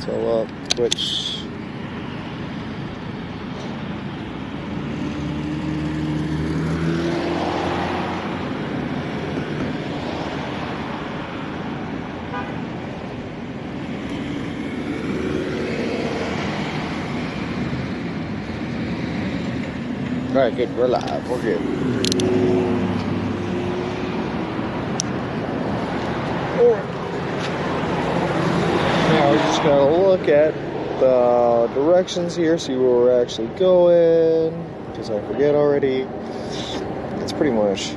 Lights all up, which... Alright, good, we're live, we're good. Alright. Now we're just gonna look at the directions here, see where we're actually going, because I forget already. It's pretty much,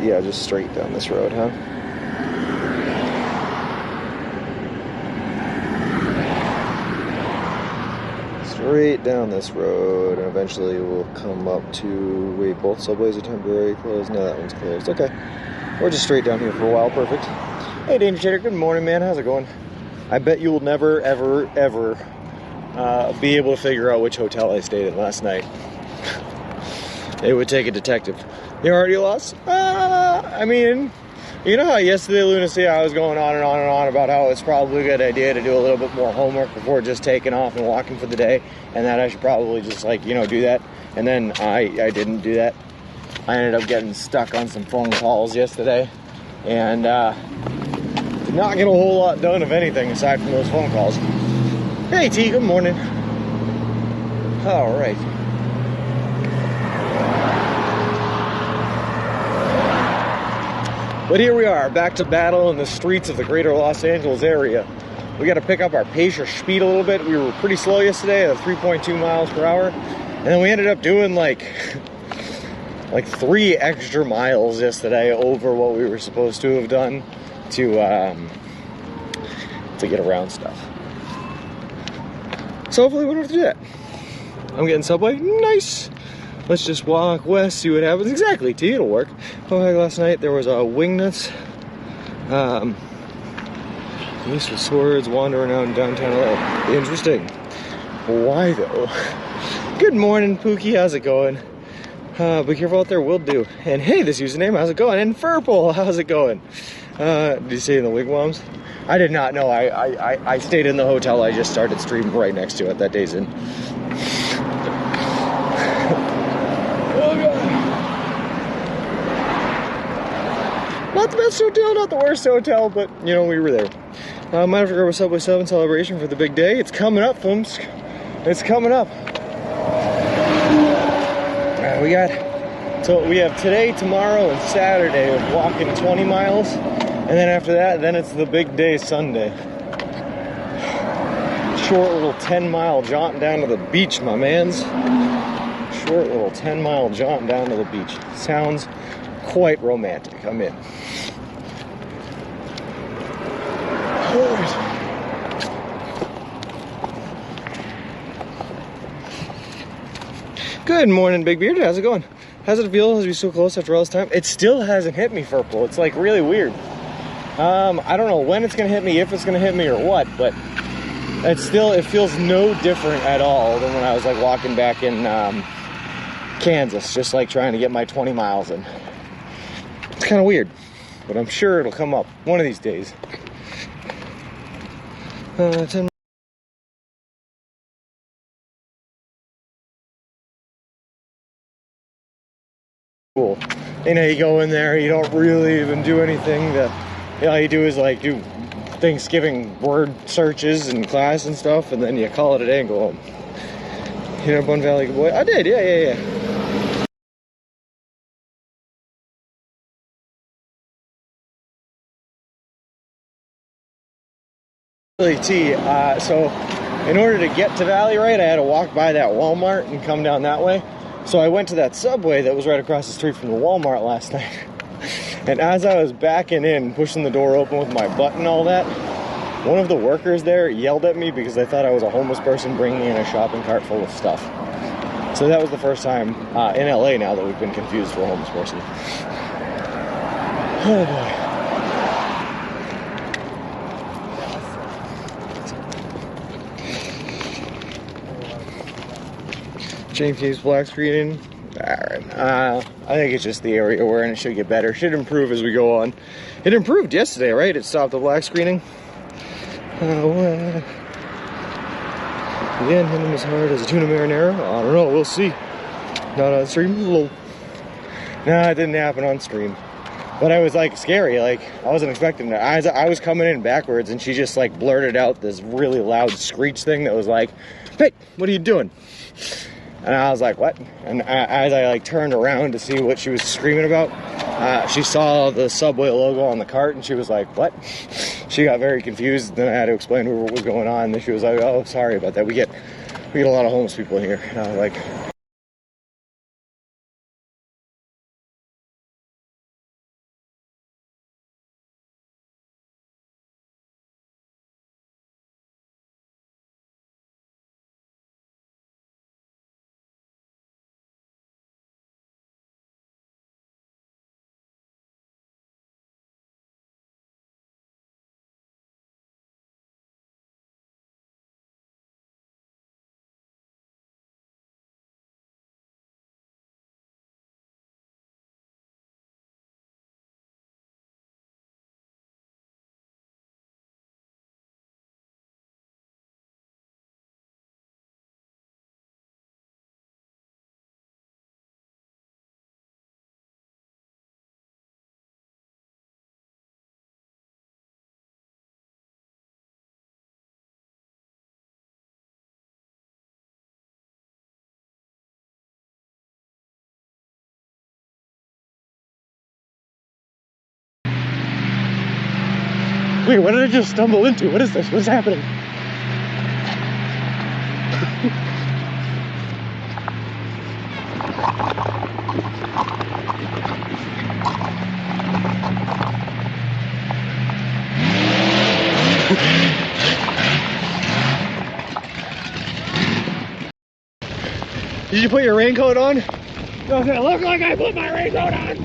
yeah, just straight down this road, huh? Straight down this road, and eventually we'll come up to, wait, both subways are temporarily closed? No, that one's closed. Okay. We're just straight down here for a while. Perfect. Hey, Danger Shader. Good morning, man. How's it going? I bet you will never, ever, ever be able to figure out which hotel I stayed in last night. It would take a detective. You already lost? I mean, you know how yesterday, Lunacy, I was going on and on and on about how it's probably a good idea to do a little bit more homework before just taking off and walking for the day, and that I should probably just, like, you know, do that. And then I didn't do that. I ended up getting stuck on some phone calls yesterday, and did not get a whole lot done of anything aside from those phone calls. Hey, T, good morning. All right. But here we are, back to battle in the streets of the greater Los Angeles area. We got to pick up our pace or speed a little bit. We were pretty slow yesterday at 3.2 miles per hour. And then we ended up doing like 3 extra miles yesterday over what we were supposed to have done to get around stuff. So hopefully we don't have to do that. I'm getting Subway. Nice. Let's just walk west, see what happens. Exactly, T, it'll work. Oh, like last night there was a Wingnuts. Use with swords wandering out in downtown LA. Interesting. Why though? Good morning, Pookie. How's it going? Be careful out there, will do. And hey, this username, how's it going? And Furple, how's it going? Did you say in the wigwams? I did not know. I stayed in the hotel I just started streaming right next to it. That day's in. Oh god. Not the best hotel, not the worst hotel, but you know, we were there. Might have to grab a Subway 7 celebration for the big day. It's coming up, folks. It's coming up. We have today, tomorrow, and Saturday of walking 20 miles, and then after that, then it's the big day Sunday. Short little 10-mile jaunt down to the beach, my mans. Short little 10-mile jaunt down to the beach. Sounds quite romantic. I'm in. Good morning, Big Beard. How's it going? How's it feel as we so close after all this time? It still hasn't hit me, Furple. It's like really weird. I don't know when it's gonna hit me, if it's gonna hit me or what, but it feels no different at all than when I was like walking back in Kansas, just like trying to get my 20 miles in. It's kind of weird, but I'm sure it'll come up one of these days. 10 cool. You know, you go in there, you don't really even do anything. All you do is like do Thanksgiving word searches in class and stuff, and then you call it a day and go home. You know, Bun Valley boy. I did, yeah. T. So in order to get to Valley Right, I had to walk by that Walmart and come down that way. So I went to that Subway that was right across the street from the Walmart last night. And as I was backing in, pushing the door open with my butt and all that, one of the workers there yelled at me because they thought I was a homeless person bringing in a shopping cart full of stuff. So that was the first time in LA now that we've been confused for a homeless person. Oh boy. James Black screen. Alright. Alright, I think it's just the area we're in. It should get better. It should improve as we go on. It improved yesterday, right? It stopped the black screening. Again, hitting them as hard as a tuna marinara. I don't know, we'll see. Not on stream. Nah, it didn't happen on stream. But I was like scary, like I wasn't expecting that. I was coming in backwards and she just like blurted out this really loud screech thing that was like, "Hey, what are you doing?" And I was like, "What?" And as I like turned around to see what she was screaming about, she saw the Subway logo on the cart and she was like, "What?" She got very confused. Then I had to explain to her what was going on. And she was like, "Oh, sorry about that. We get a lot of homeless people in here." And I was like, "Wait, what did I just stumble into? What is this? What's happening?" Did you put your raincoat on? Does it look like I put my raincoat on?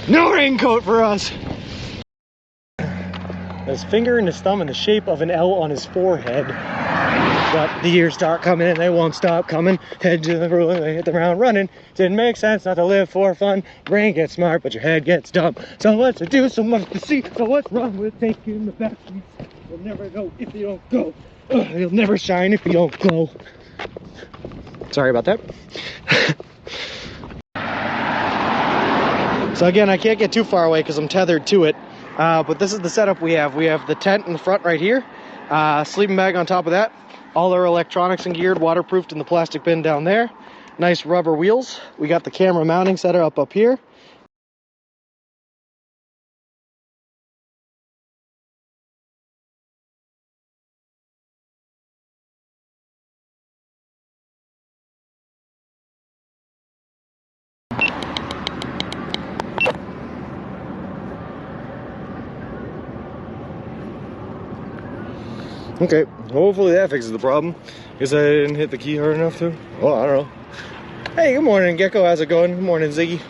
No raincoat for us. His finger and his thumb in the shape of an L on his forehead. But the years start coming and they won't stop coming. Head to the ruling, they hit the ground running. Didn't make sense not to live for fun. Brain gets smart, but your head gets dumb. So much to do, so much to see. So what's wrong with taking the back streets? You'll never know if you don't go. You'll never shine if you don't glow. Sorry about that. So again, I can't get too far away because I'm tethered to it. But this is the setup we have. We have the tent in the front right here. Sleeping bag on top of that. All our electronics and geared, waterproofed in the plastic bin down there. Nice rubber wheels. We got the camera mounting set up here. Okay, hopefully that fixes the problem. Guess I didn't hit the key hard enough to. Oh, I don't know. Hey, good morning, Gecko. How's it going? Good morning, Ziggy.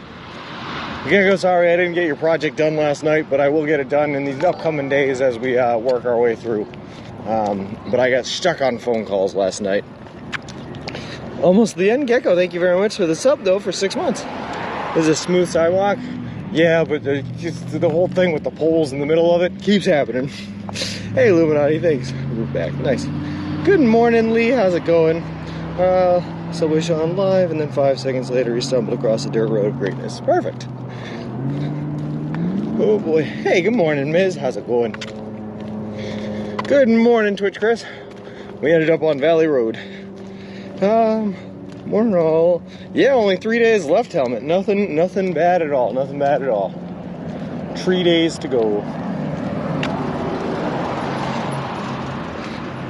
Gecko, sorry I didn't get your project done last night, but I will get it done in these upcoming days as we work our way through. But I got stuck on phone calls last night. Almost the end, Gecko. Thank you very much for the sub, though, for 6 months. This is a smooth sidewalk. Yeah, but the whole thing with the poles in the middle of it keeps happening. Hey, Illuminati, thanks. We're back. Nice. Good morning, Lee. How's it going? Subway Sean live, and then 5 seconds later, he stumbled across the dirt road of greatness. Perfect. Oh boy. Hey, good morning, Miz. How's it going? Good morning, Twitch Chris. We ended up on Valley Road. Morning all. Yeah, only 3 days left, Helmet. Nothing bad at all. Nothing bad at all. 3 days to go.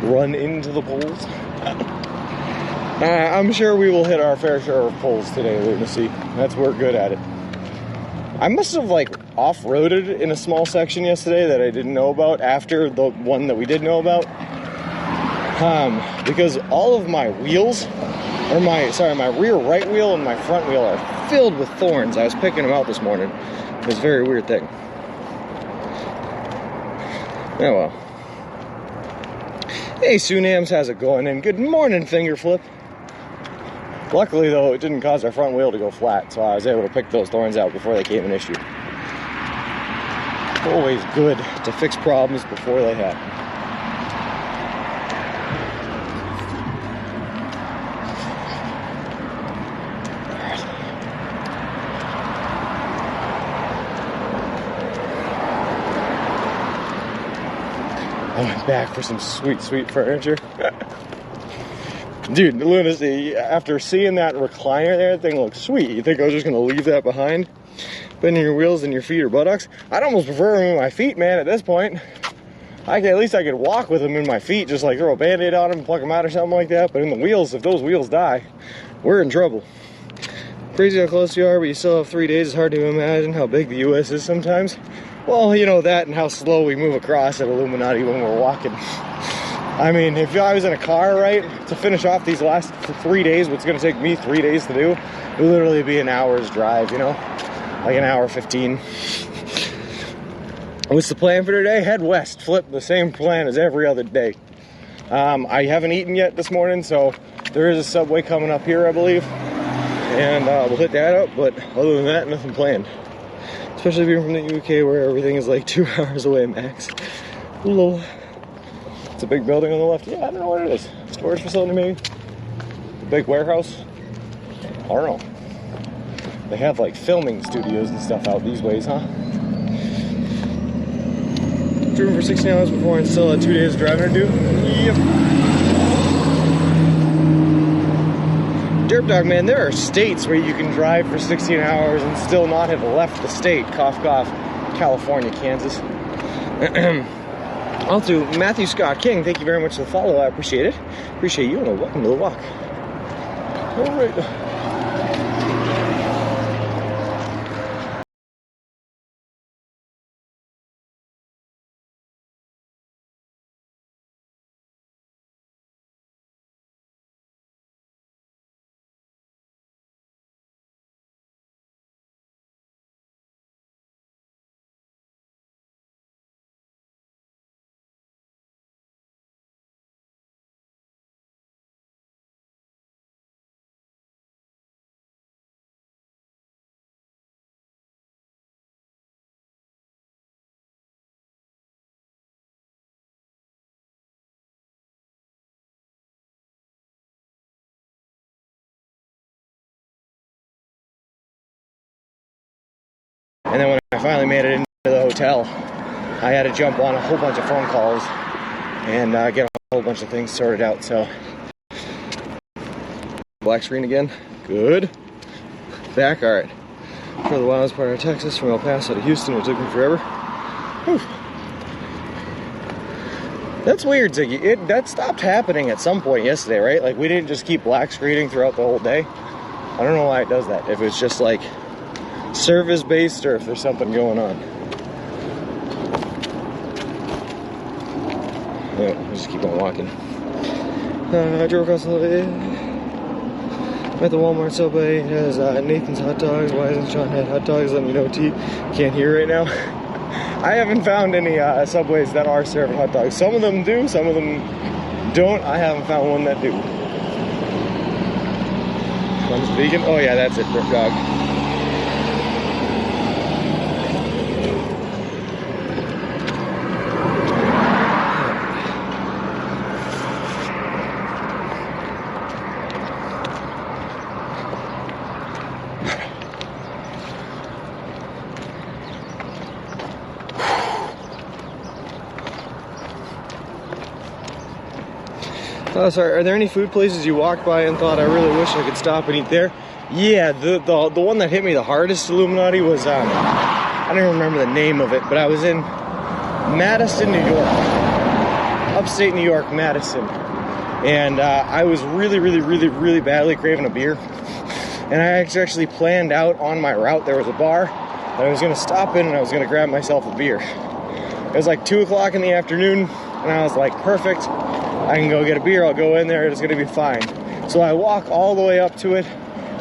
Run into the poles. I'm sure we will hit our fair share of poles today, Lunacy. We're good at it. I must have like off-roaded in a small section yesterday that I didn't know about after the one that we did know about. Because all of my wheels, or my rear right wheel and my front wheel are filled with thorns. I was picking them out this morning. It was a very weird thing. Oh well. Hey, Sunams, how's it going? And good morning, Finger Flip. Luckily though, it didn't cause our front wheel to go flat, so I was able to pick those thorns out before they became an issue. Always good to fix problems before they happen. I went back for some sweet, sweet furniture. Dude, lunacy, after seeing that recliner there, that thing looks sweet. You think I was just gonna leave that behind? Bending your wheels and your feet or buttocks? I'd almost prefer them in my feet, man, at this point. At least I could walk with them in my feet, just like throw a band-aid on them and pluck them out or something like that. But in the wheels, if those wheels die, we're in trouble. Crazy how close you are, but you still have 3 days. It's hard to imagine how big the US is sometimes. Well, you know that and how slow we move across at Illuminati when we're walking. I mean, if I was in a car, right, to finish off these last 3 days, what's going to take me 3 days to do, it would literally be an hour's drive, you know? Like an hour 15. What's the plan for today? Head west. Flip the same plan as every other day. I haven't eaten yet this morning, so there is a Subway coming up here, I believe. And we'll hit that up, but other than that, nothing planned. Especially being from the UK where everything is like 2 hours away max. Lol. It's a big building on the left. Yeah, I don't know what it is. Storage facility maybe? A big warehouse? I don't know. They have like filming studios and stuff out these ways, huh? Driven for 16 hours before and still had 2 days of driving to do? Yep. Derp Dog, man, there are states where you can drive for 16 hours and still not have left the state. Cough, cough. California, Kansas. Also, Matthew Scott King, thank you very much for the follow. I appreciate it. Appreciate you, and welcome to the walk. All right. And then when I finally made it into the hotel, I had to jump on a whole bunch of phone calls and get a whole bunch of things sorted out. So, black screen again. Good. Back. All right. For the wildest part of Texas, from El Paso to Houston, it took me forever. Whew. That's weird, Ziggy. That stopped happening at some point yesterday, right? Like, we didn't just keep black screening throughout the whole day. I don't know why it does that. If it's just like service based or if there's something going on. Yeah, we'll just keep on walking. I drove across the way. At the Walmart Subway. It has Nathan's hot dogs. Why isn't Sean had hot dogs? Let me know, T. Can't hear right now. I haven't found any Subways that are serving hot dogs. Some of them do, some of them don't. I haven't found one that do. One's vegan. Oh yeah, that's it, Brick Dog. Oh, sorry, are there any food places you walked by and thought, I really wish I could stop and eat there? Yeah, the one that hit me the hardest, Illuminati, was, I don't even remember the name of it, but I was in Madison, New York. Upstate New York, Madison. And I was really badly craving a beer. And I actually planned out on my route, there was a bar that I was going to stop in and I was going to grab myself a beer. It was like 2 o'clock in the afternoon, and I was like, perfect. I can go get a beer, I'll go in there, it's gonna be fine. So I walk all the way up to it.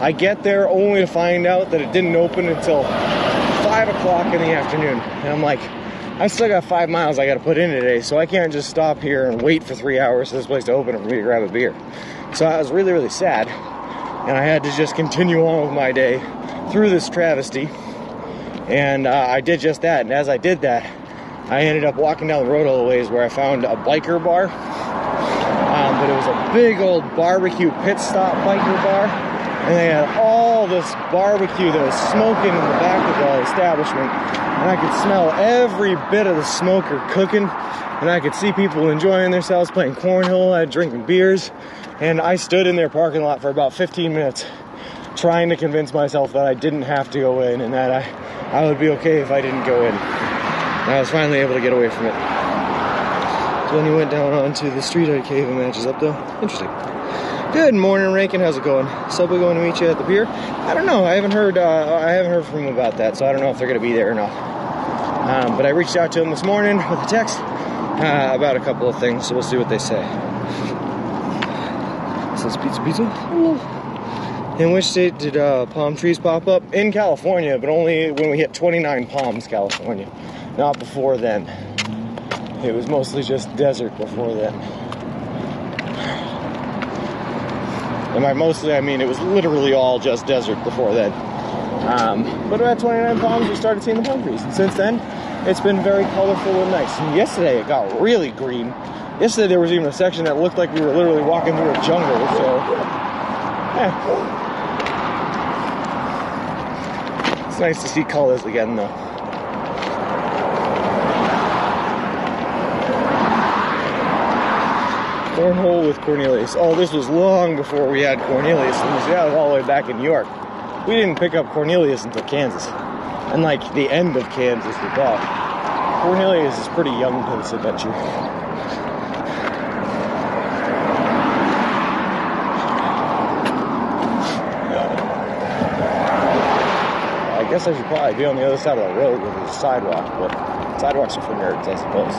I get there only to find out that it didn't open until 5 o'clock in the afternoon. And I'm like, I still got 5 miles I gotta put in today, so I can't just stop here and wait for 3 hours for this place to open and for me to grab a beer. So I was really sad. and I had to just continue on with my day through this travesty. And I did just that, and as I did that, I ended up walking down the road a little ways where I found a biker bar. But it was a big old barbecue pit stop biker bar, and they had all this barbecue that was smoking in the back of the establishment, and I could smell every bit of the smoker cooking, and I could see people enjoying themselves, playing cornhole, drinking beers, and I stood in their parking lot for about 15 minutes trying to convince myself that I didn't have to go in and that I would be okay if I didn't go in. And I was finally able to get away from it. So then he went down onto the street arcade and matches up though. Interesting. Good morning, Rankin. How's it going? Subway going to meet you at the pier? I don't know. I haven't heard from him about that, so I don't know if they're going to be there or not. But I reached out to him this morning with a text about a couple of things, so we'll see what they say. Says pizza. In which state did palm trees pop up? In California, but only when we hit 29 palms, California. Not before then. It was mostly just desert before then. And by mostly, I mean it was literally all just desert before then. But at 29 palms, we started seeing the palm trees. And since then, it's been very colorful and nice. And yesterday, it got really green. Yesterday, there was even a section that looked like we were literally walking through a jungle, so... yeah. It's nice to see colors again, though. Cornhole with Cornelius. Oh, this was long before we had Cornelius. That was all the way back in New York. We didn't pick up Cornelius until Kansas. And like the end of Kansas with that. Cornelius is pretty young to this adventure. I guess I should probably be on the other side of the road where there's a sidewalk, but sidewalks are for nerds, I suppose.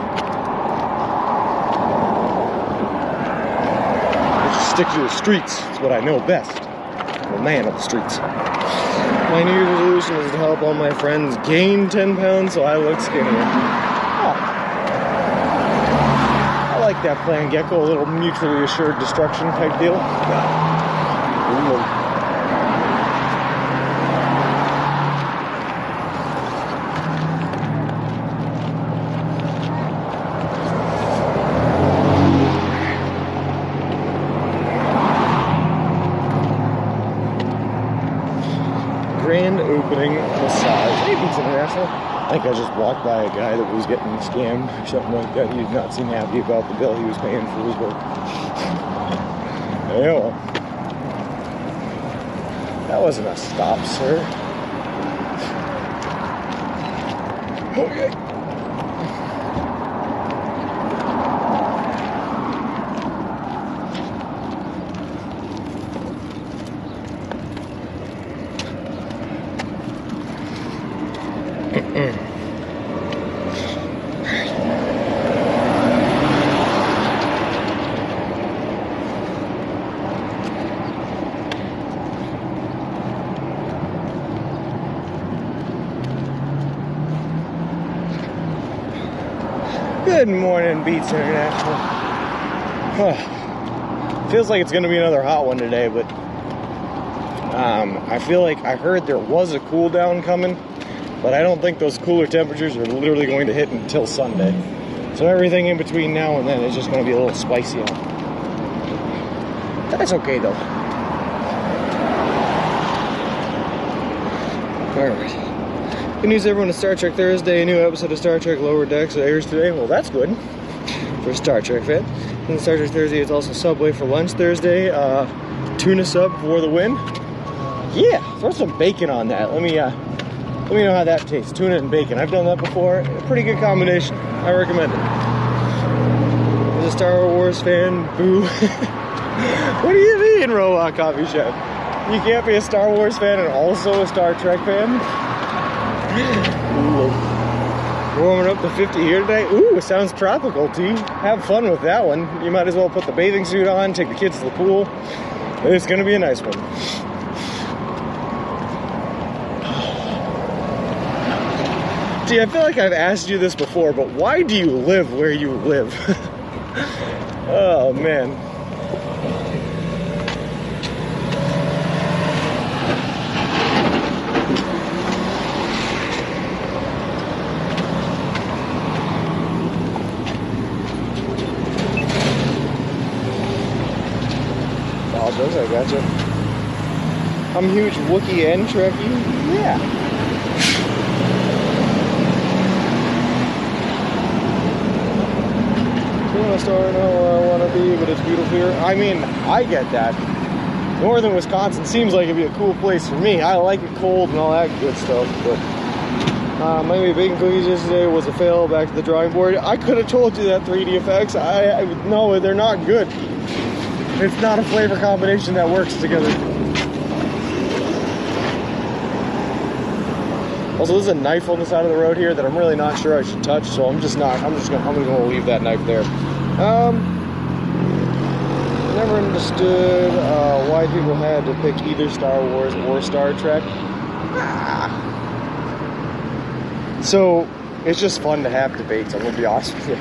Stick to the streets. It's what I know best. I'm a man of the streets. My New Year's resolution is to help all my friends gain 10 pounds so I look skinnier. Oh. I like that plan, Gecko. A little mutually assured destruction type deal. Ooh. Grand opening massage. Hey, Pizza International. I think I just walked by a guy that was getting scammed or something like that. He did not seem happy about the bill he was paying for his work. Yeah, well. That wasn't a stop, sir. Okay. Good morning, Beats International. Feels like it's going to be another hot one today, but I feel like I heard there was a cool down coming, but I don't think those cooler temperatures are literally going to hit until Sunday. So everything in between now and then is just going to be a little spicy out. That's okay, though. Alright. Good news, everyone. It's Star Trek Thursday. A new episode of Star Trek Lower Decks airs today. Well, that's good for a Star Trek fan. And Star Trek Thursday, it's also Subway for lunch Thursday. Tuna sub for the win. Yeah, throw some bacon on that. Let me know how that tastes. Tuna and bacon. I've done that before. A pretty good combination. I recommend it. As a Star Wars fan, boo. What do you mean, Robot Coffee Chef? You can't be a Star Wars fan and also a Star Trek fan? Ooh. Warming up to 50 here today. Ooh, it sounds tropical, T. Have fun with that one. You might as well put the bathing suit on, take the kids to the pool. It's going to be a nice one. T, I feel like I've asked you this before, but why do you live where you live? Oh, man. apologize, I gotcha. I'm huge Wookiee and Trekkie. Yeah. I don't know where I want to be, but it's beautiful here. I mean, I get that. Northern Wisconsin seems like it'd be a cool place for me. I like it cold and all that good stuff, but maybe bacon cookies yesterday was a fail. Back to the drawing board. I could have told you that 3D effects. No, they're not good. It's not a flavor combination that works together. Also, there's a knife on the side of the road here that I'm really not sure I should touch, so I'm gonna leave that knife there. Never understood why people had to pick either Star Wars or Star Trek. So, it's just fun to have debates, I'm gonna be honest with you.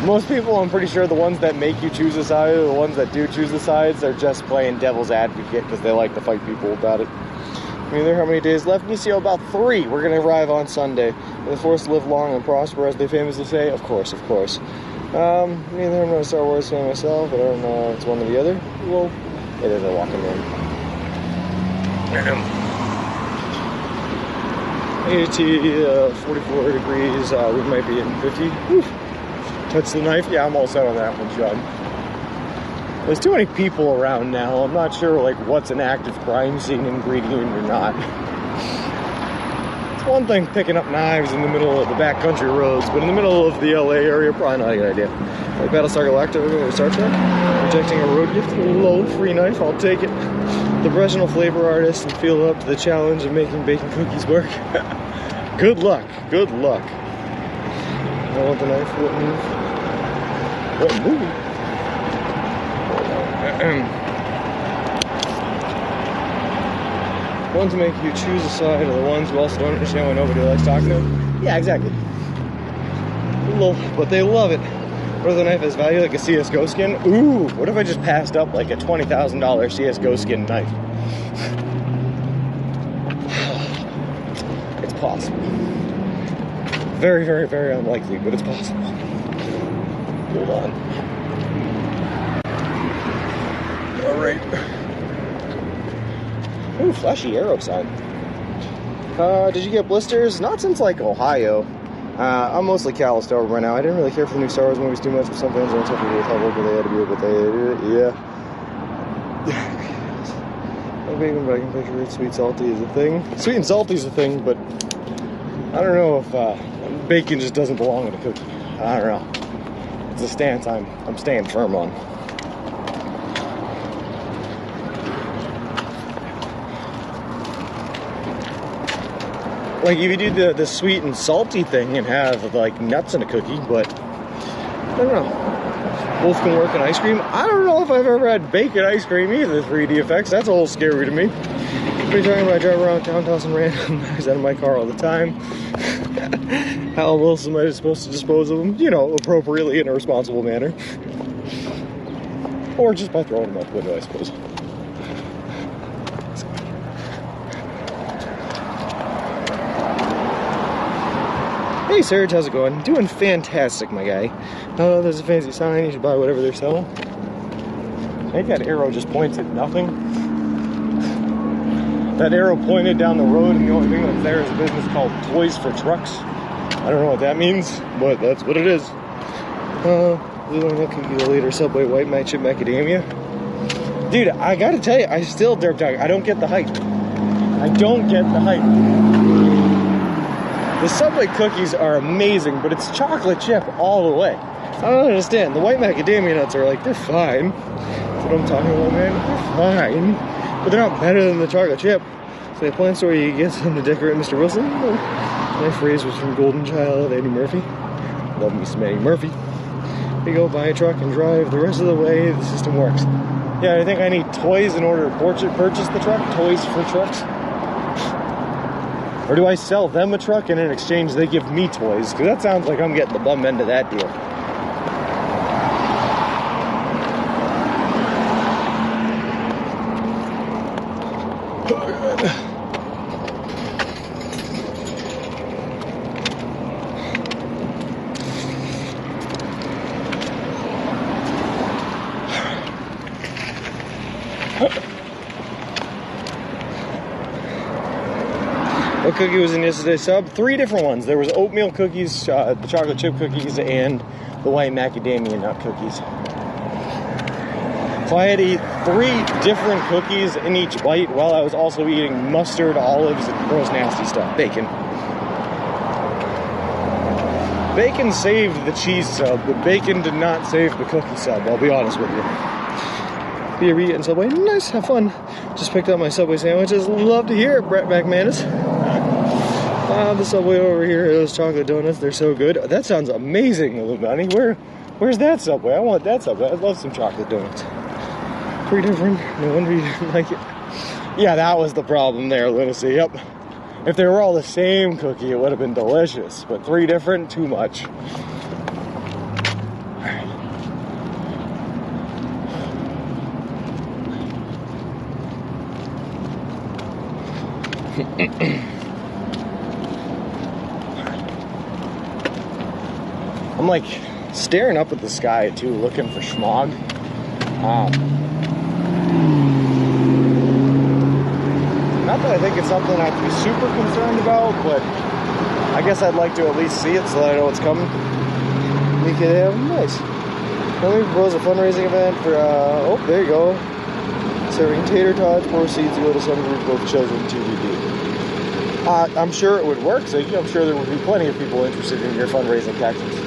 Most people, I'm pretty sure, the ones that make you choose a side, or the ones that do choose the sides, they're just playing devil's advocate because they like to fight people about it. I mean, there are how many days left? You see, about 3. We're going to arrive on Sunday. We're forced to live long and prosper, as they famously say. Of course, of course. I'm not a Star Wars fan myself, but I don't know if it's one or the other. Well, it is a walking room. 44 degrees. We might be in 50. Whew. Touch the knife. Yeah, I'm all set on that one, John. There's too many people around now. I'm not sure like what's an active crime scene ingredient or not. It's one thing picking up knives in the middle of the backcountry roads, but in the middle of the LA area, probably not a good idea. Like Battlestar Galactica or Star Trek, rejecting a road gift, low free knife, I'll take it. The professional flavor artist and feel up to the challenge of making bacon cookies work. Good luck, good luck. I want the knife. What movie? One to make you choose a side of the ones who also don't understand why nobody likes talking to them. Yeah, exactly. But they love it. What if the knife has value like a CSGO skin? Ooh, what if I just passed up like a $20,000 CSGO skin knife? It's possible. Very, very, very unlikely, but it's possible. Hold on. Alright. Ooh, flashy arrow sign. Did you get blisters? Not since like Ohio. I'm mostly calloused over right now. I didn't really care for the new Star Wars movies too much, but some fans aren't so people with how vocal they had to be, but they yeah. No bacon, but I can picture it. Sweet salty is a thing. Sweet and salty is a thing, but I don't know if bacon just doesn't belong in a cookie. I don't know. It's a stance I'm staying firm on. Like, if you do the sweet and salty thing and have, like, nuts in a cookie, but, I don't know. Both can work in ice cream. I don't know if I've ever had bacon ice cream either, 3D effects. That's a little scary to me. What are you talking about? I drive around town tossing random knives out of my car all the time. How else am I supposed to dispose of them? You know, appropriately in a responsible manner. Or just by throwing them out the window, I suppose. Hey Serge, how's it going? Doing fantastic, my guy. There's a fancy sign, you should buy whatever they're selling. I think that arrow just points at nothing. That arrow pointed down the road, and the only thing that's there is a business called Toys for Trucks. I don't know what that means, but that's what it is. Blue and cookie later, Subway White Mac Chip Macadamia. Dude, I gotta tell you, I still derp dog. I don't get the hype. I don't get the hype. The Subway cookies are amazing, but it's chocolate chip all the way. I don't understand. The white macadamia nuts are like, they're fine. That's what I'm talking about, man. They're fine. But they're not better than the chocolate chip. So the plant store, you get some to decorate Mr. Wilson. My phrase was from Golden Child, Eddie Murphy. Love me some Eddie Murphy. We go buy a truck and drive the rest of the way the system works. Yeah, I think I need toys in order to purchase the truck. Toys for trucks. Or do I sell them a truck and in exchange they give me toys? Because that sounds like I'm getting the bum end of that deal. Oh, God. What cookie was in yesterday's sub? 3 different ones. There was oatmeal cookies, the chocolate chip cookies, and the white macadamia nut cookies. So I had to eat 3 different cookies in each bite while I was also eating mustard, olives, and gross nasty stuff. Bacon. Bacon saved the cheese sub, but bacon did not save the cookie sub, I'll be honest with you. Beer eating Subway, nice, have fun. Just picked up my Subway sandwiches. Love to hear it, Brett McManus. The Subway over here, those chocolate donuts, they're so good. That sounds amazing, little Bunny. Where's that Subway? I want that Subway. I love some chocolate donuts. 3 different, no wonder you didn't like it. Yeah, that was the problem there, Lunacy, yep. If they were all the same cookie, it would have been delicious. But 3 different, too much. I'm like staring up at the sky too, looking for smog. Not that I think it's something I'd be super concerned about, but I guess I'd like to at least see it so that I know what's coming. We could have nice. Let me propose a fundraising event for, oh, there you go. Serving tater tots, proceeds go to some group of children TVD. I'm sure it would work, so I'm sure there would be plenty of people interested in your fundraising tactics.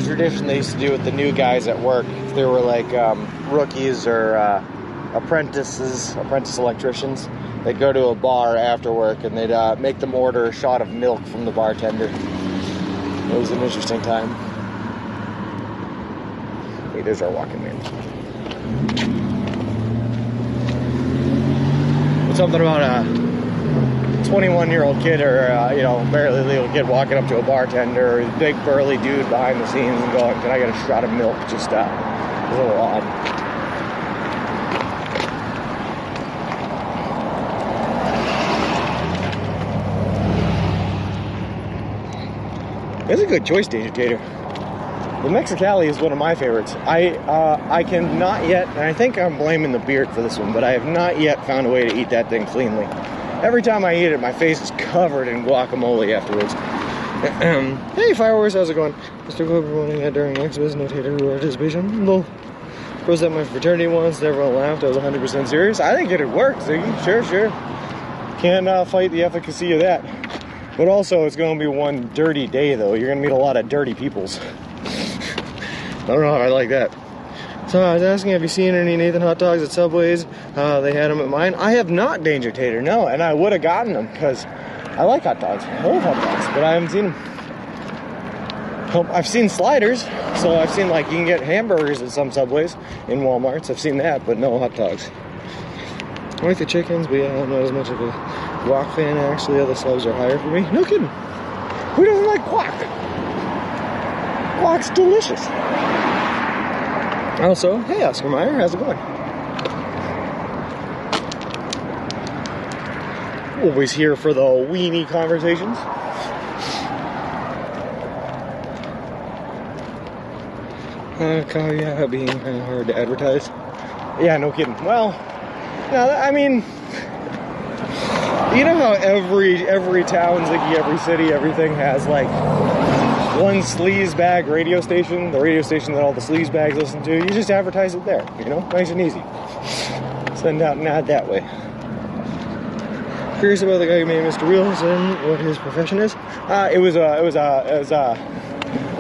Tradition they used to do with the new guys at work. If they were like rookies or apprentice electricians, they'd go to a bar after work and they'd make them order a shot of milk from the bartender. It was an interesting time. Hey, there's our walking man. Something about a 21-year-old kid or, barely legal kid walking up to a bartender or a big burly dude behind the scenes and going, can I get a shot of milk? Just a little odd. It's a good choice, Danger Tater. The Mexicali is one of my favorites. I cannot yet, and I think I'm blaming the beard for this one, but I have not yet found a way to eat that thing cleanly. Every time I eat it, my face is covered in guacamole afterwards. Hey, Fireworks, how's it going? Mr. Cooper wanting that during exhibition, no tater participation. Well, was that my fraternity once, everyone laughed, I was 100% serious. I think it'd work, Ziggy, sure. Can't fight the efficacy of that. But also, it's going to be one dirty day, though. You're going to meet a lot of dirty peoples. I don't know if I like that. So I was asking, have you seen any Nathan hot dogs at Subways? They had them at mine. I have not, Danger Tater, no. And I would have gotten them because I like hot dogs. I love hot dogs, but I haven't seen them. Well, I've seen sliders, so I've seen like you can get hamburgers at some Subways in Walmarts. I've seen that, but no hot dogs. I like the chickens, but yeah, I'm not as much of a guac fan actually. Other subs are higher for me. No kidding. Who doesn't like guac? Guac's delicious. Also, hey Oscar Meyer, how's it going? Always here for the weenie conversations. Yeah, being kind of hard to advertise. Yeah, no kidding. Well, no, I mean, you know how every town, Ziggy, every city, everything has like one sleaze bag radio station, the radio station that all the sleaze bags listen to. You just advertise it there, nice and easy. Send out an ad that way. Curious about the guy who made Mr. Wheels and what his profession is. It was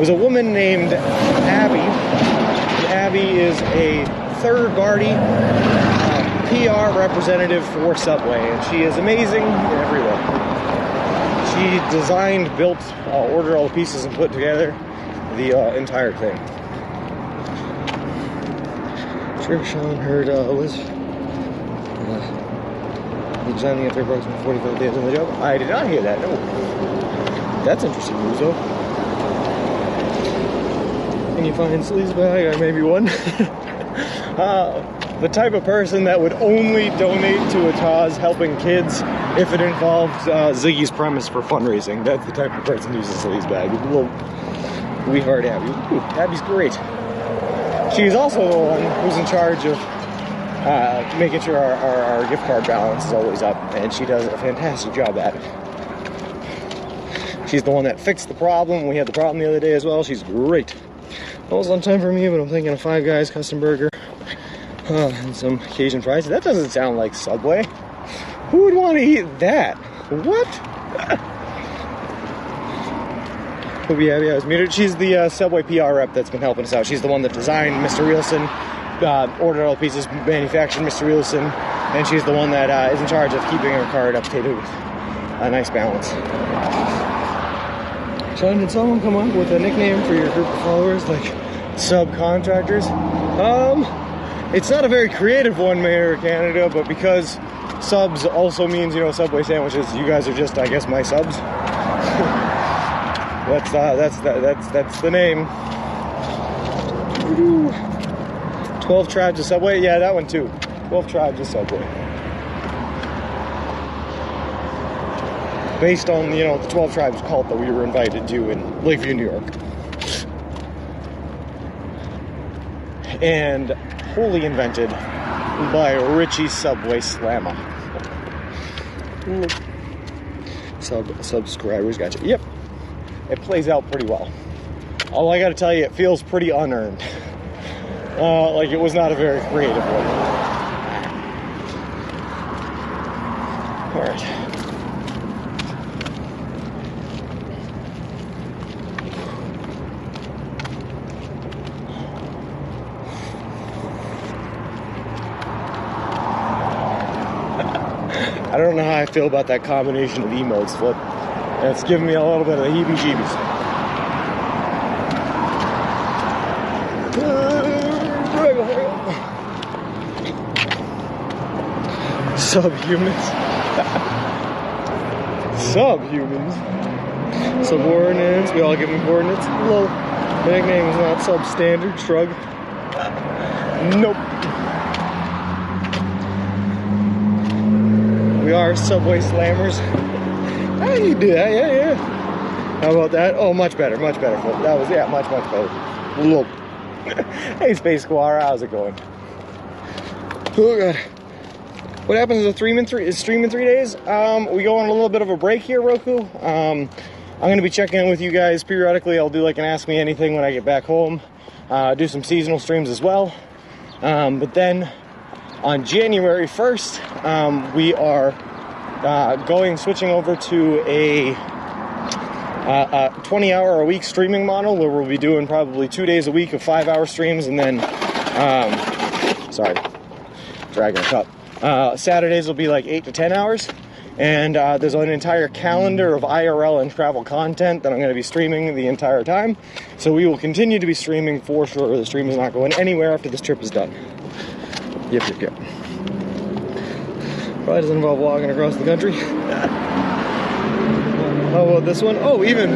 a woman named Abby. And Abby is a third-party PR representative for Subway, and she is amazing in every way. She designed, built, ordered all the pieces and put together the entire thing. Sure, Sean heard was He designed the entire approximately 45 days on the job. I did not hear that, no. That's interesting news, though. Can you find sleazebag? I may be one. The type of person that would only donate to a cause helping kids if it involved Ziggy's premise for fundraising. That's the type of person who uses a sleazebag. We heart Abby. Ooh, Abby's great. She's also the one who's in charge of making sure our gift card balance is always up, and she does a fantastic job at it. She's the one that fixed the problem. We had the problem the other day as well. She's great. Almost on time for me, but I'm thinking of Five Guys custom burger and some Cajun fries. That doesn't sound like Subway. Who would want to eat that? What? Hope you happy I was muted. She's the Subway PR rep that's been helping us out. She's the one that designed Mr. Reelson, ordered all the pieces, manufactured Mr. Reelson, and she's the one that is in charge of keeping her card updated with a nice balance. Sean, did someone come up with a nickname for your group of followers, like subcontractors? It's not a very creative one, Mayor of Canada, but because subs also means, you know, Subway sandwiches, you guys are just, I guess, my subs. That's the name. 12 Tribes of Subway? Yeah, that one too. 12 Tribes of Subway. Based on, you know, the 12 Tribes cult that we were invited to in Lakeview, New York. And wholly invented by Richie Subway Slammer. Subscribers, gotcha. Yep. It plays out pretty well. All I gotta tell you, it feels pretty unearned. Like it was not a very creative one. Alright. I don't know how I feel about that combination of emotes, Flip. It's giving me a little bit of the heebie-jeebies. Subhumans. Subhumans. Subordinates. We all give them coordinates. Lol. The nickname is not substandard. Shrug. Nope. We are Subway Slammers. How do you do that? Yeah. How about that? Oh, much better, Flip. That was, yeah, much better. Whoa. Hey, Space Squire, how's it going? Oh, God. What happens to the stream in 3 days? We go on a little bit of a break here, Roku. I'm going to be checking in with you guys periodically. I'll do like an Ask Me Anything when I get back home. Do some seasonal streams as well. But then on January 1st, we are switching over to a 20-hour-a-week streaming model where we'll be doing probably 2 days a week of 5-hour streams, and then, sorry, dragging a cup. Saturdays will be like 8 to 10 hours, and there's an entire calendar of IRL and travel content that I'm going to be streaming the entire time. So we will continue to be streaming for sure. The stream is not going anywhere after this trip is done. Yep. Probably doesn't involve walking across the country. How about this one? Oh, even.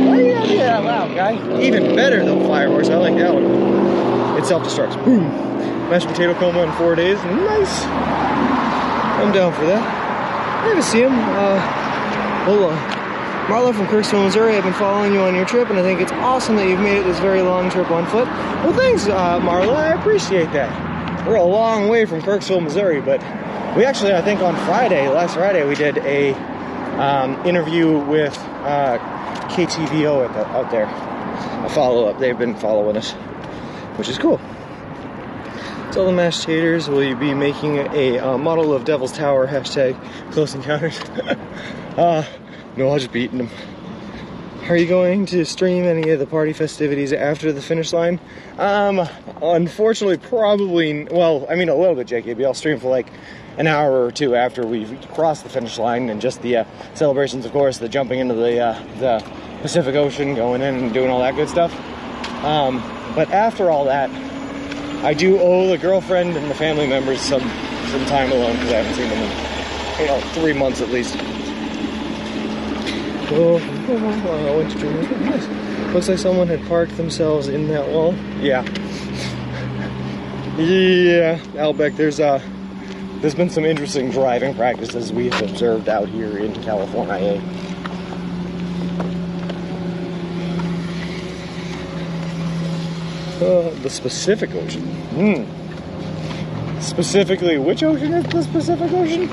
Why do you have to get that loud, guy? Even better though, Firehorse. I like that one. It self-destructs. Boom. Mashed potato coma in 4 days. Nice. I'm down for that. Good to see him. Marla from Kirksville, Missouri. I've been following you on your trip, and I think it's awesome that you've made it this very long trip on foot. Well, thanks, Marla. I appreciate that. We're a long way from Kirksville, Missouri, but we actually, I think on last Friday, we did a interview with KTVO out there. A follow-up. They've been following us, which is cool. Tell the mashed taters, will you be making a model of Devil's Tower, hashtag Close Encounters? No, I'll just be eating them. Are you going to stream any of the party festivities after the finish line? Unfortunately, probably, well, I mean a little bit, JKB. I'll stream for like an hour or two after we've crossed the finish line, and just the celebrations, of course, the jumping into the Pacific Ocean, going in and doing all that good stuff. But after all that, I do owe the girlfriend and the family members some some time alone because I haven't seen them in 3 months at least. Oh, nice. Looks like someone had parked themselves in that wall. Yeah. Yeah, Outback, there's been some interesting driving practices we have observed out here in California. The Pacific Ocean. Specifically, which ocean is the Pacific Ocean?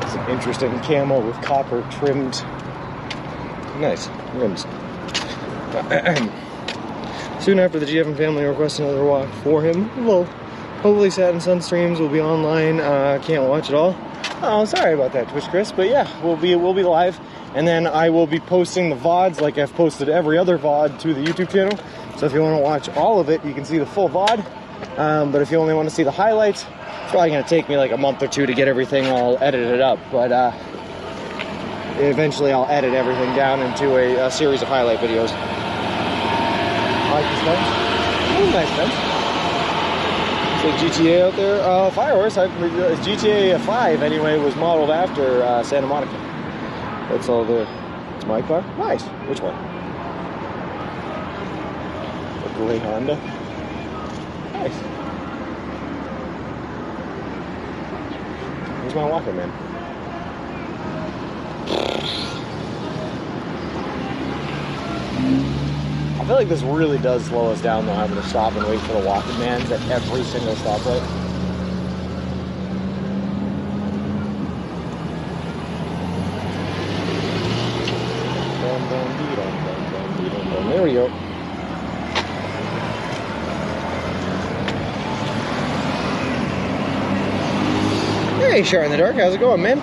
Some interesting camel with copper trimmed. Nice rims. Soon after the GFM family requests another walk for him, well, hopefully Satin Sun streams will be online. Can't watch it all. Oh, sorry about that, Twitch Chris, but yeah, we'll be live, and then I will be posting the VODs like I've posted every other VOD to the YouTube channel. So if you want to watch all of it, you can see the full VOD. But if you only want to see the highlights, it's probably going to take me like a month or two to get everything all edited up. But eventually, I'll edit everything down into a series of highlight videos. I like this fence. Ooh, nice fence. It's like GTA out there. Firehorse, GTA 5 anyway, was modeled after Santa Monica. That's all the. It's my car? Nice. Which one? A gray Honda. Nice. Where's my walker, man? I feel like this really does slow us down though, having to stop and wait for the walking mans at every single stoplight. There we go. Hey, Shar in the Dark, how's it going, man?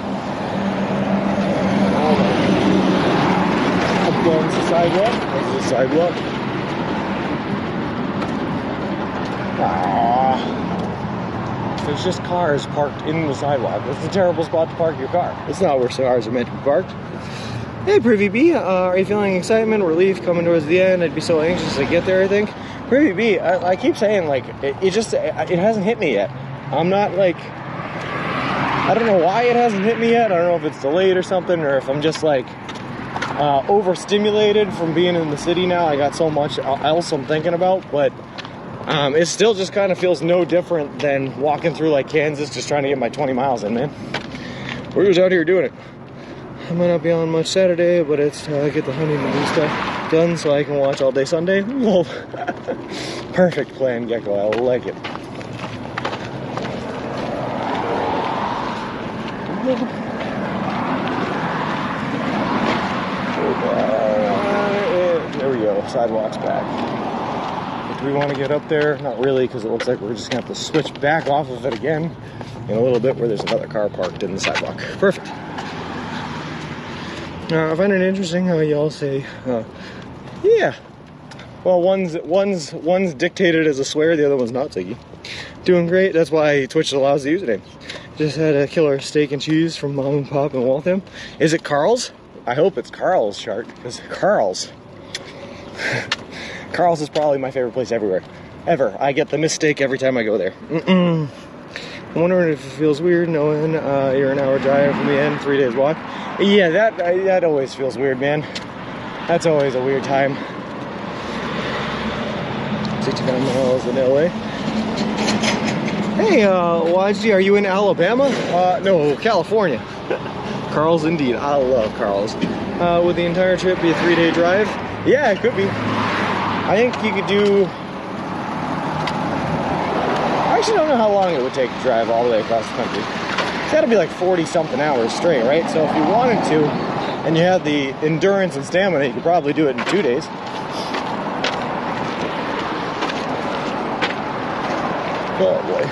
Up against the sidewalk. This is the sidewalk. Aww. There's just cars parked in the sidewalk. It's a terrible spot to park your car. It's not where cars are meant to be parked. Hey, Privy B, are you feeling excitement, relief coming towards the end? I'd be so anxious to get there, I think. Privy B, I keep saying, like, it hasn't hit me yet. I'm not, like, I don't know why it hasn't hit me yet. I don't know if it's delayed or something, or if I'm just, like, overstimulated from being in the city now. I got so much else I'm thinking about, but it still just kind of feels no different than walking through, like, Kansas, just trying to get my 20 miles in, man. We're just out here doing it. I might not be on much Saturday, but it's get the honeymoon stuff done so I can watch all day Sunday. Whoa. Perfect plan, Gecko. I like it. There we go. Sidewalk's back. But do we want to get up there? Not really, because it looks like we're just going to have to switch back off of it again in a little bit where there's another car parked in the sidewalk. Perfect. I find it interesting how y'all say, yeah. Well, one's dictated as a swear, the other one's not, Ziggy. Doing great, that's why Twitch allows the username. Just had a killer steak and cheese from Mom and Pop in Waltham. Is it Carl's? I hope it's Carl's, Shark, because Carl's. Carl's is probably my favorite place everywhere. Ever. I get the mistake every time I go there. I'm wondering if it feels weird knowing you're an hour drive from the end, 3 days walk. Yeah, that always feels weird, man. That's always a weird time. 65 miles in LA. Hey, YG, are you in Alabama? No, California. Carl's indeed. I love Carl's. Would the entire trip be a 3-day drive? Yeah, it could be. I think you could do... I actually don't know how long it would take to drive all the way across the country. It's got to be like 40-something hours straight, right? So if you wanted to, and you had the endurance and stamina, you could probably do it in 2 days. Oh boy.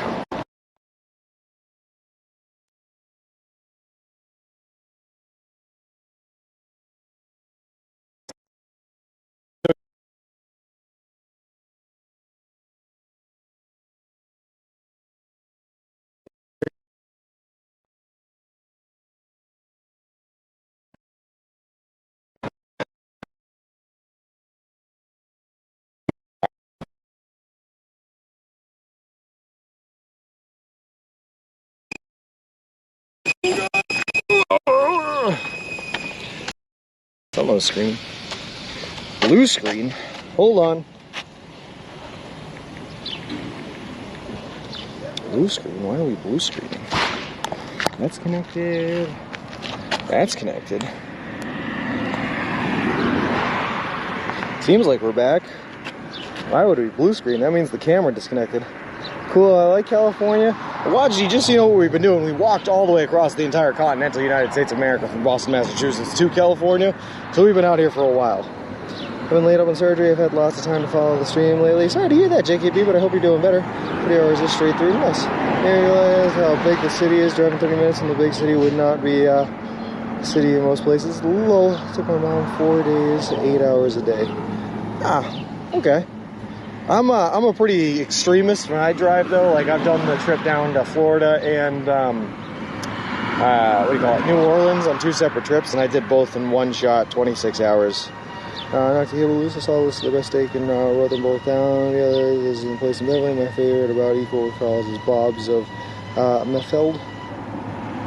Almost screen. Blue screen. Hold on. Blue screen? Why are we blue screening? That's connected. That's connected. Seems like we're back. Why would we blue screen? That means the camera disconnected. Cool, I like California. Watch, just so you know what we've been doing, we walked all the way across the entire continental United States of America from Boston, Massachusetts to California. So we've been out here for a while. I've been laid up in surgery. I've had lots of time to follow the stream lately. Sorry to hear that, JKB, but I hope you're doing better. 3 hours is straight through. Nice. You realize how big the city is. Driving 30 minutes in the big city would not be a city in most places. Lol. Took my mom 4 days, 8 hours a day. Ah, okay. I'm a pretty extremist when I drive though. Like I've done the trip down to Florida and what do you call it, New Orleans on 2 separate trips, and I did both in one shot, 26 hours. Not to cable loose, I saw this the best steak and wrote them both down. The other is in place in Beverly. My favorite about equal with Carl's is Bob's of Meffeld.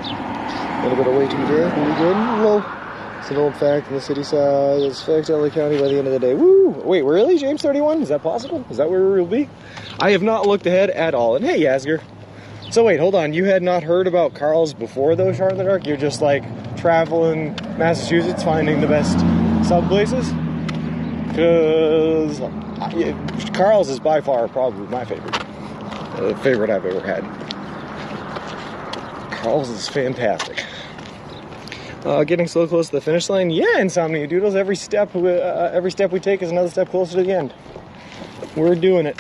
A little bit of way too there, really good. Low. It's an old fact in the city size. It's fact LA County by the end of the day. Woo! Wait, really? James 31? Is that possible? Is that where we will be? I have not looked ahead at all. And hey, Yasger. So wait, hold on. You had not heard about Carl's before though, Shot in the Dark? You're just like traveling Massachusetts, finding the best sub places? Because Carl's is by far probably my favorite. The favorite I've ever had. Carl's is fantastic. Getting so close to the finish line. Yeah, Insomnia Doodles. Every step we take is another step closer to the end. We're doing it.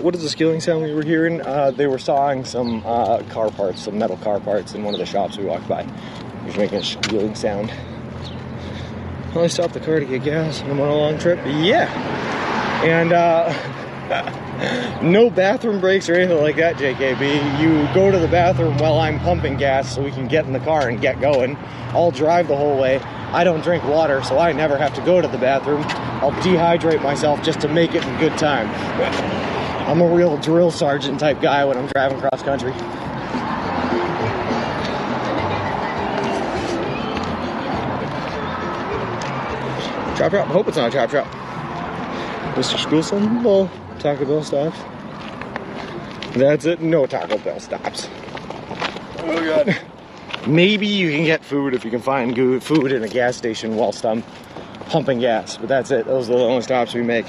What is the skilling sound we were hearing? They were sawing some car parts, some metal car parts in one of the shops we walked by. He was making a squealing sound. I stopped the car to get gas and I'm on a long trip. Yeah. And no bathroom breaks or anything like that, JKB. You go to the bathroom while I'm pumping gas so we can get in the car and get going. I'll drive the whole way. I don't drink water, so I never have to go to the bathroom. I'll dehydrate myself just to make it in good time. I'm a real drill sergeant type guy when I'm driving cross country. Chop chop. I hope it's not a chop chop. Mr. Schoolson, well, Taco Bell stops. That's it. No Taco Bell stops. Oh god. Maybe you can get food if you can find good food in a gas station whilst I'm pumping gas, but that's it. Those are the only stops we make.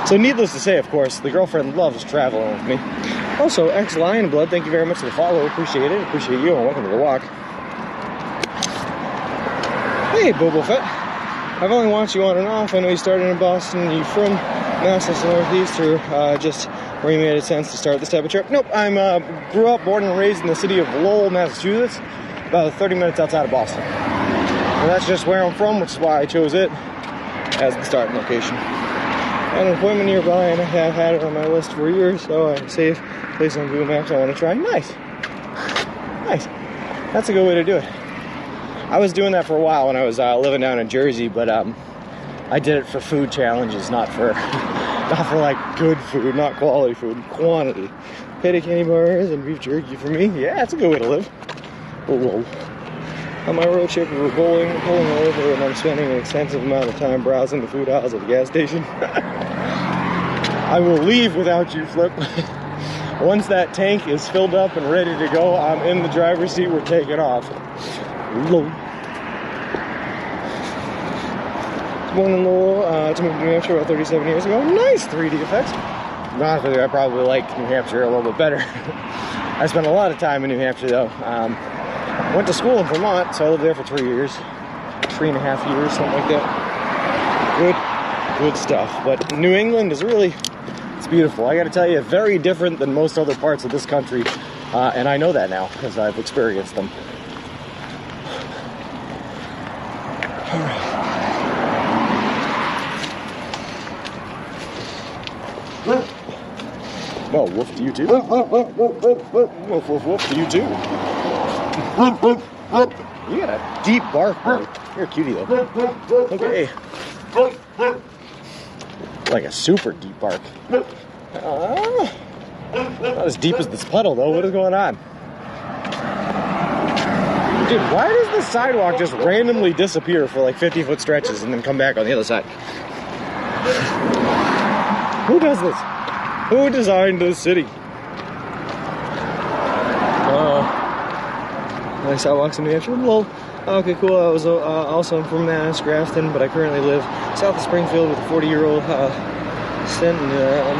So needless to say, of course, the girlfriend loves traveling with me. Also, X Lion Blood, thank you very much for the follow. Appreciate it. Appreciate you, and welcome to the walk. Hey, Bobo Fett. I've only watched you on and off. I know you started in Boston. Are you from Massachusetts Northeast, or just where you made it sense to start this type of trip? Nope, I'm grew up, born and raised in the city of Lowell, Massachusetts, about 30 minutes outside of Boston. And that's just where I'm from, which is why I chose it as the starting location. I had an appointment nearby, and I have had it on my list for years, so I saved a place on Google Maps I want to try. Nice. Nice. That's a good way to do it. I was doing that for a while when I was living down in Jersey, but I did it for food challenges, not for like good food, not quality food, quantity. Payday candy bars and beef jerky for me. Yeah, it's a good way to live. Whoa. On my road trip, we were pulling over, and I'm spending an extensive amount of time browsing the food aisles at the gas station. I will leave without you, Flip. Once that tank is filled up and ready to go, I'm in the driver's seat, we're taking off. Low. Born in Lowell, to move to New Hampshire about 37 years ago. Nice 3D effects. To be honest with you, I probably like New Hampshire a little bit better. I spent a lot of time in New Hampshire though. Went to school in Vermont, so I lived there for 3 years. 3.5 years, something like that. Good stuff. But New England is really, it's beautiful. I gotta tell you, very different than most other parts of this country. And I know that now, because I've experienced them. Well, woof to you too. Woof, woof, woof to you too. You got a deep bark, bro. You're a cutie though. Okay. Like a super deep bark. Not as deep as this puddle though. What is going on? Dude, why does the sidewalk just randomly disappear for like 50-foot stretches and then come back on the other side? Who does this? Who designed this city? Nice sidewalks in New Hampshire. Lol. Okay, cool. I was also I'm from Mass, Grafton, but I currently live south of Springfield with a 40-year-old stint in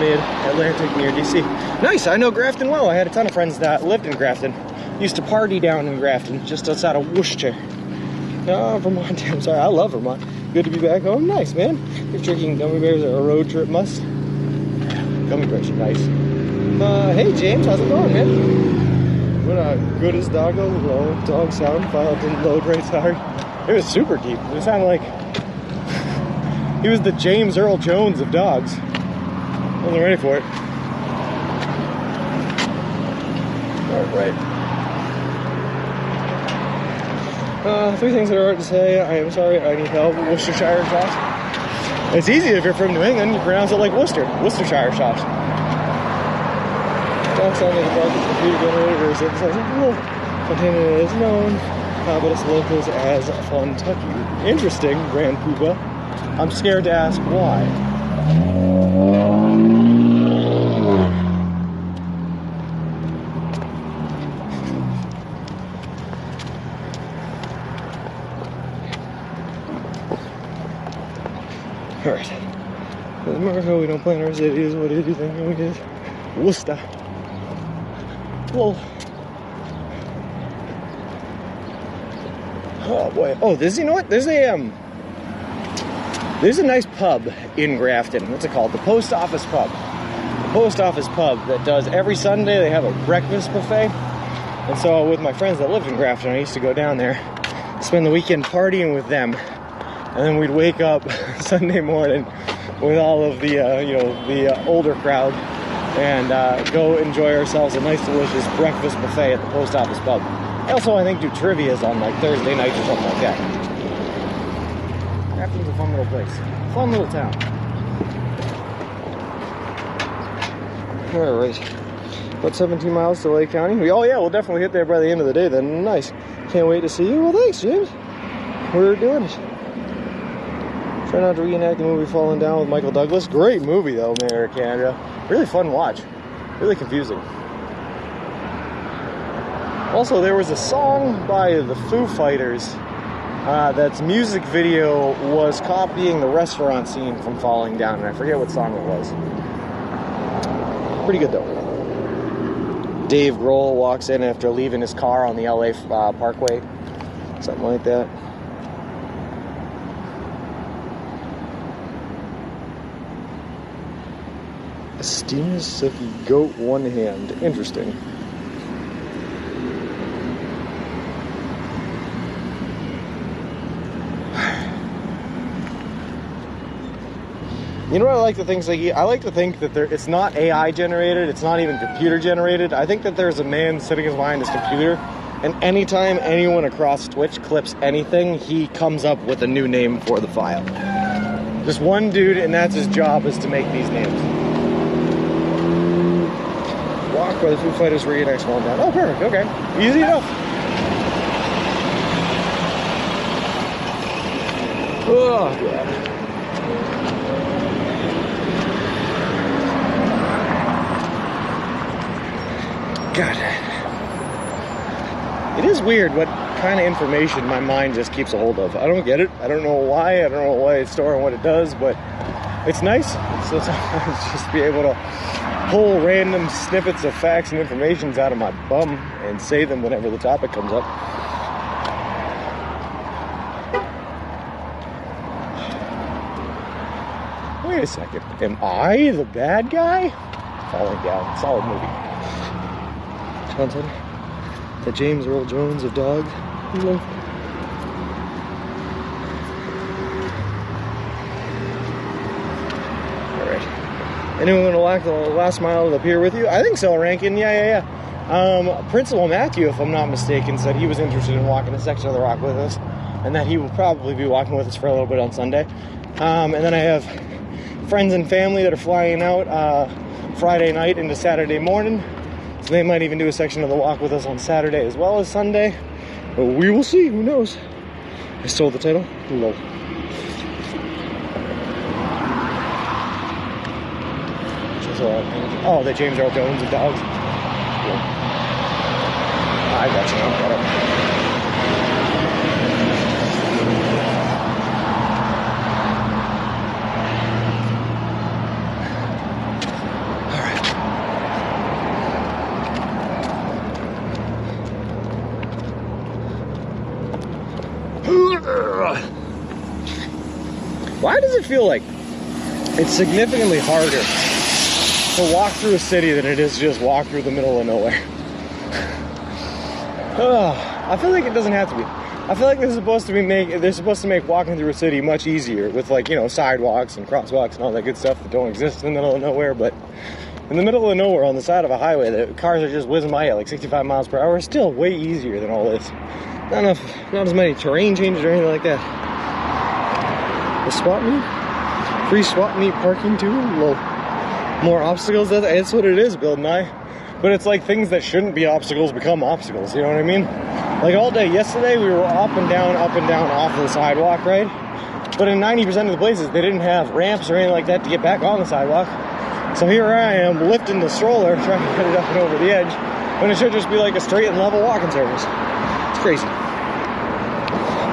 Mid-Atlantic near DC. Nice. I know Grafton well. I had a ton of friends that lived in Grafton. Used to party down in Grafton, just outside of Worcester. No, Vermont. I'm sorry. I love Vermont. Good to be back home. Nice, man. If drinking gummy bears are a road trip must. Gummy bears are nice. Hey, James. How's it going, man? What a good as doggo, low dog sound, file didn't load right, sorry. It was super deep. It sounded like he was the James Earl Jones of dogs. Wasn't ready for it. Alright. Three things that are hard to say. I am sorry, I need help. Worcestershire sauce. It's easy if you're from New England, you pronounce it like Worcester. Worcestershire sauce. Talks on the market computer generator is synthesizer. Container is known, but it's locals as Funtucky. Interesting, Grand Poobah. I'm scared to ask why. Alright. With America, we don't plan our cities. What did you think we did? Worcester. Well, oh boy. Oh, you know what? There's a nice pub in Grafton. What's it called? The Post Office Pub. The Post Office Pub that does every Sunday. They have a breakfast buffet. And so with my friends that lived in Grafton, I used to go down there, spend the weekend partying with them, and then we'd wake up Sunday morning with all of the the older crowd. And go enjoy ourselves a nice, delicious breakfast buffet at the Post Office Pub. Also, I think do trivias on like Thursday nights or something like that. Grafton's a fun little place. Fun little town. Alright. About 17 miles to Lake County. Oh yeah, we'll definitely get there by the end of the day then. Nice. Can't wait to see you. Well, thanks, James. We're doing it. Try not to reenact the movie Falling Down with Michael Douglas. Great movie though, Mayor of Canada. Really fun watch. Really confusing. Also, there was a song by the Foo Fighters that's music video was copying the restaurant scene from Falling Down, and I forget what song it was. Pretty good though. Dave Grohl walks in after leaving his car on the LA Parkway. Something like that. Steamsiki goat one hand. Interesting. You know what I like to think? I like to think that it's not AI generated. It's not even computer generated. I think that there's a man sitting behind his computer, and anytime anyone across Twitch clips anything, he comes up with a new name for the file. Just one dude, and that's his job, is to make these names. Walk by the Foo Fighters reenacts Falling Down. Oh, perfect. Okay. Easy enough. Oh, God. God. It is weird what kind of information my mind just keeps a hold of. I don't get it. I don't know why. I don't know why it's storing what it does, but it's nice. So sometimes just be able to pull random snippets of facts and informations out of my bum and say them whenever the topic comes up. Wait a second. Am I the bad guy? Falling Down. Solid movie. Content. The James Earl Jones of dog. Anyone going to walk the last mile of the pier with you? I think so, Rankin. Yeah. Principal Matthew, if I'm not mistaken, said he was interested in walking a section of the rock with us, and that he will probably be walking with us for a little bit on Sunday. And then I have friends and family that are flying out Friday night into Saturday morning, so they might even do a section of the walk with us on Saturday as well as Sunday. But we will see, who knows? I stole the title. Lol. Oh, the James Earl Jones of dogs. Yeah. I got you. Got it. All right. Why does it feel like it's significantly harder to walk through a city than it is to just walk through the middle of nowhere? I feel like it doesn't have to be. I feel like they're supposed to make walking through a city much easier with, like, you know, sidewalks and crosswalks and all that good stuff that don't exist in the middle of nowhere. But in the middle of nowhere on the side of a highway, the cars are just whizzing by at like 65 miles per hour. It's still way easier than all this. Not as many terrain changes or anything like that. The swap meet? Free swap meet parking too? Low. More obstacles? That's what it is, Bill Nye. But it's like things that shouldn't be obstacles become obstacles, you know what I mean? Like all day yesterday, we were up and down off the sidewalk, right? But in 90% of the places, they didn't have ramps or anything like that to get back on the sidewalk. So here I am, lifting the stroller, trying to get it up and over the edge, when it should just be like a straight and level walking surface. It's crazy.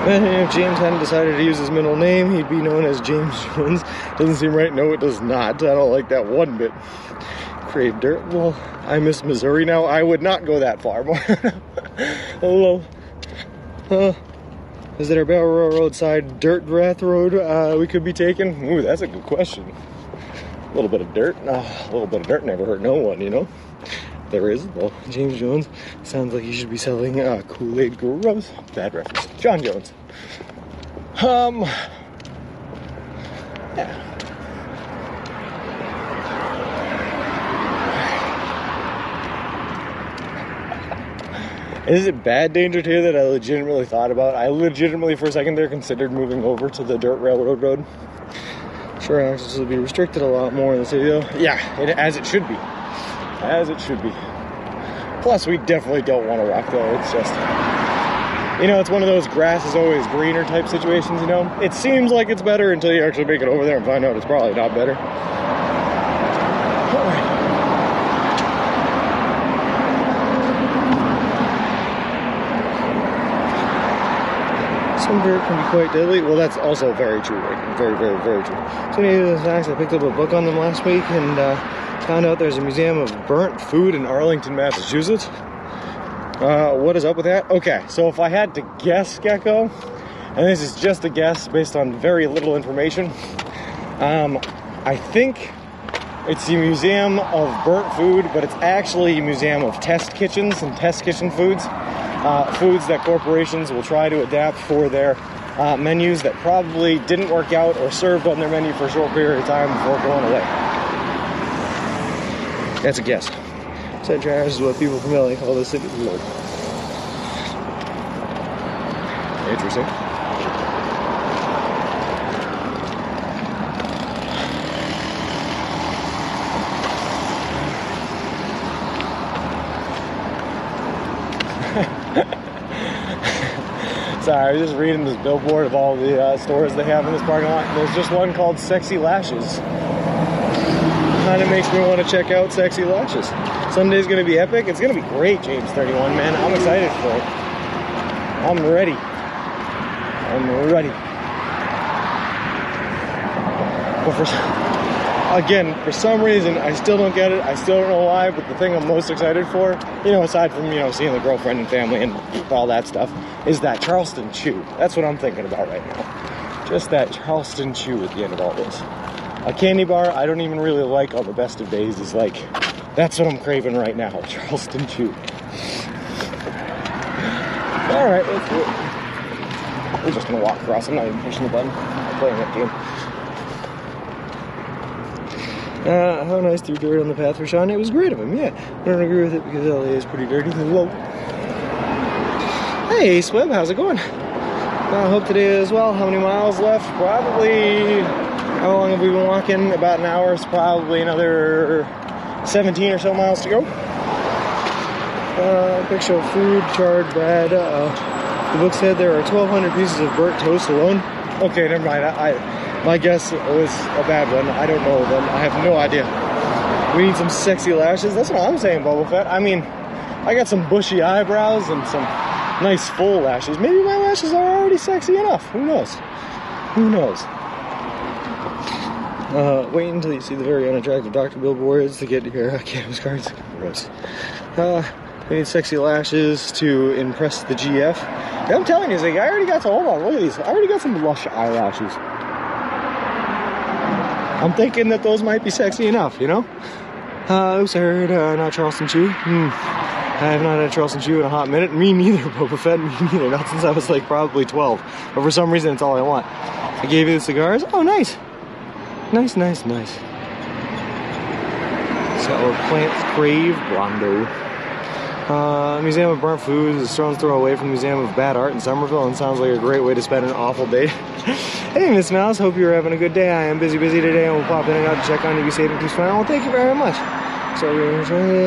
And if James hadn't decided to use his middle name, he'd be known as James Jones. Doesn't seem right. No, it does not. I don't like that one bit. Crave dirt. Well, I miss Missouri now. I would not go that far more. Hello. Is there a Barrel Roadside dirt Rath Road we could be taking? Ooh, that's a good question. A little bit of dirt. A little bit of dirt never hurt no one, you know? There is. Well, James Jones sounds like he should be selling Kool-Aid Gurus. Bad reference. John Jones. Yeah. Is it bad danger too that I legitimately thought about? I legitimately for a second there considered moving over to the dirt railroad road. Sure, access will be restricted a lot more in the city though. Yeah, as it should be. As it should be. Plus, we definitely don't want to walk though. It's just, you know, it's one of those grass is always greener type situations, you know? It seems like it's better until you actually make it over there and find out it's probably not better. Some dirt can be quite deadly. Well, that's also very true. Like, very, very, very true. So many of the facts, I picked up a book on them last week and found out there's a museum of burnt food in Arlington, Massachusetts. What is up with that? Okay, so if I had to guess, Gecko, and this is just a guess based on very little information, I think it's the Museum of Burnt Food, but it's actually a museum of test kitchens and test kitchen foods. Foods that corporations will try to adapt for their menus that probably didn't work out or served on their menu for a short period of time before going away. That's a guess. Said trash is what people from LA call the city of love. Interesting. Sorry, I was just reading this billboard of all the stores they have in this parking lot. There's just one called Sexy Lashes. Kind of makes me want to check out Sexy Lashes. Sunday's going to be epic. It's going to be great, James 31, man. I'm excited for it. I'm ready. I'm ready. But for some reason, I still don't get it. I still don't know why, but the thing I'm most excited for, you know, aside from, you know, seeing the girlfriend and family and all that stuff, is that Charleston Chew. That's what I'm thinking about right now. Just that Charleston Chew at the end of all this. A candy bar I don't even really like on the best of days is like, that's what I'm craving right now, Charleston Chew. Alright, let's do it. We're just gonna walk across. I'm not even pushing the button. I'm playing that game. How nice threw dirt on the path for Sean. It was great of him, yeah. I don't agree with it because LA is pretty dirty. Whoa. Hey, Sweb, how's it going? I hope today as well. How many miles left? Probably, how long have we been walking? About an hour. It's probably another 17 or so miles to go. Picture of food, charred bread. The book said there are 1,200 pieces of burnt toast alone. Okay, never mind. My guess was a bad one. I don't know them. I have no idea. We need some sexy lashes. That's what I'm saying, Boba Fett. I mean, I got some bushy eyebrows and some nice full lashes. Maybe my lashes are already sexy enough. Who knows? Who knows? Wait until you see the very unattractive Dr. billboards to get your cannabis cards. Gross. We need sexy lashes to impress the GF. Yeah, I'm telling you, I already got some, hold on, look at these. I already got some lush eyelashes. I'm thinking that those might be sexy enough, you know? Oops, I heard not Charleston Chew. I have not had Charleston Chew in a hot minute. Me neither, Boba Fett, me neither. Not since I was like probably 12. But for some reason, it's all I want. I gave you the cigars. Oh, nice. Nice, nice, nice. Sour Plants Crave Rondo. Museum of Burnt Foods is a stone's throw away from the Museum of Bad Art in Somerville and sounds like a great way to spend an awful day. Hey, Miss Mouse, hope you're having a good day. I am busy today and we'll pop in and out to check on you. Be safe and keep smiling. Well, thank you very much. So,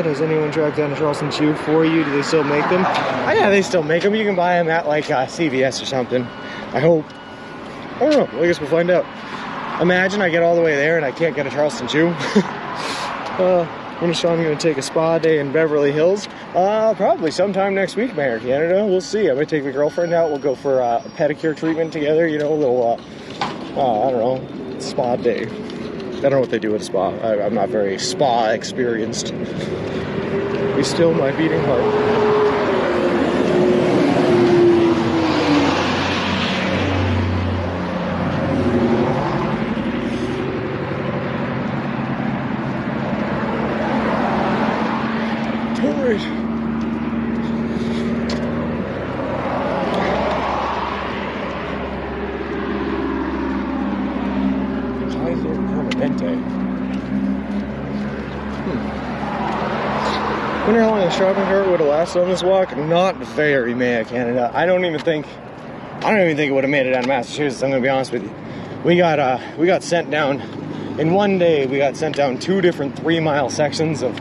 has anyone tracked down a Charleston Chew for you? Do they still make them? Oh, yeah, they still make them. You can buy them at like CVS or something. I hope. I don't know. Well, I guess we'll find out. Imagine I get all the way there and I can't get a Charleston Chew. I'm going to show I'm going to take a spa day in Beverly Hills. Probably sometime next week, Mayor Canada. We'll see. I might take the girlfriend out. We'll go for a pedicure treatment together. You know, a little, I don't know, spa day. I don't know what they do at a spa. I'm not very spa experienced. We still my beating heart. Wonder how long a shopping cart would have lasted on this walk? Not very, Mayor Canada. I don't even think it would have made it down to Massachusetts. I'm gonna be honest with you. We got sent down in one day. We got sent down 2 different 3-mile sections of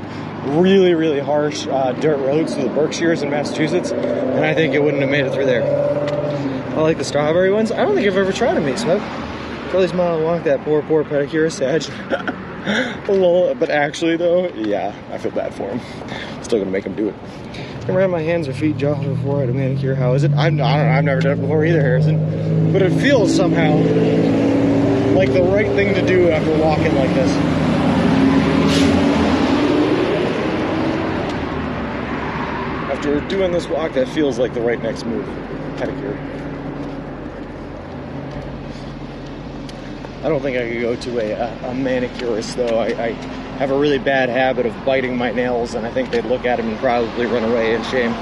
really, really harsh dirt roads through the Berkshires in Massachusetts, and I think it wouldn't have made it through there. I like the strawberry ones. I don't think I've ever tried them, mate, so probably smile and walk that poor pedicure Sag. But actually though, yeah, I feel bad for him. Still gonna make him do it. Never had my hands or feet jostled before I had a manicure. How is it? I don't know, I've never done it before either, Harrison. But it feels somehow like the right thing to do after walking like this. After doing this walk, that feels like the right next move. Pedicure. I don't think I could go to a manicurist though. I have a really bad habit of biting my nails, and I think they'd look at them and probably run away in shame.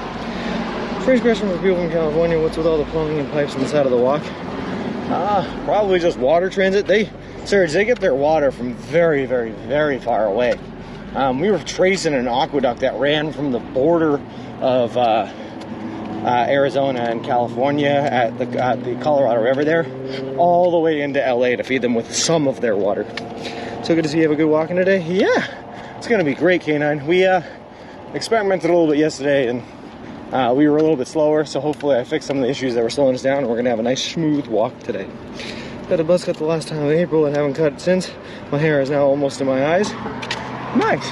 First question for people in California: what's with all the plumbing and pipes on the side of the walk? Probably just water transit. Serge, they get their water from very, very, very far away. We were tracing an aqueduct that ran from the border of Arizona and California at the Colorado River there, all the way into LA to feed them with some of their water. So good to see you have a good walking today. Yeah, it's gonna be great, Canine. We experimented a little bit yesterday and we were a little bit slower, so hopefully I fixed some of the issues that were slowing us down and we're gonna have a nice smooth walk today. Got a buzz cut the last time in April and haven't cut it since. My hair is now almost to my eyes. Nice.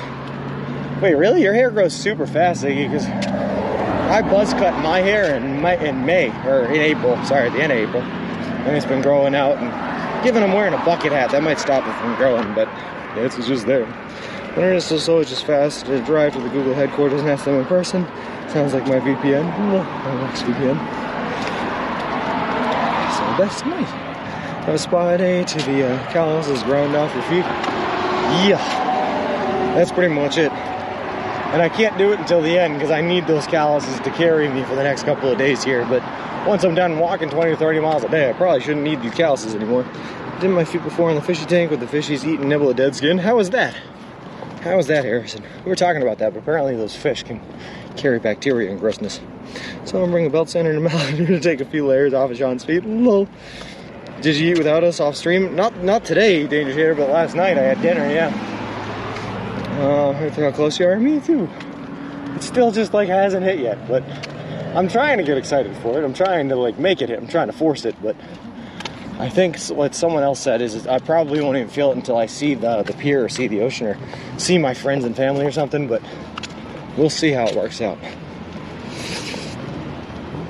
Wait, really? Your hair grows super fast, Iggy, because I buzz cut my hair in May, or in April, sorry, at the end of April. And it's been growing out, and given I'm wearing a bucket hat, that might stop it from growing, but yeah, it's just there. Winter is so slow, it's just fast to drive to the Google headquarters and ask them in person. Sounds like my VPN. My next VPN. So that's nice. Have a spa day to the calluses ground off your feet. Yeah, that's pretty much it. And I can't do it until the end because I need those calluses to carry me for the next couple of days here. But once I'm done walking 20 or 30 miles a day, I probably shouldn't need these calluses anymore. Did my feet before in the fishy tank with the fishies eat and nibble a dead skin. How was that? How was that, Harrison? We were talking about that, but apparently those fish can carry bacteria and grossness. So I'm gonna bring a belt sander and a mallet to take a few layers off of Sean's feet. Lol. Did you eat without us off stream? Not today, Danger Shader, but last night I had dinner, yeah. How close you are? Me too. It still just like hasn't hit yet, but I'm trying to get excited for it. I'm trying to like make it. I'm trying to force it, but I think what someone else said is I probably won't even feel it until I see the pier or see the ocean or see my friends and family or something, but we'll see how it works out.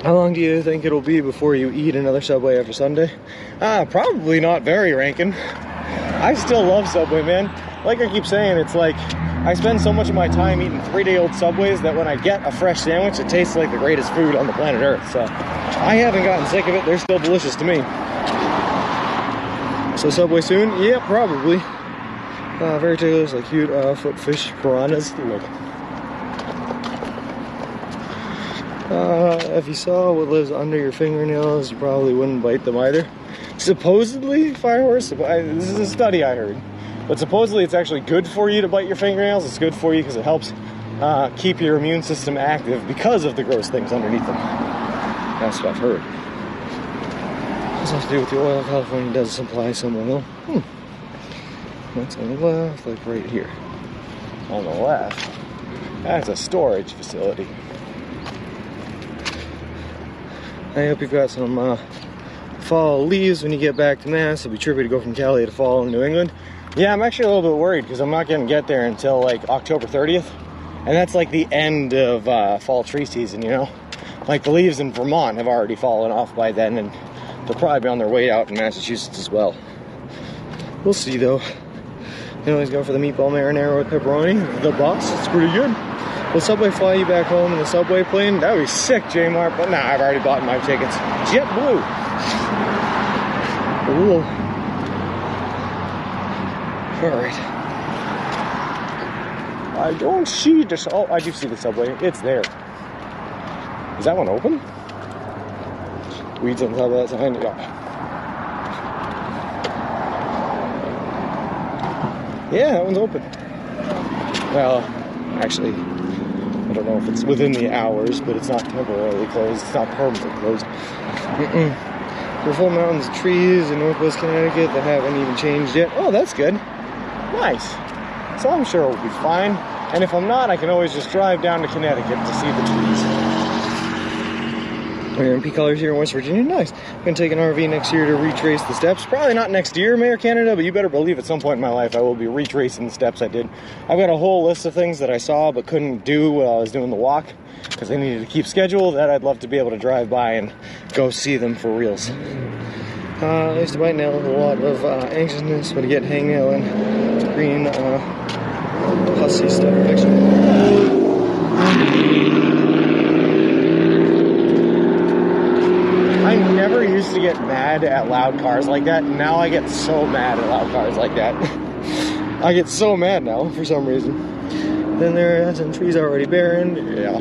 How long do you think it'll be before you eat another Subway after Sunday? Probably not very, Rankin. I still love Subway, man. Like I keep saying, it's like I spend so much of my time eating 3-day-old Subways that when I get a fresh sandwich, it tastes like the greatest food on the planet Earth. So I haven't gotten sick of it. They're still delicious to me. So Subway soon? Yeah, probably. Very tasty, like cute foot fish piranhas. Look. If you saw what lives under your fingernails, you probably wouldn't bite them either. Supposedly, Firehorse, this is a study I heard, but supposedly it's actually good for you to bite your fingernails. It's good for you because it helps keep your immune system active because of the gross things underneath them. That's what I've heard. What's that to do with the oil? California does supply some oil. What's on the left? Like right here. On the left, that's a storage facility. I hope you've got some fall leaves when you get back to Mass. It'll be trippy to go from Cali to fall in New England. Yeah, I'm actually a little bit worried because I'm not going to get there until like October 30th. And that's like the end of fall tree season, you know? Like the leaves in Vermont have already fallen off by then, and they'll probably be on their way out in Massachusetts as well. We'll see though. You can always go for the meatball marinara with pepperoni. The boss, it's pretty good. Will Subway fly you back home in the Subway plane? That would be sick, J-Mart, but nah, I've already bought my tickets. JetBlue. Ooh. Alright. I don't see this. Oh, I do see the Subway. It's there. Is that one open? Weeds on top of that sign? Yeah, that one's open. Well, actually, I don't know if it's within the hours, but it's not temporarily closed. It's not permanently closed. There are full mountains of trees in northwest Connecticut that haven't even changed yet. Oh, that's good. Nice. So I'm sure we'll be fine. And if I'm not, I can always just drive down to Connecticut to see the trees. We're in P colors here in West Virginia. Nice. I'm going to take an RV next year to retrace the steps. Probably not next year, Mayor Canada, but you better believe at some point in my life I will be retracing the steps I did. I've got a whole list of things that I saw but couldn't do while I was doing the walk because I needed to keep schedule that I'd love to be able to drive by and go see them for reals. I used to bite nail with a lot of anxiousness, but to get hangnail and green pussy stuff actually. I never used to get mad at loud cars like that. Now I get so mad at loud cars like that. I get so mad now for some reason. Then there are some trees already barren. Yeah.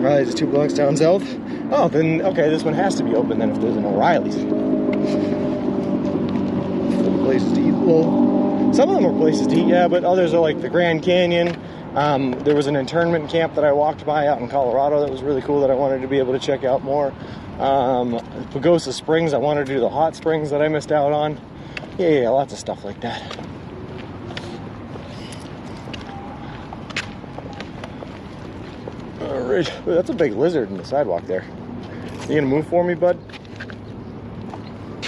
Riley's is 2 blocks down south. Oh, then, okay, this one has to be open then if there's an O'Reilly's. Places to eat. Well, some of them are places to eat, yeah, but others are like the Grand Canyon. There was an internment camp that I walked by out in Colorado that was really cool that I wanted to be able to check out more. Pagosa Springs, I wanted to do the hot springs that I missed out on. Yeah, lots of stuff like that. Alright, that's a big lizard in the sidewalk there. You gonna move for me, bud?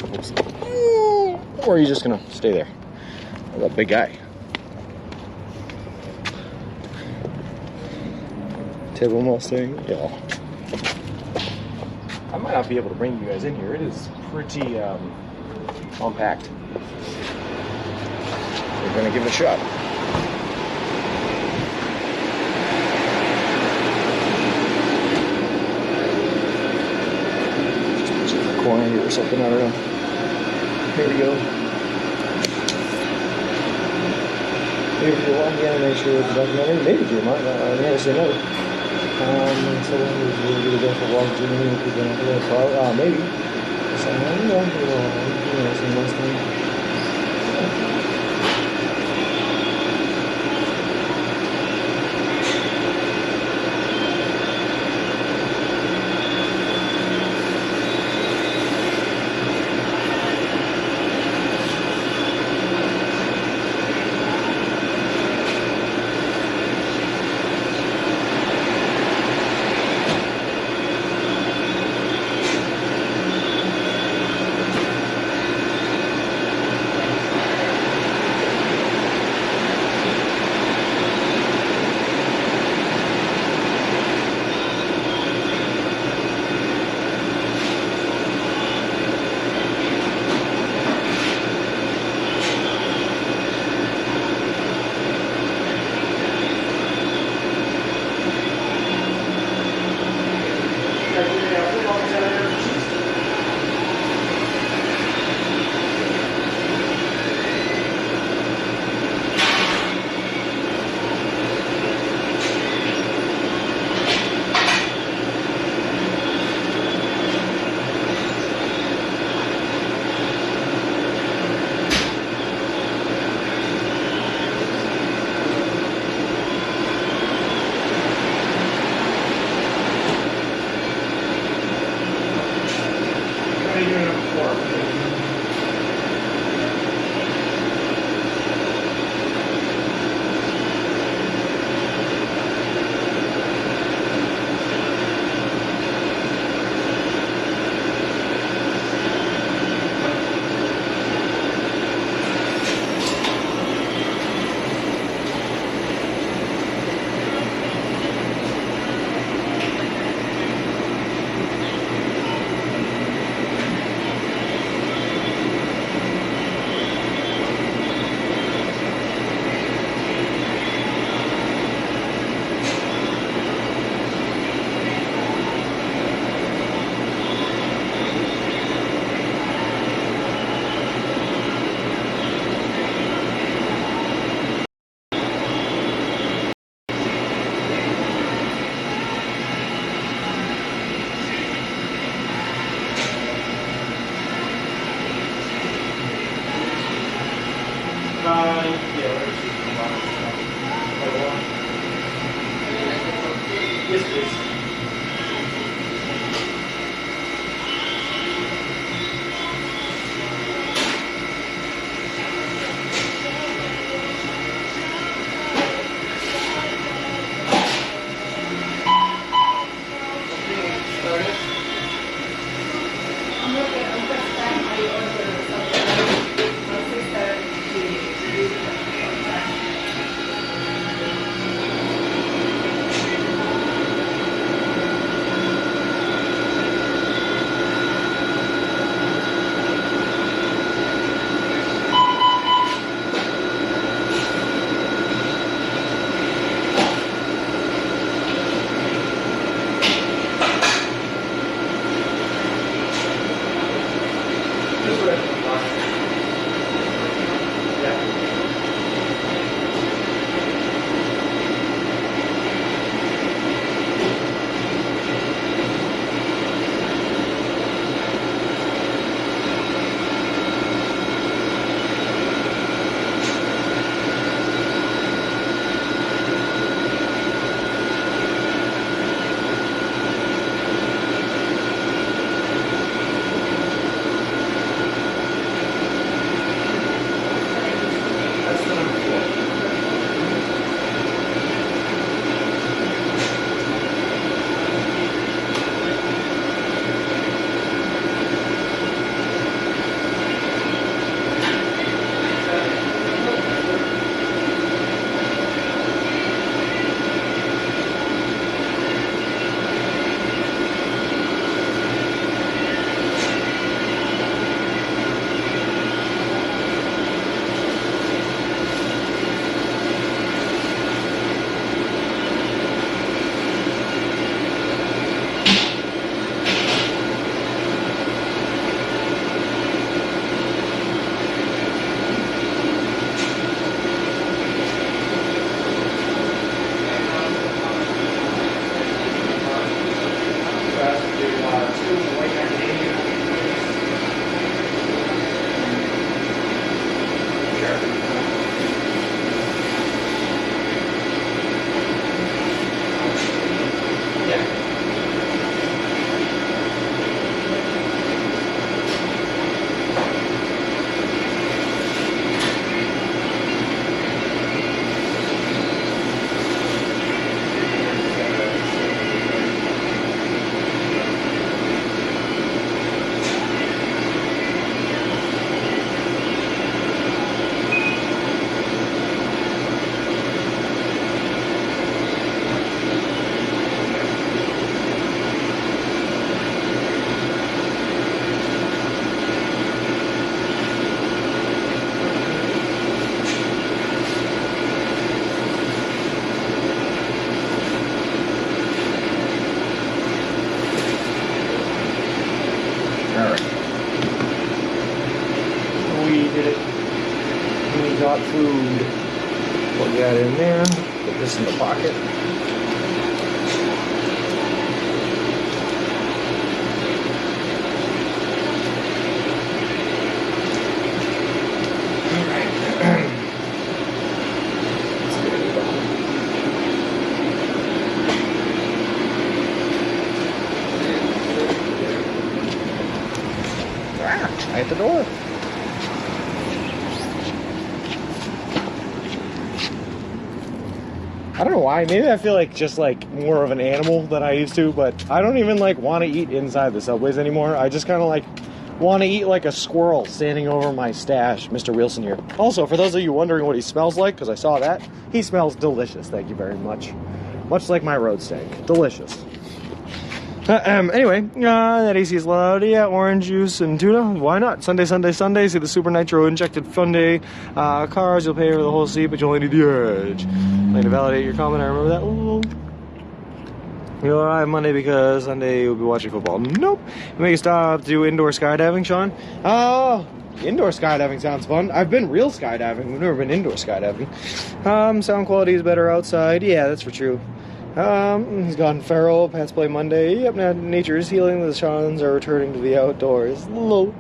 Oops. Or are you just gonna stay there? That big guy. Table Mustang, yeah. I might not be able to bring you guys in here. It is pretty compact. We're gonna give it a shot. Just in the corner here or something, I don't know. Here we go. Maybe if you want the animation with the documentary, maybe you might. I never say no. So we're going to go for a walk, Jimmy, and people in the car. Maybe. So, I don't know, some Mustang. Plug that in there. Put this in the pocket. At the door. I don't know why. Maybe I feel like just like more of an animal than I used to, but I don't even like want to eat inside the Subways anymore. I just kind of like want to eat like a squirrel standing over my stash. Mr. Wilson here. Also, for those of you wondering what he smells like, because I saw that, he smells delicious. Thank you very much. Much like my road steak. Delicious. Anyway, that AC is loud. Yeah, orange juice and tuna. Why not? Sunday, Sunday, Sunday. See the Super Nitro injected Funday cars. You'll pay for the whole seat, but you only need the edge. I need to validate your comment. I remember that. Ooh. You'll arrive Monday because Sunday you'll be watching football. Nope. You make a stop to do indoor skydiving, Sean. Oh, indoor skydiving sounds fun. I've been real skydiving. We've never been indoor skydiving. Sound quality is better outside. Yeah, that's for true. He's gone feral. Pets play Monday. Yep, now nature is healing. The Seans are returning to the outdoors. Low.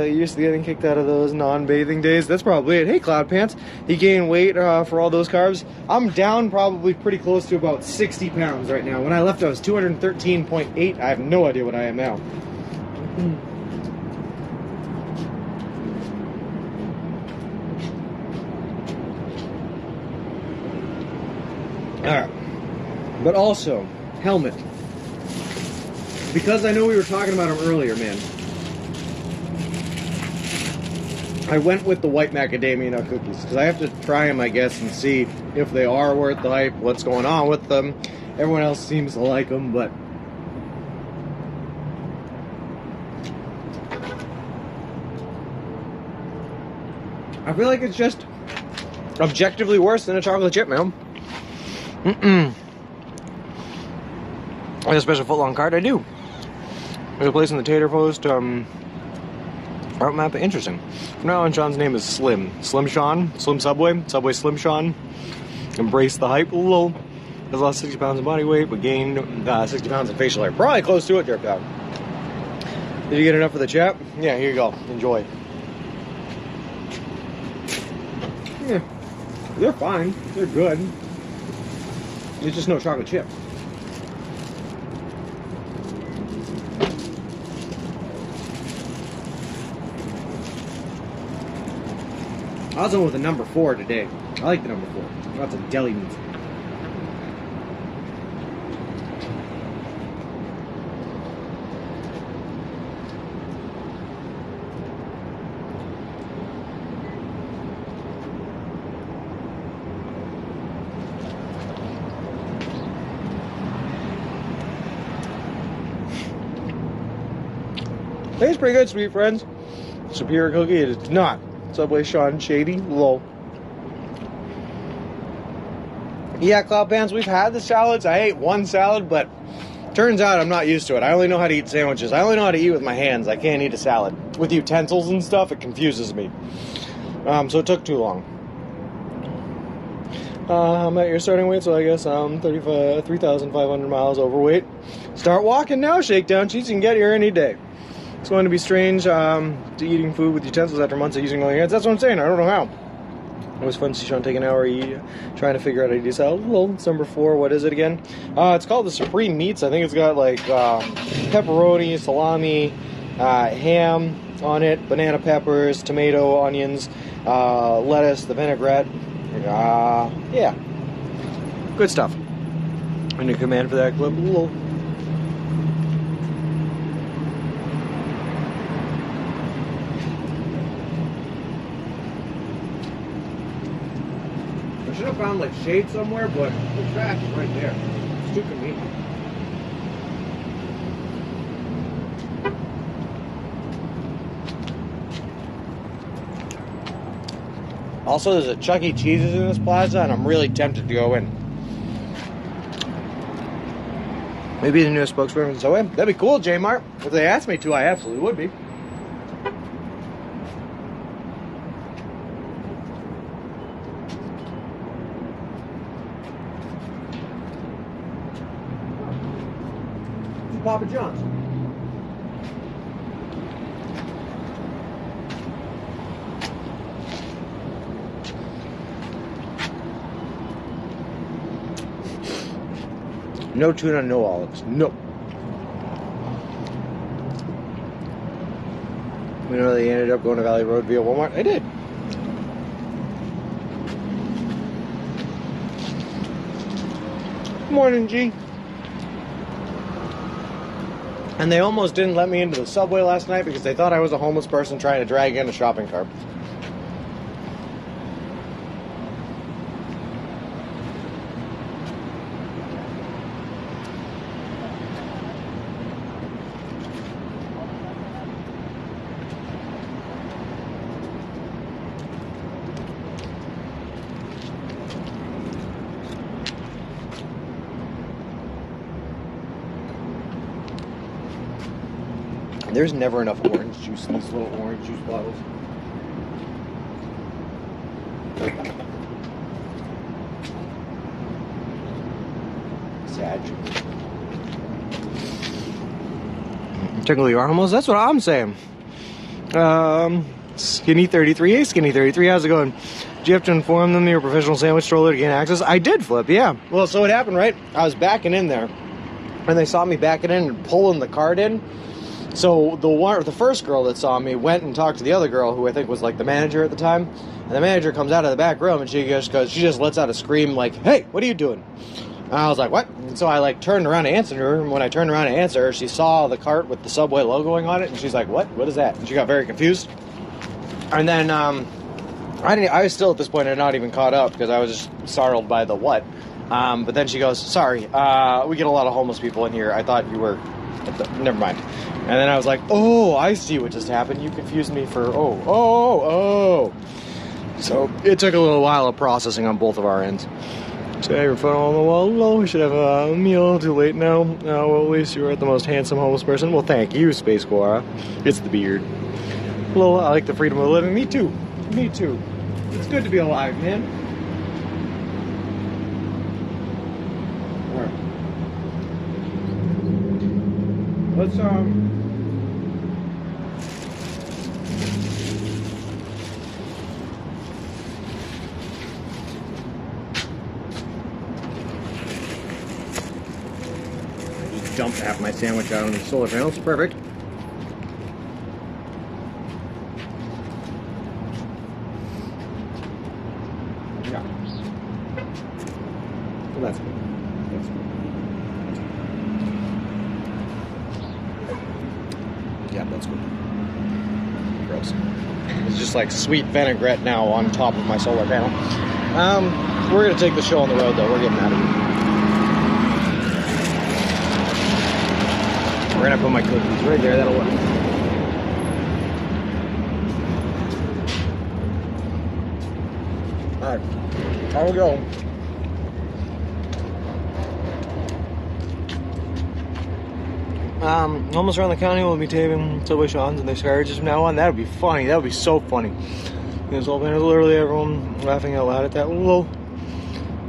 Used to getting kicked out of those non-bathing days. That's probably it. Hey, Cloud Pants. He gained weight for all those carbs. I'm down probably pretty close to about 60 pounds right now. When I left, I was 213.8. I have no idea what I am now. Alright. But also, helmet. Because I know we were talking about them earlier, man. I went with the white macadamia nut cookies. Because I have to try them, I guess, and see if they are worth the hype, what's going on with them. Everyone else seems to like them, but... I feel like it's just objectively worse than a chocolate chip, man. I have a special footlong card. I do. There's a place in the Tater Post. Route map. Interesting. From now on, Sean's name is Slim. Slim Sean. Slim Subway. Subway Slim Sean. Embrace the hype. Lol. Has lost 60 pounds in body weight, but gained 60 pounds in facial hair. Probably close to it there, pal. Did you get enough for the chat? Yeah, here you go. Enjoy. Yeah. They're fine. They're good. It's just no chocolate chip. I was on with the number 4 today. I like the number 4. Lots of deli meat. Tastes pretty good, sweet friends. Superior cookie, it is not. Subway Sean Shady, lol. Yeah, Cloud Pants, we've had the salads. I ate one salad, but turns out I'm not used to it. I only know how to eat sandwiches. I only know how to eat with my hands. I can't eat a salad. With utensils and stuff, it confuses me. So it took too long. I'm at your starting weight, so I guess I'm 3,500 miles overweight. Start walking now, Shakedown Cheats. You can get here any day. It's going to be strange to eating food with utensils after months of using all your hands. That's what I'm saying. I don't know how. It was fun to see Sean take an hour trying to figure out how to do salad. Well, it's number 4. What is it again? It's called the Supreme Meats. I think it's got like pepperoni, salami, ham on it, banana peppers, tomato, onions, lettuce, the vinaigrette. Yeah. Good stuff. Any command for that clip? Lol. I should have found like shade somewhere, but the trash is right there. It's too convenient. Also, there's a Chuck E. Cheese's in this plaza, and I'm really tempted to go in. Maybe the newest spokesperson for Subway. That'd be cool, J-Mart. If they asked me to, I absolutely would be. Papa John's. No tuna, no olives. No. You know they ended up going to Valley Road via Walmart? I did. Morning, G. And they almost didn't let me into the subway last night because they thought I was a homeless person trying to drag in a shopping cart. There's never enough orange juice in these little orange juice bottles. Sad. Technically, you are homeless. That's what I'm saying. Skinny 33. Hey, Skinny 33. How's it going? Do you have to inform them you're a professional sandwich stroller to gain access? I did flip, yeah. Well, so what happened, right? I was backing in there, and they saw me backing in and pulling the cart in. So the first girl that saw me went and talked to the other girl, who I think was like the manager at the time. And the manager comes out of the back room and she just lets out a scream like, "Hey, what are you doing?" And I was like, "What?" And so I like turned around to answer her. And when I turned around to answer her, she saw the cart with the Subway logoing on it, and she's like, "What? What is that?" And she got very confused. And then I was still at this point, I had not even caught up because I was just startled by the what. But then she goes, "Sorry, we get a lot of homeless people in here. I thought you were." Never mind. And then I was like, "Oh, I see what just happened. You confused me for, oh. So it took a little while of processing on both of our ends. So your phone on the wall. Lol, we should have a meal. Too late now. Well, at least you were the most handsome homeless person. Well, thank you, Space Quora. It's the beard. Lol, I like the freedom of living. Me too. Me too. It's good to be alive, man. Let's just dumped half my sandwich out on the solar panels. Perfect. Yeah. Well, that's good. That's good. Yeah, that's good. Gross. It's just like sweet vinaigrette now on top of my solar panel. We're gonna take the show on the road though. We're getting out of here. We're gonna put my cookies right there. That'll work. All right, here we go. Homeless around the county will be taping Subway Sean's and their carriages from now on. That would be funny. That would be so funny. There's literally everyone laughing out loud at that. Whoa.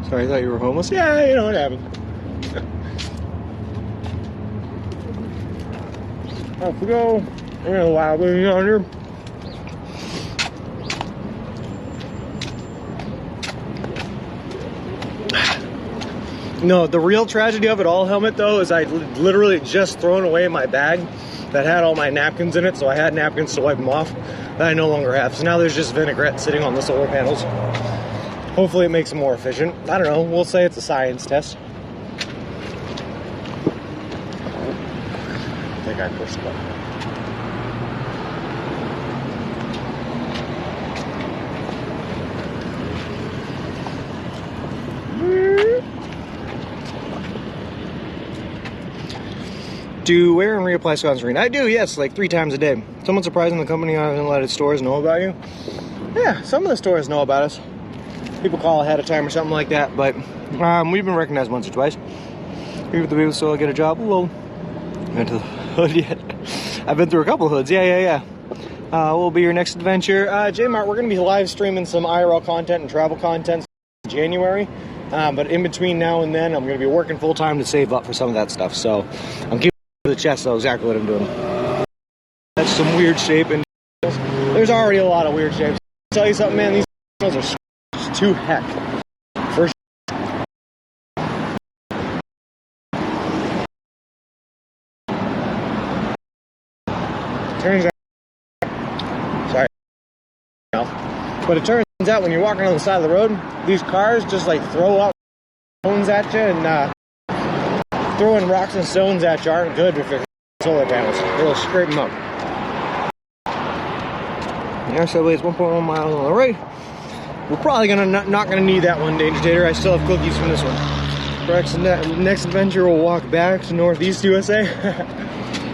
Sorry, I thought you were homeless. Yeah, you know, it happened. Off we go. We're gonna wild yonder. No, the real tragedy of it all, Helmet, though, is I literally just thrown away my bag that had all my napkins in it, so I had napkins to wipe them off that I no longer have. So now there's just vinaigrette sitting on the solar panels. Hopefully it makes them more efficient. I don't know. We'll say it's a science test. I think I pushed the button. Do wear and reapply sunscreen? I do, yes, like 3 times a day. Someone surprising the company hasn't let its stores know about you? Yeah, some of the stores know about us. People call ahead of time or something like that, but we've been recognized once or twice. Maybe the people still get a job. Well, been to the hood yet? I've been through a couple of hoods. Yeah. What will be your next adventure? J-Mart, we're going to be live streaming some IRL content and travel content in January. But in between now and then, I'm going to be working full time to save up for some of that stuff. So I'm keeping the chest, though, exactly what I'm doing. That's some weird shape, and there's already a lot of weird shapes. I'll tell you something, man, these are to heck. For turns out, sorry, but it turns out when you're walking on the side of the road, these cars just like throw up stones at you, and throwing rocks and stones at you aren't good with your solar panels. It'll scrape them up. Our subway is 1.1 miles on the right. We're probably not gonna need that one, Danger Tater. I still have cookies from this one. Next adventure, we'll walk back to Northeast USA.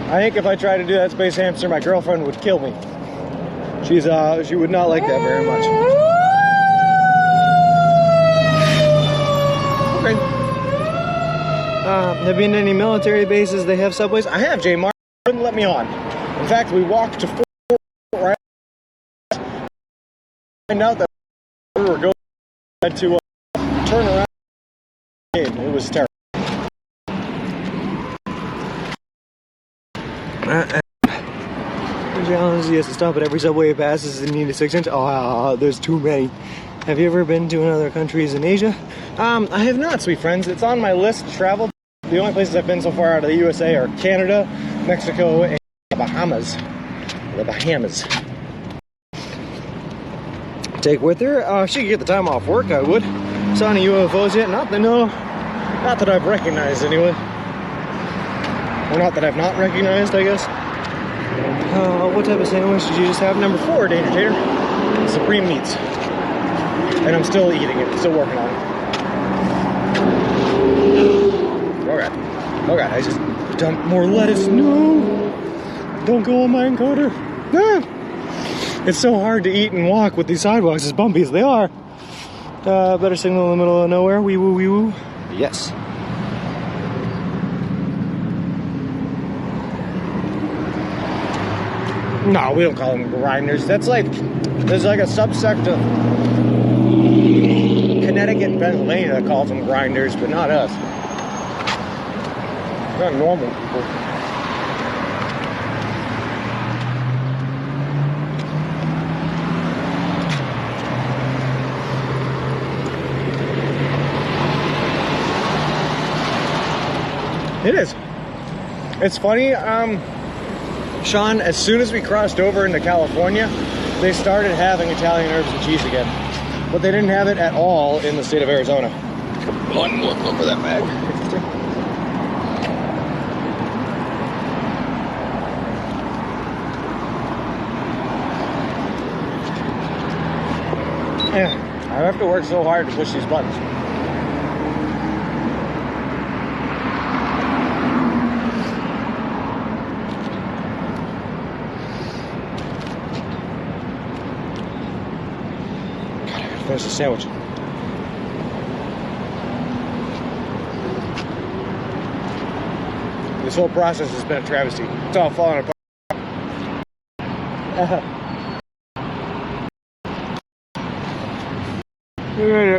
I think if I tried to do that space hamster, my girlfriend would kill me. She would not like that very much. Okay. Have you been to any military bases? They have subways. I have. J. Mark wouldn't let me on. In fact, we walked to right. Find out that we were going to turn around. It was terrible. He has to stop at every subway he passes and need a 6-inch. Oh, there's too many. Have you ever been to other countries in Asia? I have not, sweet friends. It's on my list to travel. The only places I've been so far out of the USA are Canada, Mexico, and the Bahamas. The Bahamas. Take with her? She could get the time off work, I would. Saw any UFOs yet? Not that I've recognized anyway. Or not that I've not recognized, I guess. What type of sandwich did you just have? Number 4, Danger Tater. Supreme meats. And I'm still eating it, still working on it. Oh god, I just dumped more lettuce. No! Don't go on my encoder. Ah! It's so hard to eat and walk with these sidewalks as bumpy as they are. Better signal in the middle of nowhere. Wee woo, wee woo. Yes. No, we don't call them grinders. That's like, there's like a subsect of Connecticut and Pennsylvania that calls them grinders, but not us. Not normal people. It is. It's funny, Sean, as soon as we crossed over into California, they started having Italian herbs and cheese again. But they didn't have it at all in the state of Arizona. Come on, look over that bag. Yeah, I have to work so hard to push these buttons. Finish the sandwich. This whole process has been a travesty. It's all falling apart. There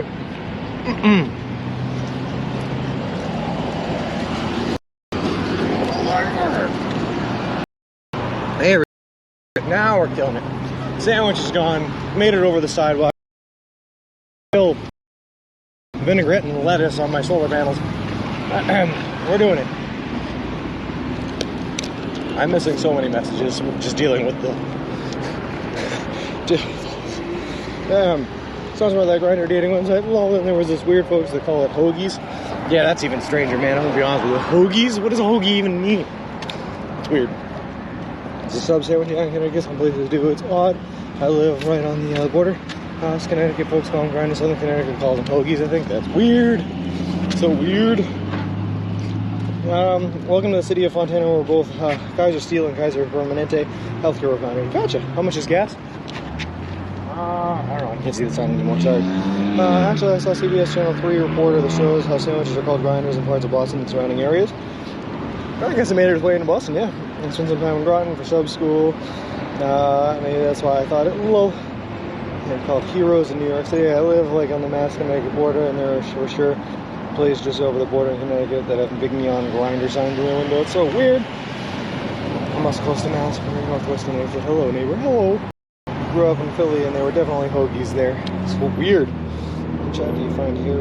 we go. Now we're killing it. Sandwich is gone. Made it over the sidewalk. Vinaigrette and lettuce on my solar panels. We're doing it. I'm missing so many messages just dealing with the sounds more like grinder dating website. Lol, and there was this weird folks that call it hoagies. Yeah, that's even stranger, man. I'm gonna be honest with you. Hoagies? What does a hoagie even mean? It's weird. It's a sub sandwich. Yeah, I guess some places do. It's odd. I live right on the border. Connecticut folks call them grinders. Southern Connecticut calls them hoagies. I think that's weird. So weird. Welcome to the city of Fontana. We're both Kaiser Steel and Kaiser Permanente healthcare refinery. Gotcha. How much is gas? I don't know. I can't see the sign anymore. Sorry. Actually, I saw CBS Channel 3 reporter that shows how sandwiches are called grinders in parts of Boston and surrounding areas. I guess it made its way into Boston. Yeah. I spent some time in Groton for sub school. Maybe that's why I thought it. Well. They're called Heroes in New York City. I live like on the Mass Connecticut border, and there for sure place just over the border in Connecticut that have big neon grinder signs in their window. It's so weird. I'm also close to Mousebury, northwest Connecticut. Hello, neighbor. Hello. Grew up in Philly, and there were definitely hoagies there. It's so weird. Which do you find here?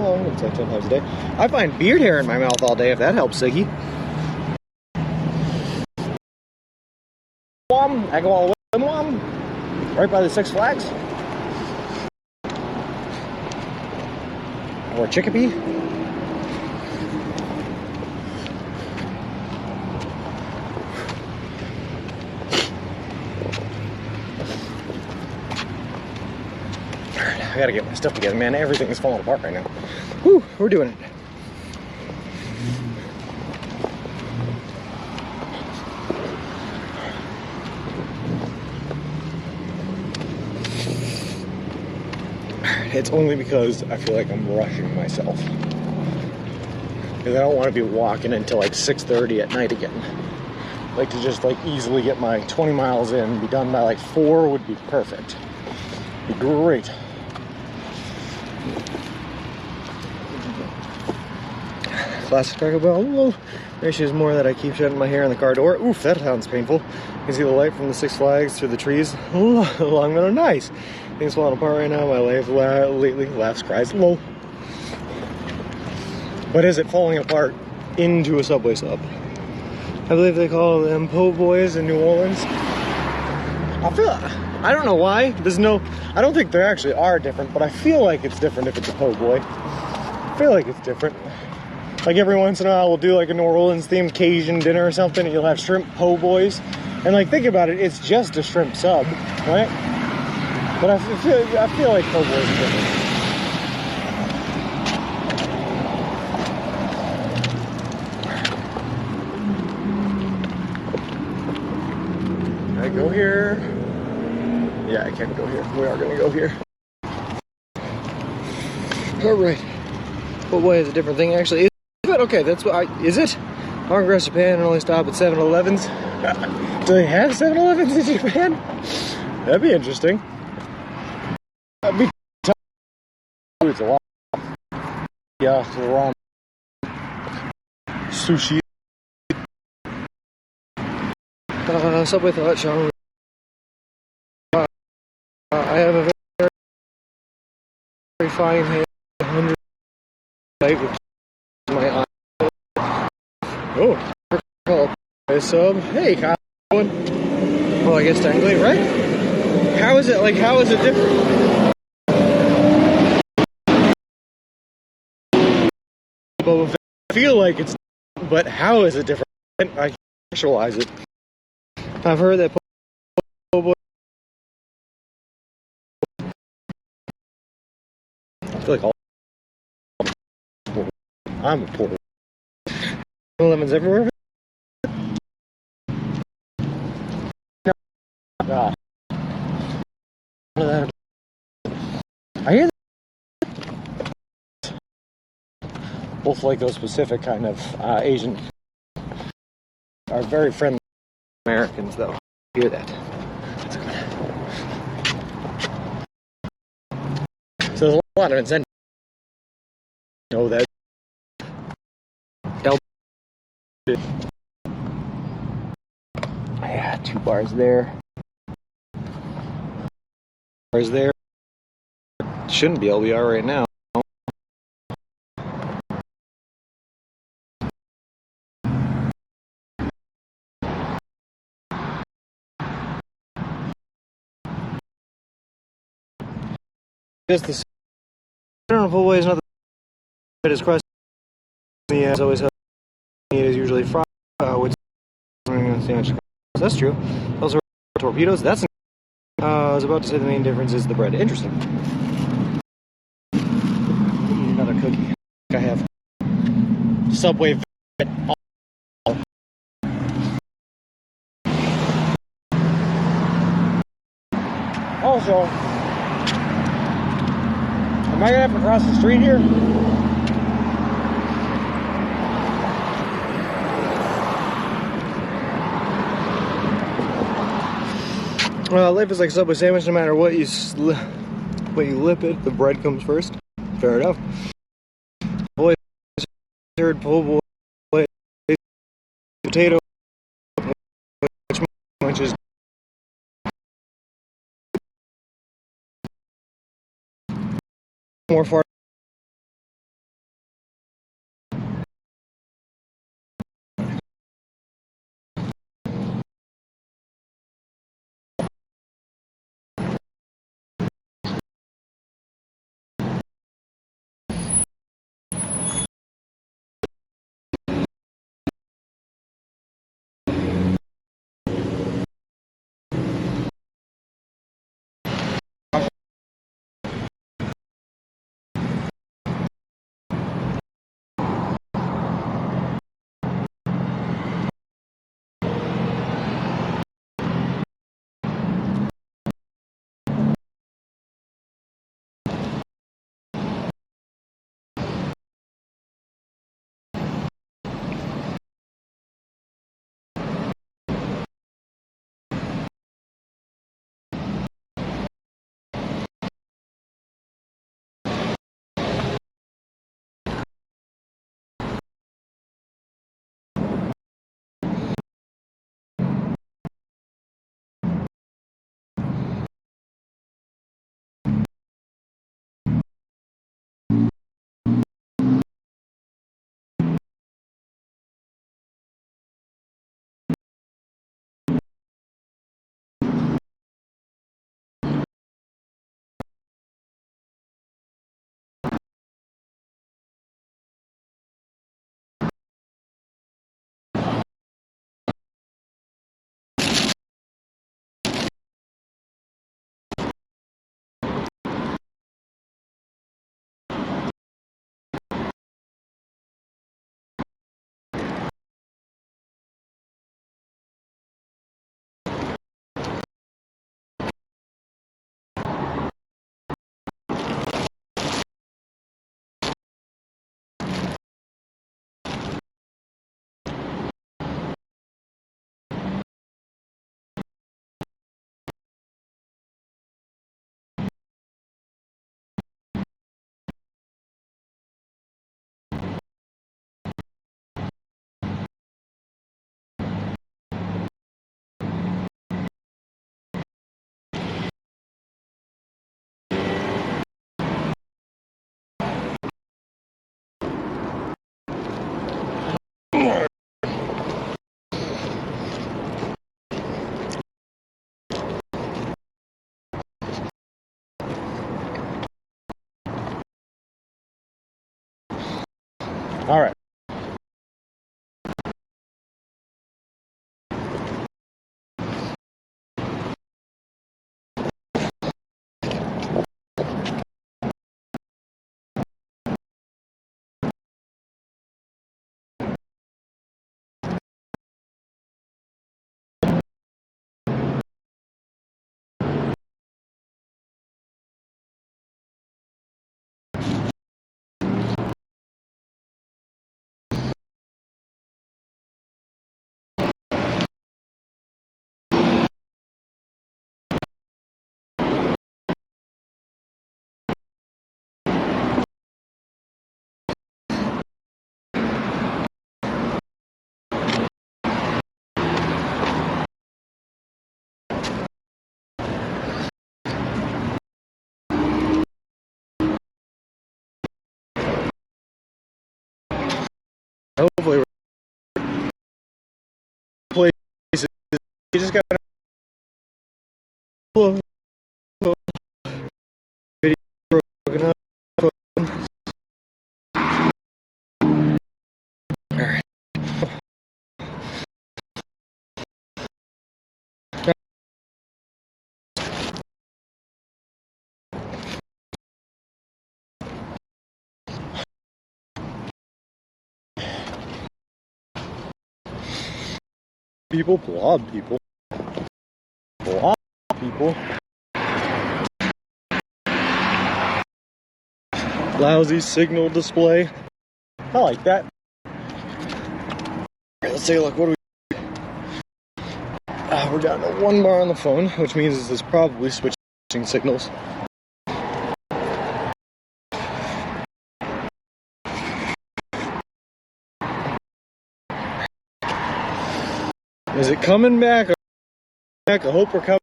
Oh, it's like 10 times a day. I find beard hair in my mouth all day, if that helps, Siggy. I go all the way, right by the Six Flags. Or Chicopee. I gotta get my stuff together, man. Everything is falling apart right now. Whew, we're doing it. It's only because I feel like I'm rushing myself. Because I don't want to be walking until like 6:30 at night again. Like to just like easily get my 20 miles in, be done by like 4 would be perfect. Be great. Classic Taco Bell. Well, the issue is more that I keep shutting my hair in the car door. Oof, that sounds painful. You can see the light from the Six Flags through the trees along Meadow. Nice. Things falling apart right now. My life lately laughs, cries, lol. But is it falling apart into a Subway sub? I believe they call them po' boys in New Orleans. I don't know why. I don't think they actually are different, but I feel like it's different if it's a po' boy. I feel like it's different. Like every once in a while we'll do like a New Orleans themed Cajun dinner or something, and you'll have shrimp po' boys. And like think about it, it's just a shrimp sub, right? But I feel like po' boys are different. Can I go here? Yeah, I can't go here. We are gonna go here. Alright. Po' boy is a different thing actually. Okay, that's what is it? Hong Kong, Japan, and only stop at 7-Elevens. Do they have 7-Elevens in Japan? That'd be interesting. That'd be it's a lot. Yeah, ramen, sushi. Subway thought, Sean. I have a very fine hand. 100 with my eye. Oh, hey, sub. Hey, Kyle. Well, I guess technically, right? How is it different? But I feel like it's, but how is it different? I can't visualize it. I've heard that po' boy. I feel like all I'm a poor. Lemons everywhere. God. I hear both like those specific kind of Asian are very friendly Americans, though. I hear that. So there's a lot of incentive. Know that. Yeah, 2 bars there. Bars there. Shouldn't be LBR right now. Just the full way is not the bit as crusty. The always has it is usually fried. Which that's true. Also torpedoes. That's. I was about to say the main difference is the bread. Interesting. Another cookie. I have Subway. Also, am I gonna have to cross the street here? Life is like a Subway sandwich. No matter what you lip it, the bread comes first. Fair enough. Boy, third po' boy, potato, which munches more far. All right. Hopefully, places you just got video broken up. All right. People, blob people, blob people. Lousy signal display. I like that. All right, let's take a look. What do we? We're down to 1 bar on the phone, which means this is probably switching signals. Is it coming back? I hope we're coming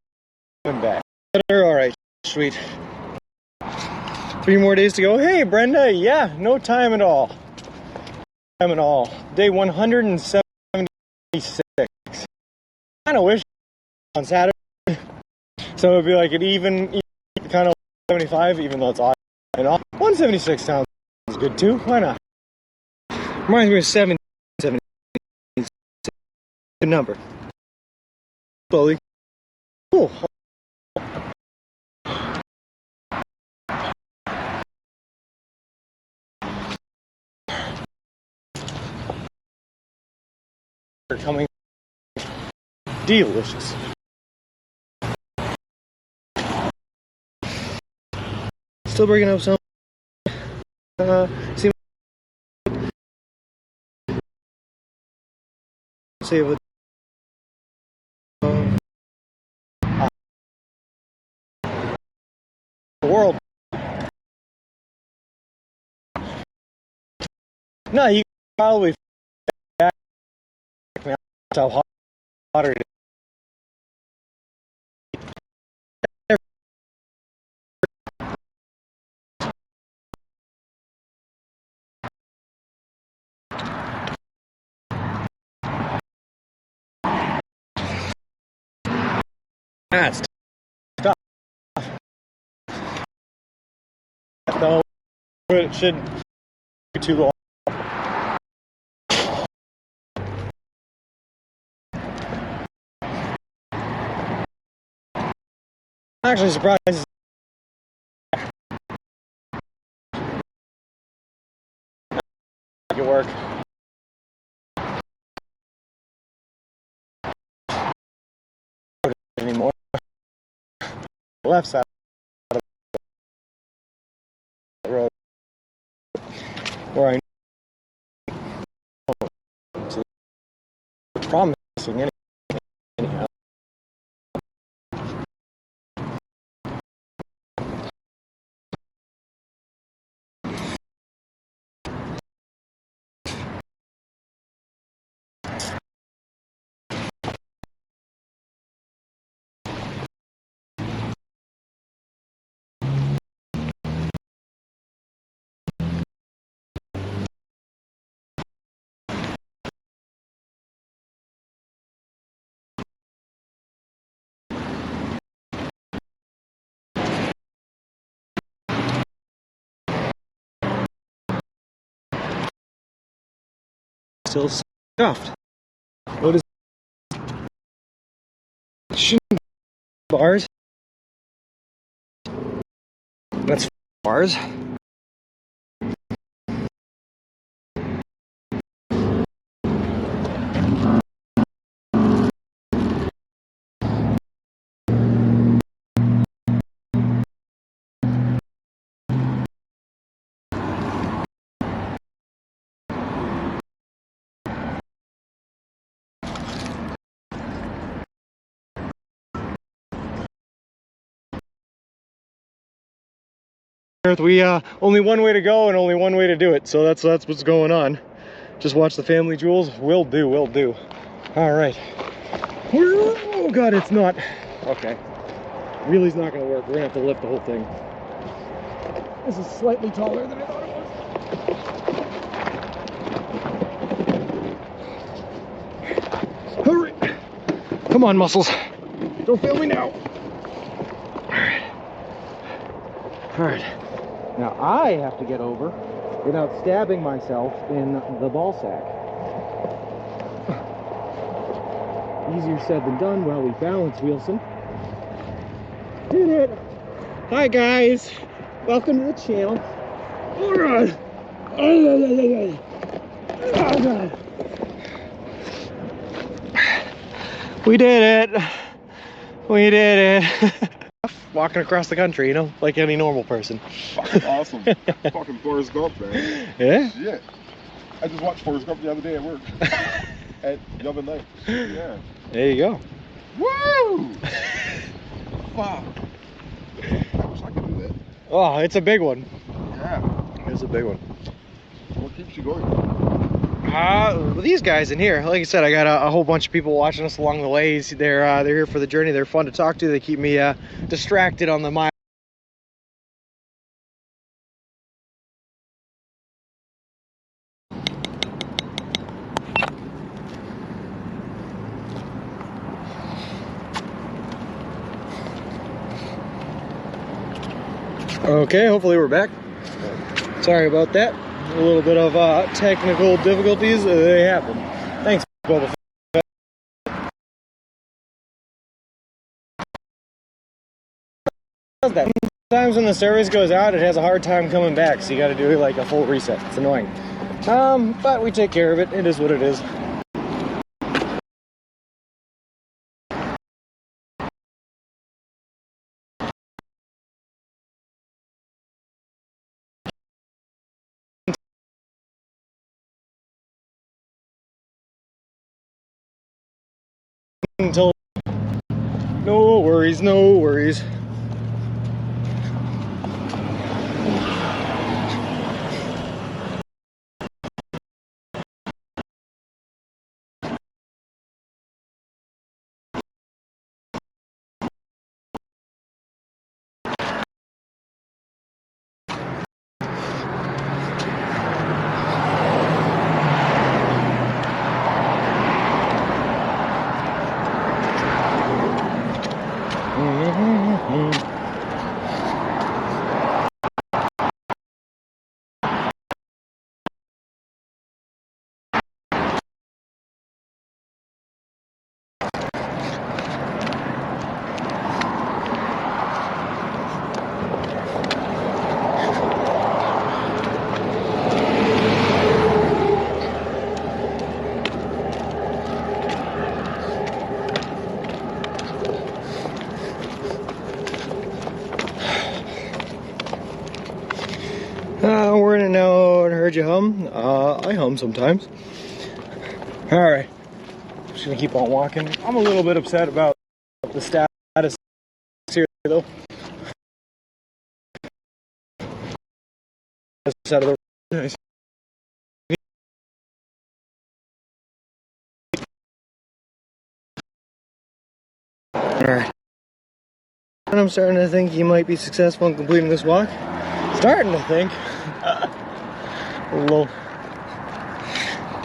back. All right, sweet. 3 more days to go. Hey, Brenda. Yeah, no time at all. Time at all. Day 176. Kind of wish on Saturday. So it would be like an even kind of 75, even though it's odd and off. 176 sounds good too. Why not? Reminds me of 770. Good number. Slowly. Cool. They're coming. Delicious. Still bringing up some. See what. The world. No, you probably back now. That's how hot it is. That's tough. No, it shouldn't be too long. I'm actually surprised. It work. Anymore. Left side of the road where I know promising anyhow. Still stuffed. What is bars? That's bars. We only one way to go and only one way to do it, so that's what's going on. Just watch the family jewels. Will do. All right. Oh god, it's not okay. Really's not gonna work. We're gonna have to lift the whole thing. This is slightly taller than I thought it was. Hurry! Come on, muscles. Don't fail me now. All right. Now I have to get over without stabbing myself in the ball sack. Easier said than done while we balance, Wilson. Did it! Hi guys! Welcome to the channel. Oh god! Oh god! We did it! We did it! Walking across the country, you know, like any normal person. Fucking awesome. Fucking Forrest Gump, man. Yeah? Shit. I just watched Forrest Gump the other day at work. At the other night. Yeah. There you go. Woo! Fuck. I wish I could do that. Oh, it's a big one. Yeah. It's a big one. What keeps you going? These guys in here, like I said, I got a whole bunch of people watching us along the ways. They're here for the journey. They're fun to talk to. They keep me distracted on the mile. Okay, hopefully we're back. Sorry about that. A little bit of technical difficulties. They happen. Thanks, Boba. Does that? Sometimes when the service goes out, it has a hard time coming back, so you got to do like a full reset. It's annoying. But we take care of it. It is what it is. Until no worries, no worries. We're in and out. Heard you hum. I hum sometimes. All right. Just gonna keep on walking. I'm a little bit upset about the status here, though. Out of the nice. All right. And I'm starting to think he might be successful in completing this walk. Starting to think. A little.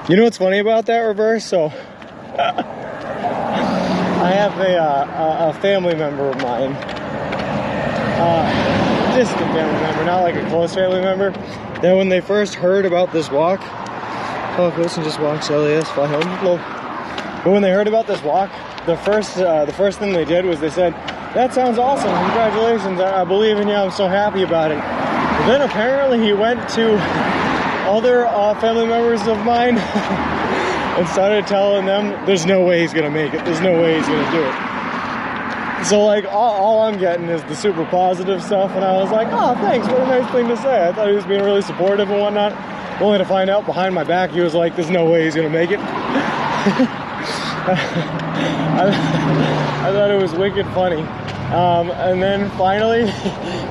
You know what's funny about that, Reverse? So, I have a family member of mine, distant family member, not like a close family member, that when they first heard about this walk, oh, Wilson just walks LAS, fly home. Well, but when they heard about this walk, the first thing they did was they said, "That sounds awesome! Congratulations! I believe in you. I'm so happy about it." But then apparently he went to other family members of mine and started telling them there's no way he's gonna make it, there's no way he's gonna do it. So like all I'm getting is the super positive stuff, and I was like, oh thanks, what a nice thing to say. I thought he was being really supportive and whatnot, only to find out behind my back he was like, there's no way he's gonna make it. I thought it was wicked funny. And then finally,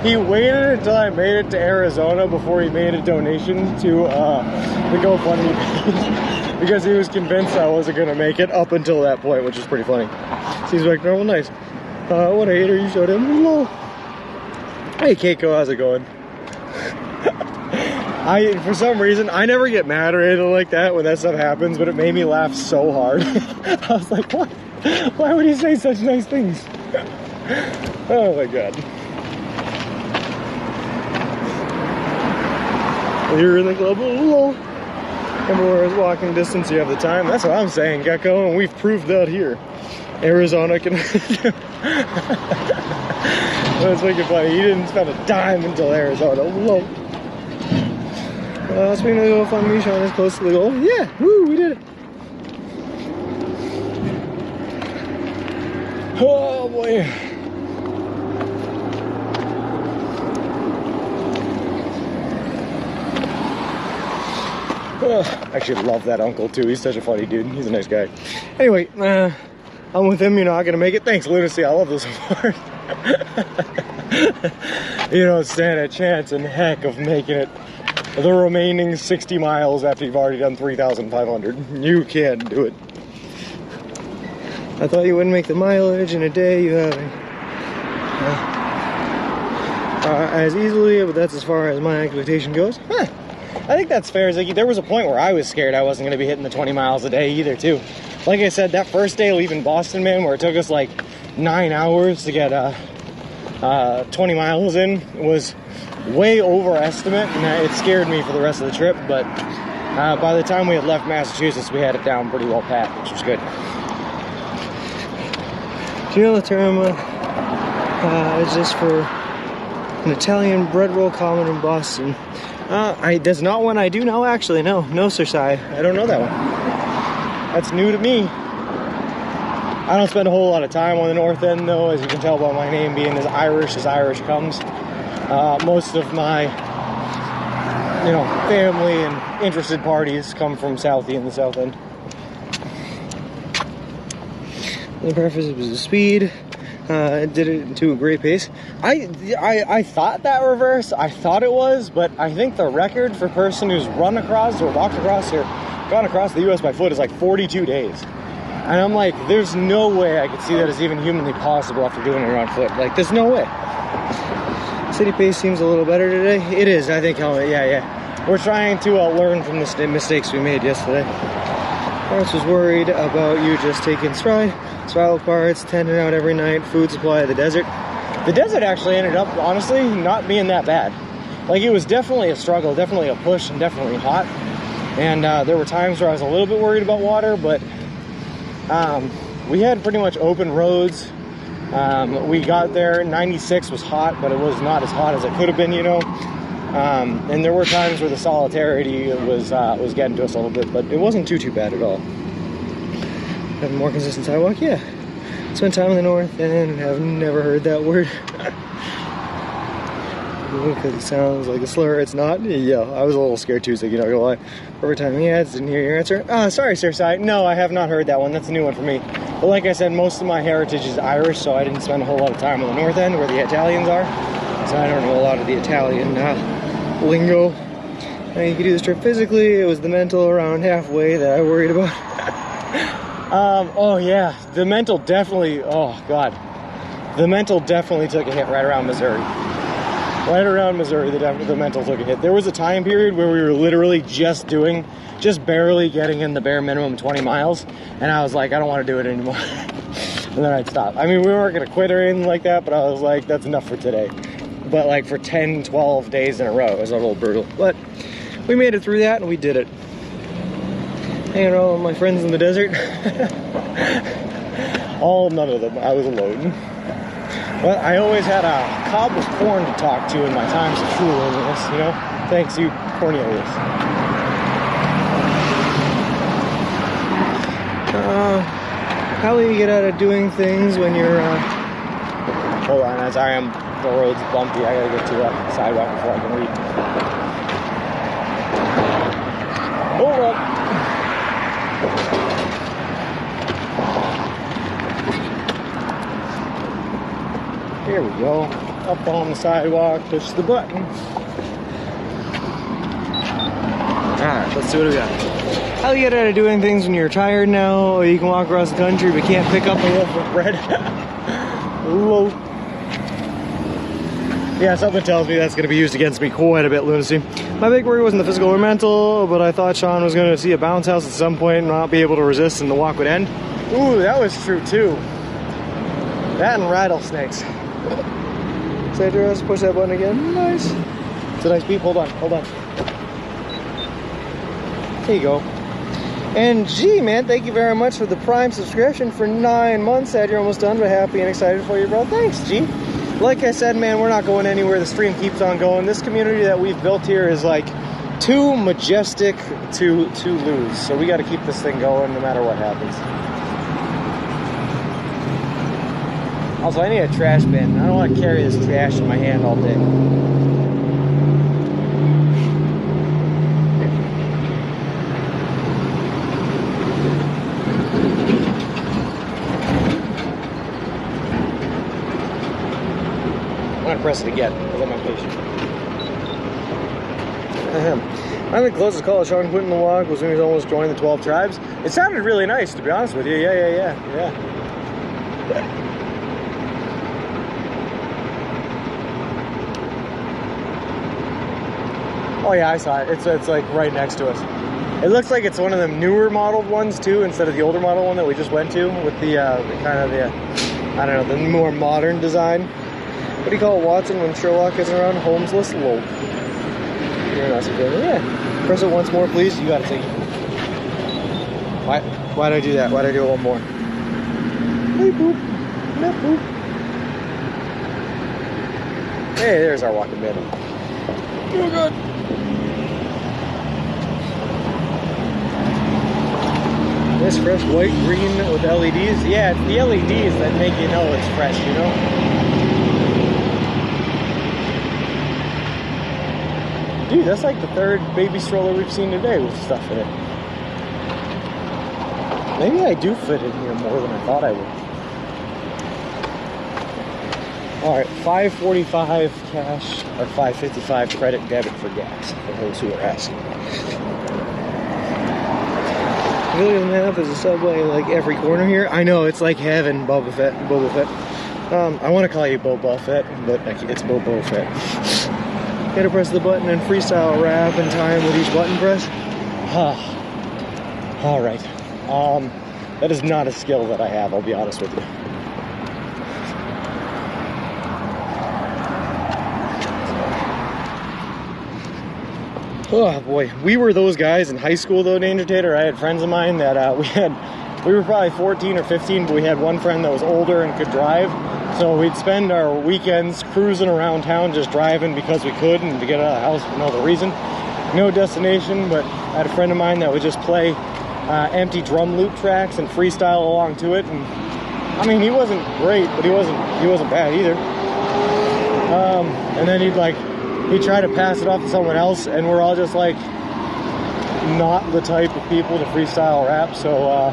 he waited until I made it to Arizona before he made a donation to the GoFundMe page because he was convinced I wasn't going to make it up until that point, which is pretty funny. Seems like normal, nice. What a hater you showed him. Hello. Hey, Keiko, how's it going? For some reason, I never get mad or anything like that when that stuff happens, but it made me laugh so hard. I was like, what? Why would he say such nice things? Oh my god. You're in the club. Remember where it's walking distance, you have the time. That's what I'm saying, Gecko, and we've proved that here. Arizona can... That's wicked funny. He didn't spend a dime until Arizona. Whoa. Speaking of the GoFundMe, Sean is close to the goal. Yeah, woo, we did it. Oh boy. I actually love that uncle too. He's such a funny dude. He's a nice guy. Anyway, I'm with him. You're not gonna make it. Thanks, Lunacy. I love the support. You don't stand a chance in heck of making it. the remaining 60 miles after you've already done 3,500. You can't do it. I thought you wouldn't make the mileage in a day. You haven't. As easily, but that's as far as my expectation goes. Huh. I think that's fair. Like, there was a point where I was scared I wasn't going to be hitting the 20 miles a day either, too. Like I said, that first day leaving Boston, man, where it took us like 9 hours to get 20 miles in, was way overestimate, and it scared me for the rest of the trip. But by the time we had left Massachusetts, we had it down pretty well pat, which was good. Do you know the term is just for an Italian bread roll common in Boston? That's not one I do know, actually. No, sir, I don't know that one. That's new to me. I don't spend a whole lot of time on the north end, though, as you can tell by my name being as Irish comes. Most of my, family and interested parties come from Southie and the south end. The preface was the speed. It did it to a great pace. I thought that reverse. I thought it was, but I think the record for person who's run across or walked across or gone across the U.S. by foot is like 42 days. And I'm like, there's no way I could see that as even humanly possible after doing it on foot. Like, there's no way. City pace seems a little better today. It is, I think. Yeah. We're trying to learn from the mistakes we made yesterday. Lawrence was worried about you just taking stride. Survival parts, tending out every night, food supply, the desert. The desert actually ended up, honestly, not being that bad. Like, it was definitely a struggle, definitely a push, and definitely hot. And there were times where I was a little bit worried about water, but we had pretty much open roads. We got there, 96 was hot, but it was not as hot as it could have been, and there were times where the solidarity was getting to us a little bit, but it wasn't too bad at all. Have a more consistent sidewalk? Yeah. Spent time in the north and have never heard that word. Because it sounds like a slur. It's not. Yeah, I was a little scared too, so you're not gonna lie. Every time he adds, didn't hear your answer. Sorry, sir. No, I have not heard that one. That's a new one for me. But like I said, most of my heritage is Irish, so I didn't spend a whole lot of time on the north end where the Italians are. So I don't know a lot of the Italian lingo. Now, you could do this trip physically. It was the mental around halfway that I worried about. Oh yeah, the mental definitely, oh God. The mental definitely took a hit right around Missouri. Right around Missouri, the mental took a hit. There was a time period where we were literally just barely getting in the bare minimum 20 miles, and I was like, I don't want to do it anymore. And then I'd stop. I mean, we weren't going to quit or anything like that, but I was like, that's enough for today. But like for 10, 12 days in a row, it was a little brutal. But we made it through that, and we did it. Hanging around with my friends in the desert. None of them. I was alone. But I always had a cob of corn to talk to in my times of true loneliness, Thanks, you, Cornelius. How do you get out of doing things when you're, Hold on, as I am, the road's bumpy. I gotta get to the sidewalk before I can read. Hold up. Here we go. Up on the sidewalk, push the button. Alright, let's see what we got. How do you get out of doing things when you're tired now, or you can walk across the country but can't pick up a loaf of bread? Loaf. Yeah, something tells me that's going to be used against me quite a bit, lunacy. My big worry wasn't the physical or mental, but I thought Sean was going to see a bounce house at some point and not be able to resist and the walk would end. Ooh, that was true too. That and rattlesnakes. Save your ass, push that button again. Nice. It's a nice beep. Hold on. There you go. And gee, man, thank you very much for the Prime subscription for 9 months. Sad you're almost done, but happy and excited for you, bro. Thanks, G. Like I said, man, we're not going anywhere. The stream keeps on going. This community that we've built here is like too majestic to lose. So we got to keep this thing going no matter what happens. Also, I need a trash bin. I don't want to carry this trash in my hand all day. I'm going to press it again because I'm impatient. I think the closest call Sean put in the walk was when he was almost joining the 12 tribes. It sounded really nice, to be honest with you. Yeah. Oh yeah, I saw it. It's like right next to us. It looks like it's one of them newer modeled ones too, instead of the older model one that we just went to with the kind of the, I don't know, the more modern design. What do you call it, Watson, when Sherlock isn't around? Holmesless? Lol. You're not so good. Yeah. Press it once more, please. You gotta take it. Why'd I do that? Why'd I do it one more? Hey, boop. No, boop. Hey, there's our walking bed. Oh, God. This fresh white green with LEDs. Yeah, it's the LEDs that make you know it's fresh, you know? Dude, that's like the third baby stroller we've seen today with stuff in it. Maybe I do fit in here more than I thought I would. Alright, $5.45 cash or $5.55 credit debit for gas, for those who are asking. Really, the map is a subway like every corner here. I know, it's like heaven, Boba Fett. I want to call you Boba Fett, but it's Boba Fett. Gotta press the button and freestyle rap in time with each button press. Alright. That is not a skill that I have, I'll be honest with you. Oh boy, we were those guys in high school though, Danger Tater. I had friends of mine that we were probably 14 or 15, but we had one friend that was older and could drive. So we'd spend our weekends cruising around town, just driving because we could and to get out of the house for no other reason. No destination, but I had a friend of mine that would just play empty drum loop tracks and freestyle along to it. And I mean, he wasn't great, but he wasn't bad either. And then he'd try to pass it off to someone else, and we're all just like not the type of people to freestyle rap, so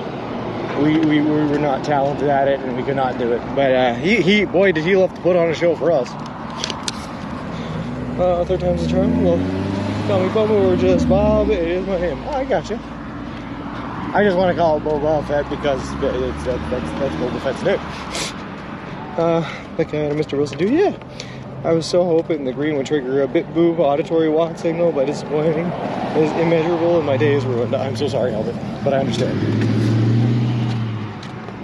we were not talented at it, and we could not do it. But boy, did he love to put on a show for us. Third time's the charm. Well, call me Bubba or just Bob. It is my name. Oh, I got you. I just want to call it Boba Fett because that's Boba Fett's name. That guy and Mr. Wilson too. Yeah. I was so hoping the green would trigger a bit boob auditory walk signal, but disappointing. It is immeasurable and my day is ruined. I'm so sorry, Albert, but I understand.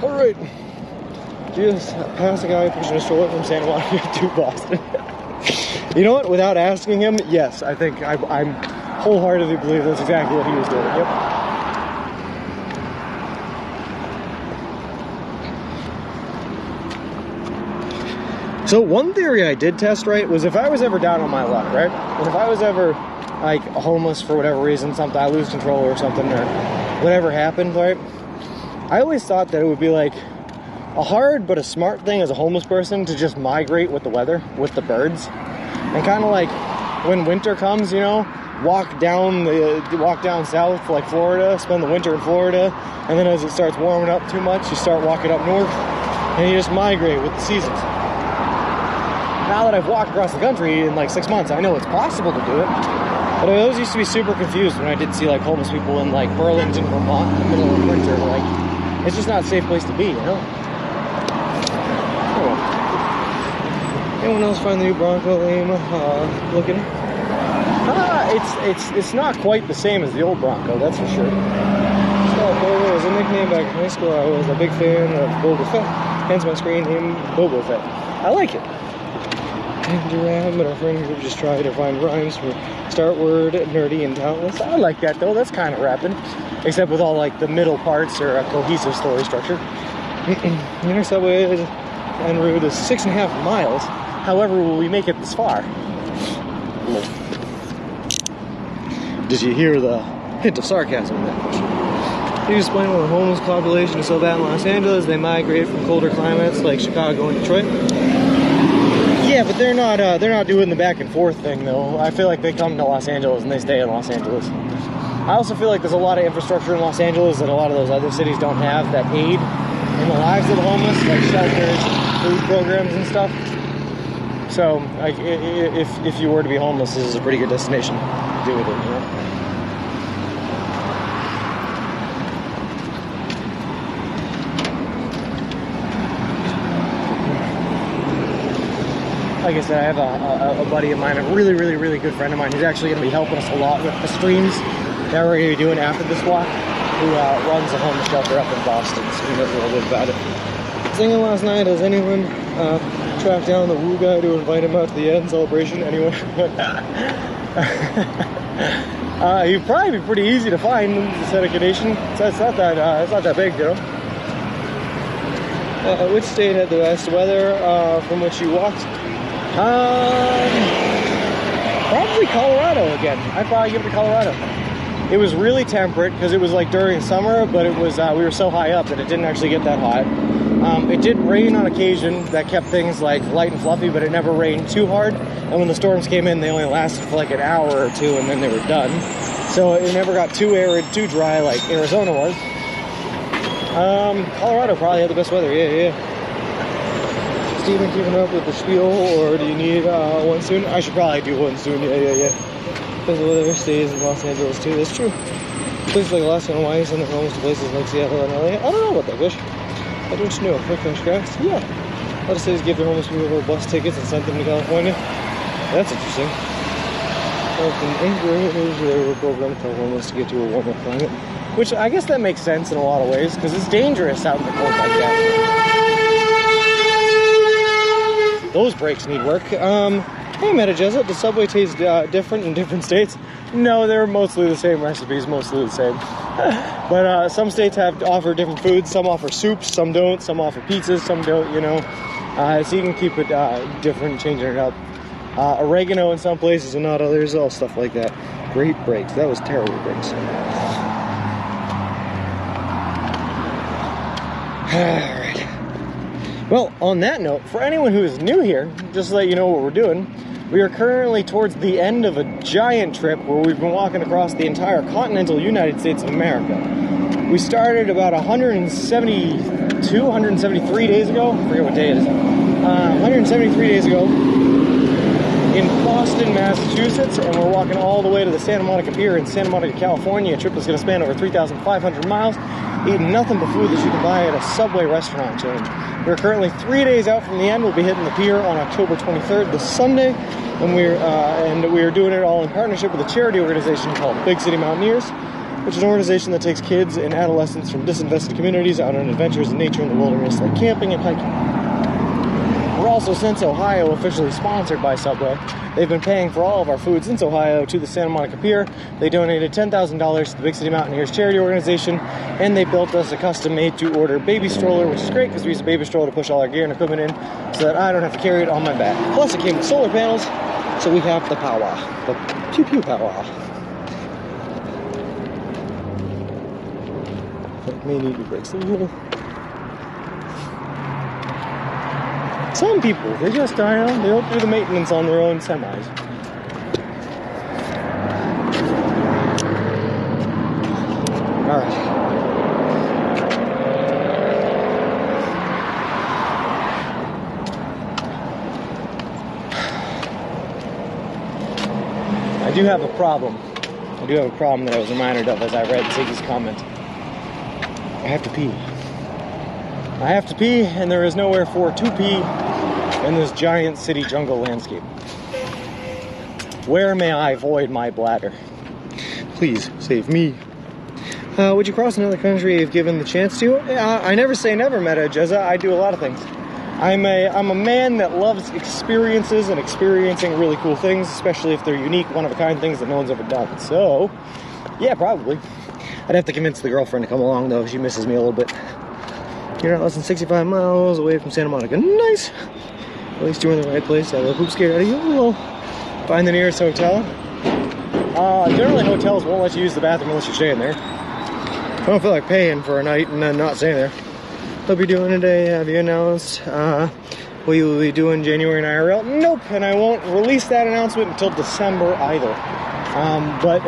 Alright. Just pass a guy pushing a stroller from Santa Monica to Boston. You know what? Without asking him, yes, I think I'm wholeheartedly believe that's exactly what he was doing. Yep. So one theory I did test, right, was if I was ever down on my luck, right, and if I was ever, like, homeless for whatever reason, something, I lose control or something, or whatever happened, right, I always thought that it would be, like, a hard but a smart thing as a homeless person to just migrate with the weather, with the birds, and kind of like, when winter comes, you know, walk down south, like Florida, spend the winter in Florida, and then as it starts warming up too much, you start walking up north, and you just migrate with the seasons. Now that I've walked across the country in like 6 months, I know it's possible to do it. But I always used to be super confused when I did see like homeless people in like Burlington, Vermont in the middle of winter. Like, it's just not a safe place to be, you know? Oh. Anyone else find the new Bronco lame looking? It's not quite the same as the old Bronco, that's for sure. Boba was a nickname back in high school. I was a big fan of Boba Fett, hence my screen name Boba Fett. I like it. And our friend group just tried to find rhymes for start word, nerdy, and talentless. I like that though, that's kind of rapping. Except with all like the middle parts or a cohesive story structure. The next subway en route is 6.5 miles. However, will we make it this far? Did you hear the hint of sarcasm in that question? You explain why the homeless population is so bad in Los Angeles. They migrate from colder climates like Chicago and Detroit. Yeah, but they're not doing the back and forth thing though. I feel like they come to Los Angeles and they stay in Los Angeles. I also feel like there's a lot of infrastructure in Los Angeles that a lot of those other cities don't have that aid in the lives of the homeless, like shelters, food programs and stuff. So, like, if you were to be homeless, this is a pretty good destination to do with it, you know? Like I said, I have a buddy of mine, a really, really, really good friend of mine, who's actually going to be helping us a lot with the streams that we're going to be doing after this walk, who runs a homeless shelter up in Boston, so he knows a little bit about it. Singing last night, has anyone tracked down the Woo guy to invite him out to the end celebration? Anyone? He'd probably be pretty easy to find in the Seneca Nation. It's not that big, you know. Which state had the best weather from which you walked? Probably Colorado again. I'd probably give it to Colorado. It was really temperate because it was like during summer, but it was we were so high up that it didn't actually get that hot. It did rain on occasion that kept things like light and fluffy, but it never rained too hard. And when the storms came in, they only lasted for like an hour or two, and then they were done. So it never got too arid, too dry like Arizona was. Colorado probably had the best weather. Yeah. Steven, keeping up with the spiel, or do you need one soon? I should probably do one soon. Yeah. Because the weather stays in Los Angeles too. That's true. Places like Alaska and Hawaii send their homes to places like Seattle and LA. I don't know about that, Fish. I don't know. Quick Fish Grass? Yeah. A lot of cities give their homeless people bus tickets and send them to California. That's interesting. In Anchorage, there were programs for homeless to get to a warmer climate. Which I guess that makes sense in a lot of ways, because it's dangerous out in the cold like that. Those brakes need work. Hey, Metageza, does Subway taste different in different states? No, they're mostly the same recipes, mostly the same. But some states offer different foods. Some offer soups, some don't. Some offer pizzas, some don't, you know. So you can keep it different, changing it up. Oregano in some places and not others, all stuff like that. Great brakes. That was terrible brakes. Alright. Well, on that note, for anyone who is new here, just to let you know what we're doing, we are currently towards the end of a giant trip where we've been walking across the entire continental United States of America. We started about 172, 173 days ago. I forget what day it is. 173 days ago in Boston, Massachusetts, and we're walking all the way to the Santa Monica Pier in Santa Monica, California. A trip that's going to span over 3,500 miles, eating nothing but food that you can buy at a Subway restaurant chain. We're currently 3 days out from the end. We'll be hitting the pier on October 23rd, this Sunday, and we're doing it all in partnership with a charity organization called Big City Mountaineers, which is an organization that takes kids and adolescents from disinvested communities out on adventures in nature in the wilderness, like camping and hiking. We're also, since Ohio, officially sponsored by Subway. They've been paying for all of our food since Ohio to the Santa Monica Pier. They donated $10,000 to the Big City Mountaineers charity organization, and they built us a custom-made to-order baby stroller, which is great because we use a baby stroller to push all our gear and equipment in so that I don't have to carry it on my back. Plus, it came with solar panels, so we have the power. The pew-pew power. May need to break some little. Some people, they just, they don't do the maintenance on their own semis. Alright. I do have a problem. I do have a problem that I was reminded of as I read Ziggy's comment. I have to pee. I have to pee, and there is nowhere for to pee in this giant city jungle landscape. Where may I void my bladder? Please save me. Would you cross another country if given the chance to? I never say never, Meta Jezza. I do a lot of things. I'm a man that loves experiences and experiencing really cool things, especially if they're unique, one-of-a-kind things that no one's ever done. So, yeah, probably. I'd have to convince the girlfriend to come along, though. She misses me a little bit. You're not less than 65 miles away from Santa Monica. Nice! At least you're in the right place. I love poop scared out of you. We'll find the nearest hotel. Generally, hotels won't let you use the bathroom unless you're staying there. I don't feel like paying for a night and then not staying there. What are you doing today? Have you announced what you will be doing January in IRL? Nope, and I won't release that announcement until December either. But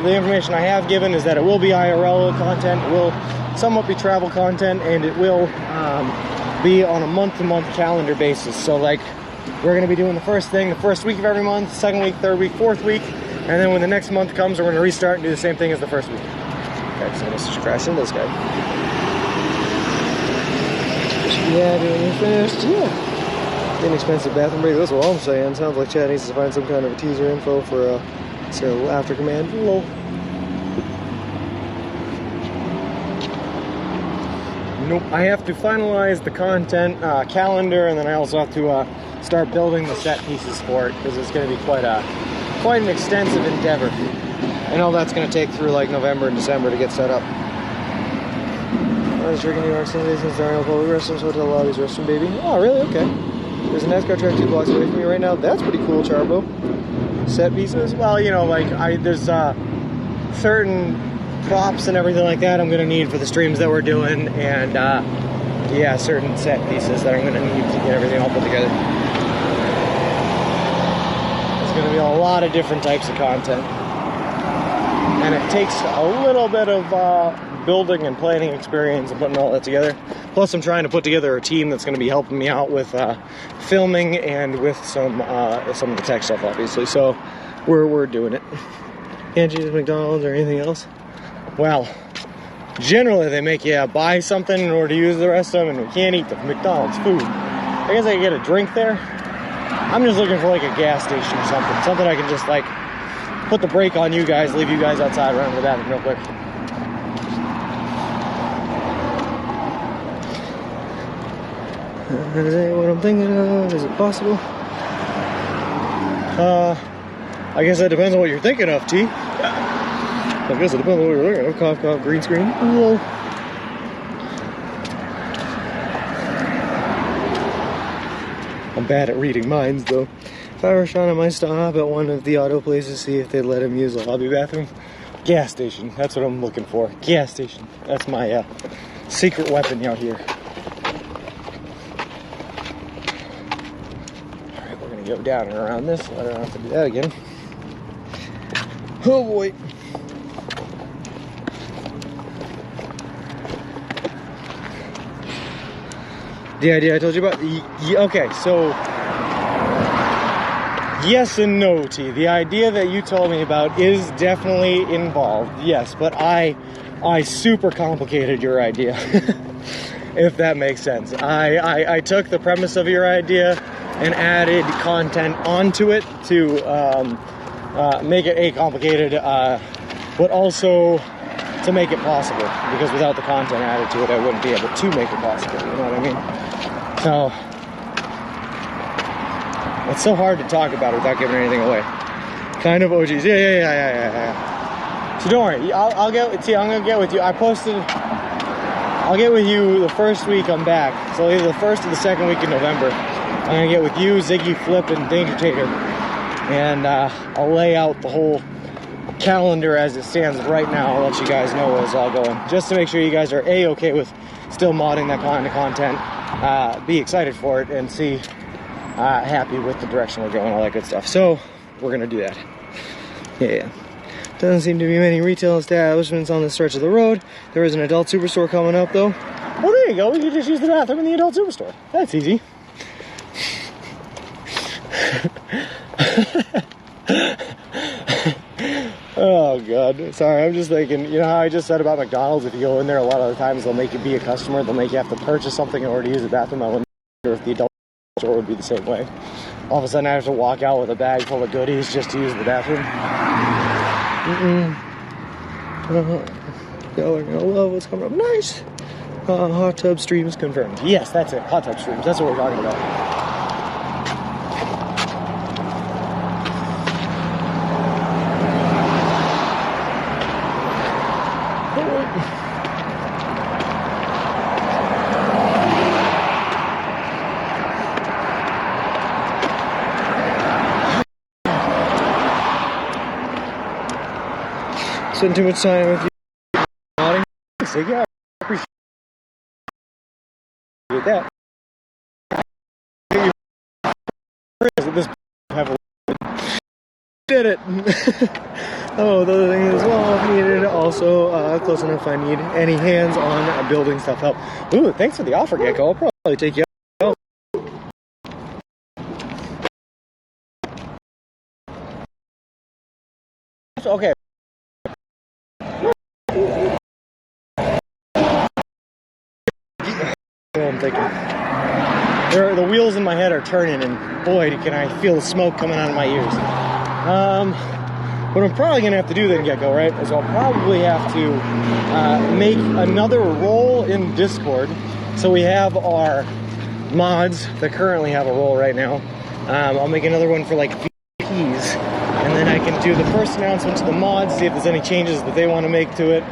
the information I have given is that it will be IRL content, it will somewhat be travel content, and it will be on a month-to-month calendar basis. So, like, we're going to be doing the first thing the first week of every month, second week, third week, fourth week, and then when the next month comes, we're going to restart and do the same thing as the first week. Okay, so let's just crash into this guy. Yeah, doing this finished. Yeah. Inexpensive bathroom break. That's what I'm saying. Sounds like Chad needs to find some kind of a teaser info for serial after command. Lol. Nope. I have to finalize the content calendar, and then I also have to start building the set pieces for it, because it's going to be quite an extensive endeavor. And all that's going to take through like November and December to get set up. I was drinking New York Sunday since there are no public restrooms, hotel lobbies, restroom, baby. Oh, really? Okay. There's a NASCAR track 2 blocks away from me right now. That's pretty cool, Charbo. Set pieces? Well, you know, like, there's certain props and everything like that I'm going to need for the streams that we're doing, and, yeah, certain set pieces that I'm going to need to get everything all put together. There's going to be a lot of different types of content. And it takes a little bit of building and planning experience and putting all that together. Plus, I'm trying to put together a team that's going to be helping me out with filming and with some of the tech stuff, obviously. So we're doing it. Can't use McDonald's or anything else? Well, generally they make you buy something in order to use the rest of them, and we can't eat the McDonald's food. I guess I can get a drink there. I'm just looking for like a gas station or something I can just like put the brake on you guys, leave you guys outside, run to the bathroom real quick. Is that what I'm thinking of? Is it possible? I guess that depends on what you're thinking of, T. I guess it depends on what you're thinking of. Cough, cough, green screen. Whoa. I'm bad at reading minds, though. If I were Sean, I might stop at one of the auto places, see if they'd let him use the lobby bathroom. Gas station. That's what I'm looking for. Gas station. That's my secret weapon out here. Alright, we're going to go down and around this, so I don't have to do that again. Oh boy. The idea I told you about? Okay, so yes and no, T. The idea that you told me about is definitely involved, yes, but I super complicated your idea, if that makes sense. I took the premise of your idea and added content onto it to make it complicated, but also to make it possible, because without the content added to it, I wouldn't be able to make it possible, you know what I mean? So, it's so hard to talk about it without giving anything away. Kind of OGs. Yeah. So don't worry. I'm gonna get with you. I'll get with you the first week I'm back. So either the first or the second week in November. I'm gonna get with you, Ziggy, Flip, and Danger Tater. And I'll lay out the whole calendar as it stands right now. I'll let you guys know where it's all going. Just to make sure you guys are okay with still modding that kind of content. Be excited for it and see happy with the direction we're going, all that good stuff. So we're gonna do that. Yeah. Doesn't seem to be many retail establishments on this stretch of the road. There is an adult superstore coming up though. Well, there you go. We can just use the bathroom in the adult superstore. That's easy. Oh god, sorry, I'm just thinking, you know how I just said about McDonald's, if you go in there a lot of the times they'll make you be a customer, they'll make you have to purchase something in order to use the bathroom. I wonder if the adult store would be the same way. All of a sudden I have to walk out with a bag full of goodies just to use the bathroom. Y'all are gonna love what's coming up. Nice! Hot tub streams confirmed. Yes, that's it, hot tub streams, that's what we're talking about. Spend too much time with you nodding. So yeah, I appreciate that. This have did it. Oh, the other thing as well, if needed, also close enough. I need any hands on building stuff help. Ooh, thanks for the offer, Gecko. I'll probably take you out. Okay. I'm thinking. The wheels in my head are turning, and boy, can I feel the smoke coming out of my ears. What I'm probably going to have to do then, Gecko, right, is I'll probably have to make another role in Discord. So we have our mods that currently have a role right now. I'll make another one for like VIPs, and then I can do the first announcement to the mods, see if there's any changes that they want to make to it.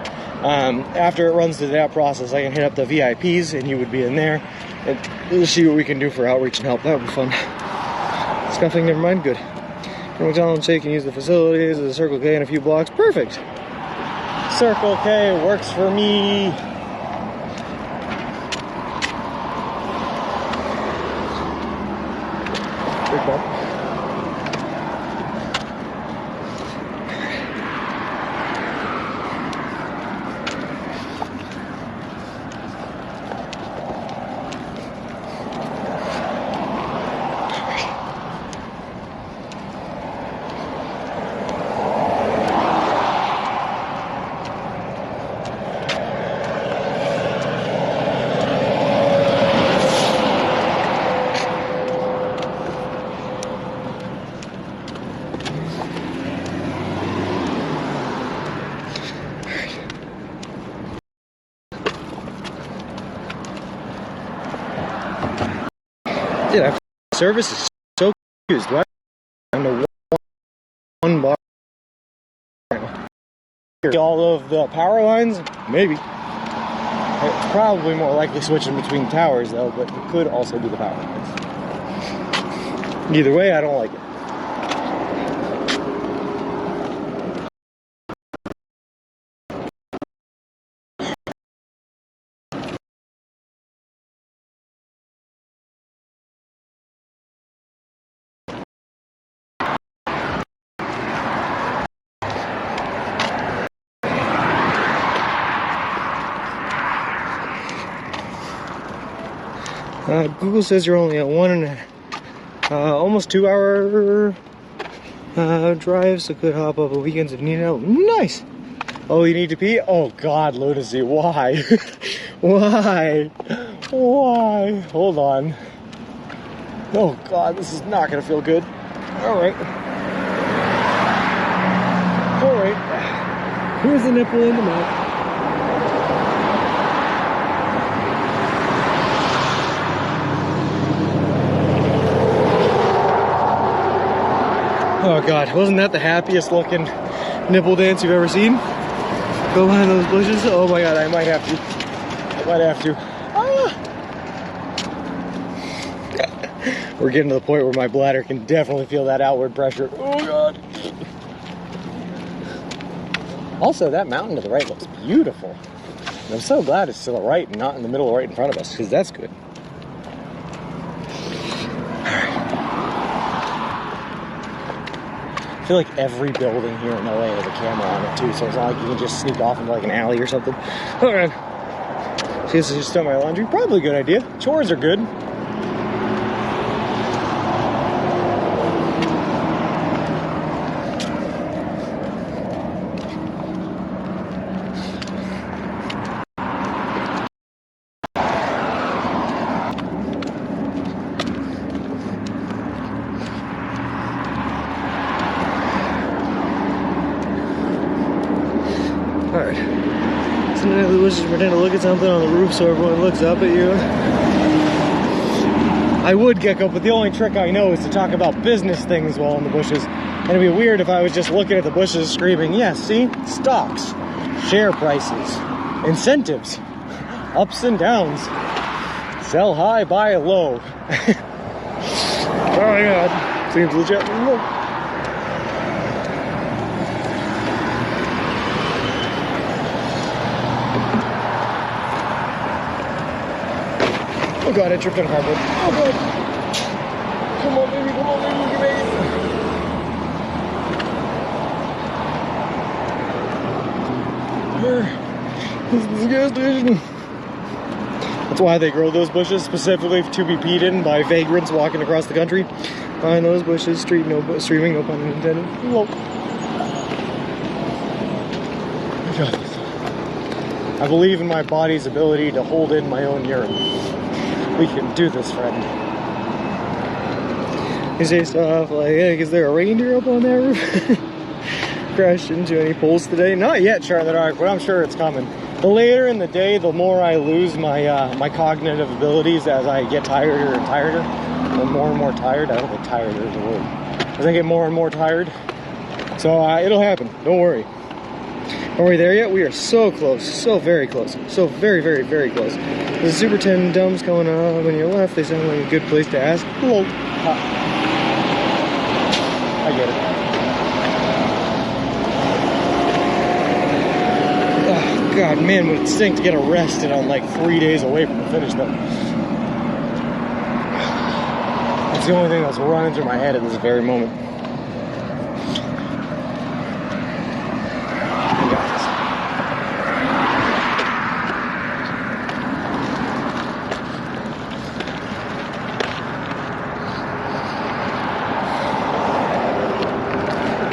After it runs through that process, I can hit up the VIPs, and you would be in there, and we'll see what we can do for outreach and help. That would be fun. Scuffing, never mind, good. McDonald's Shake can use the facilities of the Circle K in a few blocks. Perfect. Circle K works for me. Big bump. Dude, that service is so confused. Do I have to one bar? All of the power lines? Maybe. It's probably more likely switching between towers though, but it could also be the power lines. Either way, I don't like it. Google says you're only at almost 2 hour drive, so could hop up on weekends if needed. Oh, nice! Oh, you need to pee? Oh God, Lunacy, why? Why? Why? Hold on. Oh God, this is not gonna feel good. Alright. Alright. Here's the nipple in the mouth. Oh God, wasn't that the happiest looking nipple dance you've ever seen? Go behind those bushes. Oh my God, I might have to. I might have to. Ah. We're getting to the point where my bladder can definitely feel that outward pressure. Oh God. Also, that mountain to the right looks beautiful. And I'm so glad it's to the right and not in the middle right in front of us, because that's good. I feel like every building here in LA has a camera on it too, so it's not like you can just sneak off into like an alley or something. Alright. See, this is just done my laundry. Probably a good idea. Chores are good. Alright. So now the bushes pretend to look at something on the roof so everyone looks up at you. I would, Gecko, but the only trick I know is to talk about business things while in the bushes. And it'd be weird if I was just looking at the bushes screaming, yes, see? Stocks, share prices, incentives, ups and downs, sell high, buy low. Oh my God, seems legit. Look. Oh God, I tripped on hardwood. Oh God. Come on, baby, come on, baby, This is the gas station. That's why they grow those bushes, specifically to be peed in by vagrants walking across the country. Behind those bushes, streaming, no pun intended. Look. got this. I believe in my body's ability to hold in my own urine. We can do this, friend. You say stuff like, hey, is there a reindeer up on that roof? Crashed into any poles today? Not yet, Charlotte Arc, but I'm sure it's coming. The later in the day, the more I lose my my cognitive abilities as I get tireder and tireder. Or more and more tired. I don't think tired is a word. As I get more and more tired. So it'll happen. Don't worry. Are we there yet? We are so close. So very close. So very, very, very close. The Super 10 dumbs coming up on your left. They sound like a good place to ask. Hello. I get it. Oh, God, man, would it stink to get arrested on like 3 days away from the finish though. That's the only thing that's running through my head at this very moment.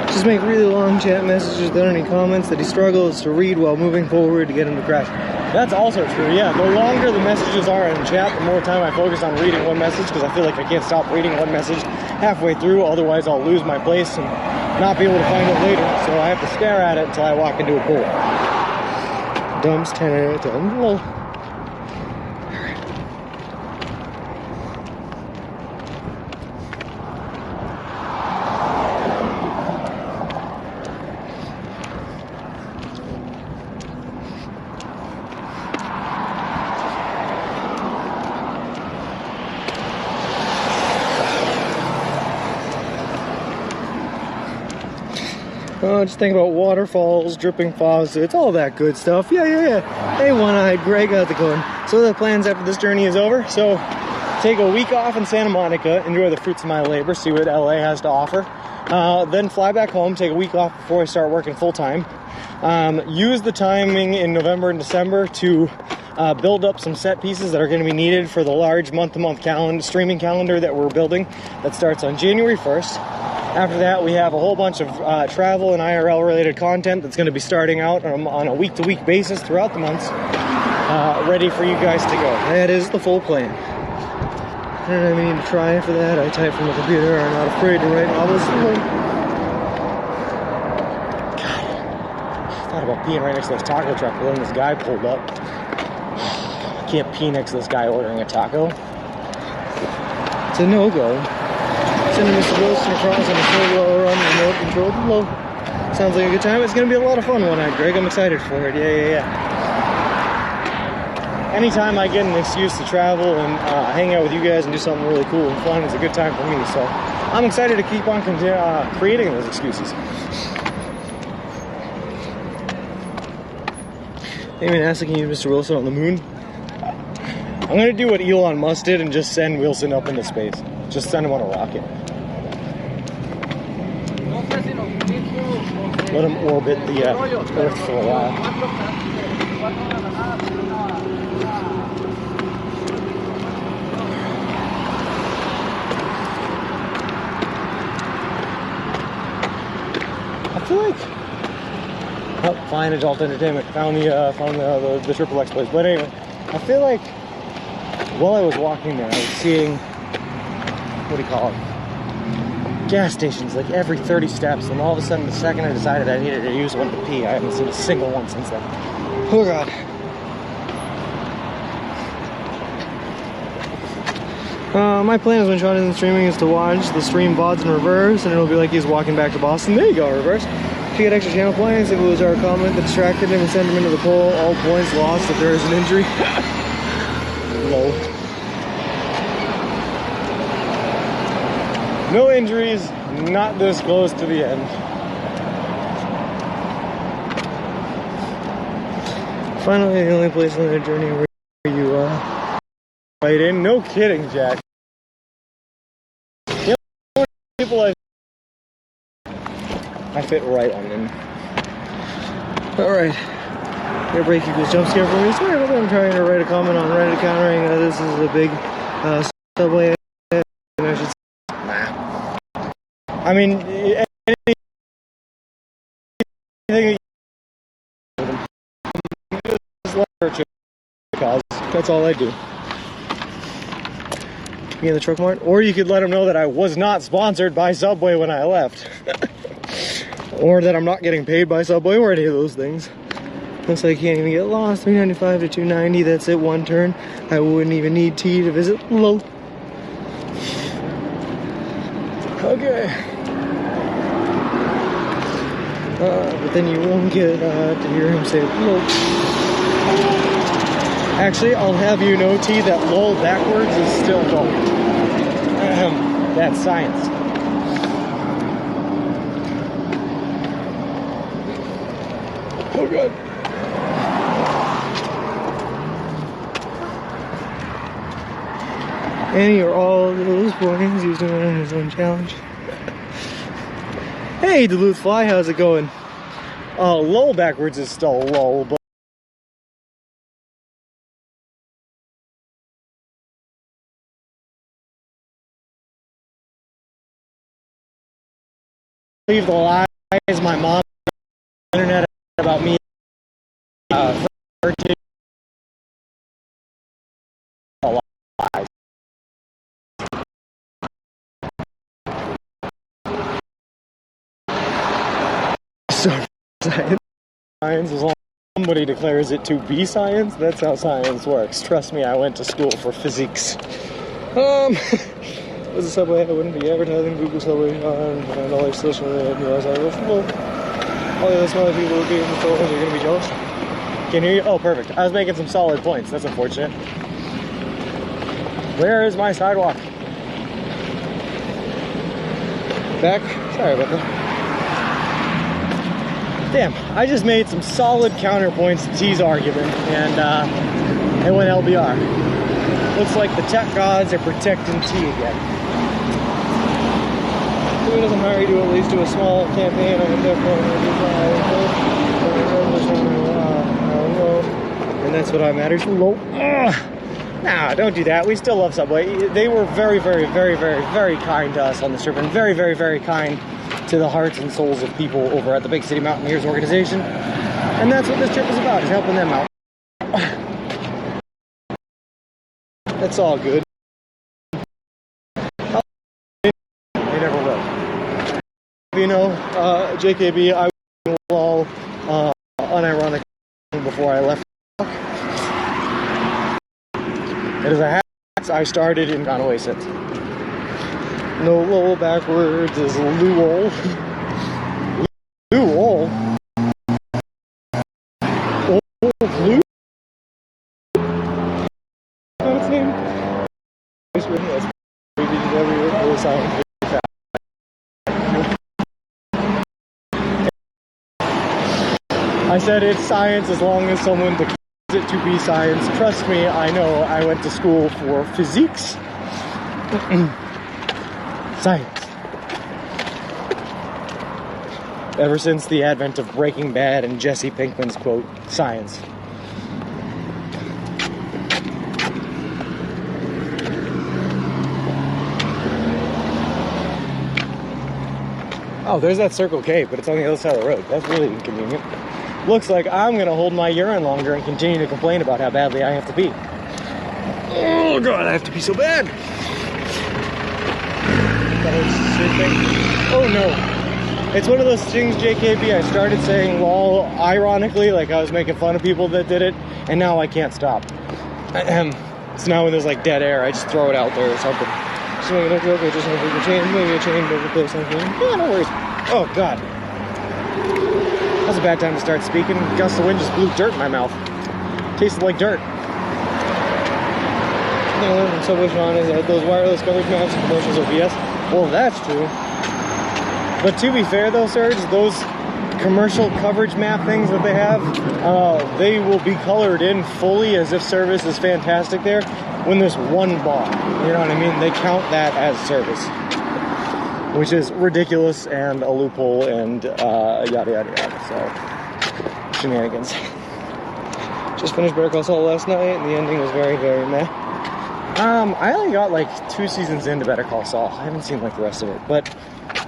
Just make really long chat messages without any comments that he struggles to read while moving forward to get him to crash. That's also true, yeah. The longer the messages are in chat, the more time I focus on reading one message, because I feel like I can't stop reading one message halfway through, otherwise I'll lose my place and not be able to find it later. So I have to stare at it until I walk into a pool. Dumbs 10 out of 10. Lol. Oh, just think about waterfalls, dripping faucets, all that good stuff. Yeah. Hey, one-eyed Greg, how's it going? So the plans after this journey is over. So take a week off in Santa Monica, enjoy the fruits of my labor, see what LA has to offer. Then fly back home, take a week off before I start working full-time. Use the timing in November and December to build up some set pieces that are going to be needed for the large month-to-month streaming calendar that we're building that starts on January 1st. After that, we have a whole bunch of travel and IRL related content that's going to be starting out on a week-to-week basis throughout the months, ready for you guys to go. That is the full plan. I don't have any need to try for that. I type from the computer. I'm not afraid to write novels. God, I thought about peeing right next to this taco truck, but then this guy pulled up. I can't pee next to this guy ordering a taco. It's a no-go. Sending Mr. Wilson across on a solo run, remote controlled low. Sounds like a good time. It's going to be a lot of fun one night, Greg. I'm excited for it. Yeah. Anytime I get an excuse to travel and hang out with you guys and do something really cool and fun, it's a good time for me. So I'm excited to keep on creating those excuses. They've been asking you, Mr. Wilson, on the moon. I'm going to do what Elon Musk did and just send Wilson up into space. Just send him on a rocket. Let him orbit the Earth for a while. I feel like... Oh, fine, Adult Entertainment. Found the Triple X place. But anyway, I feel like while I was walking there, I was seeing... What do you call it? Gas stations like every 30 steps, and all of a sudden the second I decided I needed to use one to pee, I haven't seen a single one since then. Oh God. My plan is when Sean isn't streaming is to watch the stream VODs in reverse, and it'll be like he's walking back to Boston. There you go, reverse. If you get extra channel points, if it was our comment that distracted him and sent him into the poll, all points lost if there is an injury. Lol. No injuries, not this close to the end. Finally, the only place on the journey where you right in. No kidding, Jack. You know, people I fit right on them. Alright. Your break equals jump scare for me. Sorry about that. I'm trying to write a comment on Reddit countering. This is a big subway. I should say. I mean, anything cause. That's all I do. Me in the truck mart. Or you could let them know that I was not sponsored by Subway when I left. Or that I'm not getting paid by Subway or any of those things. Looks like you can't even get lost. 395 to 290, that's it, one turn. I wouldn't even need T to visit. Lol. Okay. But then you won't get to hear him say lol. Actually, I'll have you know, T, that lol backwards is still lol. That's science. Oh god. Any or all of those points he's doing his own challenge. Hey Duluth Fly, how's it going? Lol backwards is still lol, but believe the lies my mom on the internet about me lies. So science, as long as somebody declares it to be science, that's how science works. Trust me, I went to school for physics. Was a Subway, I wouldn't be advertising Google Subway and all their social media. I was all the other smaller people would be in control and they're gonna be jealous. Can you hear you? Oh, perfect. I was making some solid points. That's unfortunate. Where is my sidewalk? Back? Sorry about that. Damn, I just made some solid counterpoints to T's argument, and it went LBR. Looks like the tech gods are protecting T again. If he doesn't hire you to at least do a small campaign on the and that's what matters. Nah, don't do that. We still love Subway. They were very, very, very, very, very kind to us on this trip, and very, very, very kind to the hearts and souls of people over at the Big City Mountaineers organization. And that's what this trip is about, is helping them out. That's all good. They never will. You know, JKB, I was all unironic before I left. It is a hat I started and gone away since. No lol backwards is Luol. Luol? Old Blue? What's its name? I said it's science as long as someone declares it to be science. Trust me, I know. I went to school for physics. Science. Ever since the advent of Breaking Bad and Jesse Pinkman's quote, science. Oh, there's that Circle K, but it's on the other side of the road. That's really inconvenient. Looks like I'm going to hold my urine longer and continue to complain about how badly I have to pee. Oh, God, I have to pee so bad. Oh, no. It's one of those things, JKB, I started saying lol ironically, like I was making fun of people that did it, and now I can't stop. So now when there's like dead air, I just throw it out there or something. Just maybe a joke, just maybe a chain over place something. Yeah, no worries. Oh, God. That's a bad time to start speaking. Gust of wind just blew dirt in my mouth. Tasted like dirt. The thing I learned from Subway Sean is that those wireless coverage maps and commercials are BS. Well, that's true. But to be fair though, Serge, those commercial coverage map things that they have, they will be colored in fully as if service is fantastic there when there's one bar. You know what I mean? They count that as service. Which is ridiculous and a loophole and yada yada yada. So, shenanigans. Just finished Better Call Saul last night and the ending was very, very meh. I only got like 2 seasons into Better Call Saul. I haven't seen like the rest of it, but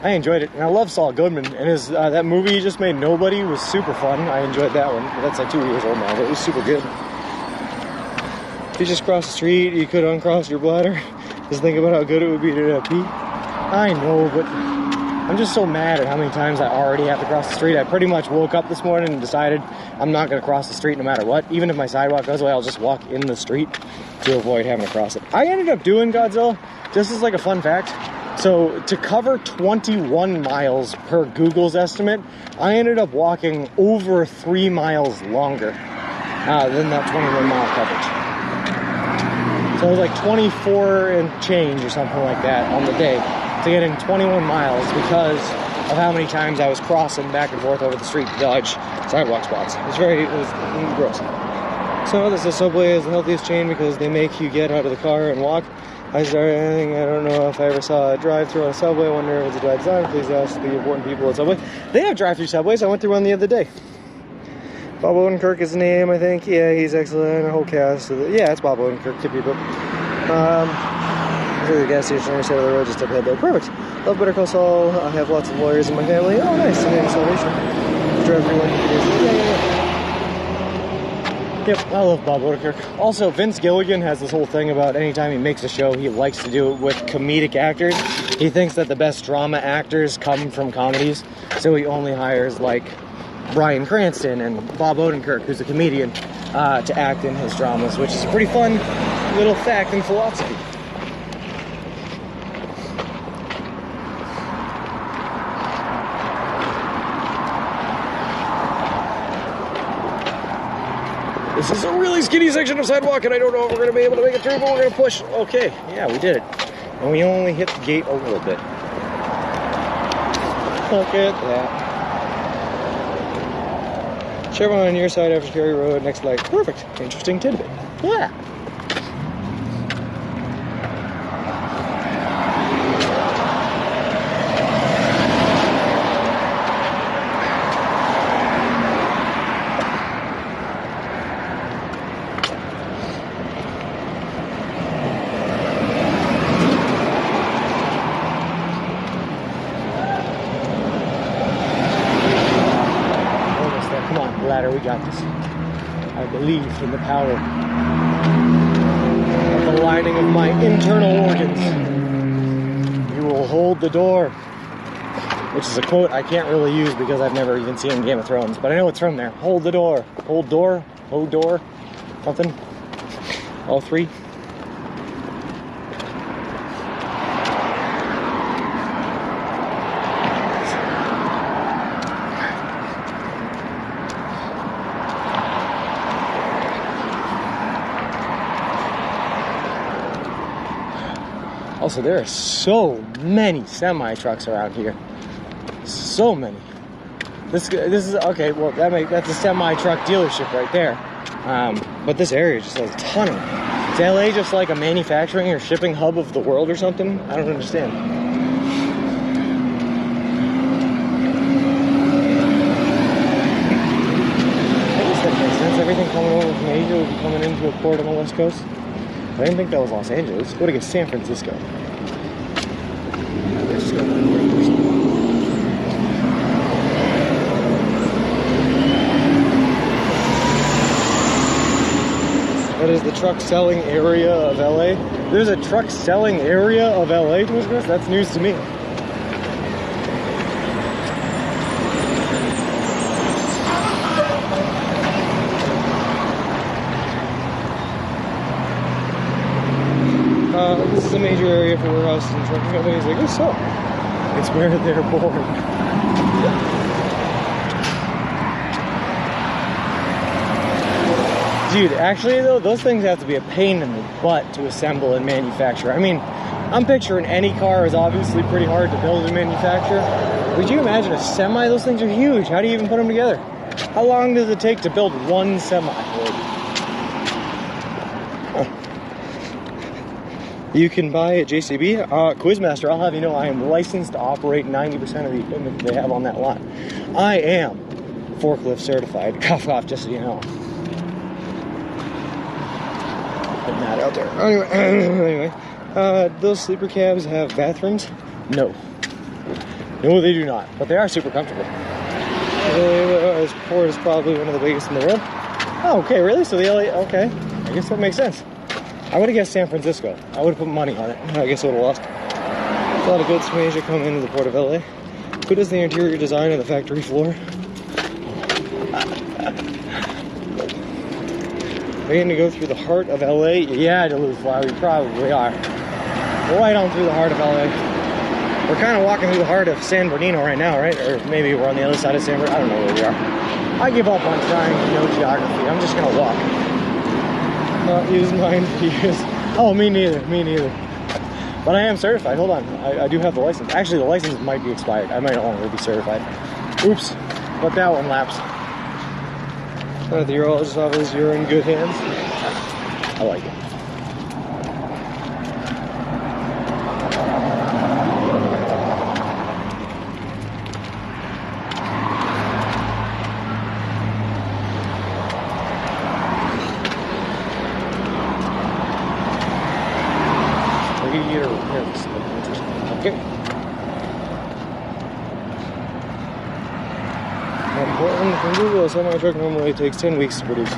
I enjoyed it, and I love Saul Goodman, and his that movie he just made, Nobody, was super fun. I enjoyed that one. That's like 2 years old now, but it was super good. If you just cross the street, you could uncross your bladder. Just think about how good it would be to pee. I know, but I'm just so mad at how many times I already have to cross the street. I pretty much woke up this morning and decided I'm not going to cross the street no matter what. Even if my sidewalk goes away, I'll just walk in the street to avoid having to cross it. I ended up doing, Godzilla, just as like a fun fact, so to cover 21 miles per Google's estimate, I ended up walking over 3 miles longer than that 21 mile coverage. So it was like 24 and change or something like that on the day to get in 21 miles because of how many times I was crossing back and forth over the street to dodge sidewalk spots. It was gross. So this Subway is the healthiest chain because they make you get out of the car and walk. I don't know if I ever saw a drive-thru on a Subway. I wonder if it's a bad design. Please ask the important people at Subway. They have drive-thru Subways. I went through one the other day. Bob Odenkirk is the name, I think. Yeah, he's excellent. A whole cast. Yeah, it's Bob Odenkirk. Tip people. The gas station on the side of the road just up ahead there. Perfect. Love Better Call Saul. I have lots of lawyers in my family. Oh, nice. The name of Salvation. Drive-thru one. Yeah. Yep, I love Bob Odenkirk. Also, Vince Gilligan has this whole thing about anytime he makes a show, he likes to do it with comedic actors. He thinks that the best drama actors come from comedies, so he only hires, like, Bryan Cranston and Bob Odenkirk, who's a comedian, to act in his dramas, which is a pretty fun little fact and philosophy. This is a really skinny section of sidewalk, and I don't know if we're going to be able to make it through, but we're going to push. Okay, yeah, we did it. And we only hit the gate a little bit. Look at that. Chevron on your side after Cherry Road, next light. Perfect. Interesting tidbit. Yeah. Ladder, we got this. I believe in the power of the lining of my internal organs. You will hold the door. Which is a quote I can't really use because I've never even seen Game of Thrones, but I know it's from there. Hold the door. Hold door. Hold door. Something. All three. Also, there are so many semi-trucks around here. So many. This is okay. Well, that's a semi-truck dealership right there. But this area just has a ton of them. Is LA just like a manufacturing or shipping hub of the world or something? I don't understand. I guess that makes sense. Everything coming over from Asia would be coming into a port on the West Coast. I didn't think that was Los Angeles. What is San Francisco? That is the truck selling area of LA. There's a truck selling area of LA, Chris? That's news to me. This is a major area for warehouses and trucking companies. Like, oh, so it's where they're born. Dude, actually though, those things have to be a pain in the butt to assemble and manufacture. I mean, I'm picturing any car is obviously pretty hard to build and manufacture. Would you imagine a semi? Those things are huge. How do you even put them together? How long does it take to build one semi? You can buy at JCB. Quizmaster, I'll have you know I am licensed to operate 90% of the equipment they have on that lot. I am forklift certified. Cough, cough, just so you know. Putting that out there. Anyway, those sleeper cabs have bathrooms? No. No, they do not. But they are super comfortable. This port is probably one of the biggest in the world. Oh, okay, really? So the LA, okay. I guess that makes sense. I would have guessed San Francisco. I would have put money on it. I guess I would have lost. A lot of goods from Asia come into the port of LA. Who does the interior design of the factory floor? Are you going to go through the heart of LA? Yeah, Duluth Flower, we probably are. Right on through the heart of LA. We're kind of walking through the heart of San Bernardino right now, right? Or maybe we're on the other side of San Bernardino. I don't know where we are. I give up on trying to know geography. I'm just going to walk. Not use mine to use. Oh, me neither. Me neither. But I am certified. Hold on. I do have the license. Actually, the license might be expired. I might no longer be certified. Oops. But that one lapsed. The urologist's office, you're in good hands. I like it. Okay. From Portland from Google, a semi-truck normally takes 10 weeks to produce. Oh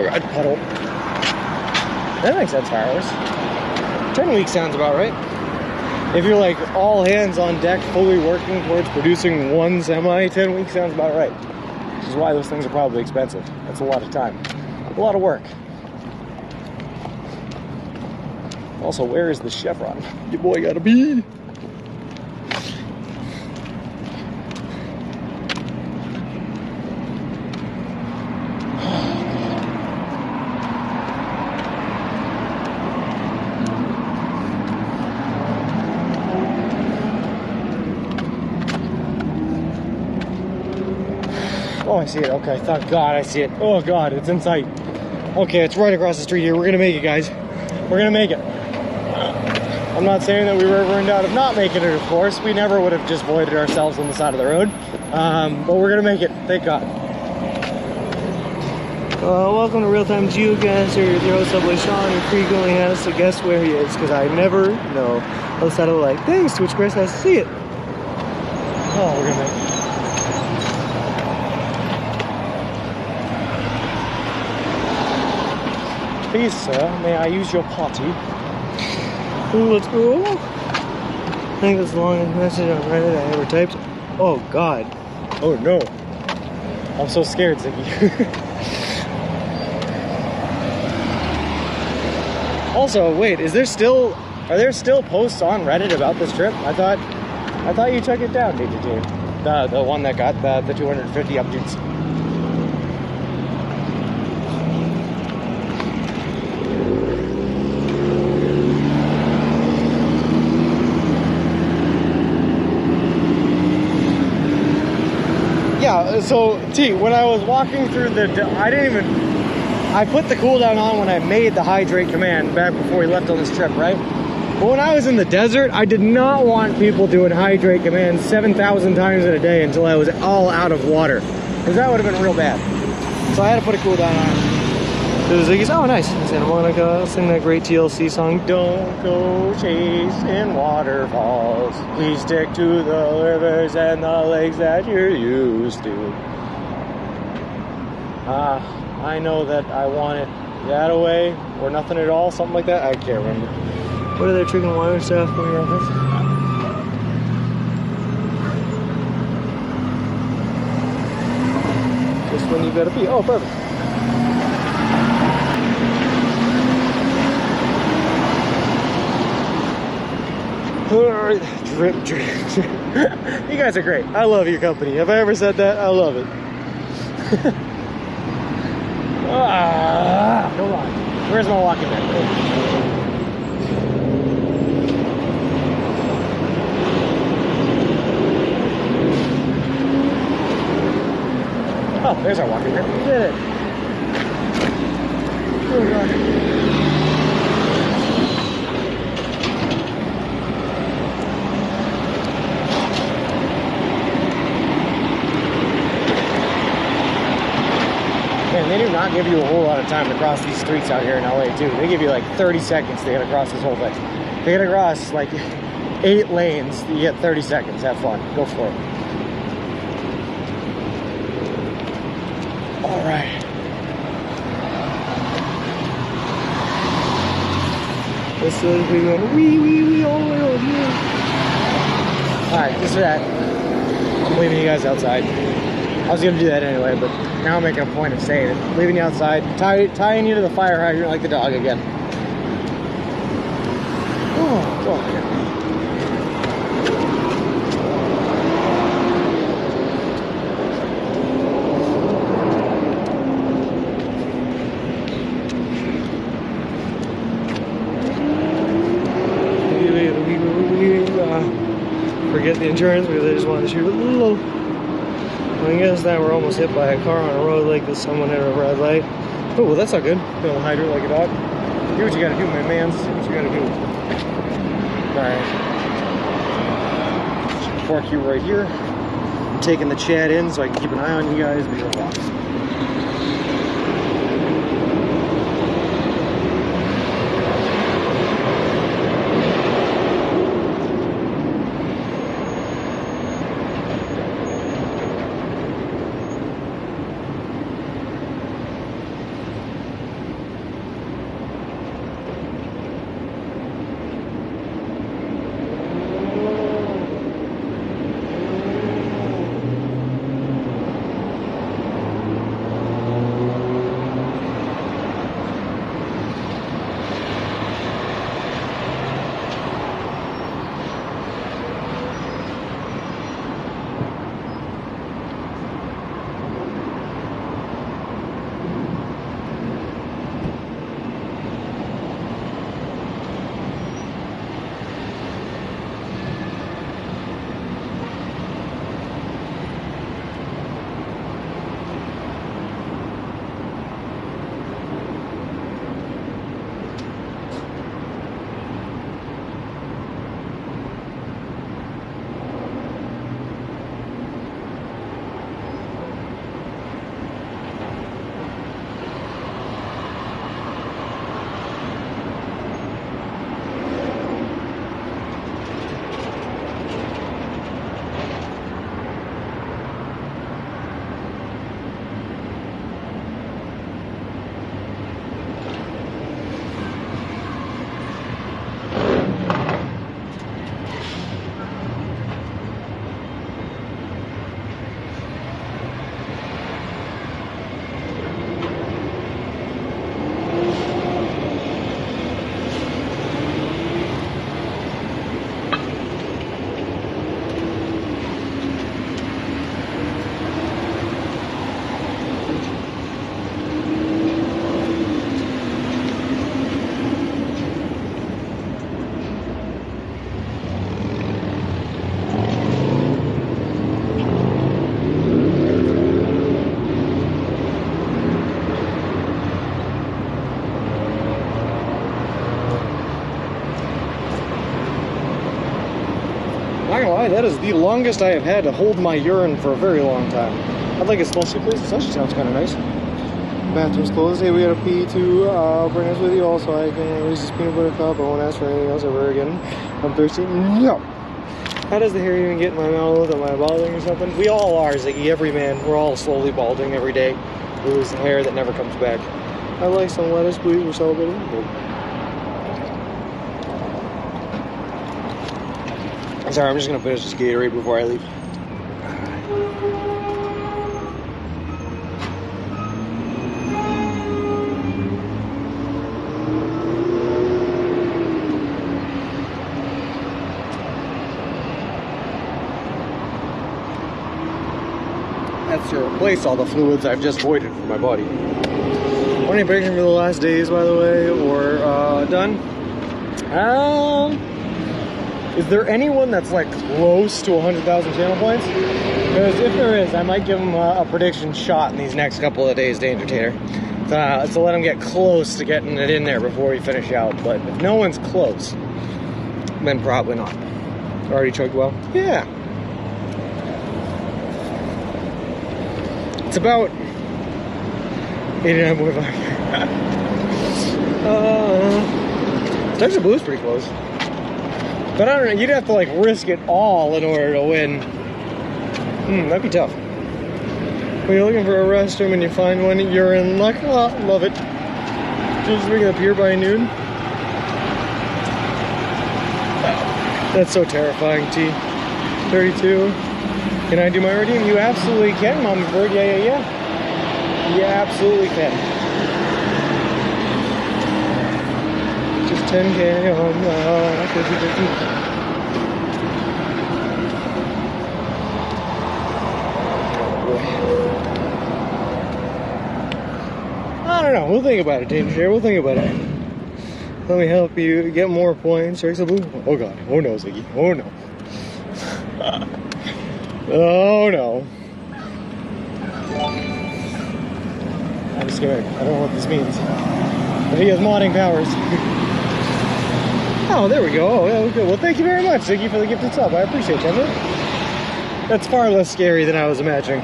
god, puddle. That makes sense for hours. 10 weeks sounds about right. If you're like all hands on deck, fully working towards producing one semi, 10 weeks sounds about right. Which is why those things are probably expensive. That's a lot of time. A lot of work. Also, where is the chevron? Your boy gotta be. Oh, I see it. Okay, thank God I see it. Oh God, it's in sight. Okay, it's right across the street here. We're gonna make it, guys. We're gonna make it. I'm not saying that we were ever in doubt of not making it, of course. We never would have just voided ourselves on the side of the road. But we're gonna make it, thank God. Welcome to Real Time Geocaster. Your host, Subway Sean, who frequently has to guess where he is, because I never know outside of like, thanks to Express has to see it. Oh, we're gonna make it. Please, sir, may I use your potty? Ooh, let's go. I think that's the longest message on Reddit I ever typed. Oh, God. Oh, no. I'm so scared, Ziggy. Also, wait, are there still posts on Reddit about this trip? I thought you took it down, did you, dude? The one that got the 250 updates. Yeah, so T, when I was walking through I put the cooldown on when I made the hydrate command back before we left on this trip, right? But when I was in the desert, I did not want people doing hydrate commands 7,000 times in a day until I was all out of water, because that would have been real bad. So I had to put a cooldown on. So Ziggy's, oh nice. In Santa Monica, sing that great TLC song, don't go chasing waterfalls. Please stick to the rivers and the lakes that you're used to. I know that I want it that way, or nothing at all, something like that. I can't remember. What are they drinking water stuff when you're on this? Just when you gotta pee. Oh, perfect. Drip, drip, drip. You guys are great. I love your company. Have I ever said that? I love it. Hold on. Where's my walking back? Oh, there's our walking back. We did it. Oh, God. Man, they do not give you a whole lot of time to cross these streets out here in LA, too. They give you like 30 seconds to get across this whole thing. They get across like 8 lanes, you get 30 seconds. Have fun. Go for it. All right. This is we going wee all the way over here. Alright, just for that, I'm leaving you guys outside. I was gonna do that anyway, but now I'm making a point of saying it. Leaving you outside, tying you to the fire hydrant like the dog again. Oh, God. Forget the insurance because I just wanted to shoot a little. I guess that we're almost hit by a car on a road like this. Someone hit a red light. Oh, well, that's not good. Don't hydrant like a dog. Do what you gotta do, my man. Do what you gotta do. Alright. Park you right here. I'm taking the chat in so I can keep an eye on you guys. Be relaxed. Not gonna lie, that is the longest I have had to hold my urine for a very long time. I'd like a small suitcase. This actually sounds kind of nice. Bathroom's closed. Hey, we gotta pee to bring us with you. Also, I can use this peanut butter cup. I won't ask for anything else ever again. I'm thirsty. No. How does the hair even get in my mouth? Am I balding or something? We all are, Ziggy. Every man. We're all slowly balding every day. We lose the hair that never comes back. I'd like some lettuce, please. We're celebrating. Sorry, I'm just gonna finish this Gatorade before I leave. That's to replace all the fluids I've just voided from my body. Any prediction for the last days, by the way, or done? Is there anyone that's like close to 100,000 channel points? Because if there is, I might give them a prediction shot in these next couple of days, Danger Tater. To let them get close to getting it in there before we finish out. But if no one's close, then probably not. Already chugged well? Yeah. It's about 89.5. Stars of Blue is pretty close. But I don't know, you'd have to like risk it all in order to win. That'd be tough. When you're looking for a restroom and you find one, you're in luck. Oh, love it. Just drinking a pier by noon. That's so terrifying, T. 32. Can I do my redeem? You absolutely can, Mama Bird. Yeah. You absolutely can. Just 10K on 50. I don't know. We'll think about it, Danger. We'll think about it. Let me help you get more points. Oh God. Oh no, Ziggy. Oh no. Oh no. I'm scared. I don't know what this means. But he has modding powers. Oh, there we go. Oh, that was good. Well, thank you very much, Ziggy, for the gifted sub. I appreciate that, man. That's far less scary than I was imagining.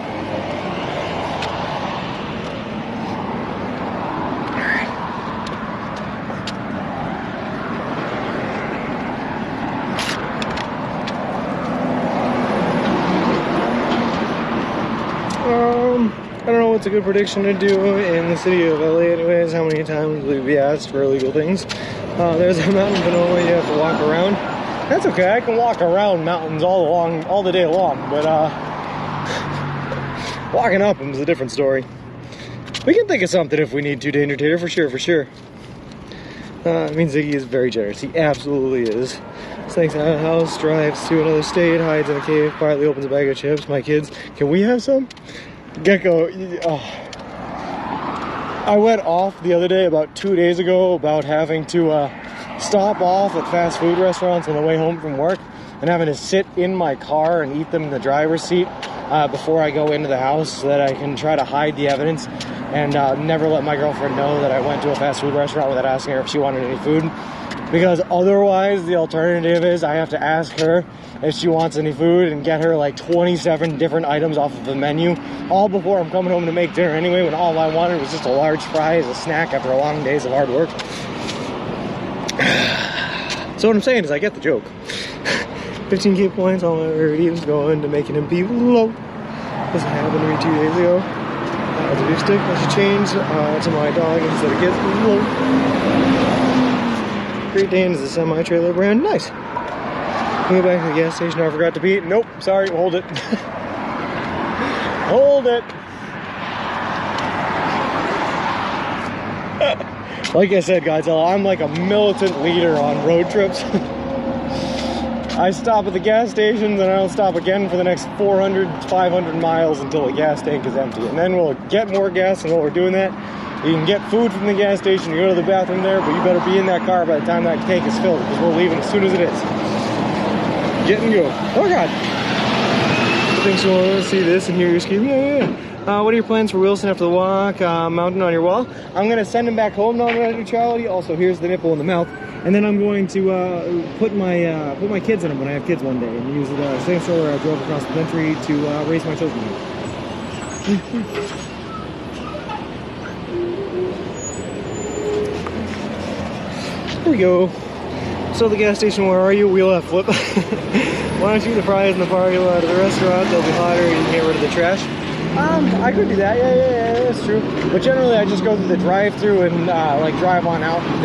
I don't know what's a good prediction to do in the city of LA anyways. How many times will you be asked for illegal things? There's a mountain Panola you have to walk around. That's okay, I can walk around mountains all the day long, but walking up them is a different story. We can think of something if we need to, Danger Tater, for sure. I mean, Ziggy is very generous. He absolutely is. Snakes out of the house, drives to another state, hides in a cave, quietly opens a bag of chips. My kids, can we have some? Gecko, oh. I went off the other day, about 2 days ago, about having to stop off at fast food restaurants on the way home from work and having to sit in my car and eat them in the driver's seat before I go into the house so that I can try to hide the evidence and never let my girlfriend know that I went to a fast food restaurant without asking her if she wanted any food. Because otherwise, the alternative is I have to ask her if she wants any food and get her like 27 different items off of the menu, all before I'm coming home to make dinner anyway, when all I wanted was just a large fry as a snack after a long days of hard work. So what I'm saying is I get the joke. 15K points, all my redeems going to making him be low. This happened to me 2 days ago. The beef stick, I should change to my dog instead of get low. Great Dane is a semi-trailer brand. Nice. Go back to the gas station. I forgot to pee. Nope. Sorry. Hold it. Hold it. Like I said, guys, I'm like a militant leader on road trips. I stop at the gas stations and I don't stop again for the next 400, 500 miles until the gas tank is empty. And then we'll get more gas, and while we're doing that, you can get food from the gas station, you go to the bathroom there, but you better be in that car by the time that tank is filled, because we're leaving as soon as it is. Get and go. Oh God. Thanks for see this and hear your scream. Yeah. What are your plans for Wilson after the walk? Mountain on your wall? I'm going to send him back home on neutrality. Also, here's the nipple in the mouth. And then I'm going to put my kids in them when I have kids one day, and use the same stroller I drove across the country to raise my children. Here we go. So the gas station, where are you? Wheel left, flip. Why don't you eat the fries in the parking lot of the restaurant? They'll be hotter and you can get rid of the trash. I could do that. Yeah, that's true. But generally, I just go through the drive-through and like drive on out and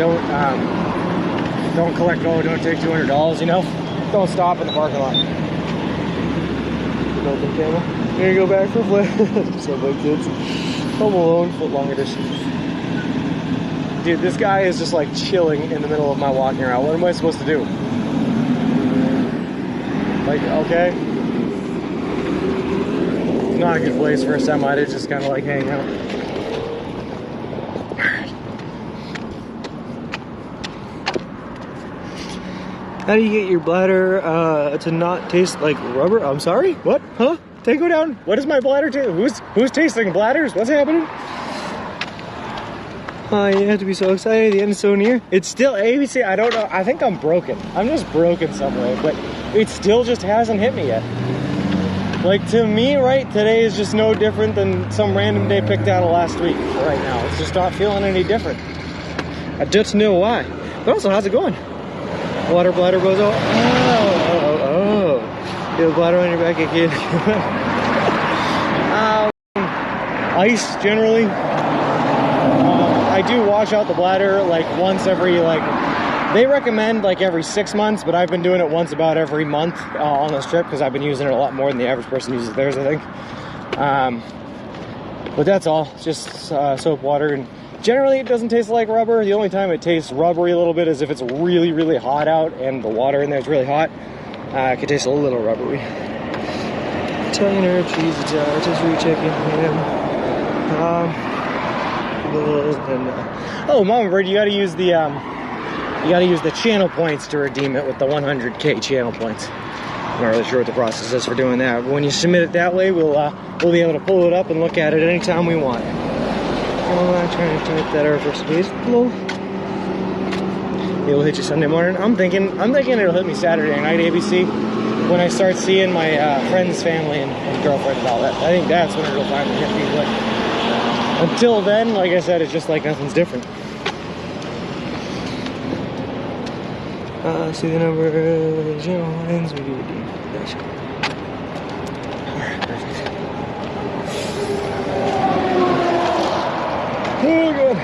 don't collect. Oh, don't take $200. You know, don't stop in the parking lot. Open camera. Here you go back for a flip. Subway kids. Home Alone, foot long edition. Dude, this guy is just like chilling in the middle of my walking around. What am I supposed to do? Like, okay. It's not a good place for a semi to just kind of like hang out. How do you get your bladder to not taste like rubber? I'm sorry? What? Huh? Go down. What is my bladder taste? Who's tasting bladders? What's happening? You have to be so excited. The end is so near. It's still ABC. I don't know. I think I'm broken. I'm just broken some way, but it still just hasn't hit me yet. Like, to me, right, today is just no different than some random day picked out of last week right now. It's just not feeling any different. I just know why. But also, how's it going? Water bladder goes out. Oh. You have a bladder on your back, kid. Ice, generally. I do wash out the bladder like once every like They recommend like every 6 months, but I've been doing it once about every month on this trip because I've been using it a lot more than the average person uses theirs, I think. But that's all, it's just soap water, and generally it doesn't taste like rubber. The only time it tastes rubbery a little bit is if it's really, really hot out and the water in there is really hot. It can taste a little rubbery. Italian herb cheese, rotisserie chicken, oh, Mama Bird, you gotta use the channel points to redeem it with the 100K channel points. I'm not really sure what the process is for doing that, but when you submit it that way, we'll be able to pull it up and look at it anytime we want. I'm trying to type that over for space. It'll hit you Sunday morning. I'm thinking it'll hit me Saturday night, ABC, when I start seeing my friends, family, and girlfriend and all that. I think that's when it'll finally hit me. But until then, like I said, it's just like nothing's different. See the number, channel lines, we do redeem. Alright, perfect. Oh, God.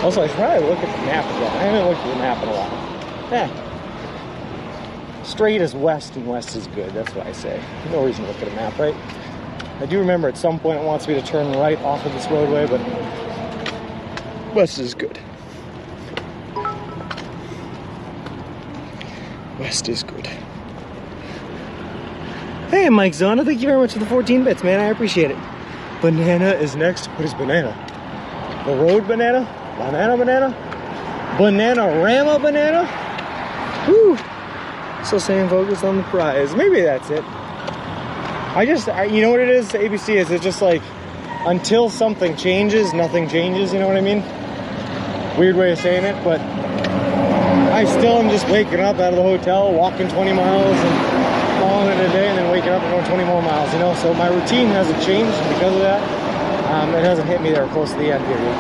Also, I should probably look at the map again. I haven't looked at the map in a while. Yeah. Straight is west and west is good. That's what I say. No reason to look at a map, right? I do remember at some point it wants me to turn right off of this roadway, but west is good. West is good. Hey, Mike Zona, thank you very much for the 14 bits, man. I appreciate it. Banana is next. What is banana? The road banana? Banana? Banana-rama banana? Woo! Still staying focused on the prize. Maybe that's it. You know what it is? ABC is, it's just like, until something changes, nothing changes, you know what I mean? Weird way of saying it, but I still am just waking up out of the hotel, walking 20 miles and calling it a day, and then waking up and going 20 more miles, you know? So my routine hasn't changed because of that. It hasn't hit me there close to the end period.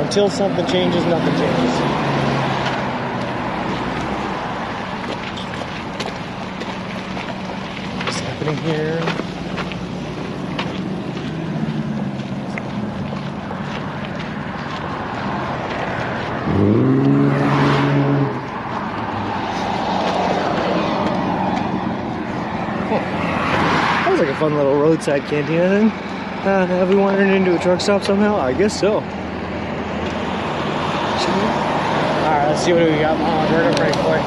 Until something changes, nothing changes. What's happening here? That was like a fun little roadside cantina thing. Have we wandered into a truck stop somehow? I guess so. Alright, let's see what we got. Mama Bird, I'm ready for it.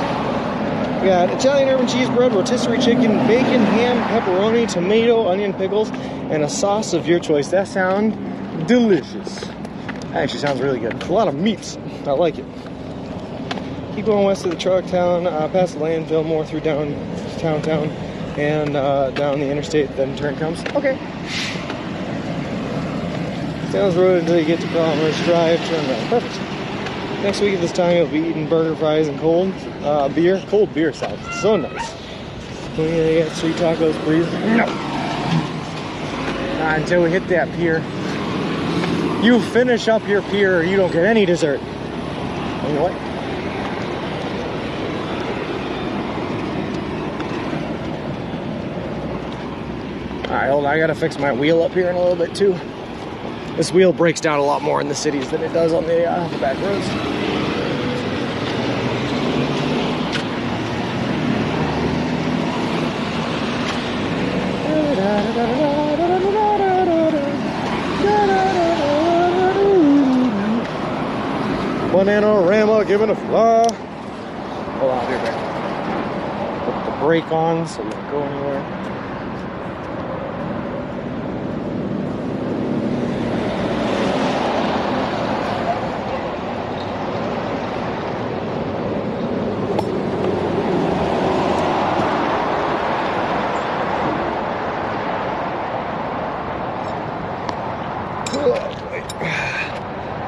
We got Italian herb and cheese bread, rotisserie chicken, bacon, ham, pepperoni, tomato, onion, pickles, and a sauce of your choice. That sounds delicious. That actually sounds really good. A lot of meats. I like it. Keep going west of the truck town, past the landfill, more through town, and down the interstate, then turn comes. Okay. Down this road until you get to Commerce Drive, turn right. Perfect. Next week at this time, you'll be eating burger, fries, and cold beer. Cold beer sounds so nice. Oh yeah, you got sweet tacos, please. No. Until we hit that pier. You finish up your pier, or you don't get any dessert. You know what? Alright, hold on, I gotta fix my wheel up here in a little bit too. This wheel breaks down a lot more in the cities than it does on the back roads. Banana-rama giving a fly. Hold on, I'll be right back. Put the brake on so we don't go anywhere.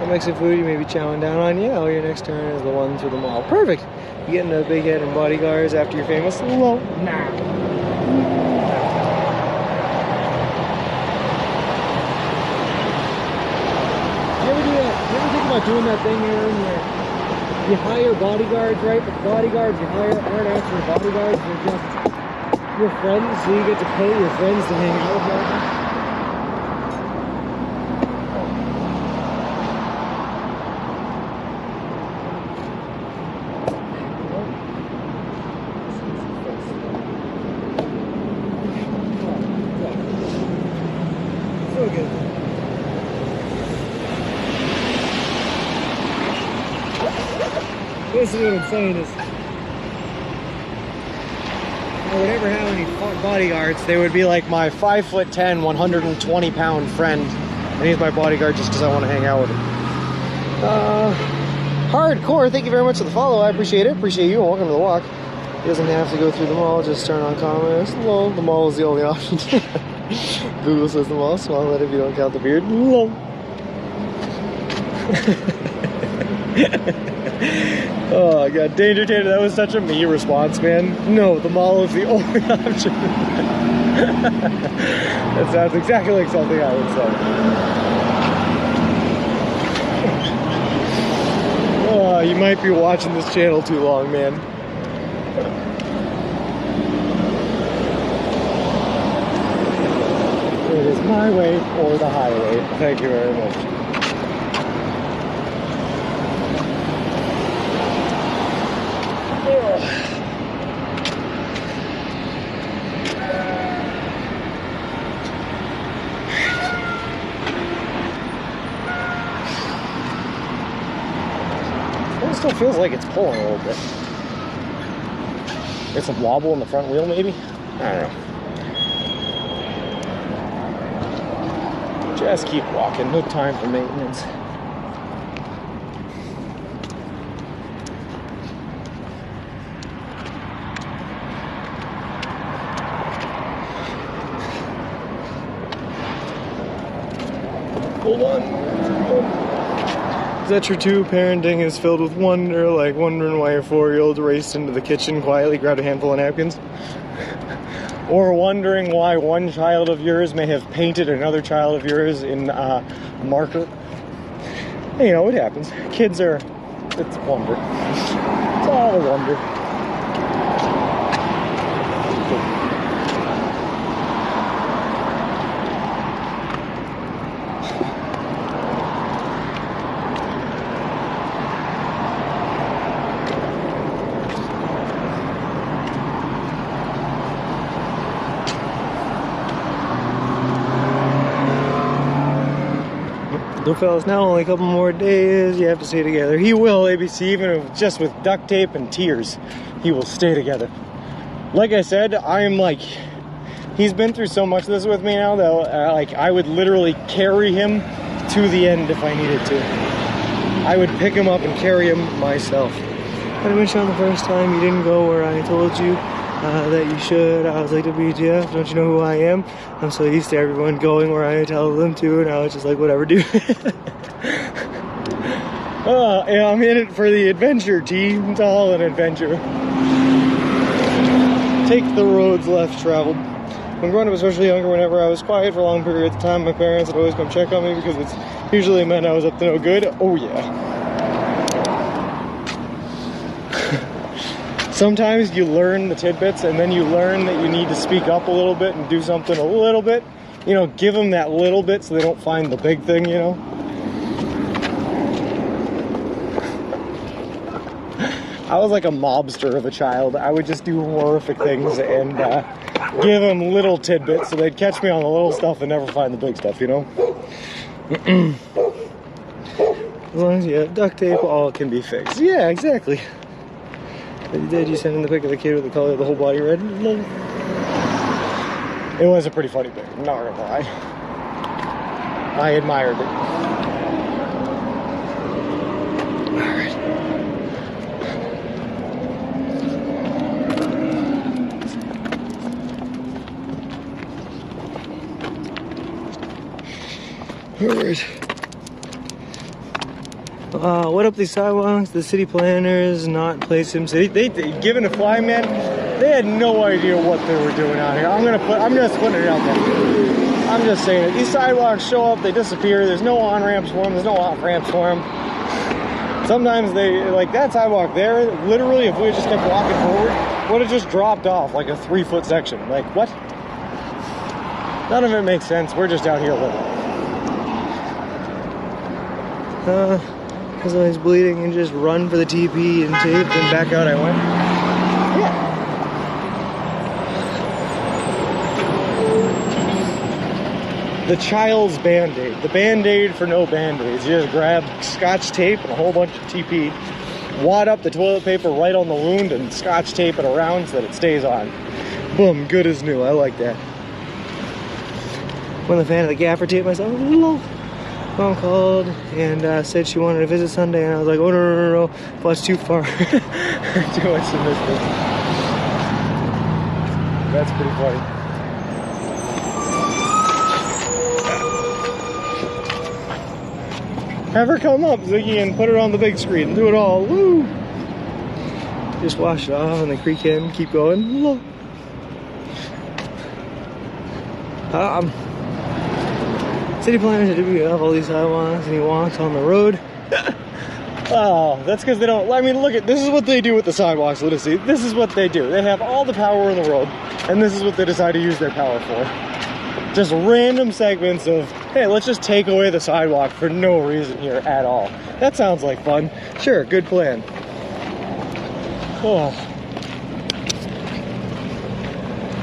Mexican food you may be chowing down on. Yeah, your next turn is the one through the mall. Perfect. You getting a big head and bodyguards after your famous low. Nah. You ever do that? You ever think about doing that thing here in there? you hire bodyguards, right? But the bodyguards you hire aren't actually bodyguards, they're just your friends, so you get to pay your friends to hang out with you. So good. Basically what I'm saying is, I would ever have any bodyguards, they would be like my 5'10", 120-pound friend, and he's my bodyguard just because I want to hang out with him. Hardcore, thank you very much for the follow. I appreciate it. Appreciate you. Welcome to the walk. He doesn't have to go through the mall. Just turn on comments. Lol. The mall is the only option. Google says the mall. Small letter if you don't count the beard. Lol. Oh god, Danger Tater, that was such a me response, man. No, the mall is the only option. That sounds exactly like something I would say. Oh, you might be watching this channel too long, man. It is my way or the highway. Thank you very much. It still feels like it's pulling a little bit. Get some wobble in the front wheel, maybe? I don't know. Just keep walking, no time for maintenance. Hold on. Is that true too? Parenting is filled with wonder, like wondering why your 4-year-old raced into the kitchen, quietly grabbed a handful of napkins? Or wondering why one child of yours may have painted another child of yours in marker? You know, it happens. Kids are, it's wonder. It's all a wonder. So fellas, now only a couple more days, you have to stay together. He will, ABC, even if just with duct tape and tears, he will stay together. Like I said, I'm like, he's been through so much of this with me now that like I would literally carry him to the end if I needed to. I would pick him up and carry him myself. But I wish on the first time you didn't go where I told you that you should. I was like, WTF, don't you know who I am? I'm so used to everyone going where I tell them to, and I was just like, whatever, dude. Yeah, I'm in it for the adventure, T. It's all an adventure. Take the roads left traveled. When growing up, especially younger, whenever I was quiet for long periods of time, my parents would always come check on me because it's usually meant I was up to no good. Oh yeah. Sometimes you learn the tidbits and then you learn that you need to speak up a little bit and do something a little bit. You know, give them that little bit so they don't find the big thing, you know. I was like a mobster of a child. I would just do horrific things and give them little tidbits so they'd catch me on the little stuff and never find the big stuff, you know. As long as you have duct tape, all can be fixed. Yeah, exactly. Did you send in the pic of the kid with the color of the whole body red? No. It was a pretty funny pic, I'm not gonna lie. I admired it. Alright. Alright. What up these sidewalks? The city planners not play SimCity. They given a fly, man. They had no idea what they were doing out here. I'm just putting it out there. I'm just saying it. These sidewalks show up, they disappear. There's no on ramps for them. There's no off ramps for them. Sometimes they, like that sidewalk there, literally if we just kept walking forward, would have just dropped off like a 3-foot section. Like, what? None of it makes sense. We're just out here living. Because I was bleeding and just run for the TP and tape, and back out I went. Yeah. The child's Band-Aid. The Band-Aid for no Band-Aids. You just grab Scotch tape and a whole bunch of TP, wad up the toilet paper right on the wound, and Scotch tape it around so that it stays on. Boom, good as new. I like that. I'm a fan of the gaffer tape myself. Mom called and said she wanted to visit Sunday, and I was like, oh, no. Well, it's too far. Too much to miss this. That's pretty funny. Have her come up, Ziggy, and put it on the big screen. Do it all. Woo! Just wash it off in the creek end. Keep going. City planners did we have all these sidewalks, and he walks on the road. Oh, that's because they don't. I mean, look at this is what they do with the sidewalks, Lunacy. This is what they do. They have all the power in the world, and this is what they decide to use their power for. Just random segments of, hey, let's just take away the sidewalk for no reason here at all. That sounds like fun. Sure, good plan. Oh.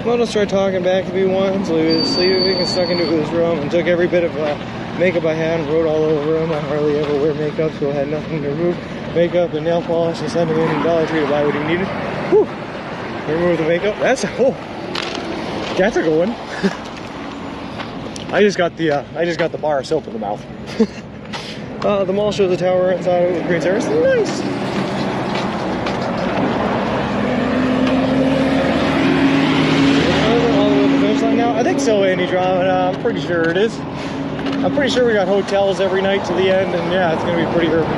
Models tried talking back to me once, so he was sleeping and stuck into his room and took every bit of makeup I had and wrote all over him. I hardly ever wear makeup, so I had nothing to remove. Makeup and nail polish, and sent him in Dollar Tree to buy what he needed. Whew. Remove the makeup. That's a good one. I just got the bar of soap in the mouth. The mall shows the tower inside of it with great service. Nice. Now, I think so, Andy Drama. I'm pretty sure it is. I'm pretty sure we got hotels every night to the end, and yeah, it's gonna be pretty urban.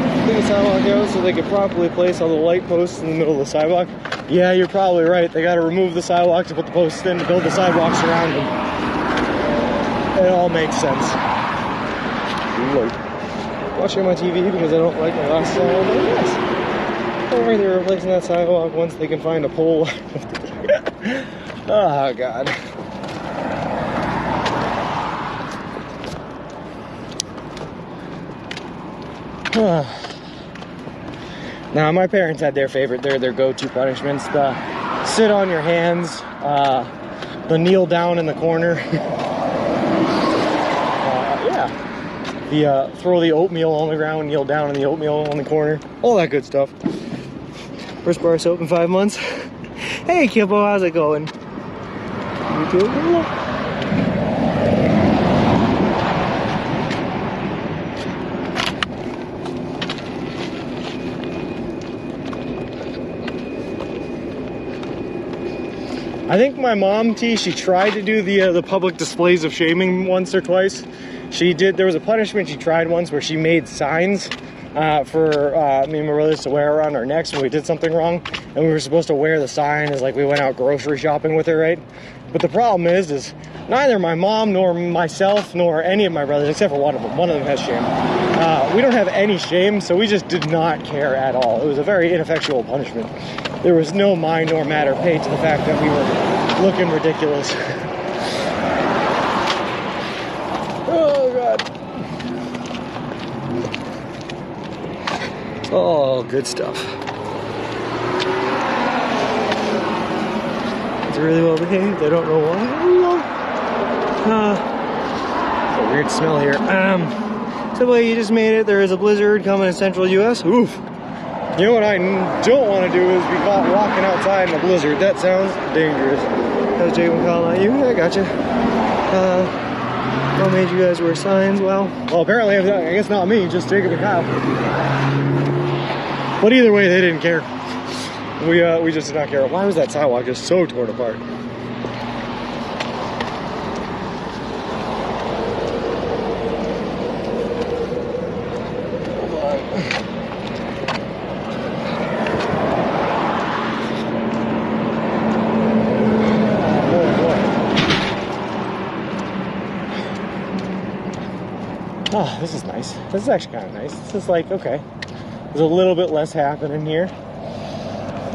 I think the sidewalk goes so they could properly place all the light posts in the middle of the sidewalk. Yeah, you're probably right. They got to remove the sidewalk to put the posts in to build the sidewalks around them. It all makes sense. Watching my TV because I don't like my last song. Yes. Don't worry, they're replacing that sidewalk once they can find a pole. Oh, God. Now, my parents had their favorite. They're their go-to punishments. The sit on your hands, the kneel down in the corner. Yeah. The throw the oatmeal on the ground, kneel down in the oatmeal on the corner. All that good stuff. First bar of soap in 5 months. Hey, Kippo, how's it going? You too? I think my mom, T, she tried to do the public displays of shaming once or twice. She did. There was a punishment she tried once where she made signs for me and my brothers to wear around our necks when we did something wrong, and we were supposed to wear the sign as like we went out grocery shopping with her, right? But the problem is neither my mom nor myself nor any of my brothers, except for one of them has shame. We don't have any shame, so we just did not care at all. It was a very ineffectual punishment. There was no mind nor matter paid to the fact that we were looking ridiculous. Oh, God. Oh, good stuff. It's really well behaved. I don't know why. It's a weird smell here. So, well, you just made it. There is a blizzard coming in central U.S. Oof. You know what I don't want to do is be caught walking outside in a blizzard. That sounds dangerous. How's Jake calling out you? I gotcha. What made you guys wear signs? Well, apparently, I guess not me, just Jacob and Kyle. But either way, they didn't care. We just did not care. Why was that sidewalk just so torn apart? Oh, this is nice. This is actually kind of nice. This is like, okay. There's a little bit less happening here.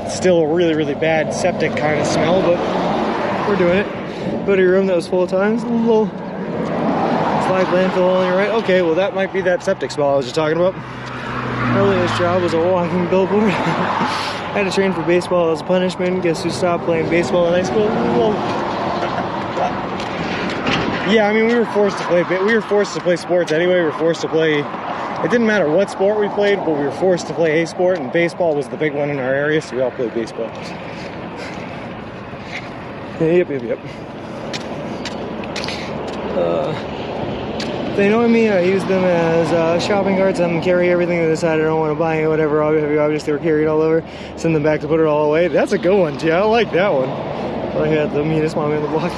Still a really, really bad septic kind of smell, but we're doing it. Go to your room that was full of times. A little slag landfill on your right. Okay, well that might be that septic smell I was just talking about. Earliest job was a walking billboard. I had to train for baseball as a punishment. Guess who stopped playing baseball in high school? Well, yeah, I mean we were forced to play. We were forced to play sports anyway. We were forced to play. It didn't matter what sport we played, but we were forced to play a sport, and baseball was the big one in our area, so we all played baseball. Yep. They annoy me. I use them as shopping carts. I'm carry everything to the side. I don't want to buy it, whatever heavy objects they were carried all over. Send them back to put it all away. That's a good one, too. I like that one. I had the meanest mommy on the block.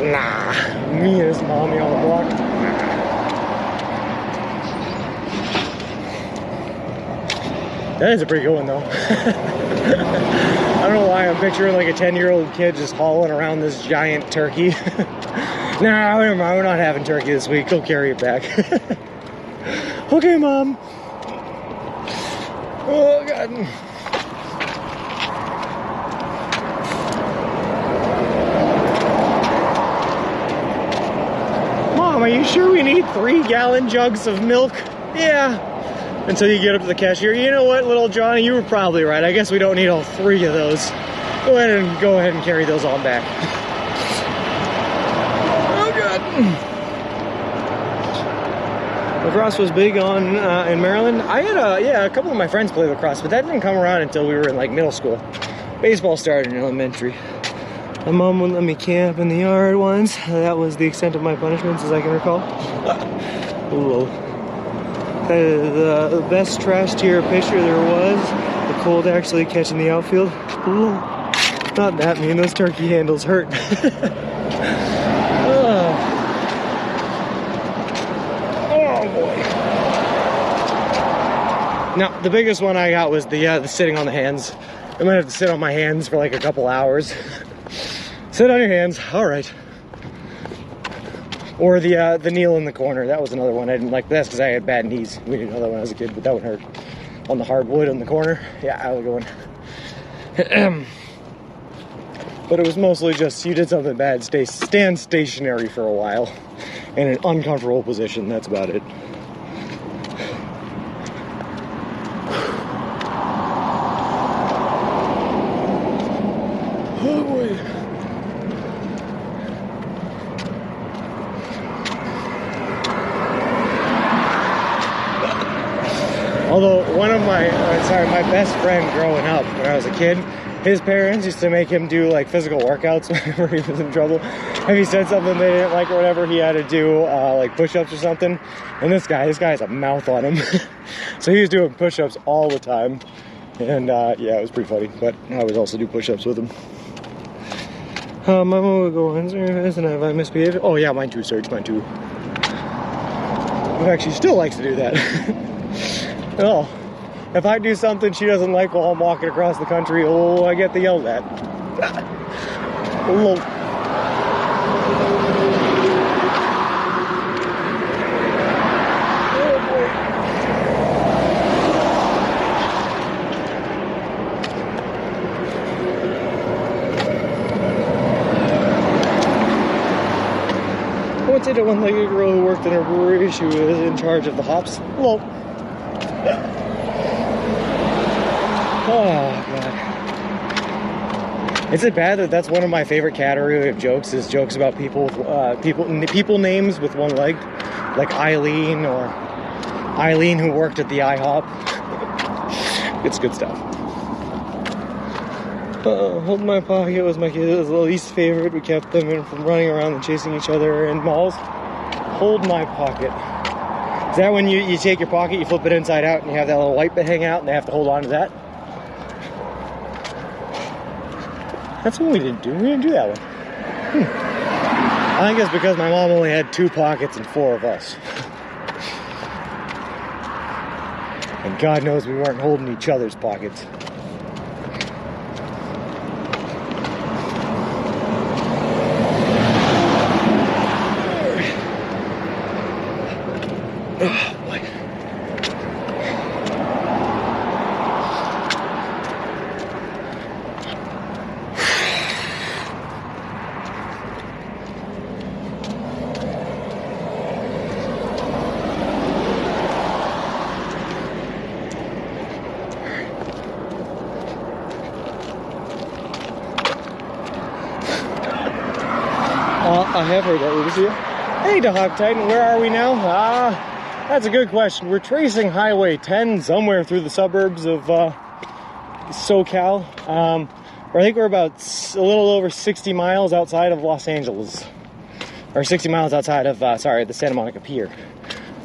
Nah, meanest mommy on the block. That is a pretty good one, though. I don't know why I'm picturing like a 10-year-old kid just hauling around this giant turkey. Nah, we're not having turkey this week. Go carry it back. Okay, Mom. Oh, God. Mom, are you sure we need 3-gallon jugs of milk? Yeah. Until you get up to the cashier. You know what, little Johnny? You were probably right. I guess we don't need all 3 of those. Go ahead and carry those on back. Lacrosse was big on in Maryland. I had a couple of my friends play lacrosse, but that didn't come around until we were in like middle school. Baseball started in elementary. My mom wouldn't let me camp in the yard once. That was the extent of my punishments, as I can recall. Ooh. The best trash tier picture there was, the cold actually catching the outfield. Ooh. Not that mean. Those turkey handles hurt. Now, the biggest one I got was the sitting on the hands. I'm gonna have to sit on my hands for like a couple hours. Sit on your hands, all right. Or the kneel in the corner. That was another one I didn't like. That's because I had bad knees. We didn't know that when I was a kid, but that one hurt. On the hardwood in the corner. Yeah, I was going. But it was mostly just you did something bad, stand stationary for a while in an uncomfortable position. That's about it. Oh boy. Although one of my best friend growing up when I was a kid, his parents used to make him do like physical workouts whenever he was in trouble. If he said something they didn't like or whatever, he had to do like push-ups or something. And this guy has a mouth on him. So he was doing push-ups all the time. And yeah, it was pretty funny. But I would also do push-ups with him. My mom would go on, and if I misbehaved. Oh yeah, mine too, Serge, mine too. In fact, she still likes to do that. Oh, if I do something she doesn't like while I'm walking across the country, oh, I get the yelled at. Oh. I would say to one-legged girl who worked in a brewery, she was in charge of the hops. Hello. Oh, God. Is it bad that that's one of my favorite category of jokes, is jokes about people with people names with one leg? Like Eileen, or Eileen who worked at the IHOP. It's good stuff. Hold my pocket was my kid's least favorite. We kept them from running around and chasing each other in malls. Hold my pocket. Is that when you take your pocket, you flip it inside out, and you have that little white bit hang out, and they have to hold on to that? That's what we didn't do. We didn't do that one. I think it's because my mom only had 2 pockets and 4 of us. And God knows we weren't holding each other's pockets. Oh, boy. I have heard that, Lucia. Hey, Dahawk Titan, where are we now? That's a good question. We're tracing Highway 10 somewhere through the suburbs of SoCal. I think we're about a little over 60 miles outside of Los Angeles. Or 60 miles outside of, the Santa Monica Pier.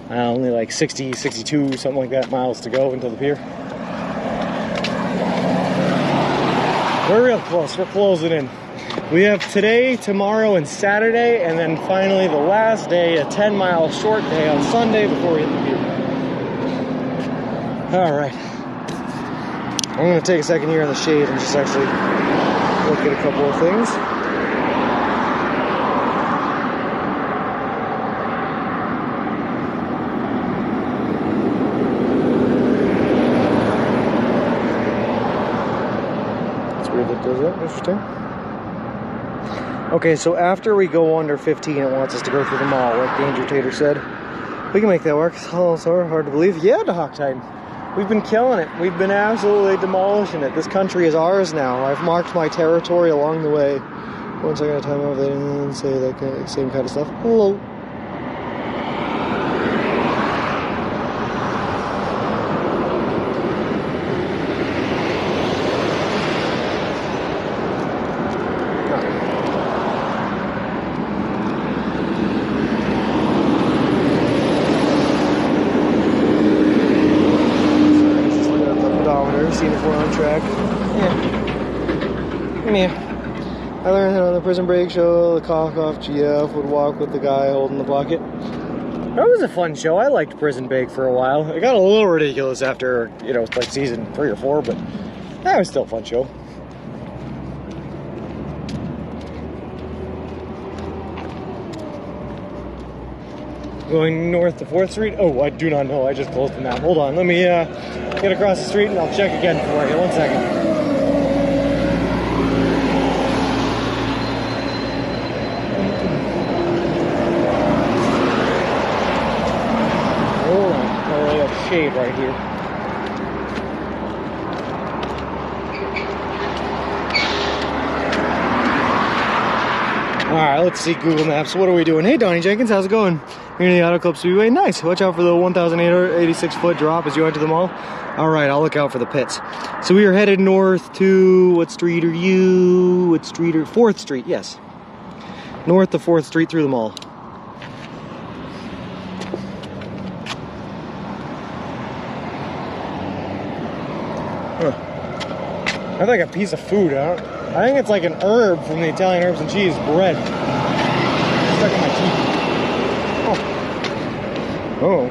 Only like 60, 62, something like that miles to go until the pier. We're real close. We're closing in. We have today, tomorrow, and Saturday, and then finally the last day, a 10-mile short day on Sunday before we hit the pier. All right. I'm going to take a second here in the shade and just actually look at a couple of things. That's weird that does that. Interesting. Okay, so after we go under 15, it wants us to go through the mall, like Danger Tater said. We can make that work. Oh, sorry, hard to believe. Yeah, Dahawk Titan. We've been killing it. We've been absolutely demolishing it. This country is ours now. I've marked my territory along the way. Once I got a time over there and say that same kind of stuff. Hello. Seeing if we're on track. Yeah. I learned that on the Prison Break show, the cough-off GF would walk with the guy holding the bucket. That was a fun show. I liked Prison Break for a while. It got a little ridiculous after, like season 3 or 4, but that was still a fun show. Going north to 4th Street? Oh, I do not know. I just closed the map. Hold on. Let me get across the street and I'll check again for you. 1 second. Hold on. Oh, I got shade right here. Alright, let's see Google Maps. What are we doing? Hey, Donnie Jenkins, how's it going? You're in the Auto Club Speedway. Nice. Watch out for the 1,886-foot drop as you enter the mall. Alright, I'll look out for the pits. So we are headed north to... What street are you? What street are... 4th Street, yes. North to 4th Street through the mall. Huh. I like a piece of food, I think it's like an herb from the Italian herbs and cheese bread. Stuck in my teeth. Oh.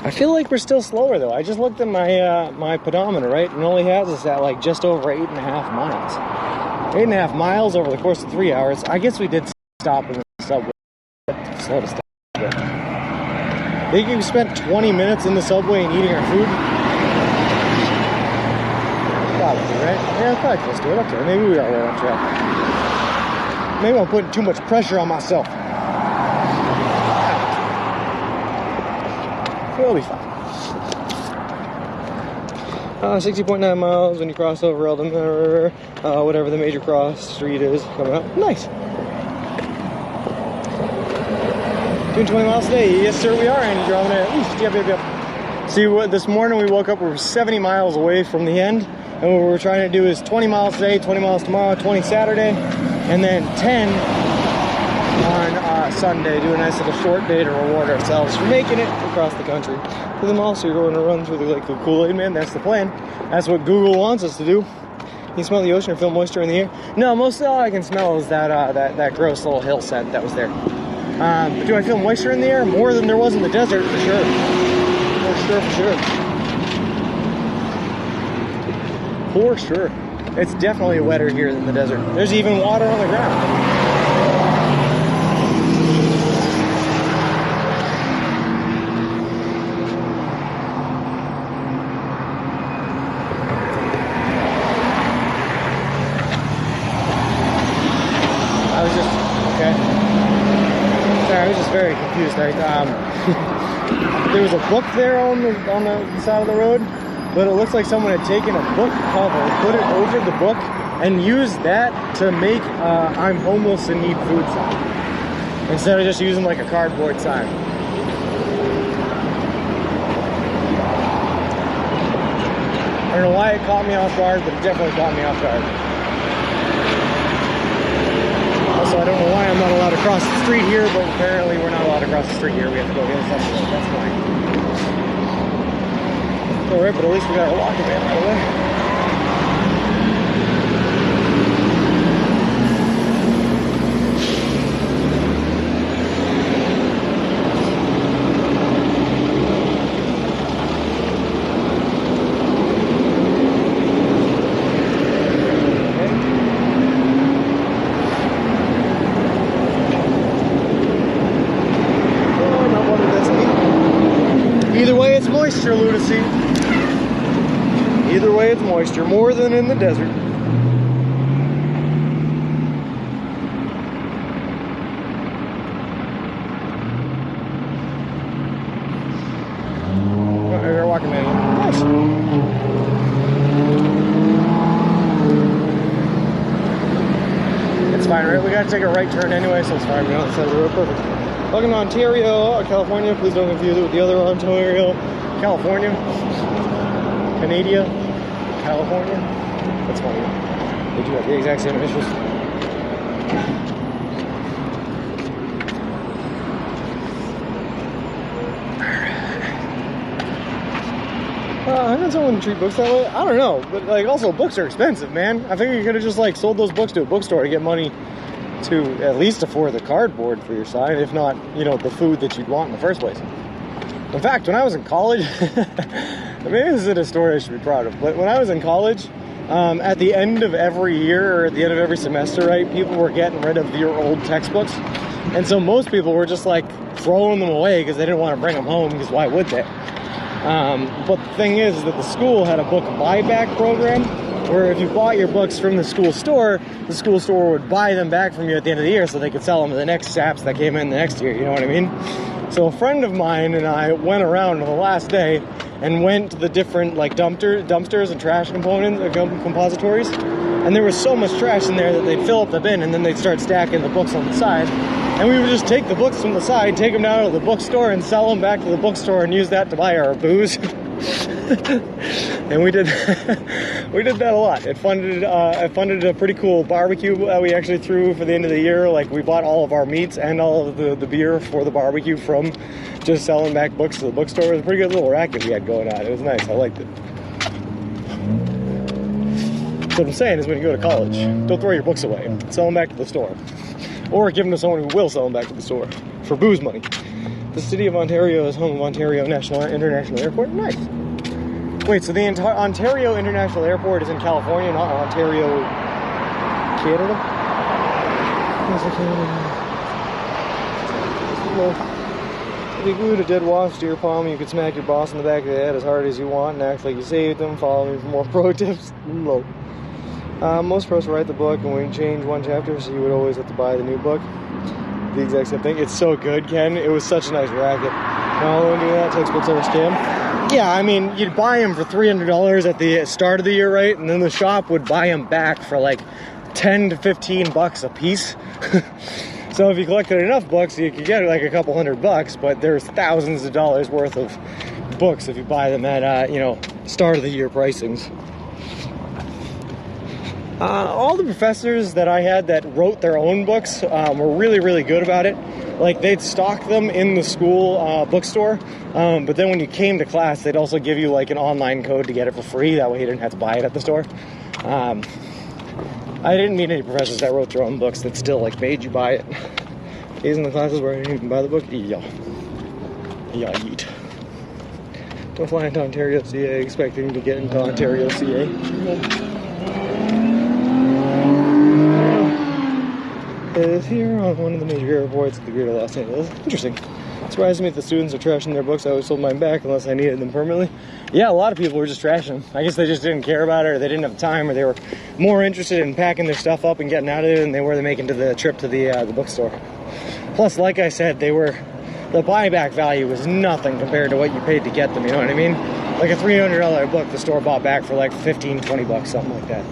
I feel like we're still slower though. I just looked at my my pedometer, right? And it only has us at like just over 8.5 miles. 8.5 miles over the course of 3 hours. I guess we did stop in the subway. Slow to stop. I think we spent 20 minutes in the subway and eating our food. Probably, right? Yeah, probably close to it. Okay, maybe we are right on track. Maybe I'm putting too much pressure on myself. We'll be fine. 60.9 miles when you cross over Eldon River, whatever the major cross street is coming up. Nice. Doing 20 miles a day. Yes, sir, we are, Andy. Driving it. Yep. See, this morning we woke up, we were 70 miles away from the end, and what we're trying to do is 20 miles today, 20 miles tomorrow, 20 Saturday, and then 10 on Sunday. Do a nice little short day to reward ourselves for making it across the country to the mall. So you're going to run through the Kool-Aid Man. That's the plan. That's what Google wants us to do. Can you smell the ocean or feel moisture in the air? No, mostly all I can smell is that gross little hill scent that was there. But do I feel moisture in the air? More than there was in the desert, for sure. For sure. It's definitely wetter here than the desert. There's even water on the ground. I was just very confused. There was a book there on the side of the road, but it looks like someone had taken a book cover, put it over the book, and used that to make "I'm homeless and need food" sign, instead of just using like a cardboard sign. I don't know why it caught me off guard, but it definitely caught me off guard. Also, I don't know why I'm not allowed to cross the street here, but apparently we're not allowed to cross the street here. We have to go the other side of the road. That's fine. Alright, but at least we got a walking man out of the way. Either way, it's moisture, lunacy. Either way, it's moisture, more than in the desert. Oh, you're walking man. Nice. It's fine, right? We gotta take a right turn anyway, so it's fine. We're on the side of the road. Perfect. Welcome to Ontario, California. Please don't confuse it with the other Ontario, California. Canada, California. That's funny. They do have the exact same initials. I know someone would treat books that way. I don't know, but like also books are expensive, man. I think you could have just like sold those books to a bookstore to get money to at least afford the cardboard for your sign, if not, you know, the food that you'd want in the first place. In fact, when I was in college, maybe this isn't a story I should be proud of, but when I was in college, at the end of every year or at the end of every semester, right, people were getting rid of your old textbooks. And so most people were just like throwing them away because they didn't want to bring them home, because why would they? But the thing is that the school had a book buyback program where if you bought your books from the school store would buy them back from you at the end of the year so they could sell them to the next saps that came in the next year, you know what I mean? So a friend of mine and I went around on the last day and went to the different like dumpsters and trash compositories, and there was so much trash in there that they'd fill up the bin and then they'd start stacking the books on the side. And we would just take the books from the side, take them down to the bookstore and sell them back to the bookstore and use that to buy our booze. And we did that a lot. It funded a pretty cool barbecue we actually threw for the end of the year. Like we bought all of our meats and all of the beer for the barbecue from just selling back books to the bookstore. It was a pretty good little racket we had going on. It was nice. I liked it. So what I'm saying is when you go to college, don't throw your books away. Sell them back to the store. Or give them to someone who will sell them back to the store for booze money. The city of Ontario is home of Ontario International Airport. Nice. Wait, so the Ontario International Airport is in California, not Ontario, Canada? If you glued a dead wasp to your palm, you could smack your boss in the back of the head as hard as you want and act like you saved them. Follow me for more pro tips. Low. Most pros write the book and we change one chapter, so you would always have to buy the new book. The exact same thing. It's so good, Ken. It was such a nice racket. No, don't do that. Textbooks are a scam. Yeah, I mean, you'd buy them for $300 at the start of the year, right? And then the shop would buy them back for like 10 to 15 bucks a piece. So if you collected enough books, you could get like a couple $100, but there's thousands of dollars worth of books if you buy them at, start of the year pricings. All the professors that I had that wrote their own books were really, really good about it. Like, they'd stock them in the school bookstore, but then when you came to class, they'd also give you, like, an online code to get it for free. That way you didn't have to buy it at the store. I didn't meet any professors that wrote their own books that still, like, made you buy it. Days in the classes where I didn't even buy the book? Yeah. Yeah, yeet. I'm flying to Ontario, CA, expecting to get into Ontario, CA. It is here on one of the major airports of the greater Los Angeles. Interesting. Surprised me if the students are trashing their books. I always sold mine back unless I needed them permanently. Yeah, a lot of people were just trashing them. I guess they just didn't care about it, or they didn't have time, or they were more interested in packing their stuff up and getting out of it than they were making to the trip to the bookstore. Plus, like I said, the buyback value was nothing compared to what you paid to get them, you know what I mean? Like a $300 book the store bought back for like 15, 20 bucks, something like that.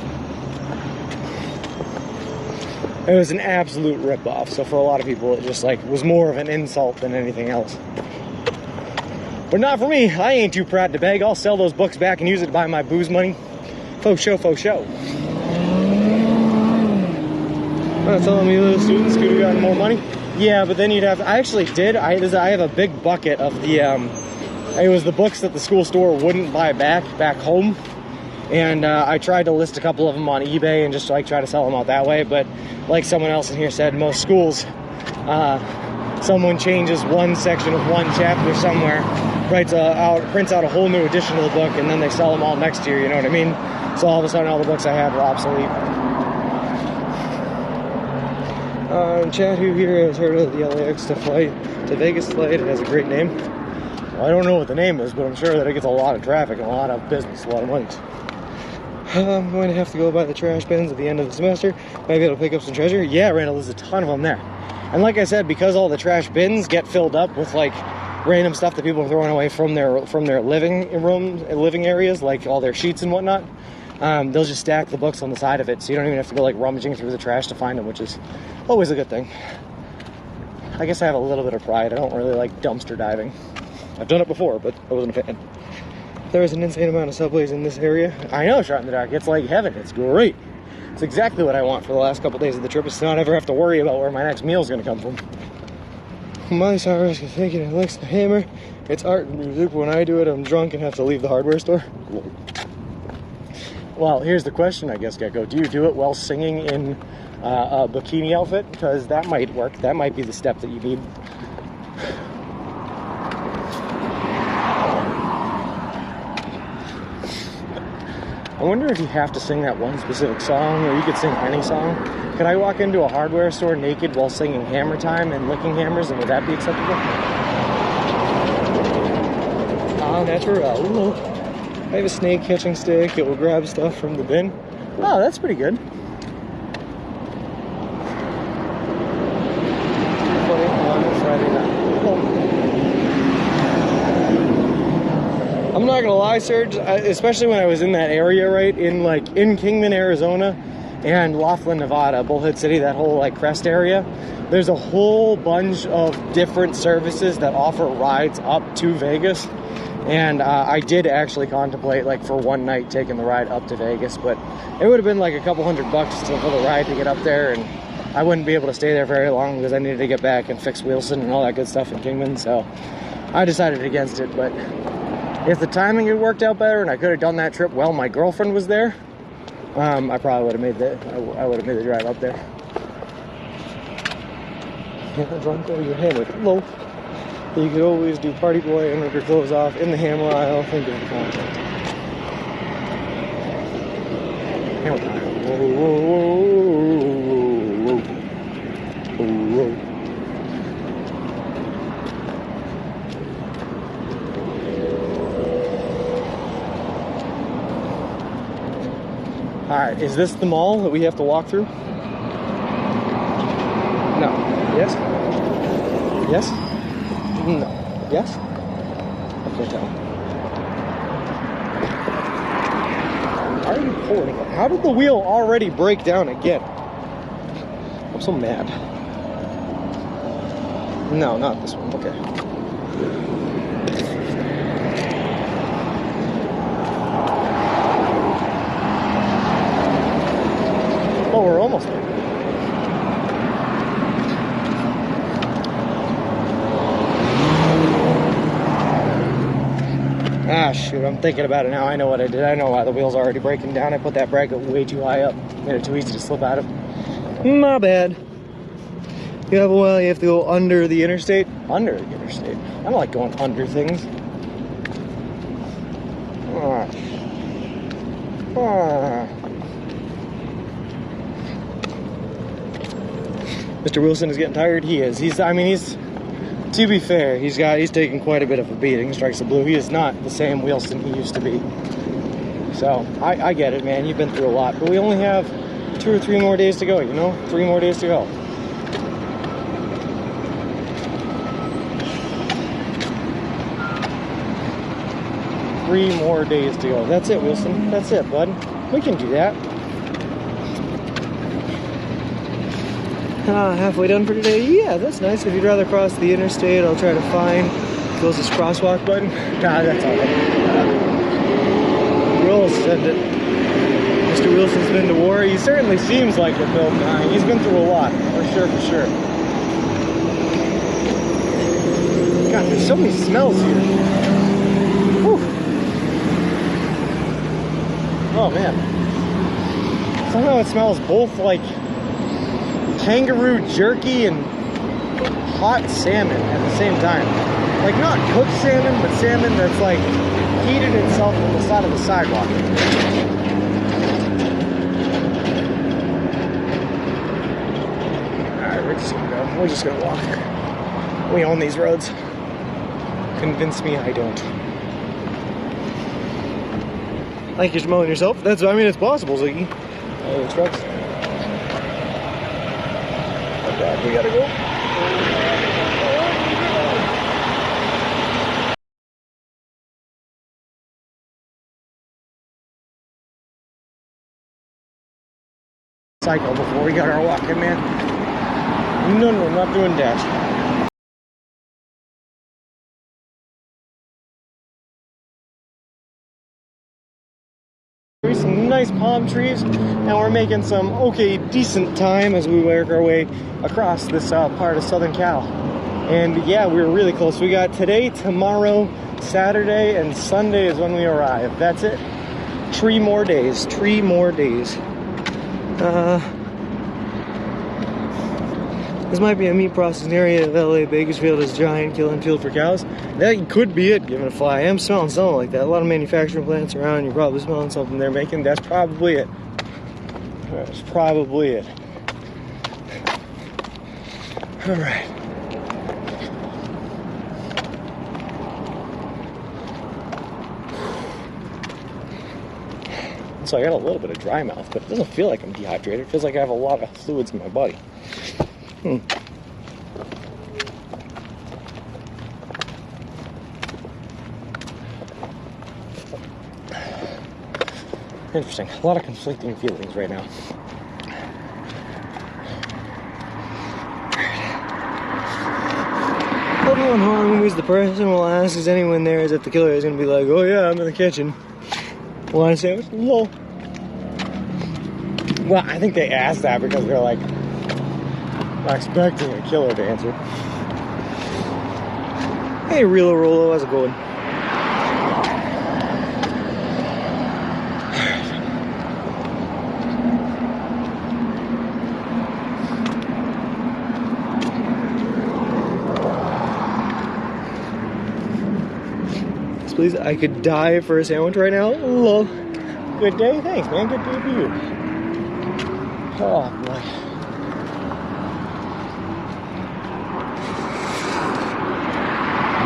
It was an absolute rip-off, so for a lot of people it just like was more of an insult than anything else. But not for me. I ain't too proud to beg. I'll sell those books back and use it to buy my booze money. Faux show, faux show. Telling me the students could have gotten more money. Yeah, but then you'd have, I actually did, I have a big bucket of the, it was the books that the school store wouldn't buy back home. And I tried to list a couple of them on eBay and just like try to sell them out that way. But like someone else in here said, most schools, someone changes one section of one chapter somewhere, prints out a whole new edition of the book, and then they sell them all next year, you know what I mean? So all of a sudden all the books I had were obsolete. Chad, who here has heard of the LAX to Vegas flight? It has a great name. Well, I don't know what the name is, but I'm sure that it gets a lot of traffic and a lot of business, a lot of money. I'm going to have to go by the trash bins at the end of the semester. Maybe it'll pick up some treasure. Yeah, Randall, there's a ton of them there. And like I said, because all the trash bins get filled up with like random stuff that people are throwing away from their living areas, like all their sheets and whatnot, they'll just stack the books on the side of it, so you don't even have to go like rummaging through the trash to find them, which is always a good thing. I guess I have a little bit of pride. I don't really like dumpster diving. I've done it before, but I wasn't a fan. There's an insane amount of subways in this area. I know, Shot in the Dark. It's like heaven. It's great. It's exactly what I want for the last couple days of the trip, is to not ever have to worry about where my next meal is going to come from. Miley Cyrus is thinking it likes the hammer. It's art and music, but when I do it, I'm drunk and have to leave the hardware store. Well, here's the question, I guess, Gecko. Do you do it while singing in a bikini outfit? Because that might work. That might be the step that you need. I wonder if you have to sing that one specific song, or you could sing any song. Could I walk into a hardware store naked while singing Hammer Time and licking hammers, and would that be acceptable? Ah, natural. I have a snake catching stick. It will grab stuff from the bin. Oh, that's pretty good. Funny on Friday night. Oh. I'm not gonna lie, Serge, especially when I was in that area, right, in Kingman, Arizona, and Laughlin, Nevada, Bullhead City, that whole like Crest area, there's a whole bunch of different services that offer rides up to Vegas. And I did actually contemplate, like, for one night taking the ride up to Vegas, but it would have been like a couple $100 for the ride to get up there, and I wouldn't be able to stay there very long because I needed to get back and fix Wilson and all that good stuff in Kingman. So I decided against it. But if the timing had worked out better and I could have done that trip while my girlfriend was there, I probably would have made the drive up there. Yeah, drunk over your hammer. Low. You could always do Party Boy and rip your clothes off in the hammer aisle. Think of the content. Hammer time. Whoa, whoa, whoa, whoa, whoa, whoa. Alright, is this the mall that we have to walk through? No. Yes? Yes? No. Yes? I can't tell. Why are you pulling it? How did the wheel already break down again? I'm so mad. No, not this one. Okay. Oh, we're almost there. Ah, shoot, I'm thinking about it now. I know what I did. I know why the wheel's already breaking down. I put that bracket way too high up. Made it too easy to slip out of. My bad. You have to go under the interstate. Under the interstate? I don't like going under things. gosh. Ah. Mr. Wilson is getting tired. He is. To be fair, he's taken quite a bit of a beating. Strikes the blue. He is not the same Wilson he used to be. So I get it, man. You've been through a lot, but we only have 2 or 3 more days to go. 3 more days to go. Three more days to go. That's it, Wilson. That's it, bud. We can do that. Halfway done for today. Yeah, that's nice. If you'd rather cross the interstate, I'll try to find the closest crosswalk button. Nah, that's all right. We'll send it. Mr. Wilson's been to war. He certainly seems like a built guy. He's been through a lot, for sure. God, there's so many smells here. Whew. Oh man. Somehow it smells both like kangaroo jerky and hot salmon at the same time. Like not cooked salmon, but salmon that's like heated itself on the side of the sidewalk. Alright, we're just gonna go. We're just gonna walk. We own these roads. Convince me I don't. Like you're mowing yourself. It's possible, Ziggy. Oh, the trucks. Oh God, we gotta go. Cycle before we got our walking, man. No, not doing dash. Some nice palm trees, and we're making some decent time as we work our way across this part of Southern Cal. And yeah, we were really close. We got today, tomorrow, Saturday, and Sunday is when we arrive. That's it. 3 more days. 3 more days. This might be a meat processing area of LA. Bakersfield is giant killing field for cows. That could be it, given a fly. I am smelling something like that. A lot of manufacturing plants around. You're probably smelling something they're making. That's probably it. That's probably it. All right. So I got a little bit of dry mouth, but it doesn't feel like I'm dehydrated. It feels like I have a lot of fluids in my body. Interesting. A lot of conflicting feelings right now. Everyone home is the person will ask, is anyone there? As if the killer is going to be like, oh yeah, I'm in the kitchen. Want a sandwich? Lol. Well, I think they asked that because they're like, not expecting a killer to answer. Hey, Rilo Rolo, how's it going? Please, I could die for a sandwich right now. Lol. Good day, thanks, man. Good day for you. Oh boy.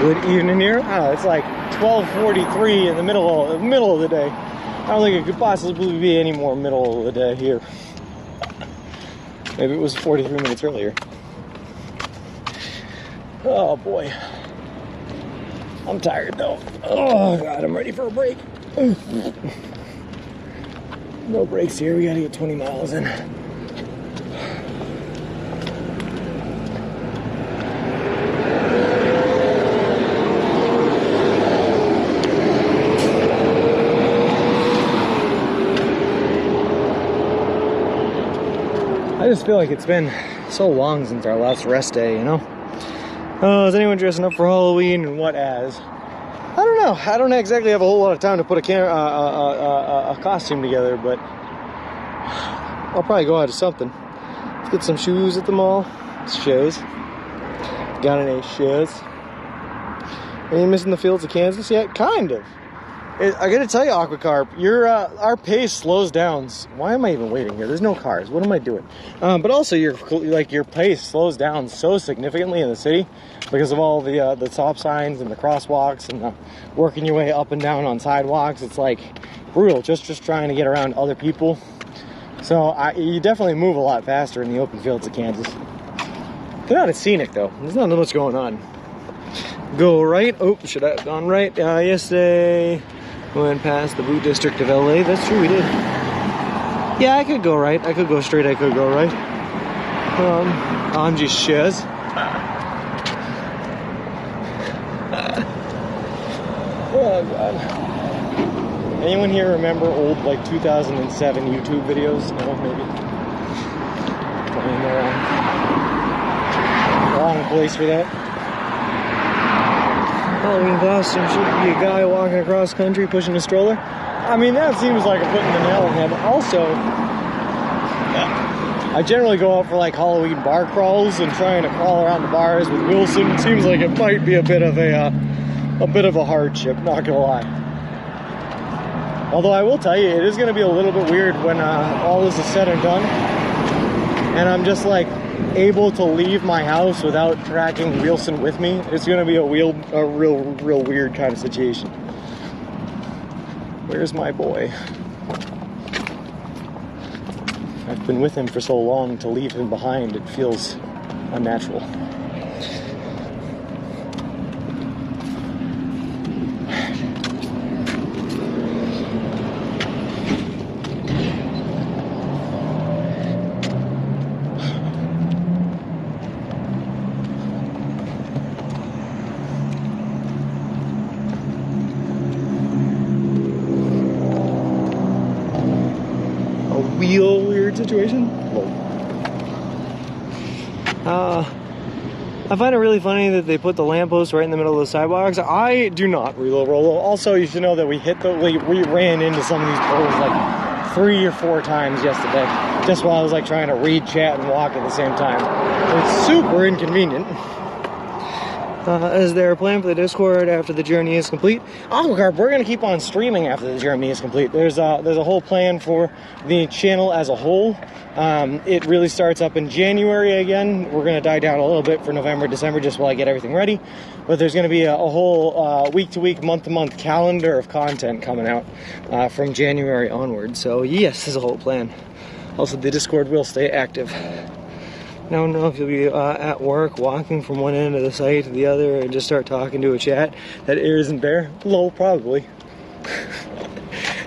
Good evening here. I don't know, it's like 12:43 in the middle of the day. I don't think it could possibly be any more middle of the day here. Maybe it was 43 minutes earlier. Oh boy. I'm tired though. Oh God, I'm ready for a break. No breaks here. We gotta get 20 miles in. I just feel like it's been so long since our last rest day, you know? Oh, is anyone dressing up for Halloween and what as? I don't know. I don't exactly have a whole lot of time to put a costume together, but I'll probably go out to something. Let's get some shoes at the mall. Shoes. Got any shoes? Are you missing the fields of Kansas yet? Kind of. I gotta tell you, Aquacarp, our pace slows down. Why am I even waiting here? There's no cars. What am I doing? But also, your pace slows down so significantly in the city because of all the stop signs and the crosswalks and working your way up and down on sidewalks. It's like brutal just trying to get around other people. So you definitely move a lot faster in the open fields of Kansas. They're not as scenic though. There's not much going on. Go right. Oh, should I have gone right? Yesterday. Went past the boot district of LA. That's true, we did. Yeah, I could go right. I could go straight. I could go right. I'm just shiz. Oh, God. Anyone here remember old, like, 2007 YouTube videos? No, maybe. Wrong place for that. Halloween costume should be a guy walking across country pushing a stroller. I mean, that seems like a putting the nail in the head. Also, I generally go out for like Halloween bar crawls and trying to crawl around the bars with Wilson. It seems like it might be a bit of a hardship, not gonna lie. Although I will tell you, it is gonna be a little bit weird when all this is said and done, and I'm just like able to leave my house without tracking Wilson with me. It's gonna be a real weird kind of situation. Where's my boy? I've been with him for so long, to leave him behind, it feels unnatural. Weird situation. I find it really funny that they put the lamppost right in the middle of the sidewalks. I do not reload Rolo. Also, you should know that we ran into some of these poles like 3 or 4 times yesterday, just while I was like trying to read, chat, and walk at the same time. It's super inconvenient. Is there a plan for the Discord after the journey is complete? Aquacarp, we're going to keep on streaming after the journey is complete. There's a whole plan for the channel as a whole. It really starts up in January again. We're going to die down a little bit for November, December, just while I get everything ready. But there's going to be a whole week-to-week, month-to-month calendar of content coming out from January onward. So yes, there's a whole plan. Also, the Discord will stay active. I don't know if you'll be at work, walking from one end of the site to the other, and just start talking to a chat that isn't there. Lol, probably.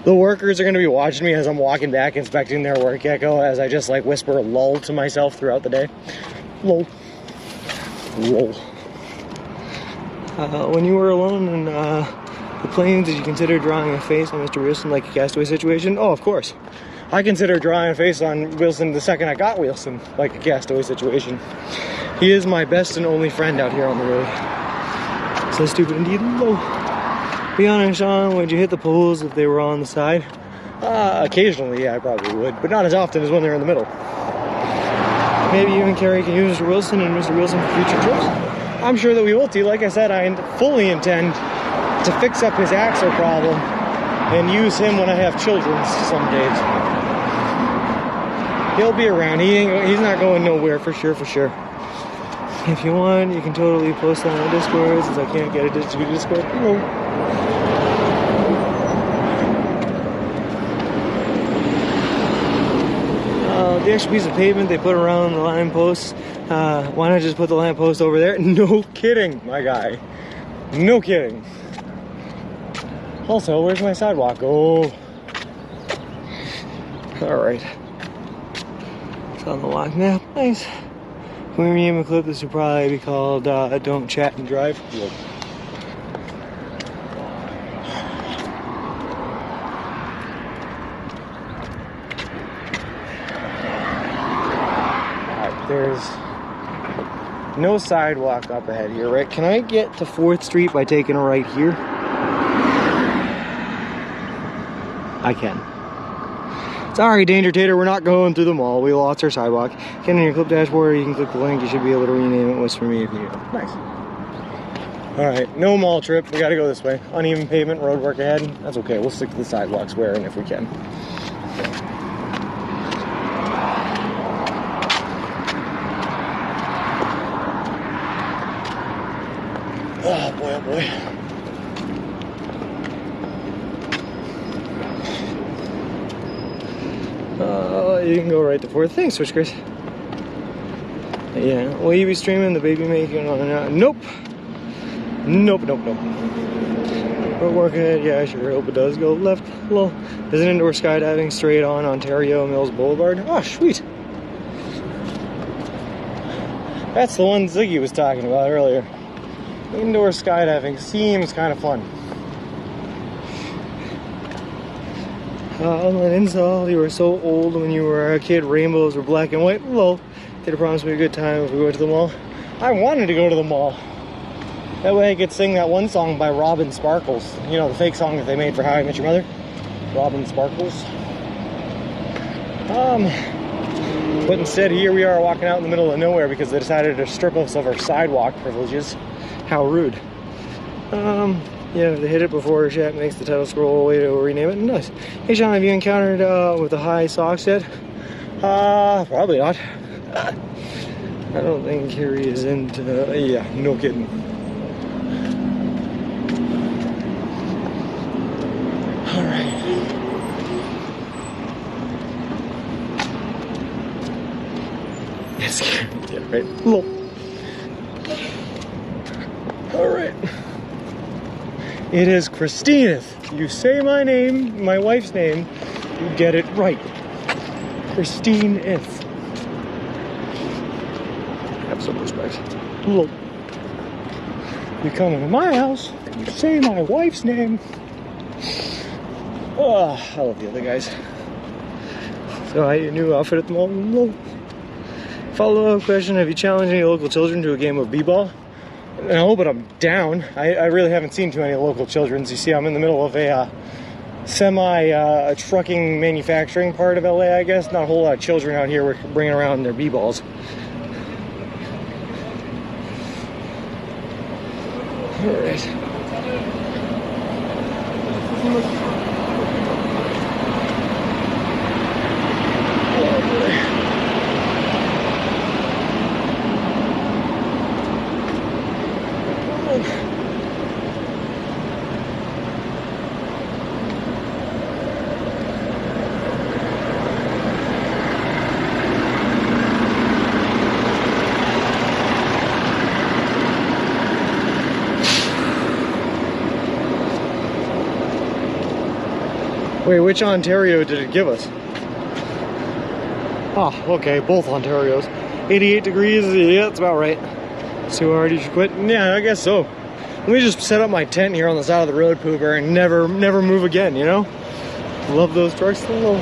The workers are going to be watching me as I'm walking back, inspecting their work echo, as I just like whisper lol to myself throughout the day. Lol. Lol. When you were alone in the planes, did you consider drawing a face on Mr. Wilson like a Castaway situation? Oh, of course. I consider drawing a face on Wilson the second I got Wilson, like a Castaway situation. He is my best and only friend out here on the road. So stupid indeed. Low. Be honest, Sean, would you hit the poles if they were on the side? Occasionally, yeah, I probably would, but not as often as when they're in the middle. Maybe you and Carrie can use Mr. Wilson and Mr. Wilson for future trips? I'm sure that we will, T. Like I said, I fully intend to fix up his axle problem and use him when I have children some days. He'll be around. He's not going nowhere, for sure. If you want, you can totally post that on the Discord, since I can't get a distributed Discord. No. The extra piece of pavement they put around the line posts, why not just put the lamp post over there? No kidding, my guy. No kidding. Also, where's my sidewalk? Oh. Alright. It's on the walk now. Nice. When we name a clip, this would probably be called Don't Chat and Drive. Yep. Alright, there's no sidewalk up ahead here, right? Can I get to 4th Street by taking a right here? I can. Sorry, Danger Tater, we're not going through the mall. We lost our sidewalk. Get on your clip dashboard, you can click the link. You should be able to rename it. What's for me if you need it. Nice. All right, no mall trip. We got to go this way. Uneven pavement, road work ahead. That's okay. We'll stick to the sidewalks where and if we can. Oh boy, oh boy. You can go right to fourth. Thanks, Switch Chris. Yeah, will you be streaming the baby making on? Nope. Nope. But work ahead, yeah, I sure hope it does. Go left, low. There's an indoor skydiving straight on Ontario Mills Boulevard. Oh, sweet. That's the one Ziggy was talking about earlier. Indoor skydiving seems kind of fun. On install, you were so old when you were a kid, rainbows were black and white. Lol. They'd promise me a good time if we went to the mall. I wanted to go to the mall. That way I could sing that one song by Robin Sparkles. You know, the fake song that they made for How I Met Your Mother? Robin Sparkles. But instead here we are walking out in the middle of nowhere because they decided to strip us of our sidewalk privileges. How rude. Yeah, they hit it before chat makes the title scroll away to rename it. Nice. Hey Sean, have you encountered with the high socks yet? Probably not. I don't think Carrie is into, yeah, no kidding. Alright. Yes, yeah, right. Lol. Alright. It is Christine. You say my name, my wife's name, you get it right. Christine If. Have some respect. Look. You come into my house, and you say my wife's name. Oh, I love the other guys. So, how your new outfit at the moment? Follow-up question, have you challenged any local children to a game of b-ball? No, but I'm down. I really haven't seen too many local children's. You see, I'm in the middle of a trucking manufacturing part of LA, I guess. Not a whole lot of children out here bringing around their b-balls. All right. Wait, which Ontario did it give us? Oh, okay, both Ontarios. 88 degrees, yeah, that's about right. So already should quit? Yeah, I guess so. Let me just set up my tent here on the side of the road, pooper, and never move again, you know? Love those trucks. Oh.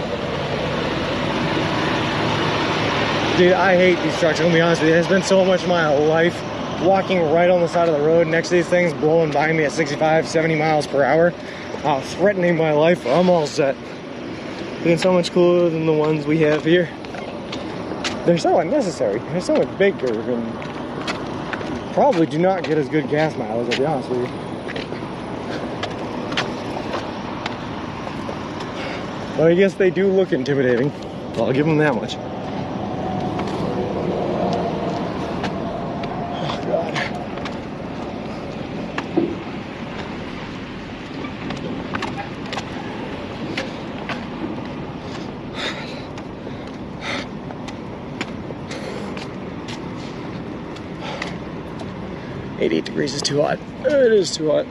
Dude, I hate these trucks, I'm gonna be honest with you. It's been so much of my life walking right on the side of the road next to these things, blowing by me at 65, 70 miles per hour. Threatening my life. I'm all set. Being so much cooler than the ones we have here. They're so unnecessary. They're so much bigger and probably do not get as good gas mileage, I'll be honest with you. But I guess they do look intimidating. I'll give them that much. Oh, God. .88 degrees is too hot. It is too hot.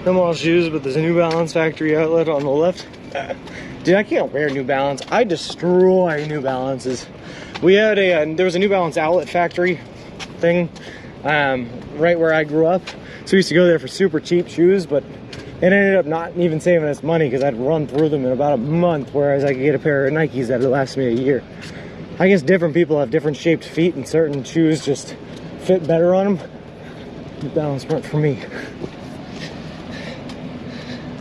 No more shoes, but there's a New Balance factory outlet on the left. Dude, I can't wear New Balance. I destroy New Balances. We had there was a New Balance outlet factory thing right where I grew up. So we used to go there for super cheap shoes, but it ended up not even saving us money because I'd run through them in about a month, whereas I could get a pair of Nikes that would last me a year. I guess different people have different shaped feet and certain shoes just fit better on them. New Balance weren't for me.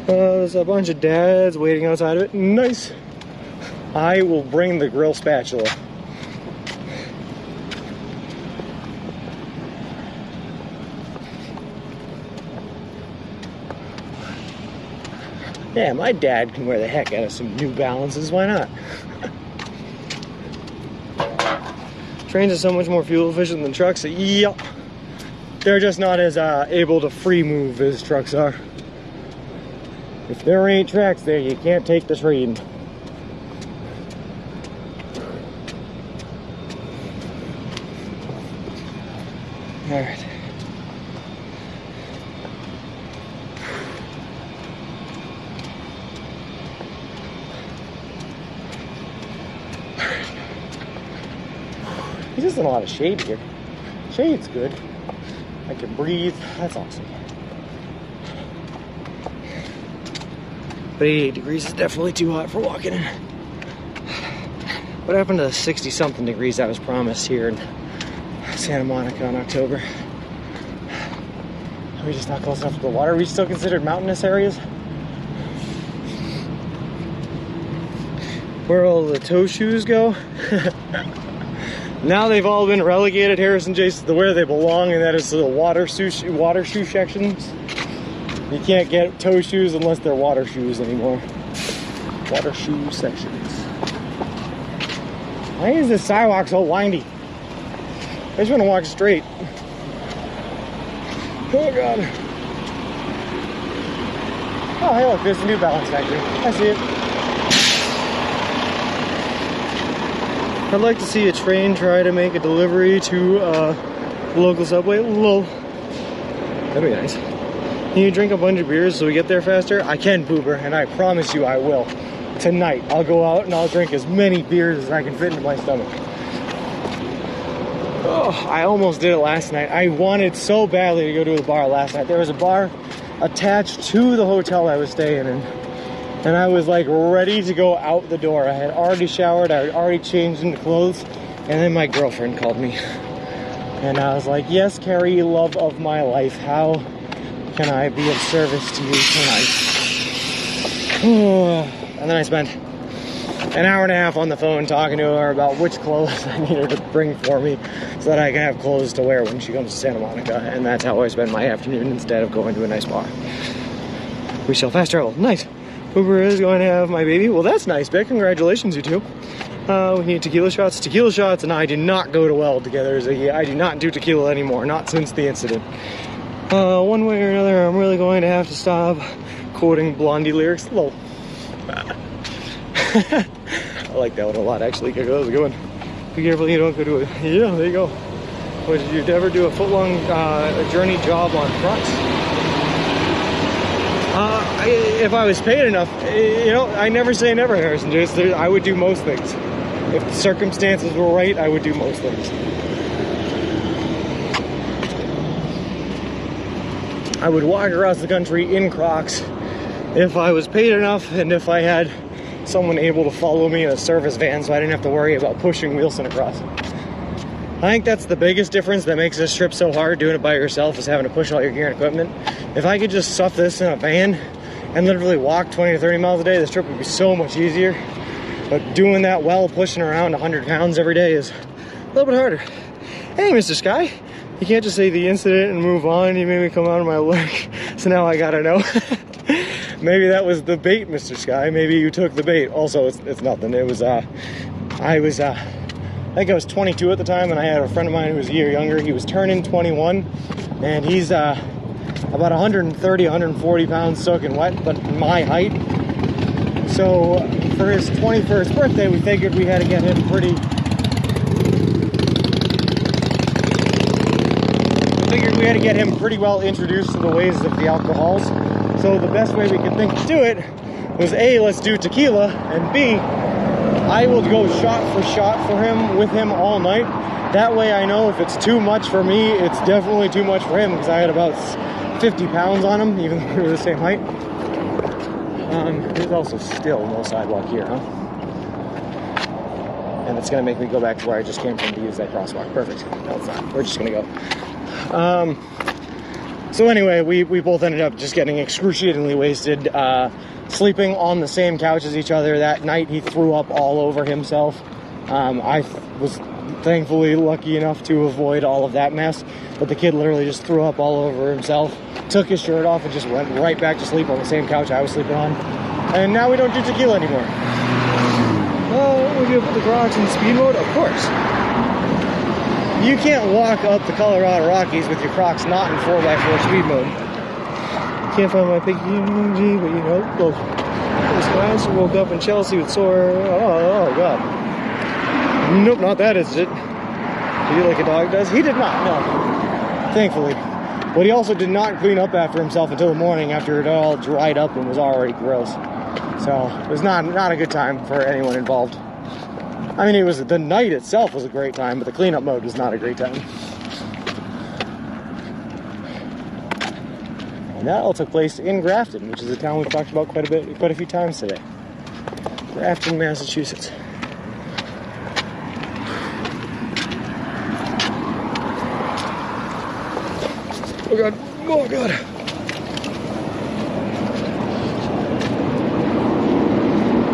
There's a bunch of dads waiting outside of it. Nice. I will bring the grill spatula. . Yeah, my dad can wear the heck out of some New Balances. Why not? Trains are so much more fuel efficient than trucks. Yep. They're just not as able to free move as trucks are. If there ain't tracks there, you can't take the train. All right. There's just a lot of shade here. Shade's good. I can breathe. That's awesome. But 88 degrees is definitely too hot for walking in. What happened to the 60-something degrees I was promised here in Santa Monica in October? Are we just not close enough to the water? Are we still considered mountainous areas? Where all the toe shoes go? Now they've all been relegated, Harrison Jace, to where they belong, and that is the water shoe sections. You can't get toe shoes unless they're water shoes anymore. Water shoe sections. Why is this sidewalk so windy? I just want to walk straight. Oh God. Oh, hey look, there's a New Balance factory. I see it. I'd like to see a train try to make a delivery to the local subway. Lol. That'd be nice. Can you drink a bunch of beers so we get there faster? I can, Boober, and I promise you I will. Tonight, I'll go out and I'll drink as many beers as I can fit into my stomach. Oh, I almost did it last night. I wanted so badly to go to a bar last night. There was a bar attached to the hotel I was staying in. And I was like ready to go out the door. I had already showered, I had already changed into clothes, and then my girlfriend called me. And I was like, yes, Carrie, love of my life, how can I be of service to you tonight? And then I spent an hour and a half on the phone talking to her about which clothes I need her to bring for me so that I can have clothes to wear when she comes to Santa Monica. And that's how I spend my afternoon instead of going to a nice bar. We shall fast travel. Nice. Uber is going to have my baby. Well, that's nice, Beck. Congratulations, you two. We need tequila shots. Tequila shots and I do not go well together. I do not do tequila anymore, not since the incident. One way or another, I'm really going to have to stop quoting Blondie lyrics. Lol. I like that one a lot, actually. That was a good one. Be careful you don't go to it. Yeah, there you go. Would you ever do a foot-long journey job on trucks? If I was paid enough, you know, I never say never, Harrison. I would do most things. If the circumstances were right, I would do most things. I would walk across the country in Crocs if I was paid enough and if I had someone able to follow me in a service van so I didn't have to worry about pushing Wilson across. I think that's the biggest difference that makes this trip so hard, doing it by yourself, is having to push all your gear and equipment. If I could just stuff this in a van and literally walk 20 to 30 miles a day, this trip would be so much easier. But doing that while pushing around 100 pounds every day is a little bit harder. Hey, Mr. Sky, you can't just say the incident and move on. You made me come out of my leg, so now I gotta know. Maybe that was the bait, Mr. Sky. Maybe you took the bait. Also, it's nothing. It was, I think I was 22 at the time, and I had a friend of mine who was a year younger. He was turning 21, and he's about 130, 140 pounds soaking wet, but my height. So for his 21st birthday, we figured we had to get him pretty... well introduced to the ways of the alcohols. So the best way we could think to do it was A, let's do tequila, and B, I will go shot for shot with him all night. That way I know if it's too much for me, it's definitely too much for him, because I had about 50 pounds on him, even though we were the same height. There's also still no sidewalk here, huh? And it's gonna make me go back to where I just came from to use that crosswalk. Perfect. No, it's not. We're just gonna go. So anyway, we both ended up just getting excruciatingly wasted, sleeping on the same couch as each other. That night he threw up all over himself. I was thankfully lucky enough to avoid all of that mess. But the kid literally just threw up all over himself, took his shirt off, and just went right back to sleep on the same couch I was sleeping on. And now we don't do tequila anymore. Would you put the Crocs in speed mode? Of course. You can't walk up the Colorado Rockies with your Crocs not in 4x4 speed mode. Can't find my piggy, but you know, those guys woke up in Chelsea with sore. Oh god. Nope, not that is it. Did he like a dog does? He did not, no. Thankfully. But he also did not clean up after himself until the morning after it all dried up and was already gross. So it was not a good time for anyone involved. I mean, the night itself was a great time, but the cleanup mode was not a great time. And that all took place in Grafton, which is a town we've talked about quite a few times today. Grafton, Massachusetts. Oh god, oh god.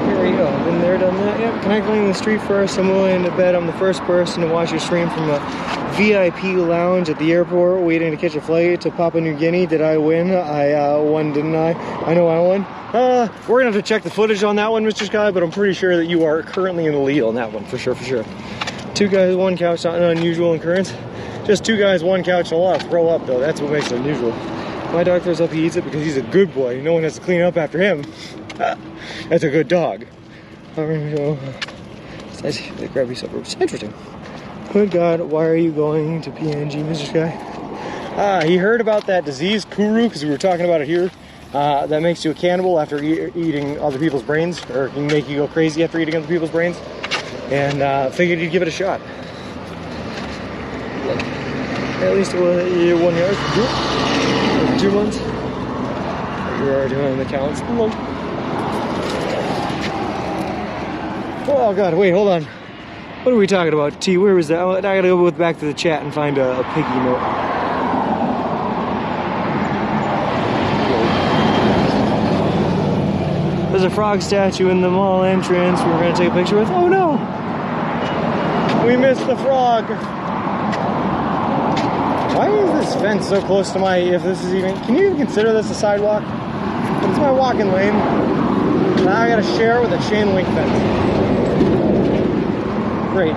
Here we go, been there, done that. Yep, can I clean the street first? I'm willing to bet I'm the first person to watch your stream from a VIP lounge at the airport waiting to catch a flight to Papua New Guinea. Did I win? I won, didn't I? I know I won. We're gonna have to check the footage on that one, Mr. Sky, but I'm pretty sure that you are currently in the lead on that one, for sure, for sure. 2 guys, 1 couch, not an unusual occurrence. Just 2 guys, 1 couch, and a lot of throw up, though. That's what makes it unusual. My dog throws up, he eats it because he's a good boy. No one has to clean up after him. That's a good dog. They grab you suppers. Interesting. Good God, why are you going to PNG, Mr. Sky? He heard about that disease, Kuru, because we were talking about it here. That makes you a cannibal after eating other people's brains, or can make you go crazy after eating other people's brains. And figured you'd give it a shot. At least 1 year for 2 months. You're already on the counts. Oh god, wait, hold on. What are we talking about? T, where was that? I gotta go back to the chat and find a piggy note. There's a frog statue in the mall entrance we're gonna take a picture with. Oh no! We missed the frog! Why is this fence so close to can you even consider this a sidewalk? It's my walking lane. Now I gotta share it with a chain link fence. Great.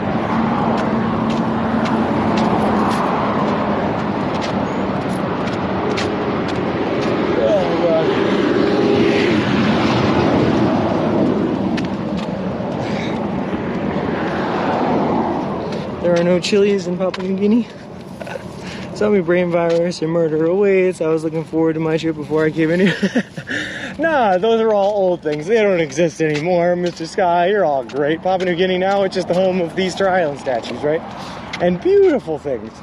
Oh god. There are no chilies in Papua New Guinea. Zombie brain virus and murder awaits. I was looking forward to my trip before I came in here. Nah, those are all old things. They don't exist anymore, Mr. Sky. You're all great. Papua New Guinea now, it's just the home of these Easter Island statues, right? And beautiful things.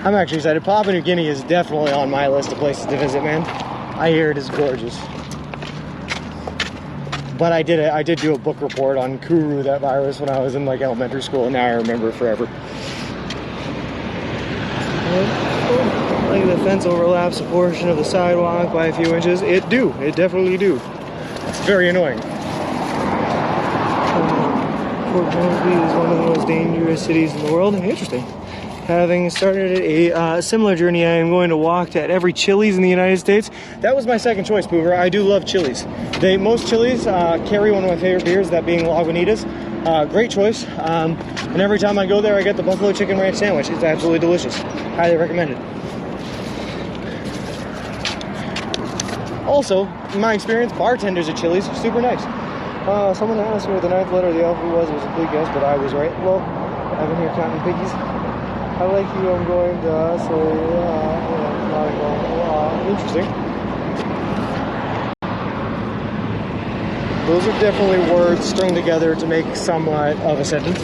I'm actually excited. Papua New Guinea is definitely on my list of places to visit, man. I hear it is gorgeous. But I did do a book report on Kuru, that virus, when I was in like elementary school, and now I remember it forever. Like the fence overlaps a portion of the sidewalk by a few inches. It definitely do. It's very annoying. Port Moresby is one of the most dangerous cities in the world. Interesting. Having started a similar journey, I am going to walk at every Chili's in the United States. That was my second choice, Poover. I do love Chili's. Most Chili's carry one of my favorite beers, that being Lagunitas. Great choice. And every time I go there, I get the buffalo chicken ranch sandwich. It's absolutely delicious. Highly recommended. Also, in my experience, bartenders at Chili's are super nice. Someone asked me what the 9th letter of the alphabet was. It was a complete guess, but I was right. Well, I've been here counting piggies. I like you, I'm going to say, interesting. Those are definitely words strung together to make somewhat of a sentence.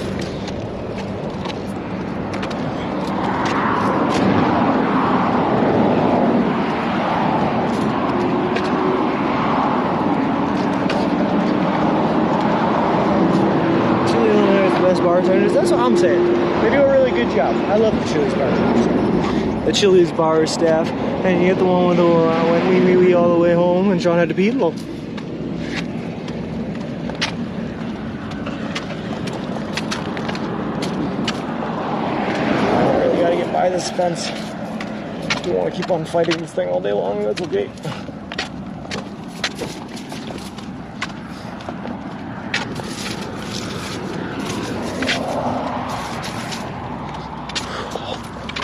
Bartenders, that's what I'm saying. They do a really good job. I love the Chili's bartenders. The Chili's bar staff, and you get the one with the went wee all the way home, and Sean had to pee. Low. by this fence. If you want to keep on fighting this thing all day long, that's okay.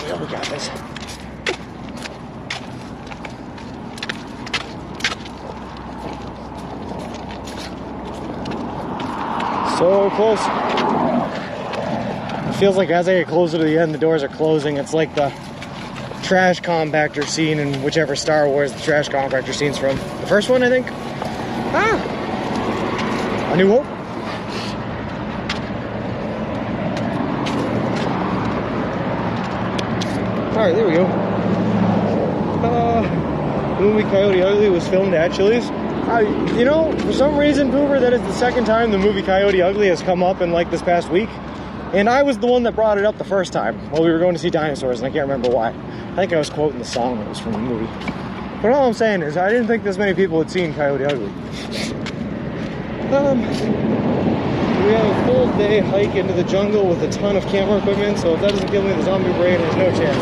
Yeah, we got this. So close. It feels like as I get closer to the end, the doors are closing. It's like the trash compactor scene in whichever Star Wars the trash compactor scene's from. The first one, I think. Ah! A New Hope. Alright, there we go. The movie Coyote Ugly was filmed at Chili's. You know, for some reason, Poover, that is the second time the movie Coyote Ugly has come up in like this past week. And I was the one that brought it up the first time while we were going to see dinosaurs, and I can't remember why. I think I was quoting the song that was from the movie. But all I'm saying is, I didn't think this many people had seen Coyote Ugly. We have a full day hike into the jungle with a ton of camera equipment, so if that doesn't give me the zombie brain, there's no chance.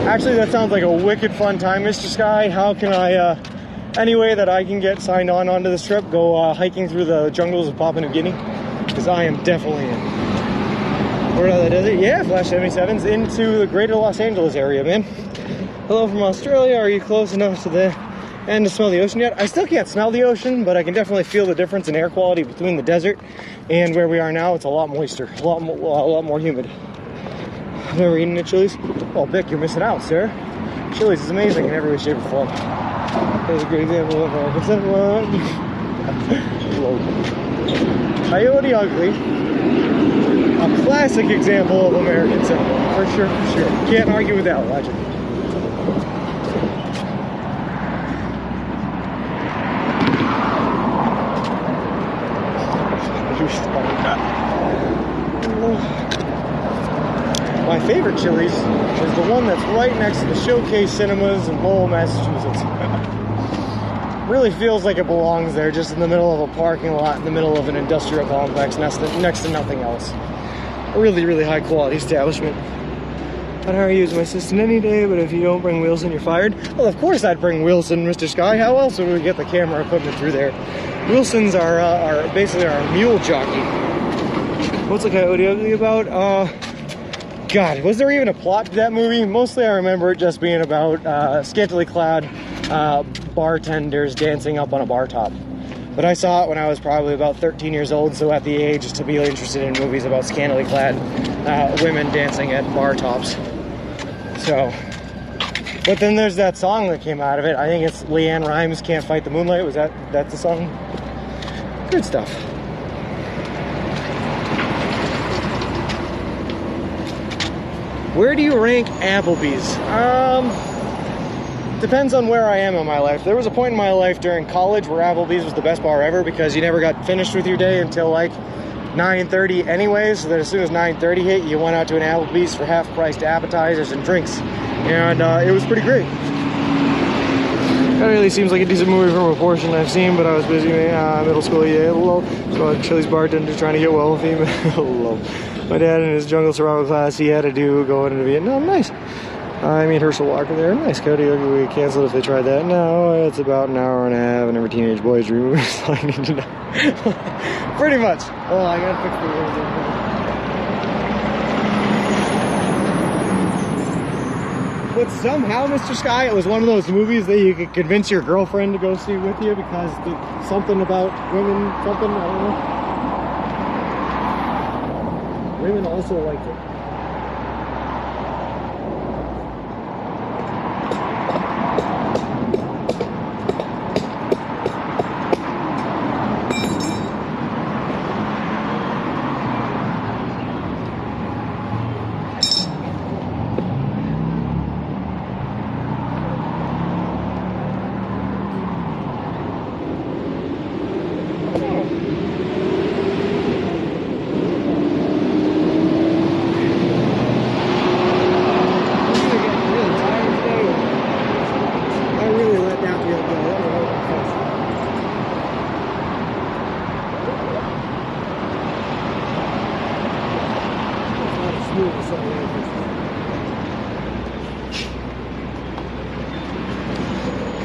Actually, that sounds like a wicked fun time, Mr. Sky. How can I, any way that I can get signed on onto this trip, go hiking through the jungles of Papua New Guinea? Because I am definitely in. Where that is it? Yeah, Flash 77's into the greater Los Angeles area, man. Hello from Australia. Are you close enough to the end to smell the ocean yet? I still can't smell the ocean, but I can definitely feel the difference in air quality between the desert and where we are now. It's a lot moister, a lot more humid. I've never eaten at Chili's. Oh, Vic, you're missing out, sir. Chili's is amazing in every way, shape, or form. That's a great example of Coyote Ugly. A classic example of American cinema, for sure, for sure. Can't argue with that logic. My favorite Chili's is the one that's right next to the Showcase Cinemas in Lowell, Massachusetts. Really feels like it belongs there, just in the middle of a parking lot, in the middle of an industrial complex, next to nothing else. A really, really high quality establishment. I'd hire you as my assistant any day, but if you don't bring Wilson, you're fired. Well, of course I'd bring Wilson, Mr. Sky. How else would we get the camera equipment through there? Wilson's are basically our mule jockey. What's the Coyote Ugly about? God, was there even a plot to that movie? Mostly I remember it just being about scantily clad bartenders dancing up on a bar top. But I saw it when I was probably about 13 years old, so at the age to be interested in movies about scantily clad women dancing at bar tops. So, but then there's that song that came out of it. I think it's Leanne Rimes' Can't Fight the Moonlight. Was that's the song? Good stuff. Where do you rank Applebee's? Depends on where I am in my life. There was a point in my life during college where Applebee's was the best bar ever because you never got finished with your day until like 9:30 anyways, so that as soon as 9:30 hit, you went out to an Applebee's for half-priced appetizers and drinks. And it was pretty great. That really seems like a decent movie from a portion I've seen, but I was busy middle school, yeah, hello. So Chili's bartender trying to get well with him, hello. My dad in his jungle survival class, he had to do going into Vietnam, nice. I mean, Herschel Walker there. Nice. Coyote Ugly would cancel if they tried that. No, it's about an hour and a half, and every teenage boy's dream movie, so I need to know. Pretty much. Oh, I gotta fix the words. But somehow, Mr. Sky, it was one of those movies that you could convince your girlfriend to go see with you because something about women, something, I don't know. Women also liked it.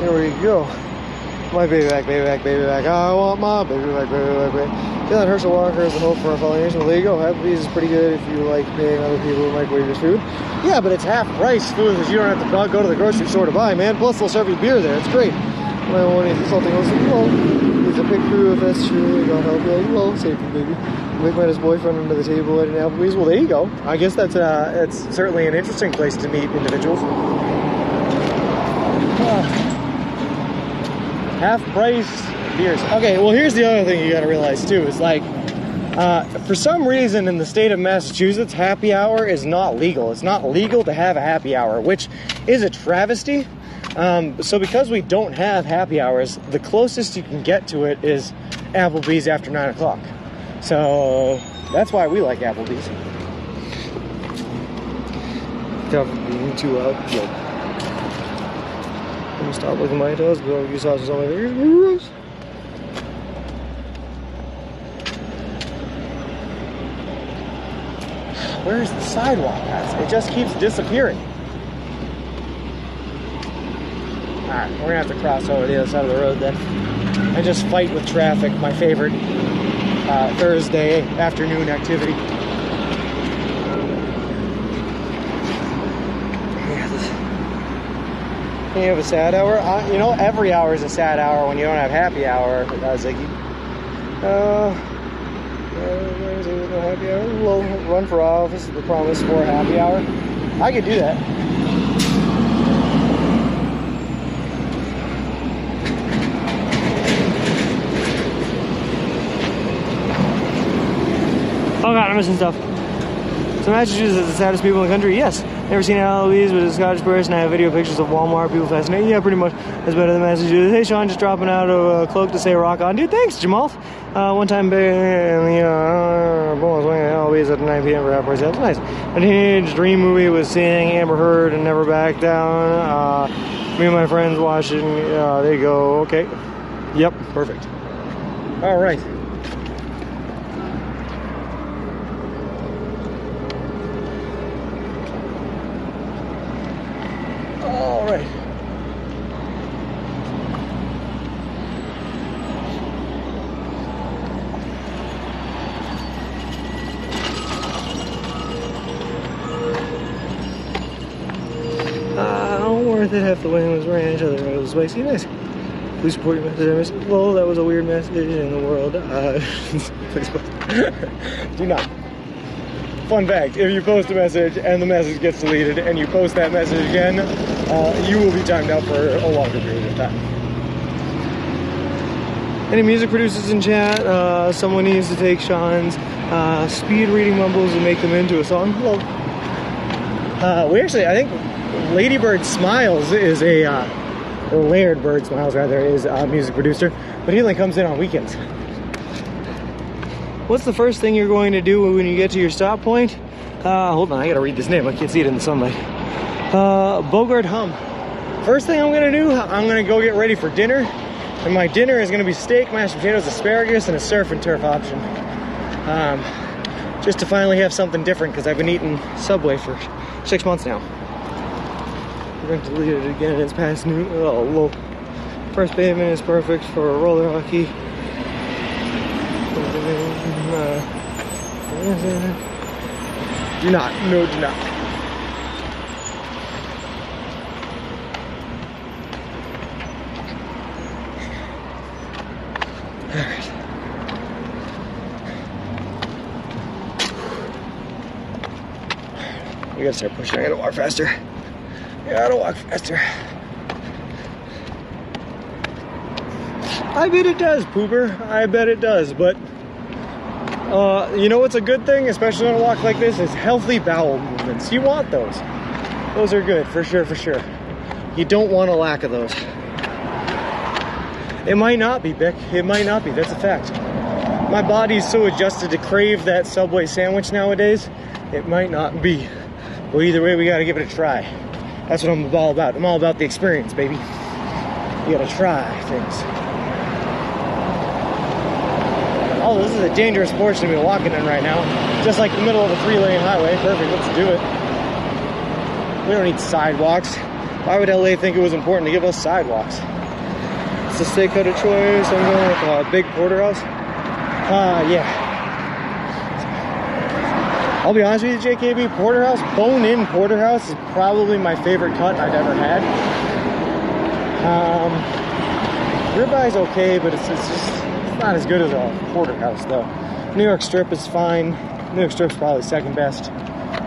Here we go. My baby back, baby back, baby back. I want my baby back, baby back, baby. Yeah, that Herschel Walker is the hope for our fellow nation. Well, there you go. Applebee's is pretty good if you like paying other people to microwave your food. Yeah, but it's half price food because you don't have to go to the grocery store to buy, man. Plus, they'll serve you beer there. It's great. My one is insulting. Well, he's a pig crew if that's true. God help you. Well, safety, baby. Mick met his boyfriend under the table at an Applebee's. Well, there you go. I guess that's it's certainly an interesting place to meet individuals. Half price beers. Okay, well, here's the other thing you gotta realize too. Is like, for some reason in the state of Massachusetts, happy hour is not legal. It's not legal to have a happy hour, which is a travesty. So because we don't have happy hours, the closest you can get to it is Applebee's after 9 o'clock. So that's why we like Applebee's. Being too loud. Let me stop licking my toes. Barbecue sauce is on my fingers. Where's the sidewalk, guys? It just keeps disappearing. Alright, we're gonna have to cross over the other side of the road then and just fight with traffic, my favorite Thursday afternoon activity. Can you have a sad hour? You know, every hour is a sad hour when you don't have happy hour. Ziggy. Happy hour. We'll run for office. The promise for a happy hour. I could do that. Oh god, I'm missing stuff. So Massachusetts is the saddest people in the country? Yes. Never seen Eloise with a Scottish person. I have video pictures of Walmart. People fascinating. Yeah, pretty much. That's better than Massachusetts. Hey, Sean, just dropping out of a cloak to say rock on. Dude, thanks, Jamal. One time, Eloise at 9 p.m. for half price. That's nice. A teenage dream movie was seeing Amber Heard and Never Back Down. Me and my friends watching. There you go. Okay. Yep, perfect. All right. Alright. Worth it. Half the way was ranch, other road was spicy. Nice. Please support your message. Well, that was a weird message in the world. Please do not. Fun fact, if you post a message and the message gets deleted and you post that message again, you will be timed out for a longer period of time. Any music producers in chat? Someone needs to take Sean's speed reading mumbles and make them into a song. Well, we actually, I think Ladybird Smiles is or Laird Bird Smiles rather, is a music producer, but he only comes in on weekends. What's the first thing you're going to do when you get to your stop point? Hold on, I gotta read this name. I can't see it in the sunlight. Bogart Hum. First thing I'm gonna do, I'm gonna go get ready for dinner. And my dinner is gonna be steak, mashed potatoes, asparagus, and a surf and turf option. Just to finally have something different because I've been eating Subway for 6 months now. We're going to delete it again. It's past noon. Oh, low. First pavement is perfect for roller hockey. Do not. No, do not. Alright. We gotta start pushing. I gotta walk faster. I bet it does, Pooper. I bet it does, but you know what's a good thing, especially on a walk like this, is healthy bowel movements. You want those. Those are good, for sure, for sure. You don't want a lack of those. It might not be, Bick. It might not be. That's a fact. My body's so adjusted to crave that Subway sandwich nowadays, it might not be. Well, either way, we gotta give it a try. That's what I'm all about. I'm all about the experience, baby. You gotta try things. Oh, this is a dangerous portion to be walking in right now. Just like the middle of a 3-lane highway. Perfect, let's do it. We don't need sidewalks. Why would LA think it was important to give us sidewalks? It's a steak cut of choice. I'm going with a big porterhouse. Yeah. I'll be honest with you, JKB, porterhouse, bone-in porterhouse is probably my favorite cut I've ever had. Ribeye's okay, but it's not as good as a porterhouse, though. New York strip is fine. New York strip's probably second best.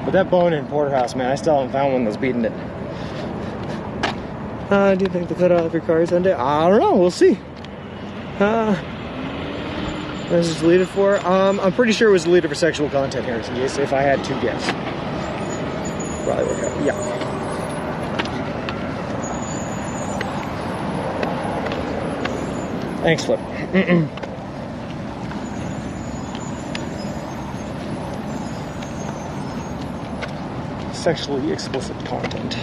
But that bone-in porterhouse, man, I still haven't found one that's beating it. Do you think the cutoff of your car is Sunday? I don't know. We'll see. What is this deleted for? I'm pretty sure it was deleted for sexual content, Harrison. Yes, if I had to guess. Probably work out. Yeah. Thanks, Flip. Sexually explicit content.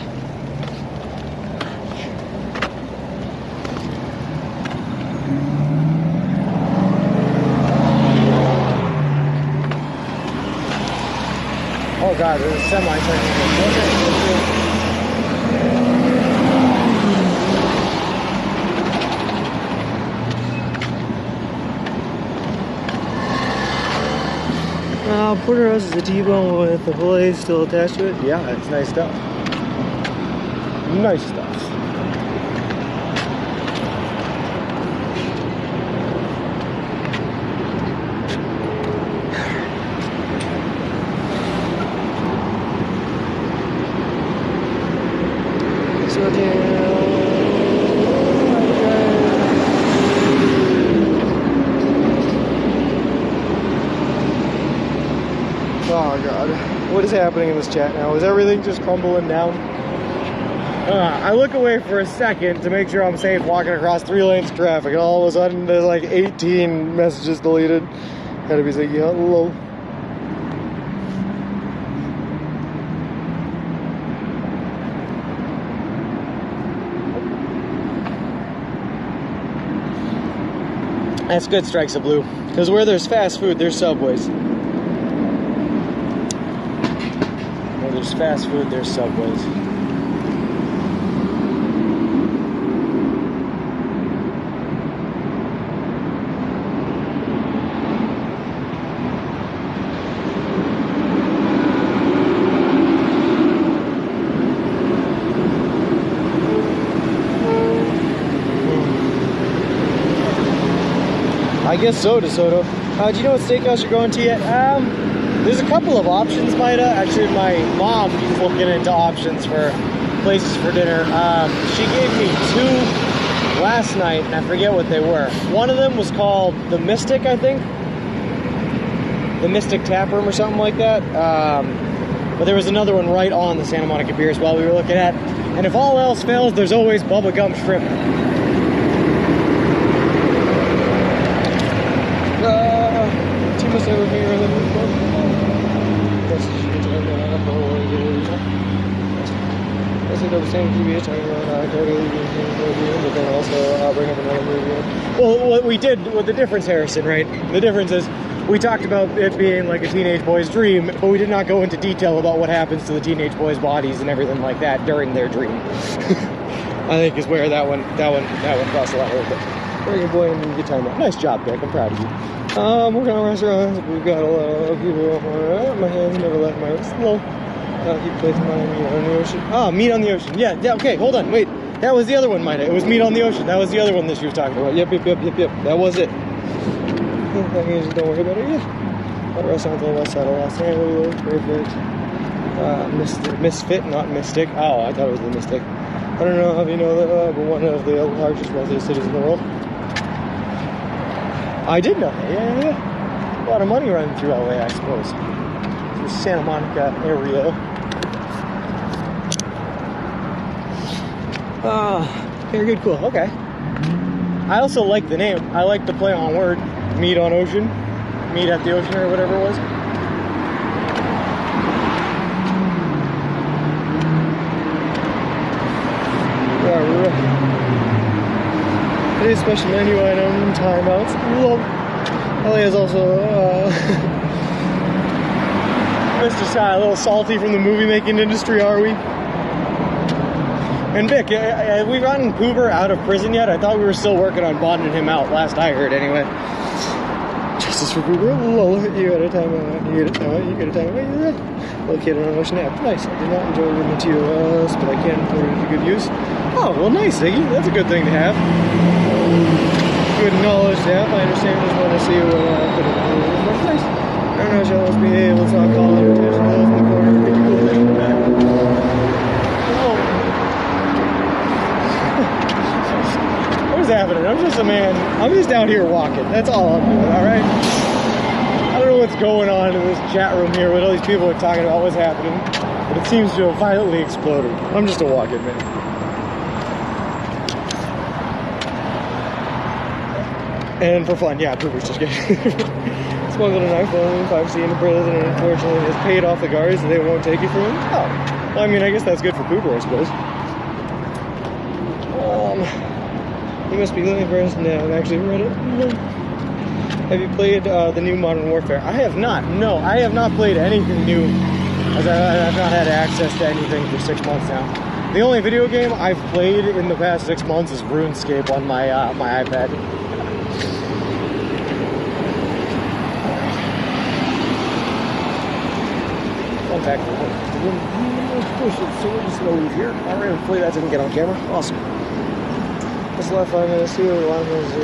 Oh god, there's a semi turning. Porterhouse is a T-bone with the fillet still attached to it. Yeah, it's nice stuff. Nice stuff. Oh god, what is happening in this chat now? Is everything just crumbling down? I look away for a second to make sure I'm safe walking across 3 lanes of traffic, and all of a sudden there's like 18 messages deleted. Gotta be saying, hello. That's good, Strikes of Blue. Because where there's fast food, there's Subways. Where there's fast food, there's Subways. I guess so, DeSoto. Do you know what steakhouse you're going to yet? There's a couple of options, Maida. Actually, my mom is looking into options for places for dinner. She gave me 2 last night, and I forget what they were. One of them was called The Mystic, I think. The Mystic Tap Room or something like that. But there was another one right on the Santa Monica Pier as well we were looking at. And if all else fails, there's always bubblegum shrimp. The same TV talking about but then also bring up another movie. Well, what we did, the difference, Harrison, right? The difference is we talked about it being like a teenage boy's dream, but we did not go into detail about what happens to the teenage boys' bodies and everything like that during their dream. I think is where that one crossed a lot a little bit. Very good boy, and good time. Nice job, Beck. I'm proud of you. Working on restaurants. We've got a lot of people. My hands never left my slow. Keep placing my meat on the ocean. Ah, Meat on the Ocean. Yeah, okay, hold on, wait. That was the other one, Maida. It was Meat on the Ocean. That was the other one that she was talking about. Yep. That was it. Don't worry about it. Yeah. Restaurants on the west side of Los Angeles. Perfect. Misfit, not Mystic. Oh, I thought it was the Mystic. I don't know if you know that, but one of the largest, wealthiest cities in the world. I did know that. Yeah. A lot of money running through LA, I suppose. The Santa Monica area. Very good, cool, okay. I also like the name. I like the play on word. Meat on Ocean. Meat at the Ocean or whatever it was. Today's special menu item, timeouts. LA is also, Mr. Shy, a little salty from the movie making industry, are we? And Vic, have we gotten Poober out of prison yet? I thought we were still working on bonding him out, last I heard anyway. Justice for Poober, lol, you got a time out, you got a time out, you got a time out. Located on Ocean Ave. Nice, I did not enjoy the TOS, but I can put it to good use. Oh, well nice, Ziggy, that's a good thing to have. Good knowledge to have. I understand, just want to see what could have been nice. I don't know, shall always be able to talk all your attention to those in the corner. Pretty cool thing in the back. What is happening? I'm just a man. I'm just out here walking. That's all I'm doing, alright? I don't know what's going on in this chat room here, what all these people are talking about, what's happening. But it seems to have violently exploded. I'm just a walking man. And for fun, yeah, Pooper's just kidding. Smuggled an iPhone, 5C into prison, and unfortunately has paid off the guards and they won't take it from him. Oh, well, I mean, I guess that's good for Pooper, I suppose. You must be looking for us now. I've actually read it. Have you played the new Modern Warfare? I have not. No, I have not played anything new, as I've not had access to anything for 6 months now. The only video game I've played in the past 6 months is RuneScape on my my iPad. Fun fact, push it so we're just gonna leave here. Alright, hopefully that didn't get on camera. Awesome. This last 5 minutes here, a lot of minutes ago.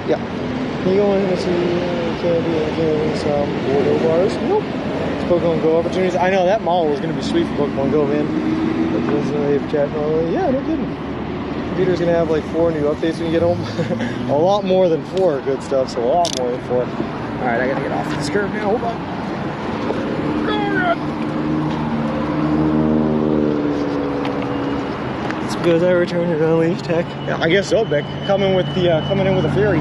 Yeah. Can you go in and see candy and getting some Bordeaux bars? Nope. It's Pokemon Go opportunities. I know that mall was gonna be sweet for Pokemon Go, man. Yeah, no kidding. Computer's gonna have like 4 new updates when you get home. A lot more than 4 good stuff, so a lot more than 4. Alright, I gotta get off this curb now. Hold on. It's because I returned to Unleashed Tech. Yeah, I guess so, Vic. Coming in with a Fury.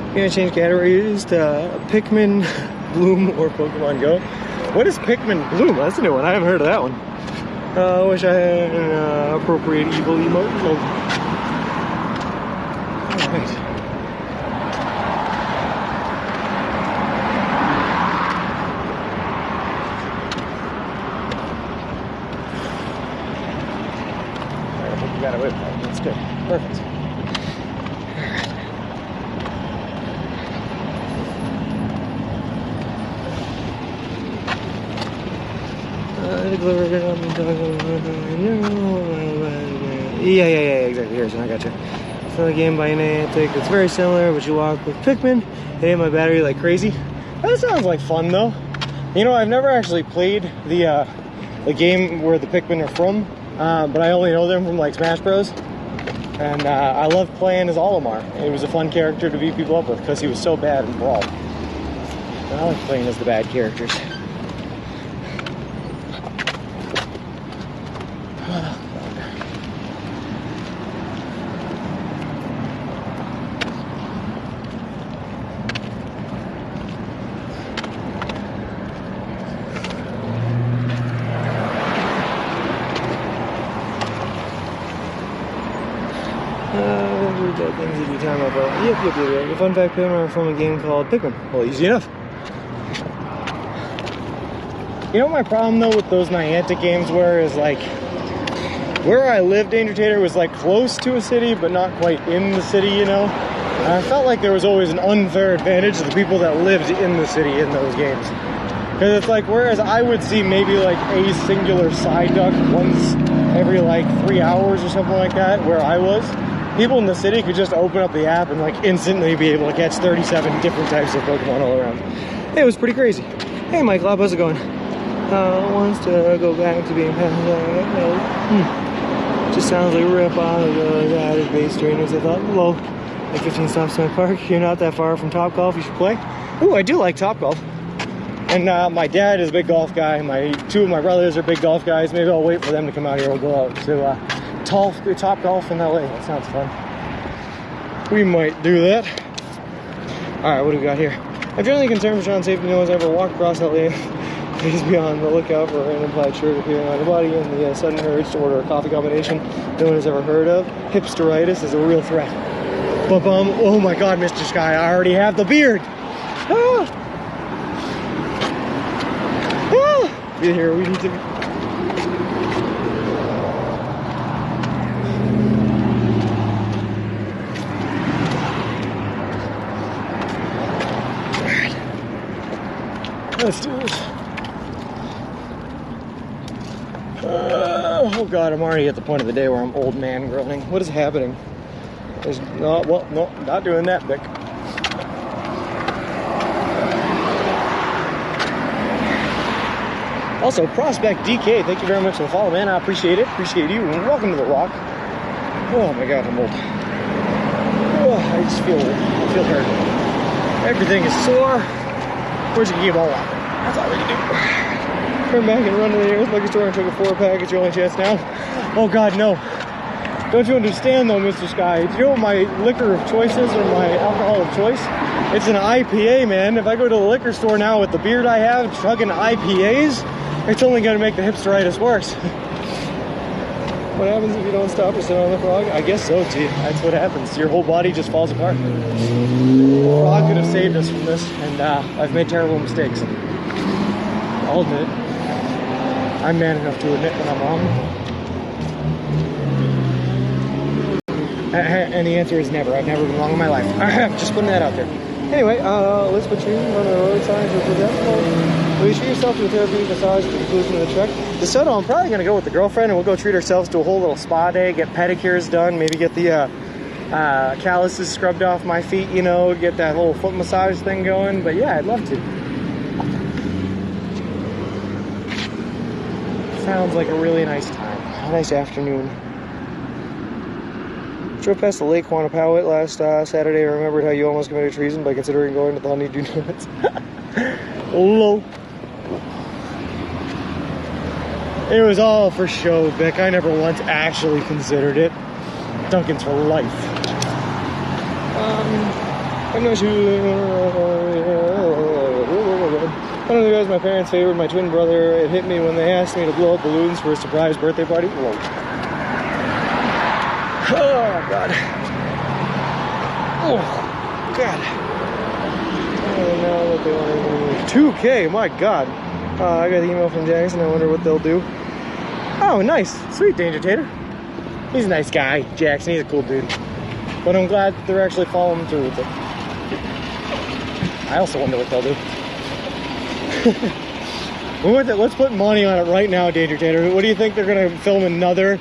You gonna change categories to Pikmin, Bloom, or Pokemon Go? What is Pikmin Bloom? That's a new one. I haven't heard of that one. I wish I had an appropriate evil emote. Alright. I think you got away with that. That's good. Perfect. Yeah, exactly. Here's I got you. It's another game by Niantic. It's very similar, but you walk with Pikmin. They hit my battery like crazy. That sounds like fun, though. You know, I've never actually played the game where the Pikmin are from, but I only know them from like Smash Bros. And I loved playing as Olimar. It was a fun character to beat people up with because he was so bad in Brawl. And I like playing as the bad characters. Things that you time up. Yep. The fun fact, Pikmin are from a game called Pikmin. Well, easy enough. You know what my problem though with those Niantic games were is like where I lived, Danger Tater was like close to a city, but not quite in the city. You know, and I felt like there was always an unfair advantage to the people that lived in the city in those games. Because it's like, whereas I would see maybe like a singular side duck once every like 3 hours or something like that, where I was. People in the city could just open up the app and like instantly be able to catch 37 different types of Pokemon all around. It was pretty crazy. Hey Mike Lob, how's it going? Wants to go back to being just sounds like a rip off of those added base trainers. I thought, low, like 15 stops to my park. You're not that far from Top Golf. You should play. Ooh, I do like Top Golf. And my dad is a big golf guy. Two of my brothers are big golf guys. Maybe I'll wait for them to come out here. We'll go out to Top Golf in LA. That sounds fun. We might do that. Alright, what do we got here? I'm generally concerned for Sean's safety. No one's ever walked across LA Please be on the lookout for a random plaid shirt appearing on your body and the sudden urge to order a coffee combination no one has ever heard of. Hipsteritis is a real threat. But oh my God, Mr. Sky, I already have the beard. Ah! Ah! Be here, we need to. Let's do this. Oh God, I'm already at the point of the day where I'm old man groaning. What is happening? There's no, well, no, not doing that, Vic. Also, Prospect DK, thank you very much for the follow, man. I appreciate it. Appreciate you, and welcome to the Rock. Oh my God, I'm old. Oh, I just feel hurt. Everything is sore. We're just gonna give all out. That's all we can do. Turn back and run to the nearest liquor store and take a 4-pack. It's your only chance now. Oh God, no. Don't you understand though, Mr. Sky? Do you know what my liquor of choice is, or my alcohol of choice? It's an IPA, man. If I go to the liquor store now with the beard I have, chugging IPAs, it's only gonna make the hipsteritis worse. What happens if you don't stop or sit on the frog? I guess so, T. That's what happens. Your whole body just falls apart. The frog could have saved us from this, and I've made terrible mistakes. I'll admit it. I'm man enough to admit when I'm wrong. And the answer is never. I've never been wrong in my life. Just putting that out there. Anyway, let's put you on the road signs with the Will you treat yourself to a therapeutic massage at the conclusion of the trek? DeSoto, I'm probably going to go with the girlfriend, and we'll go treat ourselves to a whole little spa day, get pedicures done, maybe get the calluses scrubbed off my feet, you know, get that whole foot massage thing going. But yeah, I'd love to. Sounds like a really nice time. A nice afternoon. Drove past the Lake Quantapowhat last Saturday and remembered how you almost committed treason by considering going to the Honeydew Donuts. Lol. It was all for show, Vic. I never once actually considered it. Dunkin's for life. I'm not sure. One of the guys my parents favored, my twin brother, it hit me when they asked me to blow up balloons for a surprise birthday party. Whoa. Oh, God. Oh, God. Oh, now that they want to 2K, my God. I got the email from Jackson. I wonder what they'll do. Oh, nice. Sweet, Danger Tater. He's a nice guy, Jackson. He's a cool dude. But I'm glad they're actually following through with it. I also wonder what they'll do. Let's put money on it right now, Danger Tater. What do you think they're going to film another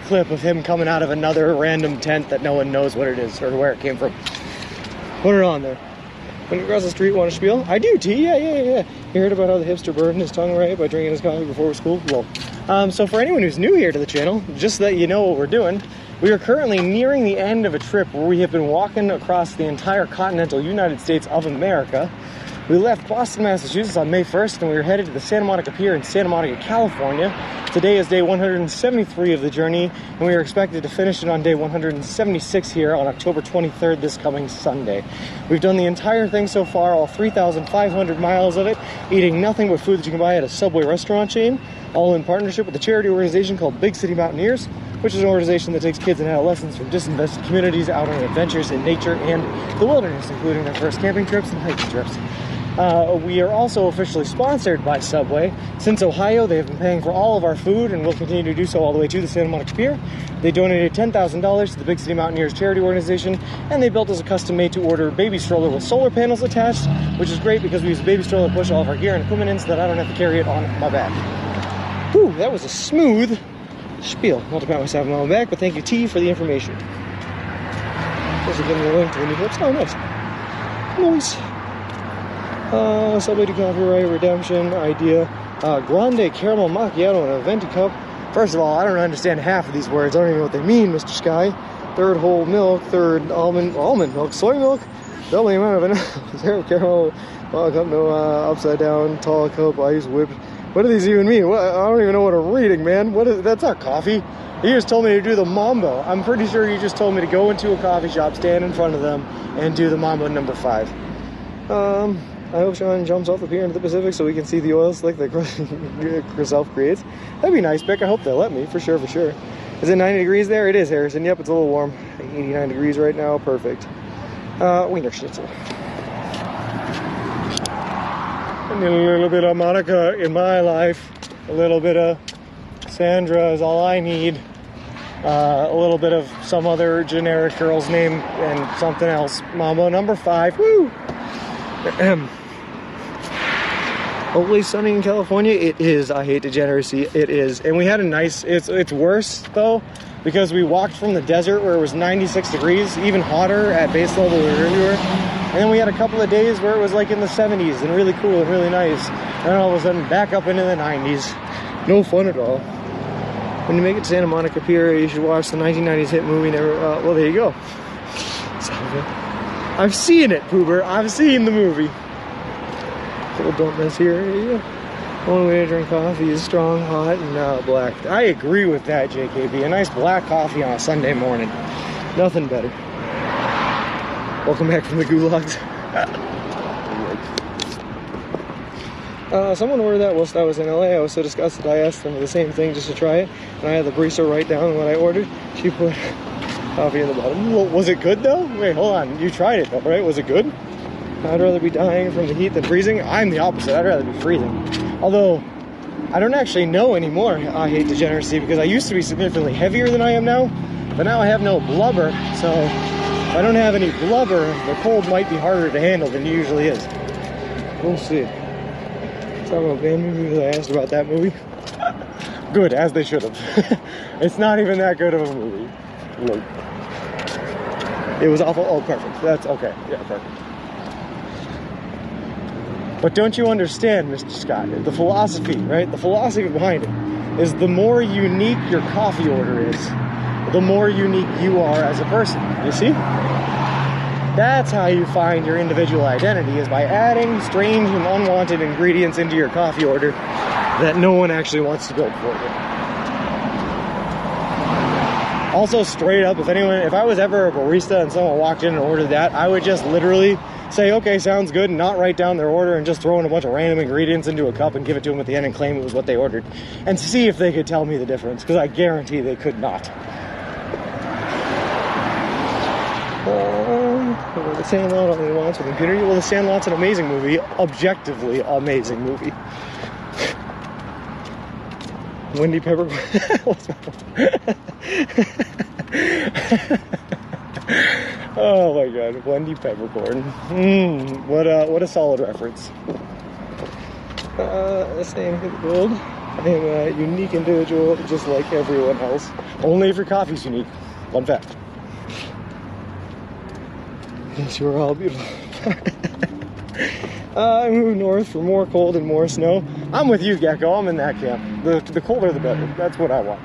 clip of him coming out of another random tent that no one knows what it is or where it came from? Put it on there. When you cross the street, want to spiel? I do, T. Yeah. You heard about how the hipster burned his tongue right by drinking his coffee before school? Well, so for anyone who's new here to the channel, just so that you know what we're doing, we are currently nearing the end of a trip where we have been walking across the entire continental United States of America. We left Boston, Massachusetts on May 1st, and we were headed to the Santa Monica Pier in Santa Monica, California. Today is day 173 of the journey, and we are expected to finish it on day 176 here on October 23rd, this coming Sunday. We've done the entire thing so far, all 3,500 miles of it, eating nothing but food that you can buy at a Subway restaurant chain, all in partnership with a charity organization called Big City Mountaineers, which is an organization that takes kids and adolescents from disinvested communities out on adventures in nature and the wilderness, including their first camping trips and hiking trips. We are also officially sponsored by Subway. Since Ohio, they have been paying for all of our food and will continue to do so all the way to the Santa Monica Pier. They donated $10,000 to the Big City Mountaineers charity organization, and they built us a custom-made-to-order baby stroller with solar panels attached, which is great because we use a baby stroller to push all of our gear and equipment in so that I don't have to carry it on my back. Whew, that was a smooth spiel. Not to pat myself on my own back, but thank you, T, for the information. This is giving me a link to the new clips. Oh, nice. Nice. Subway to copyright redemption idea. Grande caramel macchiato in a venti cup. First of all, I don't understand half of these words. I don't even know what they mean, Mr. Sky. Third whole milk, third almond milk, soy milk, double the amount of vanilla, zero caramel, cup, no upside down, tall cup, ice whipped. What do these even mean? What, I don't even know what I'm reading, man. What is that's not coffee. You just told me to do the mambo. I'm pretty sure you just told me to go into a coffee shop, stand in front of them, and do the mambo number 5. I hope Sean jumps off the pier into the Pacific so we can see the oil slick that herself creates. That'd be nice, Beck. I hope they'll let me, for sure, for sure. Is it 90 degrees there? It is, Harrison. Yep, it's a little warm. 89 degrees right now. Perfect. Wiener Schnitzel. I need a little bit of Monica in my life. A little bit of Sandra is all I need. A little bit of some other generic girl's name and something else. Mambo number 5. Woo! Hopefully sunny in California. It is. I hate degeneracy. It is. And we had a nice, it's worse though, because we walked from the desert where it was 96 degrees, even hotter at base level where we were. And then we had a couple of days where it was like in the 70s and really cool and really nice. And then all of a sudden back up into the 90s. No fun at all. When you make it to Santa Monica Pier, you should watch the 1990s hit movie. Well, there you go. I've seen it, Poober. I've seen the movie. Little don't mess here. Only way to drink coffee is strong, hot, and black. I agree with that, JKB. A nice black coffee on a Sunday morning. Nothing better. Welcome back from the gulags. Someone ordered that whilst I was in LA. I was so disgusted I asked them the same thing just to try it. And I had the barista write down what I ordered. She put coffee in the bottom. Well, was it good though? Wait, hold on. You tried it though, right? Was it good? I'd rather be dying from the heat than freezing. I'm the opposite. I'd rather be freezing. Although, I don't actually know anymore. I hate degeneracy because I used to be significantly heavier than I am now. But now I have no blubber. So, if I don't have any blubber, the cold might be harder to handle than it usually is. We'll see. Talking about band movie because I asked about that movie. Good, as they should have. It's not even that good of a movie. Look. It was awful. Oh, perfect. That's okay. Yeah, perfect. But don't you understand, Mr. Scott, the philosophy, right? The philosophy behind it is the more unique your coffee order is, the more unique you are as a person. You see? That's how you find your individual identity, is by adding strange and unwanted ingredients into your coffee order that no one actually wants to go for you. Also, straight up, if I was ever a barista and someone walked in and ordered that, I would just literally say, okay, sounds good, and not write down their order and just throw in a bunch of random ingredients into a cup and give it to them at the end and claim it was what they ordered. And see if they could tell me the difference, because I guarantee they could not. The Sandlot only wants with impunity. Well, The Sandlot's an amazing movie. Objectively amazing movie. Wendy Peppercorn. Oh my god, Wendy Peppercorn. What a solid reference. Same hit the gold. I am a unique individual, just like everyone else. Only if your coffee's unique. Fun fact. Yes, you are all beautiful. I moved north for more cold and more snow. I'm with you, Gecko. I'm in that camp. The colder the better. That's what I want.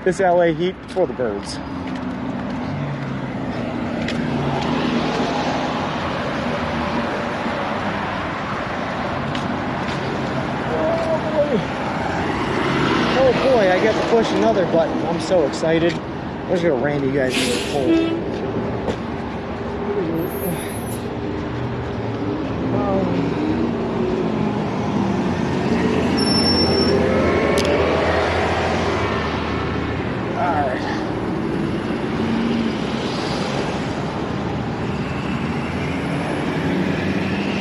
This LA heat for the birds. Oh boy, I get to push another button. I'm so excited. I'm just gonna ram you guys into the cold.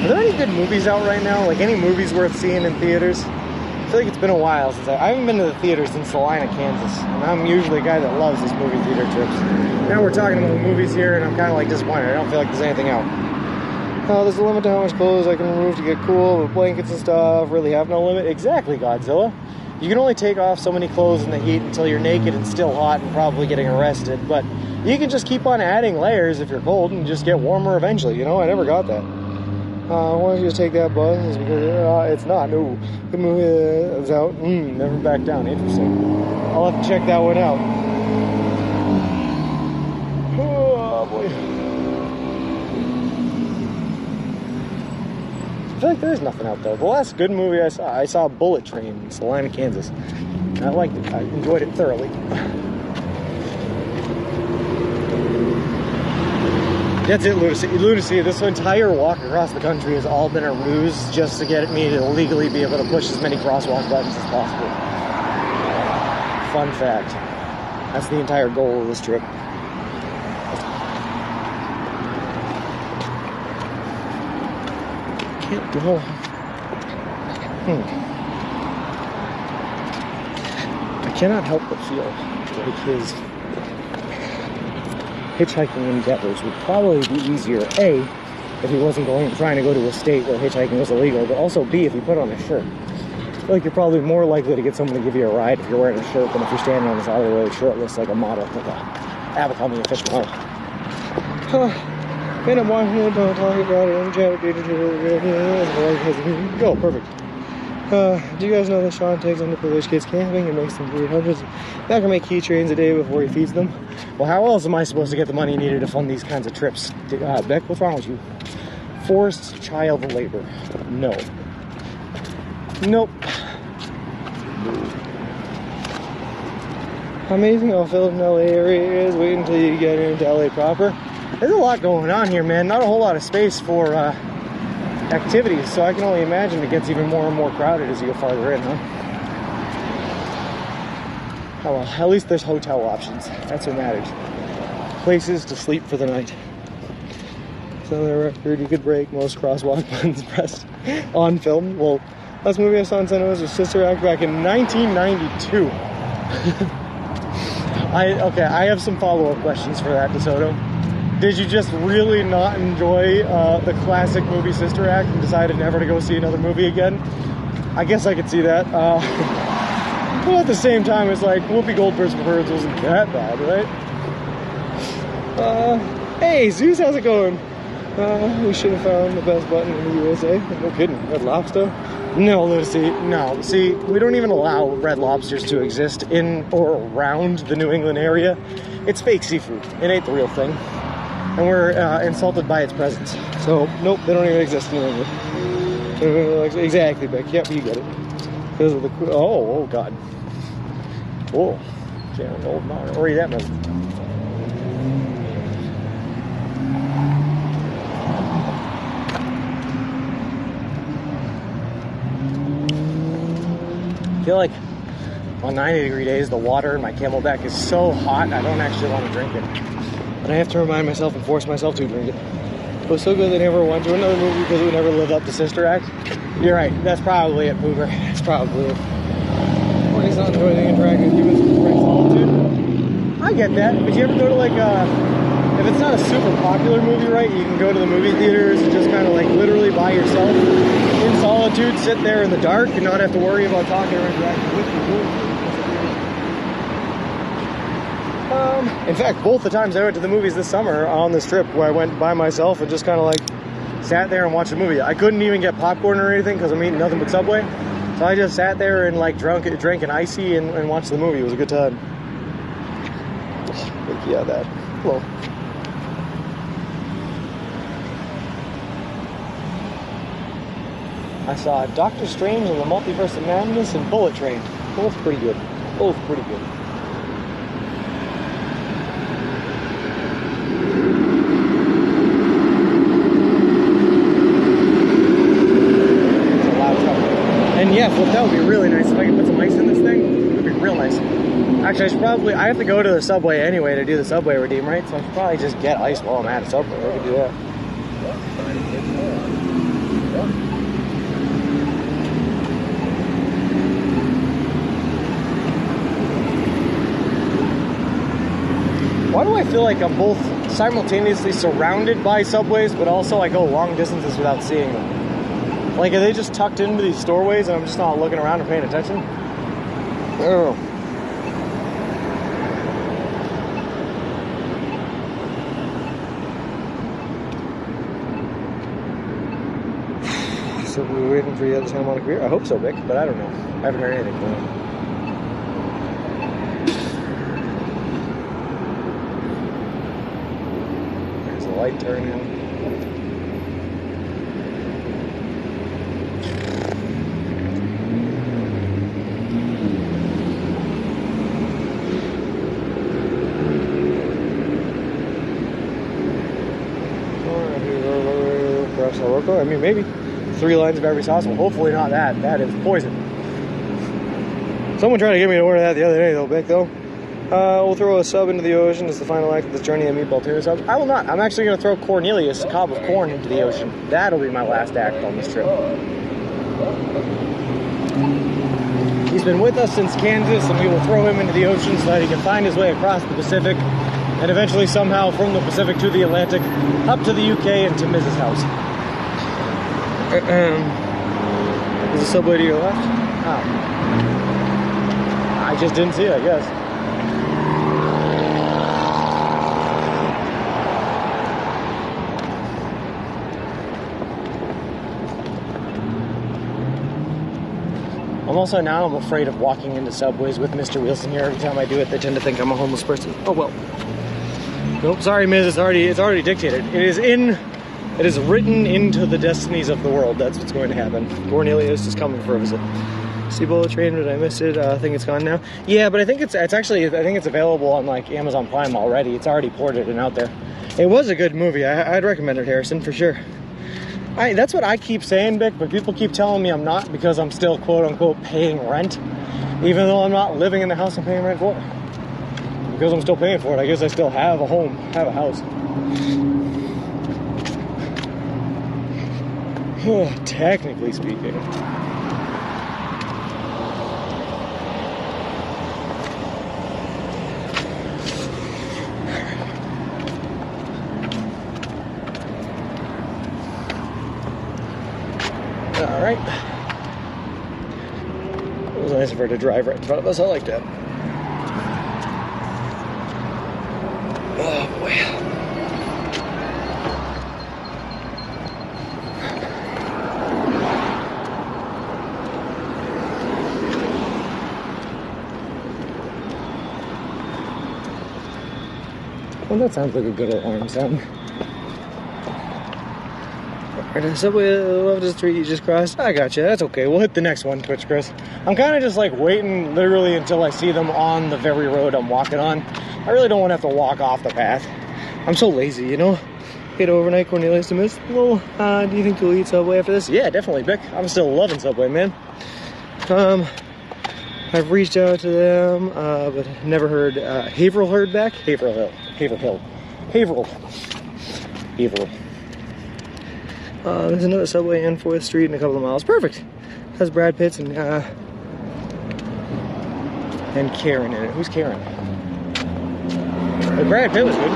Are there any good movies out right now? Like any movies worth seeing in theaters? I feel like it's been a while since I haven't been to the theater since Salina, Kansas. And I'm usually a guy that loves these movie theater trips. Now we're talking about movies here and I'm kind of like disappointed. I don't feel like there's anything out. There's a limit to how much clothes I can remove to get cool, but blankets and stuff really have no limit. Exactly, Godzilla. You can only take off so many clothes in the heat until you're naked and still hot and probably getting arrested. But you can just keep on adding layers if you're cold and just get warmer eventually. You know, I never got that. Why don't you just take that bus? It's because it's not. No, the movie is out. Never back down. Interesting. I'll have to check that one out. Oh boy. I feel like there's nothing out there. The last good movie I saw Bullet Train in Salina, Kansas. And I liked it. I enjoyed it thoroughly. That's it, lunacy. Lunacy. This entire walk across the country has all been a ruse just to get me to legally be able to push as many crosswalk buttons as possible. Fun fact. That's the entire goal of this trip. Can't go. I cannot help but feel like his hitchhiking endeavors would probably be easier, A, if he wasn't trying to go to a state where hitchhiking was illegal, but also B, if he put on a shirt. I feel like you're probably more likely to get someone to give you a ride if you're wearing a shirt than if you're standing on the side of the road shirtless like a model, like a Abercrombie & Fitch model. And I'm watching it, don't talk about it, and chat. Go, perfect. Do you guys know that Sean takes underprivileged kids camping and makes them feed hundreds of macrame keychains a day before he feeds them? Well, how else am I supposed to get the money needed to fund these kinds of trips? Beck, what's wrong with you? Forced child labor. No. Nope. Amazing how filled in LA area is. Wait until you get into LA proper. There's a lot going on here, man. Not a whole lot of space for activities, so I can only imagine it gets even more and more crowded as you go farther in, huh? Oh well, at least there's hotel options. That's what matters. Places to sleep for the night. So on the record, you could break most crosswalk buttons pressed on film. Well, last movie I saw in cinema was Sister Act back in 1992. I have some follow-up questions for that, DeSoto. Did you just really not enjoy the classic movie Sister Act and decided never to go see another movie again? I guess I could see that. But at the same time, it's like Whoopi Goldberg's Birds wasn't that bad, right? Hey, Zeus, how's it going? We should have found the best button in the USA. No kidding. Red Lobster? No, Lucy. No. See, we don't even allow Red Lobsters to exist in or around the New England area. It's fake seafood. It ain't the real thing. And we're insulted by its presence. So, nope, they don't even exist in New England. Exactly, Beck. Yep, you get it. Because of the... Oh, God. Whoa. Can't hold on. Or that must... I feel like on 90-degree days, the water in my Camelback is so hot, I don't actually want to drink it. But I have to remind myself and force myself to drink it. It was so good they never went to another movie because it would never live up to Sister Act. You're right, that's probably it, Pooper. That's probably it. When he's not enjoying the interaction with humans with great solitude. I get that, but you ever go to like if it's not a super popular movie, right, you can go to the movie theaters and just kind of like literally by yourself in solitude, sit there in the dark and not have to worry about talking or interacting with people. In fact, both the times I went to the movies this summer on this trip where I went by myself and just kind of like sat there and watched a movie. I couldn't even get popcorn or anything because I'm eating nothing but Subway. So I just sat there and like drank an icy and watched the movie. It was a good time. Yeah, that. Hello. I saw Doctor Strange and the Multiverse of Madness and Bullet Train. Both pretty good. Both pretty good. It's a loud truck. And yeah, that would be really nice if I could put some ice in this thing. It would be real nice. Actually, I have to go to the Subway anyway to do the Subway redeem, right? So I should probably just get ice while I'm at a Subway. I could do that. Why do I feel like I'm both simultaneously surrounded by Subways, but also I go long distances without seeing them? Like, are they just tucked into these storeways and I'm just not looking around or paying attention? I don't know. So we're waiting for you to time on a career? I hope so, Vic, but I don't know. I haven't heard anything from him. There's a light turning. I mean, maybe 3 lines of every sauce. Well, hopefully not that. That is poison. Someone tried to get me to order that the other day, though, Vic, though. We'll throw a sub into the ocean as the final act of this journey of meatball tuna sub. I will not. I'm actually going to throw Cornelius, a cob of corn, into the ocean. That'll be my last act on this trip. He's been with us since Kansas, and we will throw him into the ocean so that he can find his way across the Pacific, and eventually somehow from the Pacific to the Atlantic, up to the UK and to Mrs. House. There's a subway to your left? Oh. I just didn't see it, I guess. I'm afraid of walking into subways with Mr. Wilson here. Every time I do it, they tend to think I'm a homeless person. Oh well. Nope, sorry, Miz. It's already dictated. It is written into the destinies of the world. That's what's going to happen. Cornelius is coming for a visit. See Bullet Train, but I missed it. I think it's gone now. Yeah, but I think it's available on like Amazon Prime already. It's already ported and out there. It was a good movie. I'd recommend it, Harrison, for sure. That's what I keep saying, Vic, but people keep telling me I'm not because I'm still quote-unquote paying rent, even though I'm not living in the house I'm paying rent for. Because I'm still paying for it, I guess I still have a home, have a house. Technically speaking. Alright. It was nice of her to drive right in front of us. I like that. Oh boy. Well, that sounds like a good alarm sound. Alright, subway left the street you just crossed. I got you. That's okay. We'll hit the next one, Twitch Chris. I'm kind of just like waiting literally until I see them on the very road I'm walking on. I really don't want to have to walk off the path. I'm so lazy, you know? Get overnight Cornelius to miss. Well, do you think you'll eat Subway after this? Yeah, definitely, Vic. I'm still loving Subway, man. I've reached out to them, but never heard. Haverhill heard back? Haverhill. There's another Subway in 4th Street in a couple of miles. Perfect. Has Brad Pitts and Karen in it. Who's Karen? But Brad Pitt was good.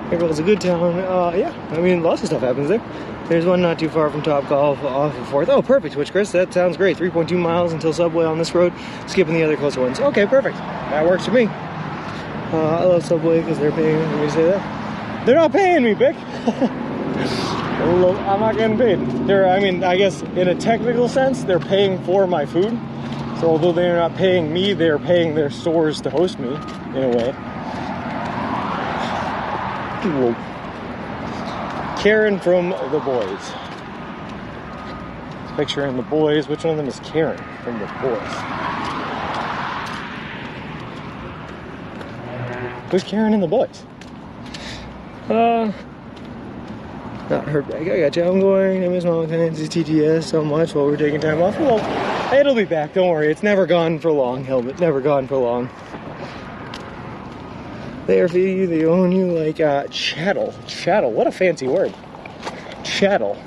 Haverhill's a good town. Yeah, I mean, lots of stuff happens there. There's one not too far from Top Golf off of 4th. Oh, perfect, Twitch Chris. That sounds great. 3.2 miles until Subway on this road, skipping the other closer ones. Okay, perfect. That works for me. I love Subway because they're paying me to say that. They're not paying me, Vic. I'm not getting paid. I guess in a technical sense, they're paying for my food. So although they're not paying me, they're paying their stores to host me, in a way. Whoa. Karen from The Boys. Picturing The Boys. Which one of them is Karen from The Boys? Who's Karen in The Boys? Not heard back. I got you. I'm going. I miss Mama Fancy's TTS so much while we're taking time off. Well, it'll be back. Don't worry. It's never gone for long, Helmet. Never gone for long. They are feeding you. They own you like chattel. Chattel. What a fancy word. Chattel.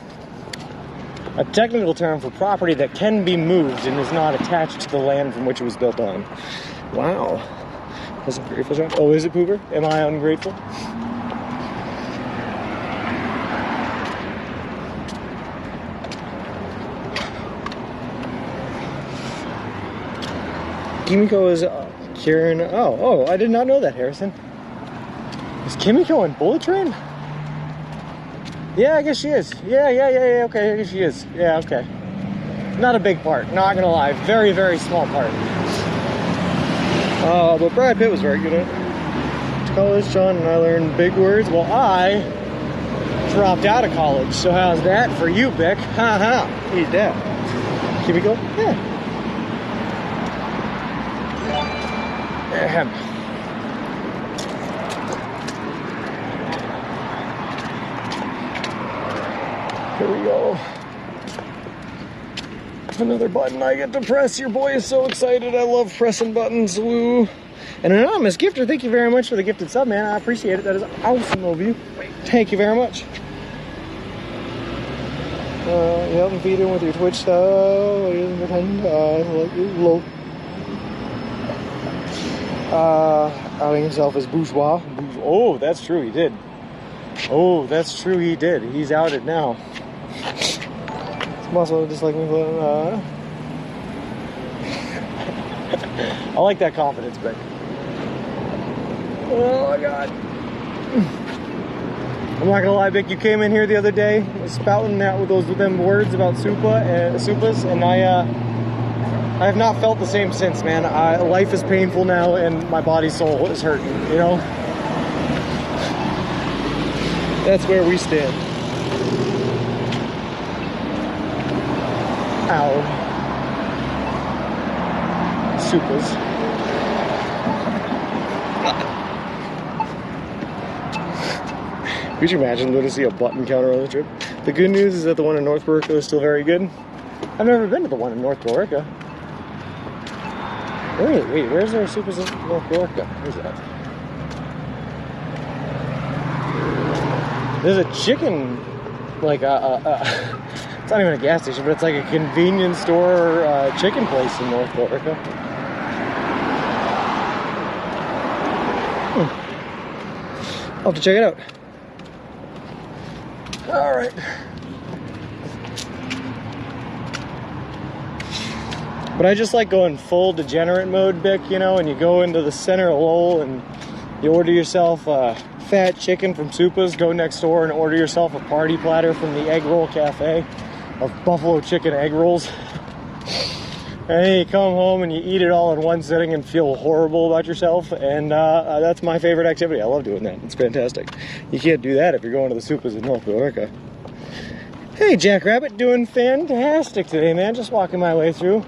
A technical term for property that can be moved and is not attached to the land from which it was built on. Wow. That's a grateful job. Oh, is it Pooper? Am I ungrateful? Kimiko is Kieran. Oh, I did not know that, Harrison. Is Kimiko in Bullet Train? Yeah, I guess she is. Yeah, okay, I guess she is. Yeah, okay. Not a big part, not gonna lie. Very, very small part. But Brad Pitt was very good at it. College, John and I learned big words. Well, I dropped out of college, so how's that for you, Vic? Ha. He's dead. Kimiko? Yeah. Here we go. Another button I get to press. Your boy is so excited. I love pressing buttons. Woo. An anonymous gifter, thank you very much for the gifted sub, man. I appreciate it. That is awesome of you. Thank you very much. You help me feed in with your Twitch stuff. Pretend like you low. Outing himself as bourgeois. Oh, that's true. He did. Oh, that's true. He did. He's outed now. Muscle just like me. I like that confidence, Beck. Oh my God. I'm not gonna lie, Vic, you came in here the other day spouting that with them words about supas, and I have not felt the same since, man. Life is painful now, and my body soul is hurting, you know? That's where we stand. Ow. Supas. Could you imagine living to see a button counter on the trip? The good news is that the one in North Borica is still very good. I've never been to the one in North Borica. Wait, where's our Supas in North Borica? Where's that? There's a chicken, like it's not even a gas station, but it's like a convenience store chicken place in North Borica. I'll have to check it out. All right. But I just like going full degenerate mode, Bick, you know, and you go into the center of Lowell and you order yourself a fat chicken from Supas, go next door and order yourself a party platter from the Egg Roll Cafe of buffalo chicken egg rolls. And then you come home and you eat it all in one sitting and feel horrible about yourself. And that's my favorite activity. I love doing that. It's fantastic. You can't do that if you're going to the Supas in North Borica. Hey, Jackrabbit, doing fantastic today, man. Just walking my way through.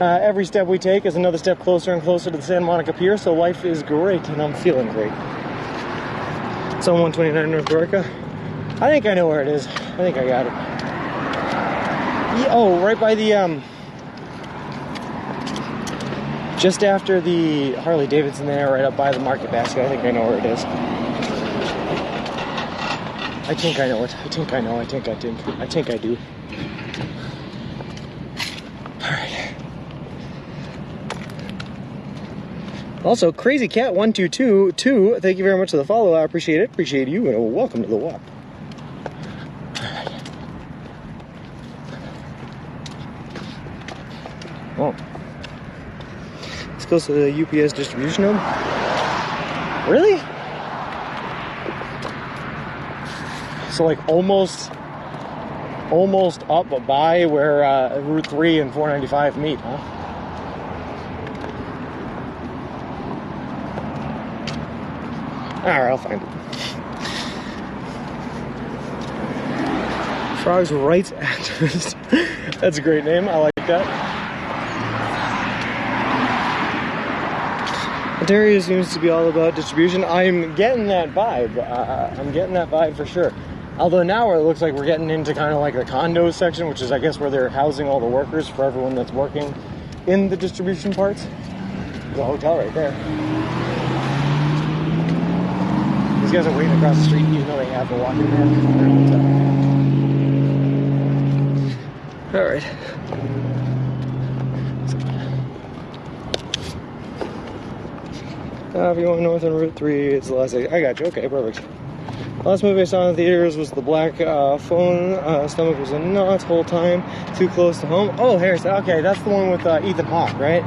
Every step we take is another step closer and closer to the Santa Monica Pier, so life is great, and I'm feeling great. It's on 129 North Borica. I think I know where it is. I think I got it. Yeah, oh, right by the, just after the Harley Davidson there, right up by the Market Basket. I think I know where it is. I think I know it. I think I know. I think I do. Alright. Also, Crazy Cat 1222, thank you very much for the follow. I appreciate it. Appreciate you, and welcome to the walk. Oh. This goes to the UPS distribution hub. Really? So like almost up by where Route 3 and 495 meet, huh? Alright, I'll find it. Frogs Rights Activist. That's a great name. I like that. Ontario seems to be all about distribution. I'm getting that vibe. I'm getting that vibe for sure. Although now it looks like we're getting into kind of like the condos section, which is I guess where they're housing all the workers for everyone that's working in the distribution parts. There's a hotel right there. These guys are waiting across the street even though they have the walking path. Alright. If you're going north on Route 3, it's the last day. I got you. Okay, perfect. The last movie I saw in the theaters was The Black Phone. Stomach was a knot whole time. Too close to home. Oh, Harrison. Okay, that's the one with Ethan Hawke, right?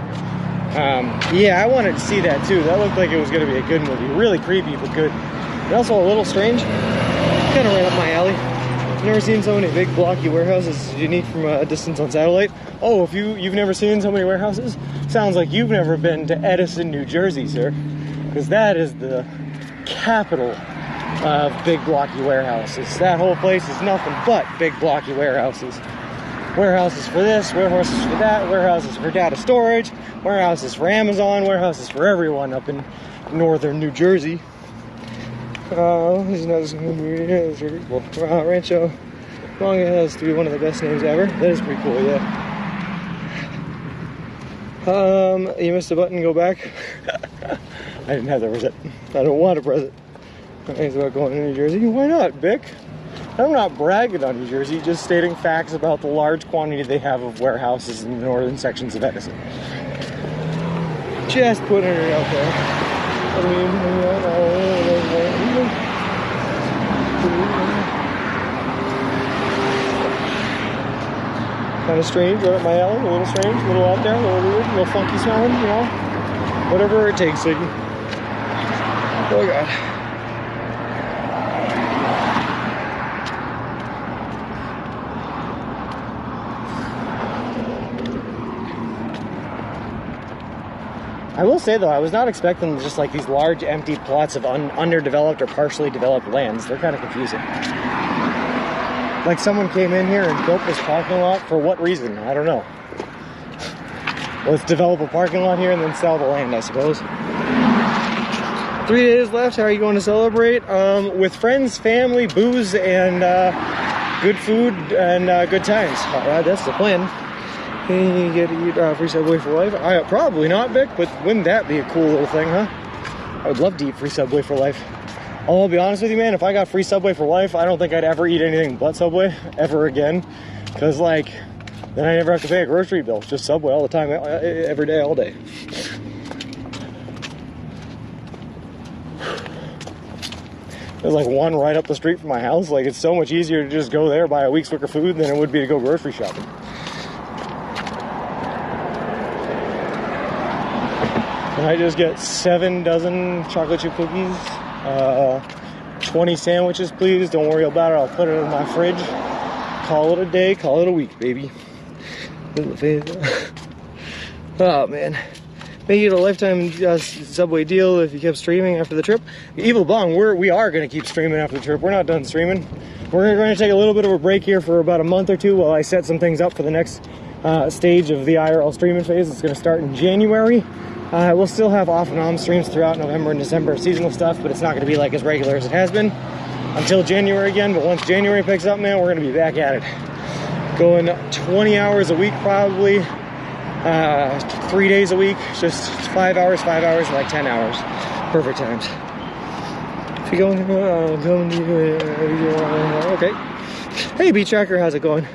Yeah, I wanted to see that too. That looked like it was going to be a good movie. Really creepy, but good. And also a little strange. Kind of right up my alley. I've never seen so many big blocky warehouses unique from a distance on satellite. Oh, if you've never seen so many warehouses, sounds like you've never been to Edison, New Jersey, sir. Because that is the capital of big blocky warehouses. That whole place is nothing but big blocky warehouses. Warehouses for this, warehouses for that, warehouses for data storage, warehouses for Amazon, warehouses for everyone up in northern New Jersey. Rancho Manga has to be one of the best names ever. That is pretty cool, yeah. You missed a button, go back. I didn't have to press it. I don't want to press it. It's about going to New Jersey. Why not, Bic? I'm not bragging on New Jersey, just stating facts about the large quantity they have of warehouses in the northern sections of Edison. Just putting it out there. Kind of strange, right up my alley, a little strange, a little out there, a little weird, a little funky smelling, you know. Whatever it takes, Siggy. Oh God. I will say though, I was not expecting just like these large empty plots of underdeveloped or partially developed lands. They're kind of confusing. Like someone came in here and built this parking lot for what reason? I don't know. Let's develop a parking lot here and then sell the land, I suppose. 3 days left. How are you going to celebrate? With friends, family, booze, and good food and good times. That's the plan. You get to eat free Subway for life? Probably not, Vic, but wouldn't that be a cool little thing, huh? I would love to eat free Subway for life. I'll be honest with you, man, if I got free Subway for life, I don't think I'd ever eat anything but Subway ever again. Because, like, then I never have to pay a grocery bill. Just Subway all the time, every day, all day. There's like one right up the street from my house. Like, it's so much easier to just go there, buy a week's worth of food than it would be to go grocery shopping. And I just get 7 dozen chocolate chip cookies, 20 sandwiches, please. Don't worry about it. I'll put it in my fridge. Call it a day. Call it a week, baby. Oh, man. Make it a lifetime Subway deal if you kept streaming after the trip. Evil Bong, we are going to keep streaming after the trip. We're not done streaming. We're going to take a little bit of a break here for about a month or two while I set some things up for the next stage of the IRL streaming phase. It's going to start in January. We'll still have off and on streams throughout November and December, seasonal stuff, but it's not going to be like as regular as it has been until January again. But once January picks up, man, we're going to be back at it. Going 20 hours a week probably, 3 days a week, just 5 hours, and like 10 hours. Perfect times. If you're going okay. Hey, Beach Tracker, how's it going?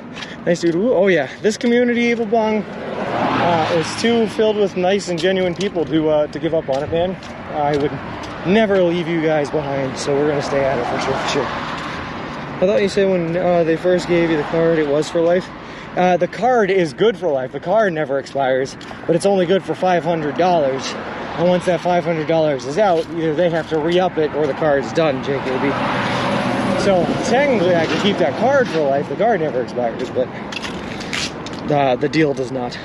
Nice dude. Oh yeah, this community, Evil Bong, is too filled with nice and genuine people to give up on it, man. I would never leave you guys behind, so we're gonna stay at it for sure. I thought you said when they first gave you the card, it was for life. The card is good for life. The card never expires, but it's only good for $500. And once that $500 is out, either they have to re-up it or the card's done, JKB. So technically, I can keep that card for life. The card never expires, but the deal does not.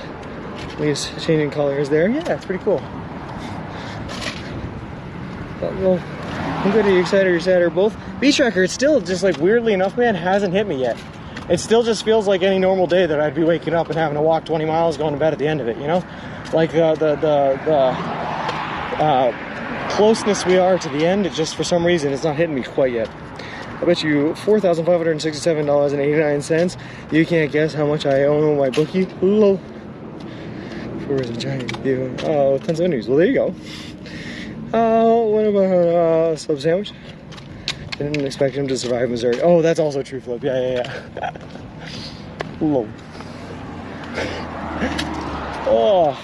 Leaves changing colors there. Yeah, it's pretty cool. Well, I'm good. Are you excited or sad or both? Beach Tracker, it's still just like weirdly enough, man, hasn't hit me yet. It still just feels like any normal day that I'd be waking up and having to walk 20 miles, going to bed at the end of it, you know? Like the closeness we are to the end, it just for some reason it's not hitting me quite yet. I bet you $4,567.89. You can't guess how much I own my bookie. Lol. For a giant view. Oh, tons of news. Well, there you go. What about a sub sandwich? Didn't expect him to survive Missouri. Oh, that's also true, Flip. Yeah. Lol. Oh.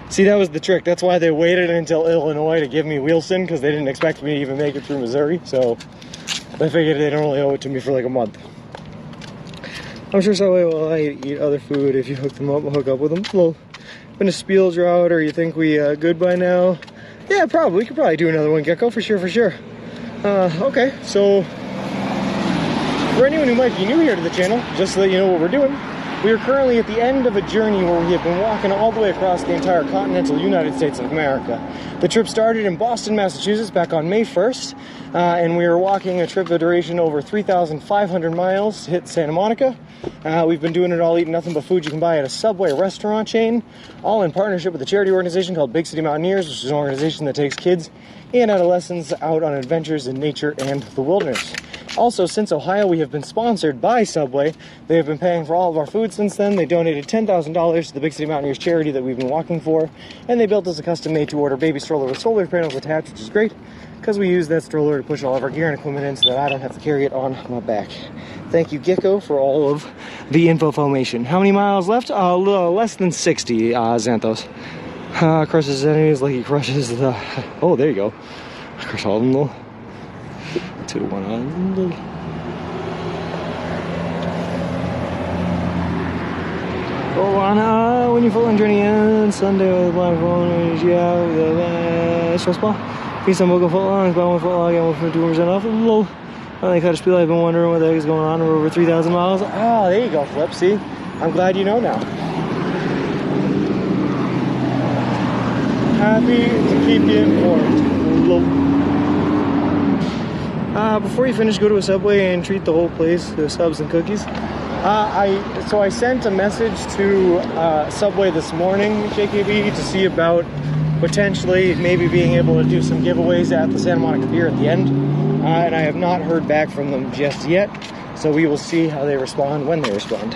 See, that was the trick. That's why they waited until Illinois to give me Wilson, because they didn't expect me to even make it through Missouri. So they figured they'd only owe it to me for like a month. I'm sure Subway will eat other food if you hook them up. We'll hook up with them. Well, been a Spiel drought, or you think we good by now? Yeah, probably. We could probably do another one, Gecko, for sure. Okay, so for anyone who might be new here to the channel, just so that you know what we're doing, we are currently at the end of a journey where we have been walking all the way across the entire continental United States of America. The trip started in Boston, Massachusetts back on May 1st, and we are walking a trip of duration over 3,500 miles to hit Santa Monica. We've been doing it all eating nothing but food you can buy at a Subway restaurant chain, all in partnership with a charity organization called Big City Mountaineers, which is an organization that takes kids and adolescents out on adventures in nature and the wilderness. Also, since Ohio, we have been sponsored by Subway. They have been paying for all of our food since then. They donated $10,000 to the Big City Mountaineers charity that we've been walking for, and they built us a custom made-to-order baby stroller with solar panels attached, which is great, because we use that stroller to push all of our gear and equipment in so that I don't have to carry it on my back. Thank you, Gecko, for all of the information. How many miles left? A little less than 60, Xanthos. Crushes his enemies like he crushes the... Oh, there you go. Crush all of them, though. 2 to 1 island. Oh, on when you fall on journey in Sunday with a blind phone, yeah, with a stress ball. Feast on Boca foot long, buy 1 foot long, and 1.2% off. Lol. I cut a speed. I've been wondering what the heck is going on. We're over 3,000 miles. Oh, there you go, Flip. See? I'm glad you know now. Happy to keep you informed. Lol. Before you finish, go to a Subway and treat the whole place to subs and cookies. So I sent a message to Subway this morning, JKB, to see about potentially maybe being able to do some giveaways at the Santa Monica Pier at the end. And I have not heard back from them just yet. So we will see how they respond when they respond.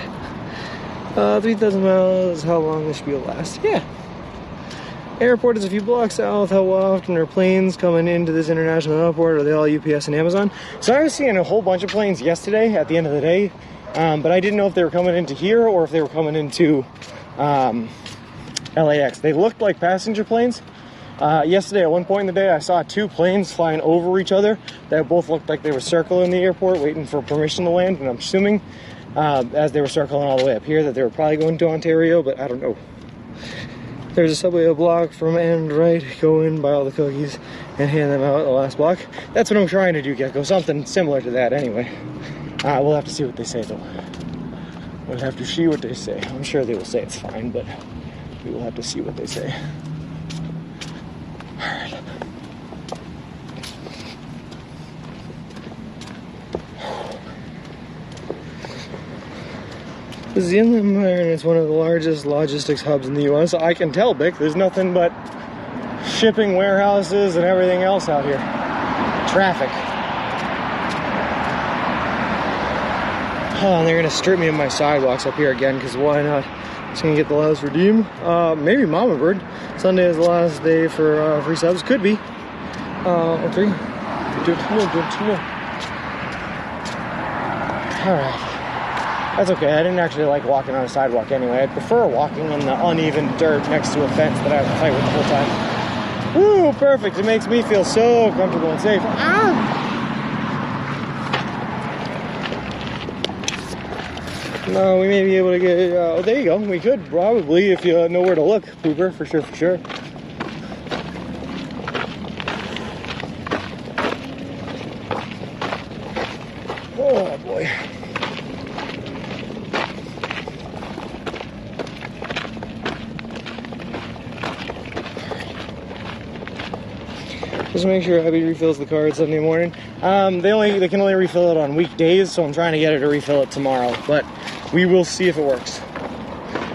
3,000 miles, how long this spiel lasts? Yeah. Airport is a few blocks south. How often are planes coming into this international airport? Are they all UPS and Amazon? So I was seeing a whole bunch of planes yesterday at the end of the day, but I didn't know if they were coming into here or if they were coming into LAX. They looked like passenger planes. Yesterday at one point in the day, I saw 2 planes flying over each other that both looked like they were circling the airport waiting for permission to land, and I'm assuming as they were circling all the way up here that they were probably going to Ontario, but I don't know. There's a Subway a block from end right. Go in, buy all the cookies, and hand them out at the last block. That's what I'm trying to do, Gecko. Something similar to that anyway. We'll have to see what they say, though. We'll have to see what they say. I'm sure they will say it's fine, but we will have to see what they say. Alright. This is the Inland Empire, and it's one of the largest logistics hubs in the U.S. I can tell, Bick, there's nothing but shipping warehouses and everything else out here. Traffic. Oh, and they're going to strip me of my sidewalks up here again, because why not? Just going to get the last redeem. Maybe Mama Bird. Sunday is the last day for free subs. Could be. Okay. Alright. That's okay. I didn't actually like walking on a sidewalk anyway. I'd prefer walking on the uneven dirt next to a fence that I have to fight with the whole time. Woo, perfect. It makes me feel so comfortable and safe. No, we may be able to get... oh, there you go. We could probably, if you know where to look, Pooper, for sure, for sure. Oh, boy. Just make sure Abby refills the card Sunday morning. They can only refill it on weekdays, so I'm trying to get her to refill it tomorrow. But we will see if it works.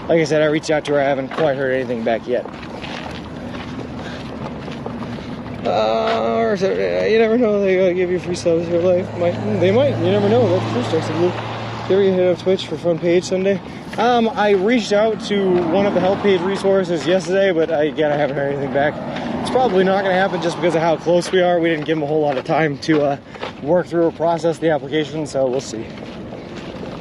Like I said, I reached out to her. I haven't quite heard anything back yet. You never know. They gotta give you free subs for life. They might. You never know. That's the first Did you ever get hit up Twitch for front page Sunday? I reached out to one of the help page resources yesterday, but again, I haven't heard anything back. It's probably not going to happen just because of how close we are. We didn't give them a whole lot of time to work through or process the application, so we'll see.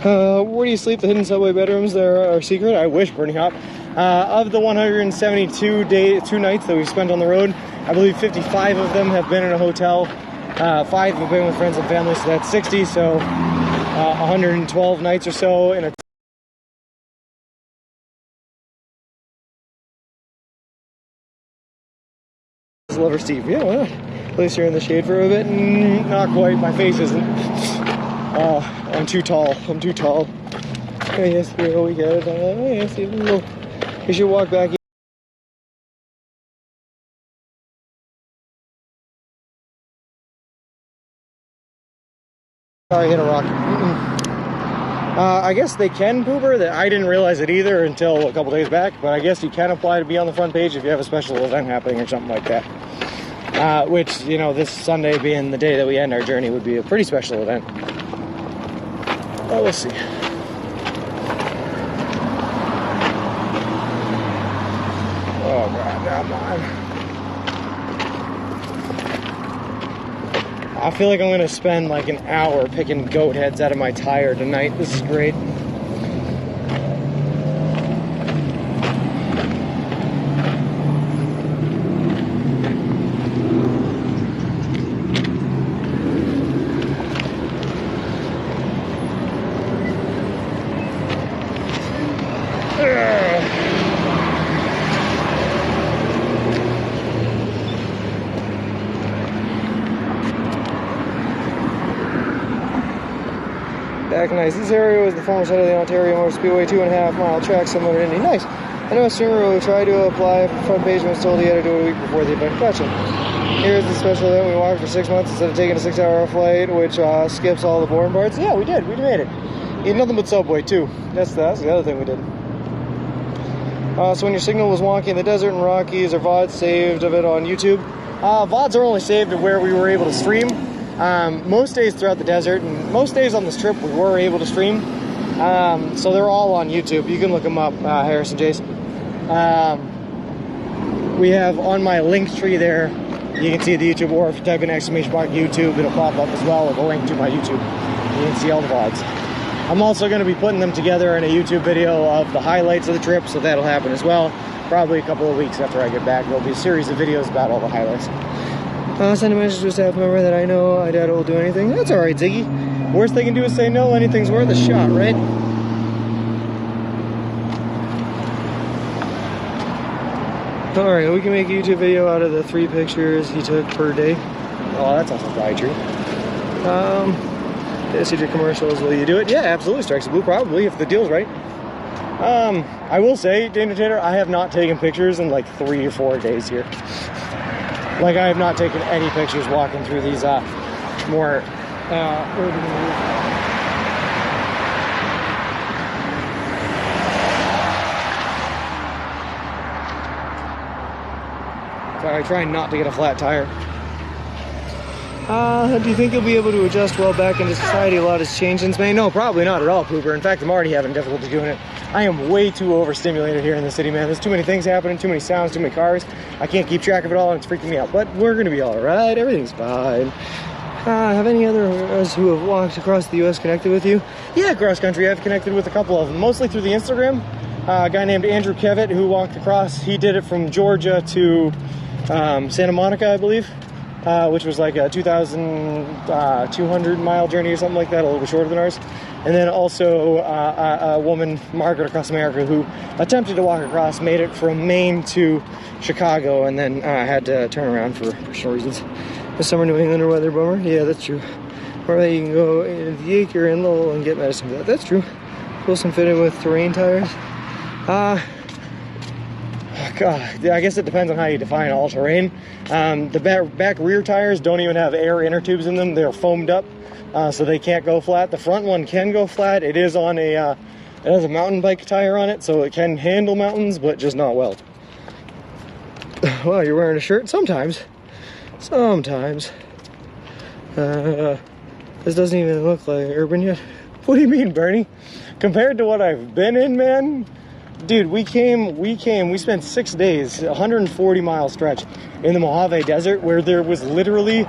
Where do you sleep? The hidden Subway bedrooms there are secret? I wish, Bernie Hop. Of the 172 nights that we've spent on the road, I believe 55 of them have been in a hotel. 5 have been with friends and family, so that's 60. So 112 nights or so in a Lover Steve. Yeah, why not? At least you're in the shade for a bit. Not quite. My face isn't. I'm too tall. I'm too tall. Oh, yes, here we go. Oh, yes, you should walk back. I hit a rock. I guess they can, Pooper. That I didn't realize it either until a couple days back, but I guess you can apply to be on the front page if you have a special event happening or something like that. which, you know, this Sunday being the day that we end our journey would be a pretty special event. But we'll see. Oh god, come on. I feel like I'm gonna spend like an hour picking goat heads out of my tire tonight. This is great. Back nice. This area was the former site of the Ontario Motor Speedway 2.5 mile track similar to Indy. Nice. I know a swimmer who tried to apply for front page and was told he had to do it a week before the event. Gotcha. Here's the special event. We walked for 6 months instead of taking a 6-hour flight, which skips all the boring parts. Yeah, we did. We made it. Eat nothing but Subway, too. That's the other thing we did. So when your signal was wonky in the desert and Rockies, are VODs saved of it on YouTube? VODs are only saved of where we were able to stream. Most days throughout the desert and most days on this trip we were able to stream. So they're all on YouTube. You can look them up, Harris and Jason. We have on my link tree there, you can see the YouTube, or if you type in !YouTube, it'll pop up as well with a link to my YouTube. You can see all the VODs. I'm also going to be putting them together in a YouTube video of the highlights of the trip, so that'll happen as well. Probably a couple of weeks after I get back, there'll be a series of videos about all the highlights. Send a message to a staff member that I know I doubt it will do anything. That's alright, Ziggy. Worst they can do is say no. Anything's worth a shot, right? Alright, we can make a YouTube video out of the 3 pictures he took per day. Oh, that's also probably true. CJ commercials, will you do it? Yeah, absolutely. Strikes a blue, probably, if the deal's right. I will say, Dana Tater, I have not taken pictures in like 3 or 4 days here. Like, I have not taken any pictures walking through these more urban areas. Sorry, trying not to get a flat tire. Do you think you'll be able to adjust well back into society? A lot has changed since May. No, probably not at all, Pooper. In fact, I'm already having difficulty doing it. I am way too overstimulated here in the city, man. There's too many things happening, too many sounds, too many cars. I can't keep track of it all, and it's freaking me out. But we're going to be all right. Everything's fine. Have any others who have walked across the U.S. connected with you? Yeah, cross country. I've connected with a couple of them, mostly through the Instagram. A guy named Andrew Kevitt who walked across. He did it from Georgia to Santa Monica, I believe. Which was like a 2,200 mile journey or something like that, a little bit shorter than ours. And then also a woman, Margaret across America, who attempted to walk across, made it from Maine to Chicago, and then had to turn around for personal reasons. This summer, New England weather bummer. Yeah, that's true. Or you can go into the Acre and Lowell and get medicine for that. That's true. Wilson fitted with terrain tires. God, I guess it depends on how you define all-terrain. The back rear tires don't even have air inner tubes in them. They're foamed up, so they can't go flat. The front one can go flat. It is on a, it has a mountain bike tire on it, so it can handle mountains, but just not well. Well, you're wearing a shirt? Sometimes. Sometimes. This doesn't even look like urban yet. What do you mean, Bernie? Compared to what I've been in, man? Dude, we spent 6 days, 140 mile stretch in the Mojave Desert where there was literally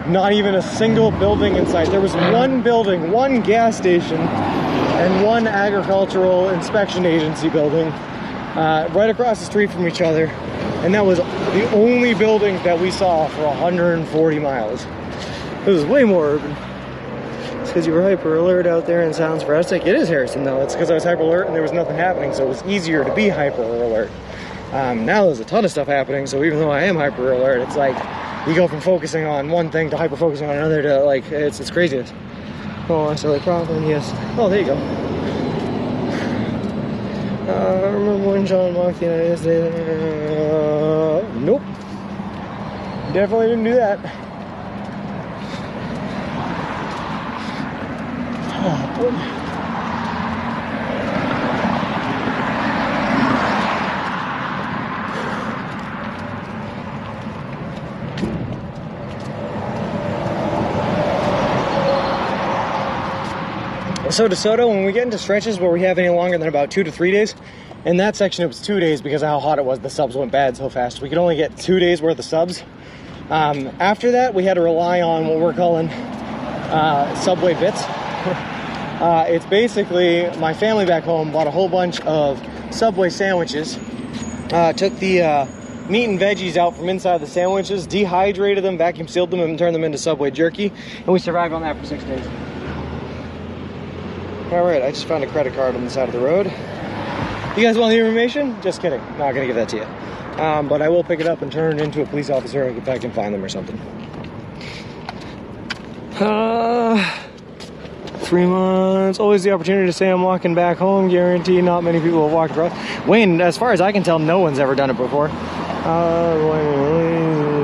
not even a single building in sight. There was one building, one gas station, and one agricultural inspection agency building right across the street from each other. And that was the only building that we saw for 140 miles. It was way more urban. It's because you were hyper alert out there and sounds drastic. It is Harrison though. It's because I was hyper alert and there was nothing happening, so it was easier to be hyper alert. Now there's a ton of stuff happening, so even though I am hyper alert, it's like you go from focusing on one thing to hyper focusing on another to like it's craziness. Oh, silly problem. Yes. Oh, there you go. I remember when John walked in yesterday. Nope. Definitely didn't do that. So DeSoto, when we get into stretches where we have any longer than about 2 to 3 days, in that section it was 2 days because of how hot it was. The subs went bad so fast. We could only get 2 days worth of subs. After that, we had to rely on what we're calling Subway bits. It's basically my family back home bought a whole bunch of Subway sandwiches, took the meat and veggies out from inside the sandwiches, dehydrated them, vacuum sealed them, and turned them into Subway jerky, and we survived on that for 6 days. All right, I just found a credit card on the side of the road. You guys want the information? Just kidding. Not gonna give that to you. But I will pick it up and turn it into a police officer if I can find them or something. 3 months. Always the opportunity to say I'm walking back home. Guarantee not many people have walked across. Wayne, as far as I can tell, no one's ever done it before.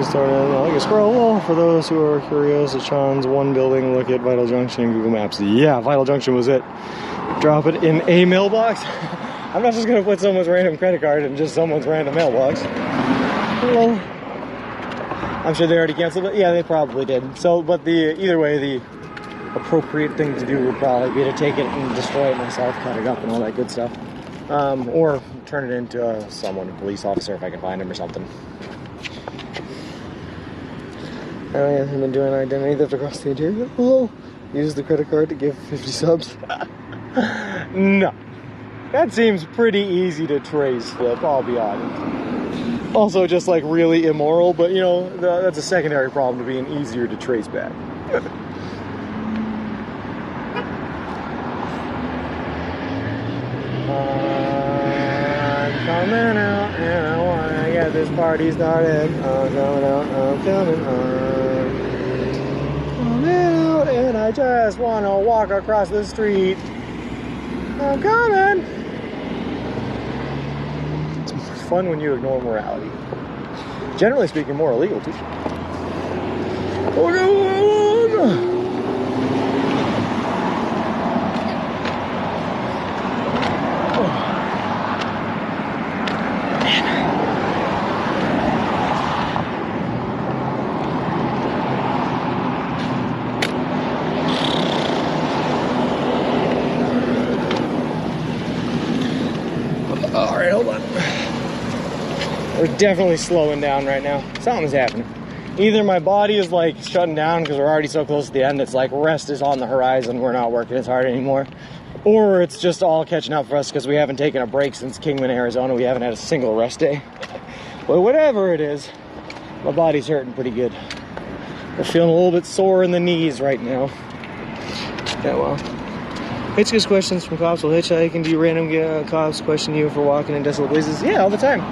Started like a scroll. For those who are curious, it's Sean's one building. Look at Vital Junction in Google Maps. Yeah, Vital Junction was it. Drop it in a mailbox. I'm not just gonna put someone's random credit card in just someone's random mailbox. Well, I'm sure they already canceled it. Yeah, they probably did. So, but either way, the appropriate thing to do would probably be to take it and destroy it myself, cut it up and all that good stuff. Or turn it into a police officer if I can find him or something. I haven't been doing identity theft across the interior. Oh, use the credit card to give 50 subs. No. That seems pretty easy to trace, Flip, I'll be honest. Also just like really immoral, but you know, that's a secondary problem to being easier to trace back. I'm coming out and I wanna get this party started. I'm coming out, I'm coming on. Coming out and I just wanna walk across the street. I'm coming. It's fun when you ignore morality. Generally speaking, more illegal too. Oh no! Alright, hold on. We're definitely slowing down right now. Something's happening. Either my body is like shutting down because we're already so close to the end, it's like rest is on the horizon, we're not working as hard anymore. Or it's just all catching up for us because we haven't taken a break since Kingman, Arizona. We haven't had a single rest day. But whatever it is, my body's hurting pretty good. We're feeling a little bit sore in the knees right now. Yeah, well. Hitchhiker's questions from cops while hitchhiking. Do you random cops question you for walking in desolate places? Yeah, all the time.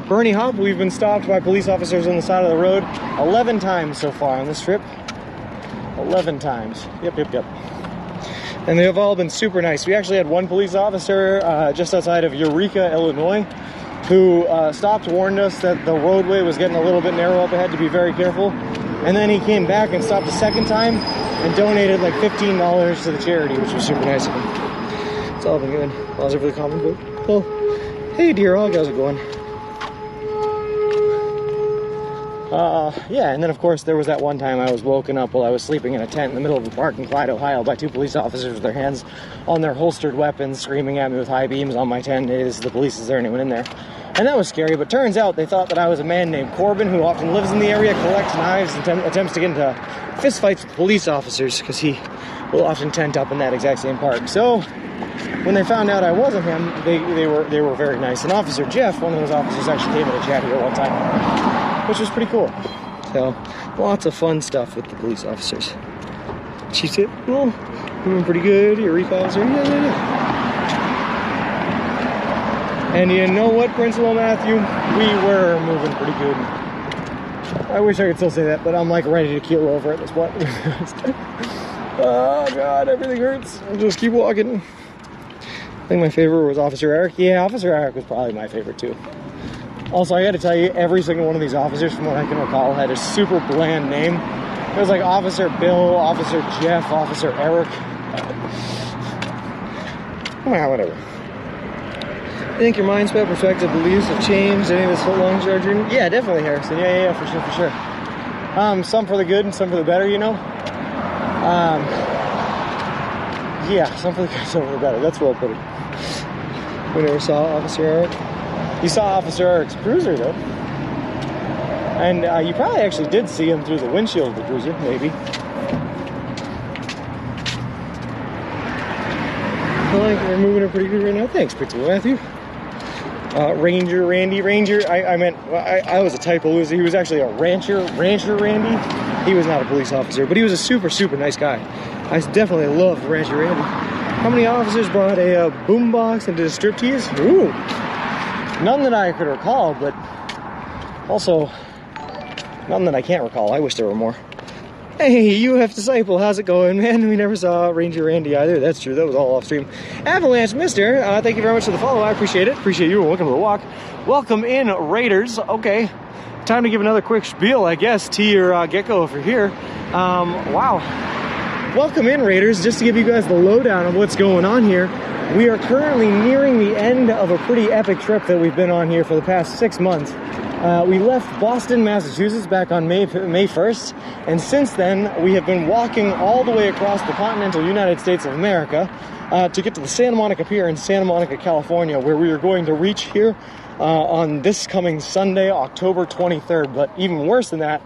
Bernie Hop, we've been stopped by police officers on the side of the road 11 times so far on this trip. 11 times. Yep. And they have all been super nice. We actually had one police officer just outside of Eureka, Illinois, who stopped, warned us that the roadway was getting a little bit narrow up ahead to be very careful. And then he came back and stopped a second time and donated like $15 to the charity, which was super nice of him. It's all been good. Pause for the comment book. Well, hey dear hog, how's it going? Yeah, and then of course there was that one time I was woken up while I was sleeping in a tent in the middle of a park in Clyde, Ohio by 2 police officers with their hands on their holstered weapons, screaming at me with high beams on my tent. Hey, this is the police, is there anyone in there? And that was scary, but turns out they thought that I was a man named Corbin who often lives in the area, collects knives, and attempts to get into fistfights with police officers because he will often tent up in that exact same park. So when they found out I wasn't him, they were very nice. And Officer Jeff, one of those officers, actually came in to chat here one time, which was pretty cool. So lots of fun stuff with the police officers. Chief tip, well, doing pretty good. Eureka officer, yeah. And you know what, Principal Matthew? We were moving pretty good. I wish I could still say that, but I'm like ready to keel over at this point. Oh God, everything hurts. I'll just keep walking. I think my favorite was Officer Eric. Yeah, Officer Eric was probably my favorite too. Also, I gotta tell you, every single one of these officers, from what I can recall, had a super bland name. It was like Officer Bill, Officer Jeff, Officer Eric. Well, whatever. I think your mindset, perspective, beliefs have changed any of this footlong charging? Yeah, definitely, Harrison. Yeah, for sure. Some for the good and some for the better, you know. Yeah, some for the good, some for the better. That's where I'll put it. We never saw Officer Eric. You saw Officer Eric's cruiser, though. And you probably actually did see him through the windshield of the cruiser, maybe. I like we're moving it pretty good right now. Thanks, Pretty Matthew. Ranger Randy. Ranger, I meant, I was a typo. He was actually a rancher Randy. He was not a police officer, but he was a super, super nice guy. I definitely loved Rancher Randy. How many officers brought a boombox and did a striptease? Ooh, none that I could recall, but also none that I can't recall. I wish there were more. Hey, UF Disciple, how's it going, man? We never saw Ranger Randy either. That's true. That was all off stream. Avalanche Mister, thank you very much for the follow. I appreciate it. Appreciate you. Welcome to the walk. Welcome in, Raiders. Okay, time to give another quick spiel, I guess, to your gecko over here. Wow. Welcome in, Raiders. Just to give you guys the lowdown of what's going on here. We are currently nearing the end of a pretty epic trip that we've been on here for the past 6 months. We left Boston, Massachusetts back on May 1st, and since then we have been walking all the way across the continental United States of America to get to the Santa Monica Pier in Santa Monica, California, where we are going to reach here on this coming Sunday, October 23rd. But even worse than that,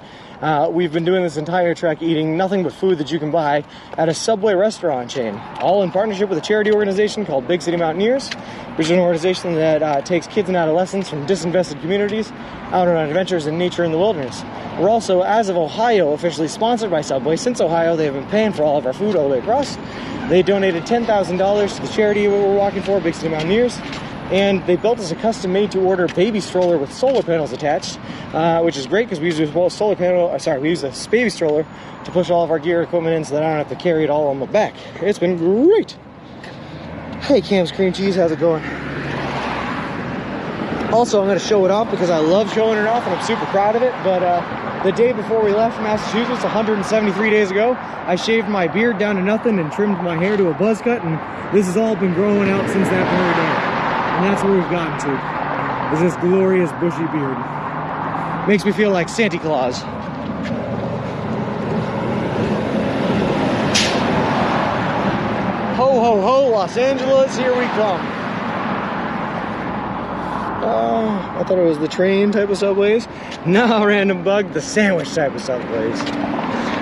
we've been doing this entire trek eating nothing but food that you can buy at a Subway restaurant chain, all in partnership with a charity organization called Big City Mountaineers, which is an organization that takes kids and adolescents from disinvested communities out on adventures in nature in the wilderness. We're also, as of Ohio, officially sponsored by Subway. Since Ohio, they have been paying for all of our food all the way across. They donated $10,000 to the charity we're walking for, Big City Mountaineers. And they built us a custom made to order baby stroller with solar panels attached, which is great because we use a baby stroller to push all of our gear equipment in so that I don't have to carry it all on my back. It's been great. Hey, Cam's Cream Cheese, how's it going? Also, I'm going to show it off because I love showing it off and I'm super proud of it. But the day before we left Massachusetts, 173 days ago, I shaved my beard down to nothing and trimmed my hair to a buzz cut, and this has all been growing out since that very day. And that's where we've gotten to, is this glorious bushy beard. Makes me feel like Santa Claus. Ho, ho, ho, Los Angeles, here we come. I thought it was the train type of Subways. No, random bug, the sandwich type of Subways.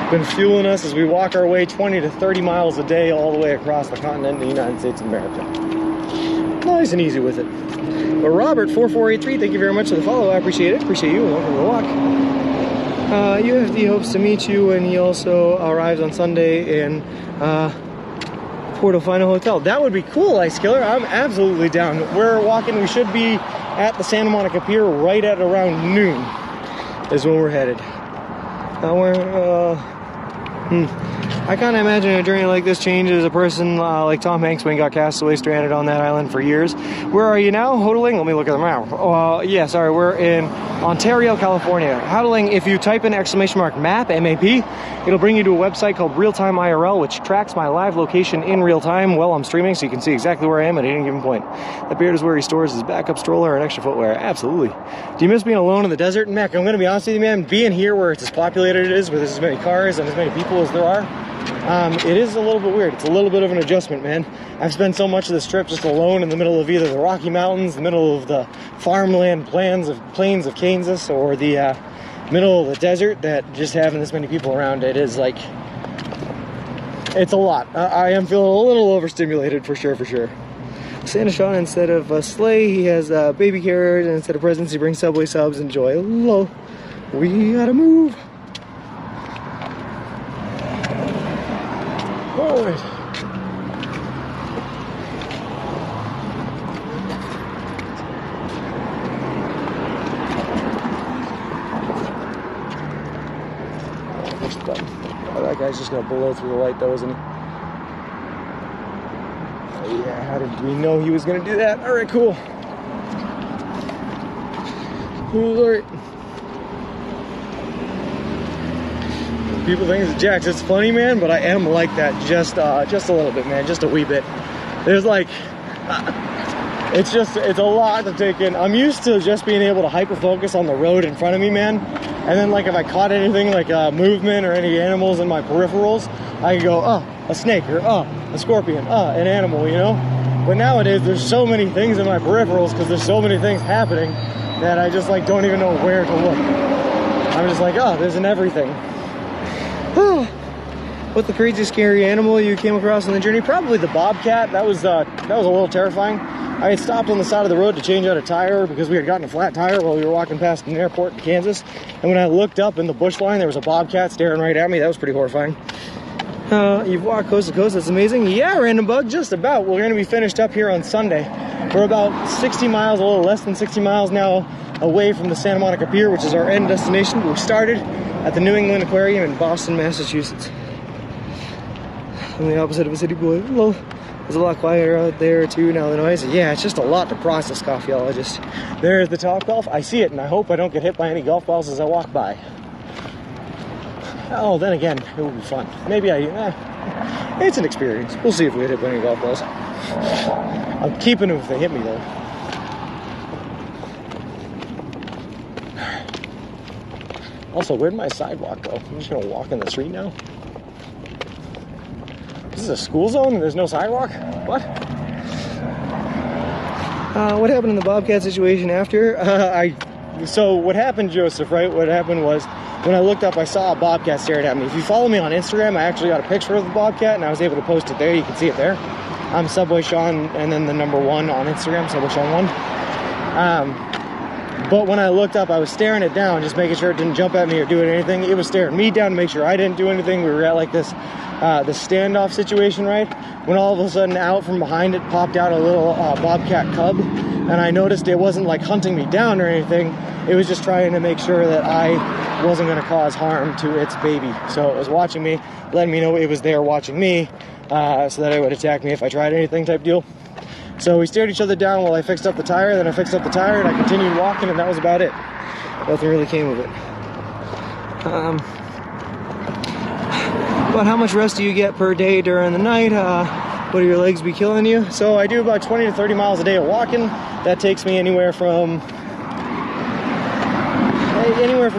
Been fueling us as we walk our way 20 to 30 miles a day all the way across the continent of the United States of America. Nice and easy with it. But Robert4483, thank you very much for the follow. I appreciate it. Appreciate you. Welcome to the walk. UFD hopes to meet you, and he also arrives on Sunday in Portofino Hotel. That would be cool, Ice Killer. I'm absolutely down. We're walking. We should be at the Santa Monica Pier right at around noon is when we're headed. I kind of imagine a journey like this changes a person like Tom Hanks when he got cast away stranded on that island for years. Where are you now? Hodling? Let me look at the map. Yeah, sorry, we're in Ontario, California. Hodling, if you type in !map, M-A-P, it'll bring you to a website called Real Time IRL, which tracks my live location in real time while I'm streaming, so you can see exactly where I am at any given point. The beard is where he stores his backup stroller and extra footwear. Absolutely. Do you miss being alone in the desert? Mac, I'm going to be honest with you, man, being here where it's as populated it is, with as many cars and as many people as there are, it is a little bit weird. It's a little bit of an adjustment, man. I've spent so much of this trip just alone in the middle of either the Rocky Mountains, the middle of the farmland plains of Kansas, or the middle of the desert, that just having this many people around it is like, it's a lot. I am feeling a little overstimulated for sure. Santa Sean, instead of a sleigh, he has baby carriers, and instead of presents, he brings Subway subs. Enjoy. Lol. We gotta move. Alright. Push the button. Oh, that guy's just gonna blow through the light though, isn't he? Oh, yeah, how did we know he was gonna do that? Alright, cool. Alright. People think it's Jax. It's funny, man, but I am like that just a little bit, man, just a wee bit. There's like, it's a lot to take in. I'm used to just being able to hyper focus on the road in front of me, man. And then like if I caught anything like movement or any animals in my peripherals, I could go, oh, a snake, or a scorpion, an animal, you know? But nowadays, there's so many things in my peripherals because there's so many things happening that I just like don't even know where to look. I'm just like, oh, there's an everything. What's the craziest scary animal you came across on the journey? Probably the bobcat. That was a little terrifying. I had stopped on the side of the road to change out a tire because we had gotten a flat tire while we were walking past an airport in Kansas. And when I looked up in the bush line, there was a bobcat staring right at me. That was pretty horrifying. You've walked coast to coast. That's amazing. Yeah, Random Bug, just about. We're going to be finished up here on Sunday. We're about 60 miles, a little less than 60 miles now away from the Santa Monica Pier, which is our end destination. We started at the New England Aquarium in Boston, Massachusetts. I'm the opposite of a city boy. Well, there's a lot quieter out there too now, the noise. Yeah, it's just a lot to process, coffeeologist. There's the Top Golf. I see it, and I hope I don't get hit by any golf balls as I walk by. Oh, then again, it will be fun. Maybe it's an experience. We'll see if we get hit by any golf balls. I'm keeping them if they hit me, though. Also, where'd my sidewalk go? I'm just gonna walk in the street now. This is a school zone and there's no sidewalk? What? What happened in the bobcat situation after? So what happened, Joseph, right? What happened was, when I looked up, I saw a bobcat staring at me. If you follow me on Instagram, I actually got a picture of the bobcat and I was able to post it there. You can see it there. I'm Subway Sean and then the number 1 on Instagram, Subway Sean 1. But when I looked up, I was staring it down, just making sure it didn't jump at me or do anything. It was staring me down to make sure I didn't do anything. We were at like this standoff situation, right? When all of a sudden out from behind it popped out a little bobcat cub. And I noticed it wasn't like hunting me down or anything. It was just trying to make sure that I wasn't going to cause harm to its baby. So it was watching me, letting me know it was there watching me, so that it would attack me if I tried anything type deal. So we stared each other down while I fixed up the tire, then I fixed up the tire and I continued walking, and that was about it. Nothing really came of it. About how much rest do you get per day during the night? What do your legs be killing you? So I do about 20 to 30 miles a day of walking. That takes me anywhere from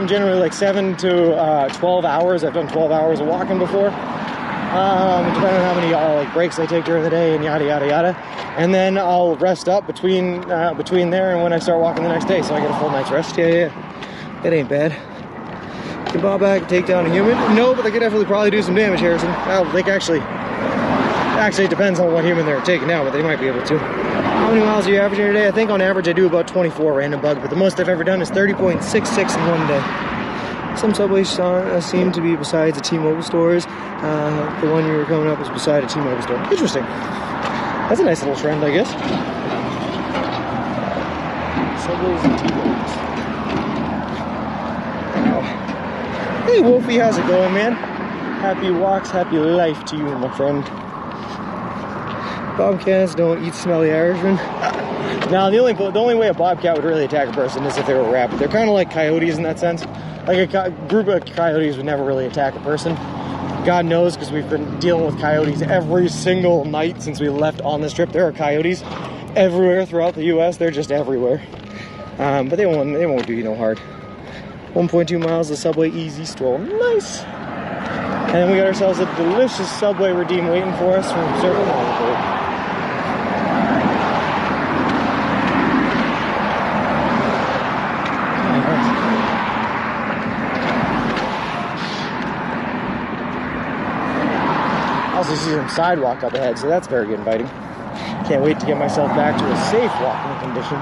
generally like 7 to 12 hours. I've done 12 hours of walking before. Depending on how many like breaks I take during the day and yada yada yada, and then I'll rest up between there and when I start walking the next day, so I get a full night's rest. Yeah, that ain't bad. Can bob back and take down a human? No, but they could definitely probably do some damage, Harrison. Well, they actually it depends on what human they're taking down, but they might be able to. How many miles are you averaging a day? I think on average I do about 24, Random Bug, but the most I've ever done is 30.66 in one day. Some subways seem to be besides the T-Mobile stores. The one you were coming up is beside a T-Mobile store. Interesting. That's a nice little trend, I guess. Subways and T-Mobiles. Oh. Hey, Wolfie, how's it going, man? Happy walks, happy life to you, my friend. Bobcats don't eat smelly Irishmen. Now, the only way a bobcat would really attack a person is if they were rabid. They're kind of like coyotes in that sense. Like a group of coyotes would never really attack a person. God knows, because we've been dealing with coyotes every single night since we left on this trip. There are coyotes everywhere throughout the U.S. They're just everywhere. But they won't do you no harm. 1.2 miles of Subway easy stroll. Nice. And then we got ourselves a delicious Subway Redeem waiting for us from Circle Mall. Also see some sidewalk up ahead, so that's very inviting. Can't wait to get myself back to a safe walking condition.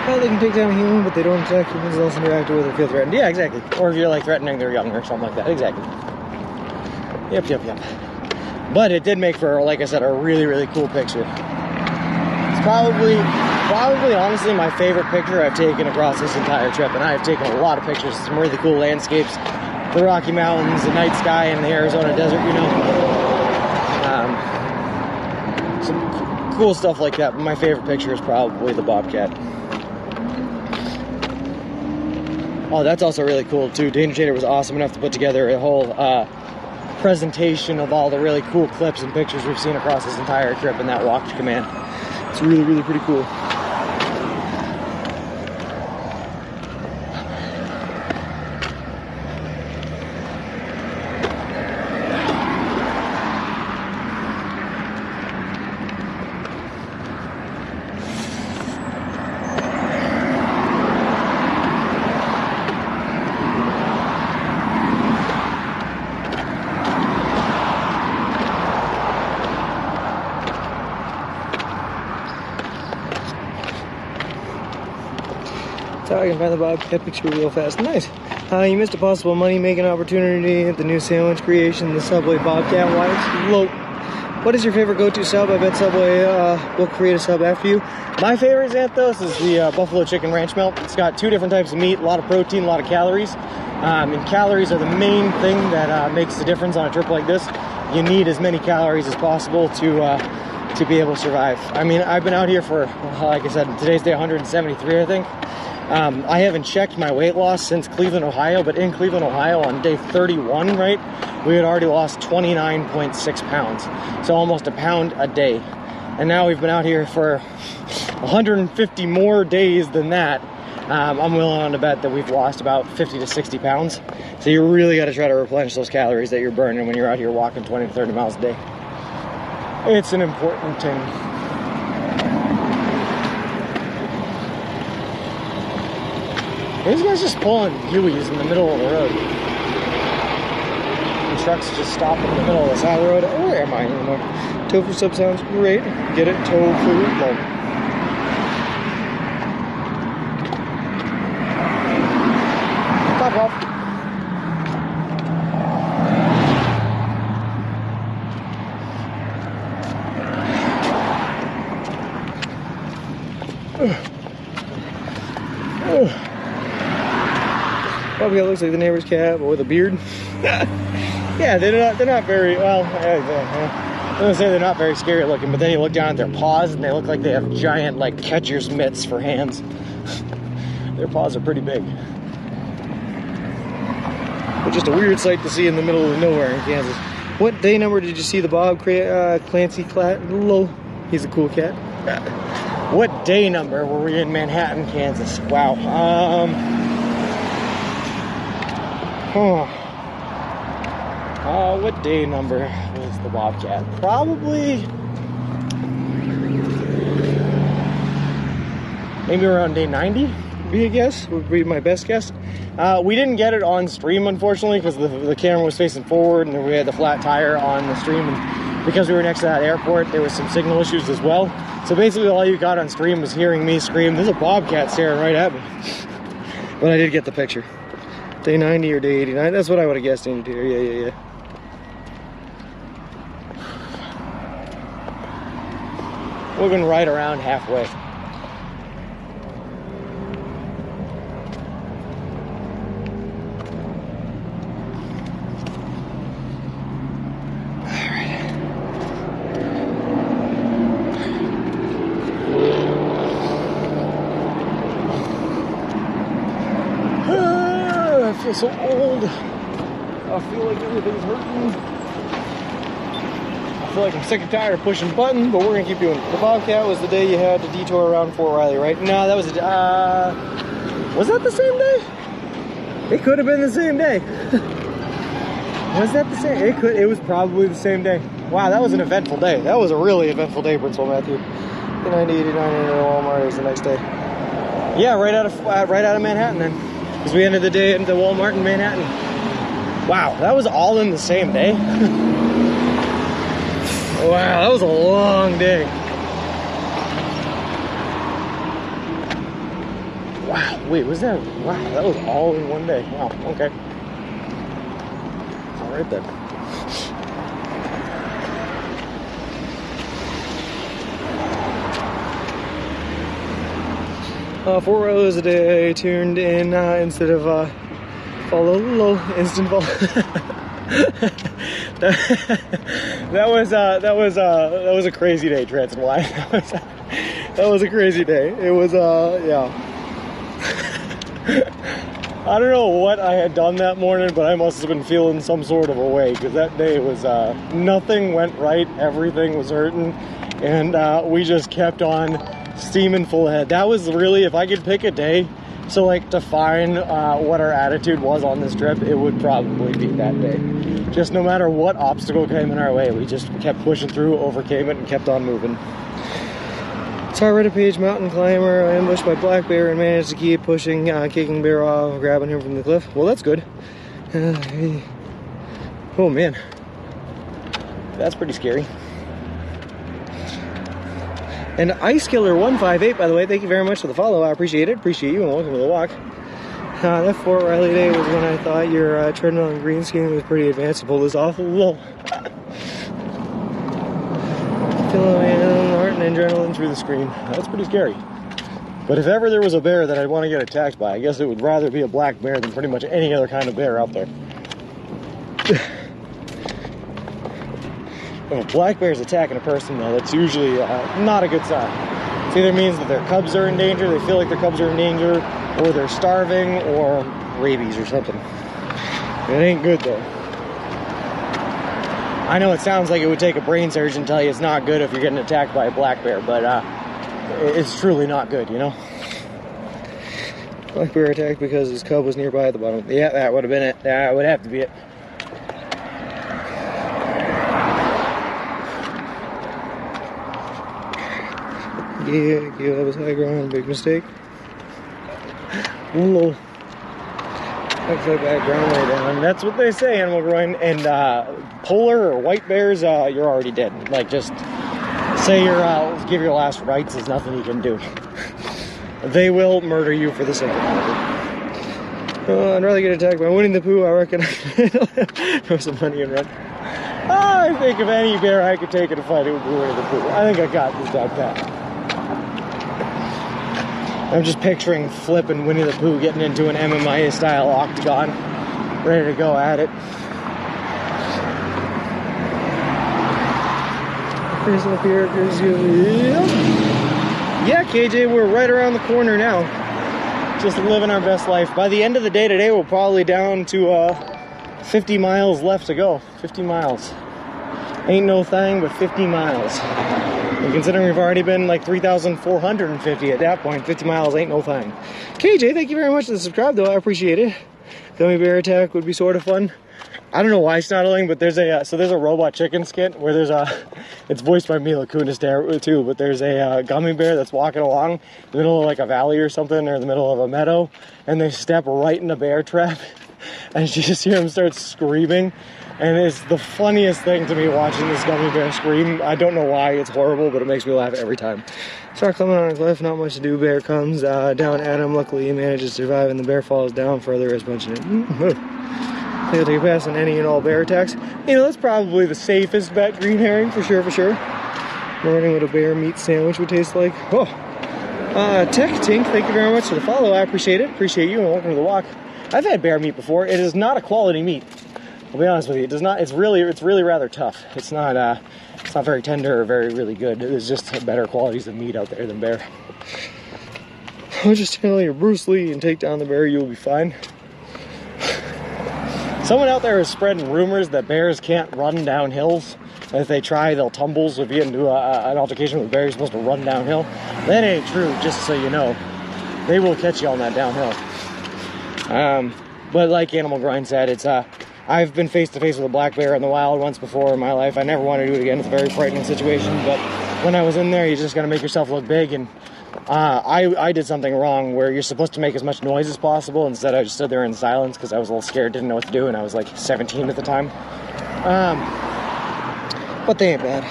Well, they can take down a human, but they don't attack humans unless interacted with or feel threatened. Yeah, exactly. Or if you're like threatening their young or something like that. Exactly. Yep. But it did make for, like I said, a really, really cool picture. It's probably honestly my favorite picture I've taken across this entire trip, and I have taken a lot of pictures of some really cool landscapes, the Rocky Mountains, the night sky, and the Arizona desert, you know. Some cool stuff like that, but my favorite picture is probably the bobcat. Oh, that's also really cool too. Danger Trader was awesome enough to put together a whole presentation of all the really cool clips and pictures we've seen across this entire trip in that walk to command. It's really, really pretty cool. So I can find the Bobcat picture real fast. Nice. You missed a possible money-making opportunity at the new sandwich creation, the Subway Bobcat. Why it's low. What is your favorite go-to sub? I bet Subway will create a sub after you. My favorite, Xanthos, is the Buffalo Chicken Ranch Melt. It's got 2 different types of meat, a lot of protein, a lot of calories. And calories are the main thing that makes the difference on a trip like this. You need as many calories as possible to be able to survive. I mean, I've been out here for, like I said, today's day 173, I think. I haven't checked my weight loss since Cleveland, Ohio, but in Cleveland, Ohio on day 31, right, we had already lost 29.6 pounds. So almost a pound a day. And now we've been out here for 150 more days than that. I'm willing to bet that we've lost about 50 to 60 pounds. So you really got to try to replenish those calories that you're burning when you're out here walking 20 to 30 miles a day. It's an important thing. These guys just pulling Hueys in the middle of the road. The trucks just stop in the middle of the side road. Where am I anymore? Tofu sub sounds great. Get it? Tofu. Love. Pop off. Bobcat looks like the neighbor's cat, but with a beard. Yeah, they're not very, well, I'm gonna say they're not very scary looking, but then you look down at their paws and they look like they have giant, like, catcher's mitts for hands. Their paws are pretty big. But just a weird sight to see in the middle of nowhere in Kansas. What day number did you see the Bob Clancy Clatlow? He's a cool cat. What day number were we in Manhattan, Kansas? Wow. What day number was the Bobcat? Probably maybe around day 90 would be a guess, would be my best guess. We didn't get it on stream, unfortunately, because the camera was facing forward and we had the flat tire on the stream, and because we were next to that airport, there was some signal issues as well. So basically all you got on stream was hearing me scream, "There's a Bobcat staring right at me." But I did get the picture. Day 90 or day 89, that's what I would have guessed, Andy Taylor. Yeah. We've been right around halfway. I feel so old. I feel like everything's hurting. I feel like I'm sick and tired of pushing buttons, but we're gonna keep doing it. The Bobcat was the day you had to detour around Fort Riley, right? No, that was was that the same day? It could have been the same day. Was that the same? It was probably the same day. Wow, that was an eventful day. That was a really eventful day, Principal Matthew. 90, 89 in Walmart was the next day. Yeah, right out of Manhattan then. Because we ended the day at the Walmart in Manhattan. Wow, that was all in the same day? Wow, that was a long day. Wow, wait, was that? Wow, that was all in one day. Wow, okay. All right then. Fort Riley was the day I tuned in instead of follow instant follow. that was a crazy day, Trans and Y. That was a crazy day. It was yeah. I don't know what I had done that morning, but I must have been feeling some sort of a way, because that day was, nothing went right, everything was hurting, and we just kept on steaming full ahead. That was really, if I could pick a day, so like define what our attitude was on this trip, it would probably be that day. Just no matter what obstacle came in our way, we just kept pushing through, overcame it, and kept on moving. Tar Red Page mountain climber, ambushed by black bear and managed to keep pushing, kicking bear off, grabbing him from the cliff. Well, that's good. Oh man, that's pretty scary. And Ice Killer 158, by the way, thank you very much for the follow. I appreciate it. Appreciate you, and welcome to the walk. That Fort Riley day was when I thought your treadmill and green screen was pretty advanced to pull this off. Whoa. Feeling heart and adrenaline through the screen. That's pretty scary. But if ever there was a bear that I'd want to get attacked by, I guess it would rather be a black bear than pretty much any other kind of bear out there. If a black bear is attacking a person, though, that's usually not a good sign. It either means that their cubs are in danger, they feel like their cubs are in danger, or they're starving, or rabies or something. It ain't good, though. I know it sounds like it would take a brain surgeon to tell you it's not good if you're getting attacked by a black bear, but it's truly not good, you know? Black bear attacked because his cub was nearby at the bottom. Yeah, that would have been it. That would have to be it. Yeah, give us high ground, big mistake. Whoa. Looks like that ground way down. That's what they say, Animal Groin. And polar or white bears, you're already dead. Like, just say you're give your last rites, there's nothing you can do. They will murder you for the sake of murder. I'd rather get attacked by Winnie the Pooh, I reckon. Throw some money and run. I think if any bear I could take in a fight, it would be Winnie the Pooh. I think I got this down pat. I'm just picturing Flip and Winnie the Pooh getting into an MMA style octagon, ready to go at it. Up here, yeah, KJ, we're right around the corner now. Just living our best life. By the end of the day today, we're probably down to 50 miles left to go. 50 miles. Ain't no thing but 50 miles. And considering we've already been like 3,450 at that point, 50 miles ain't no thing. KJ, thank you very much for the subscribe, though. I appreciate it. Gummy bear attack would be sort of fun. I don't know why snottling, but there's a there's a Robot Chicken skit where there's it's voiced by Mila Kunis there too, but there's a gummy bear that's walking along in the middle of like a valley or something, or in the middle of a meadow, and they step right in a bear trap, and you just hear him start screaming. And it's the funniest thing to me watching this gummy bear scream. I don't know why, it's horrible, but it makes me laugh every time. Start coming on a cliff, not much to do. Bear comes down at him. Luckily, he manages to survive, and the bear falls down further, as mentioned. He'll take a pass on any and all bear attacks. You know, that's probably the safest bet, green herring, for sure, for sure. Learning what a bear meat sandwich would taste like. Oh, Tech Tink, thank you very much for the follow. I appreciate it. Appreciate you, and welcome to the walk. I've had bear meat before. It is not a quality meat. I'll be honest with you, it does not. It's really rather tough. It's not very tender or really good. There's just better qualities of meat out there than bear. I'll just tell you, Bruce Lee, and take down the bear, you'll be fine. Someone out there is spreading rumors that bears can't run down hills. If they try, they'll tumble. So if you get into an altercation with a bear, you're supposed to run downhill. That ain't true, just so you know. They will catch you on that downhill. But like Animal Grind said, it's I've been face to face with a black bear in the wild once before in my life. I never want to do it again. It's a very frightening situation. But when I was in there, you just got to make yourself look big. And I did something wrong where you're supposed to make as much noise as possible. Instead, I just stood there in silence because I was a little scared, didn't know what to do, and I was like 17 at the time. But they ain't bad.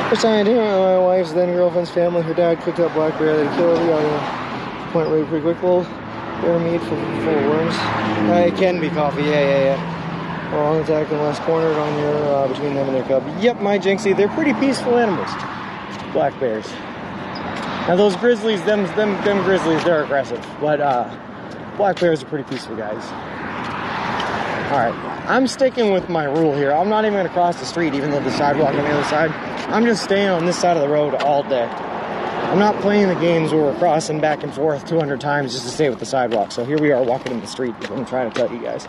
First time I did it, my wife's then girlfriend's family, her dad cooked up black bear. They killed it. Point really pretty quick. Well, bear meat full of worms. It can be coffee, yeah. We're all attacked and less cornered on your between them and their cub. Yep, my Jinxie, they're pretty peaceful animals. Black bears. Now those grizzlies, them grizzlies, they're aggressive. But black bears are pretty peaceful guys. Alright, I'm sticking with my rule here. I'm not even gonna cross the street even though the sidewalk on the other side. I'm just staying on this side of the road all day. I'm not playing the games where we're crossing back and forth 200 times just to stay with the sidewalk. So here we are walking in the street, is what I'm trying to tell you guys.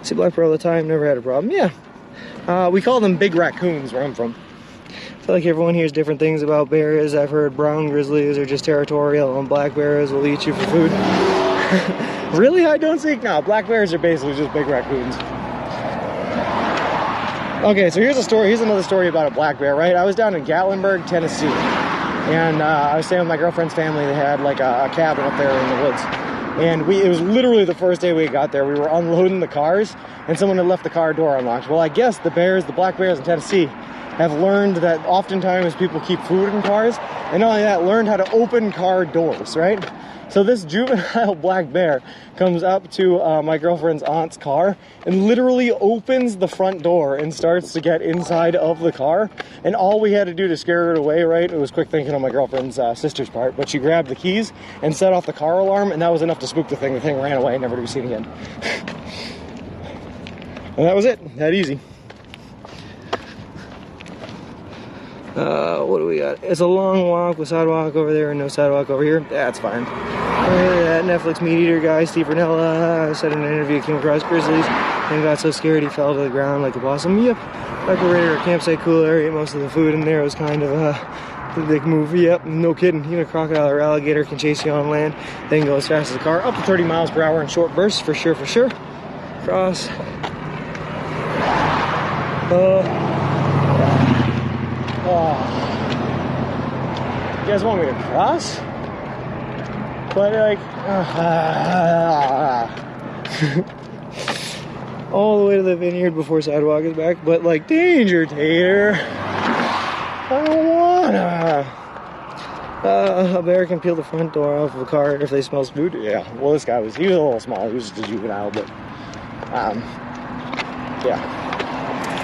See black bear all the time, never had a problem. Yeah. We call them big raccoons where I'm from. I feel like everyone hears different things about bears. I've heard brown grizzlies are just territorial and black bears will eat you for food. Really? I don't think no. Black bears are basically just big raccoons. Okay, so here's a story. Here's another story about a black bear, right? I was down in Gatlinburg, Tennessee, and I was staying with my girlfriend's family. They had like a cabin up there in the woods. And it was literally the first day we got there. We were unloading the cars, and someone had left the car door unlocked. Well, I guess the black bears in Tennessee, have learned that oftentimes people keep food in cars, and not only that, learned how to open car doors, right? So this juvenile black bear comes up to my girlfriend's aunt's car and literally opens the front door and starts to get inside of the car. And all we had to do to scare it away, right? It was quick thinking on my girlfriend's sister's part, but she grabbed the keys and set off the car alarm, and that was enough to spook the thing. The thing ran away, never to be seen again. And that was it. That easy. What do we got? It's a long walk with sidewalk over there and no sidewalk over here. That's fine. That Netflix meat eater guy, Steve Ranella, said in an interview he came across grizzlies and got so scared he fell to the ground like a possum. Yep. Operator a campsite cooler, ate most of the food in there. It was kind of a big move. Yep, no kidding. Even a crocodile or alligator can chase you on land, then go as fast as a car. Up to 30 miles per hour in short bursts, for sure, for sure. Cross. You guys want me to cross? But like, all the way to the vineyard before sidewalk is back. But like, danger, Tater. I don't wanna. A bear can peel the front door off of a car if they smell food. Yeah. Well, he was a little small. He was just a juvenile, but yeah.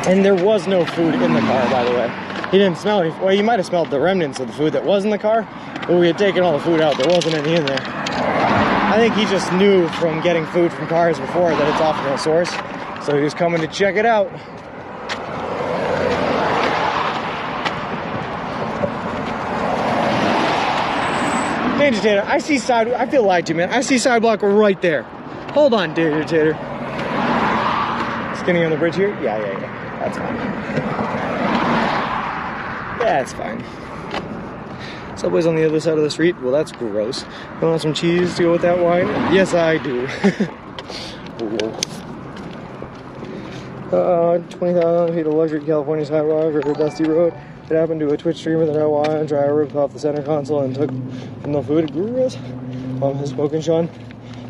And there was no food in the car, by the way. He didn't smell any. Well, he might have smelled the remnants of the food that was in the car, but we had taken all the food out. There wasn't any in there. I think he just knew from getting food from cars before that it's often a source, so he was coming to check it out. Danger Tater, I see I feel lied to, man. I see sidewalk right there. Hold on, Danger Tater. Skinny on the bridge here? Yeah. That's fine. That's fine. Subway's on the other side of the street. Well, that's gross. You want some cheese to go with that wine? Yes, I do. 20,000 feet of luxury California sidewalk or a dusty road. It happened to a Twitch streamer that I wanted. Dryer ripped off the center console and took from the food. Gross. Has spoken, Sean.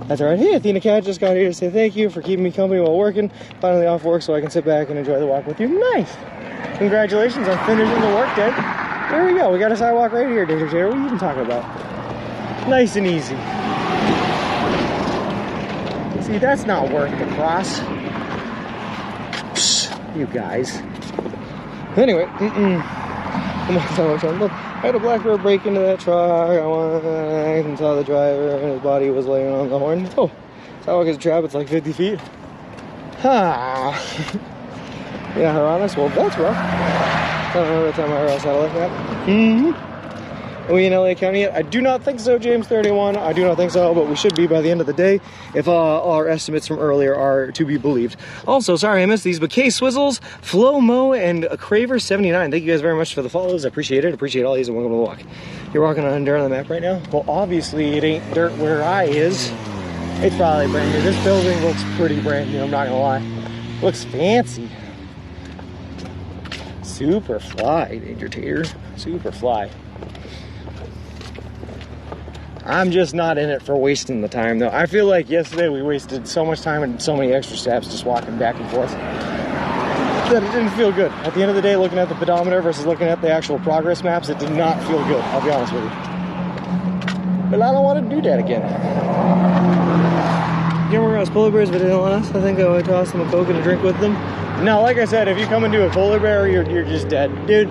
That's alright. Hey, Athena Cat just got here to say thank you for keeping me company while working. Finally off work so I can sit back and enjoy the walk with you. Nice! Congratulations on finishing the work day. There we go. We got a sidewalk right here, Danger Tater. What are you even talking about? Nice and easy. See, that's not worth the cross. Psh, you guys. Anyway, look, I had a black bear break into that truck. I saw the driver and his body was laying on the horn. Oh, sidewalk is a trap. It's like 50 feet. Ha! Yeah, Hieronymus. Well, that's rough. I don't remember the time I heard a satellite map. Are we in LA County yet? I do not think so, James 31. I do not think so, but we should be by the end of the day if our estimates from earlier are to be believed. Also, sorry I missed these, but K Swizzles, Flo Mo, and Craver 79. Thank you guys very much for the follows. I appreciate it. Appreciate all these and welcome to the walk. You're walking on dirt on the map right now? Well, obviously it ain't dirt where I is. It's probably brand new. This building looks pretty brand new, I'm not gonna lie. Looks fancy. Super fly, Danger Tater. Super fly. I'm just not in it for wasting the time, though. I feel like yesterday we wasted so much time and so many extra steps just walking back and forth that it didn't feel good. At the end of the day, looking at the pedometer versus looking at the actual progress maps, it did not feel good, I'll be honest with you. But I don't want to do that again. You remember us polar bears, but didn't last? I think I would toss them a Coke and a drink with them. No, like I said, if you come into a polar bear, you're just dead. Dude,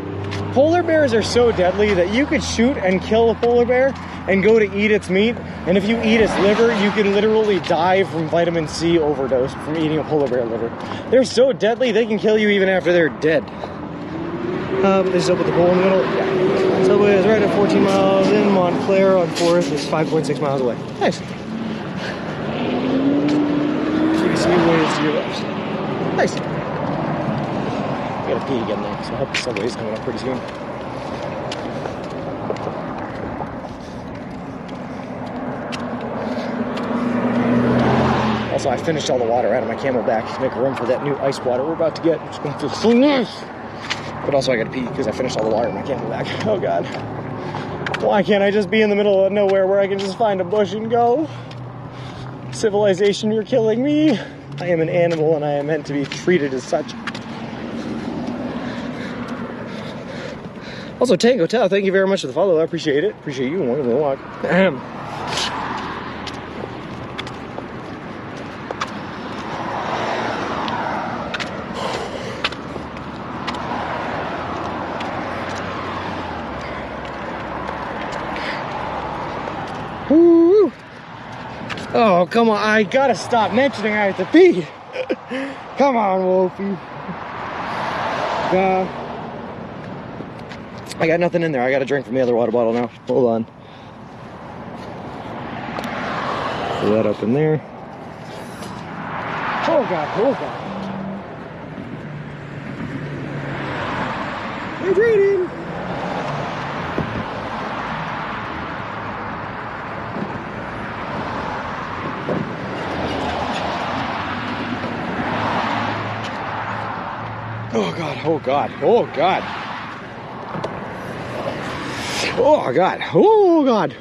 Polar bears are so deadly that you could shoot and kill a polar bear and go to eat its meat, and if you eat its liver, you can literally die from vitamin C overdose from eating a polar bear liver. They're so deadly, they can kill you even after they're dead. But they still put the pole in the middle. Yeah. Subway is right at 14 miles in Montclair on 4th. It's 5.6 miles away. Nice. CBC ways to your left. Nice. I gotta pee again though, so I hope the subway is coming up pretty soon. Also, I finished all the water out of my Camelback to make room for that new ice water we're about to get. It's going to feel so nice. But also I gotta pee because I finished all the water in my Camelback. Oh God. Why can't I just be in the middle of nowhere where I can just find a bush and go? Civilization, you're killing me. I am an animal and I am meant to be treated as such. Also, Tango Tao, thank you very much for the follow. I appreciate it. Appreciate you. Welcome to the walk. Woo. Oh, come on. I gotta stop mentioning I have to pee. Come on, Wolfie. I got nothing in there. I got to drink from the other water bottle now. Hold on. Pull that up in there. Oh God, oh God. Hydrating. Oh God, oh God, oh God. Oh God, oh God.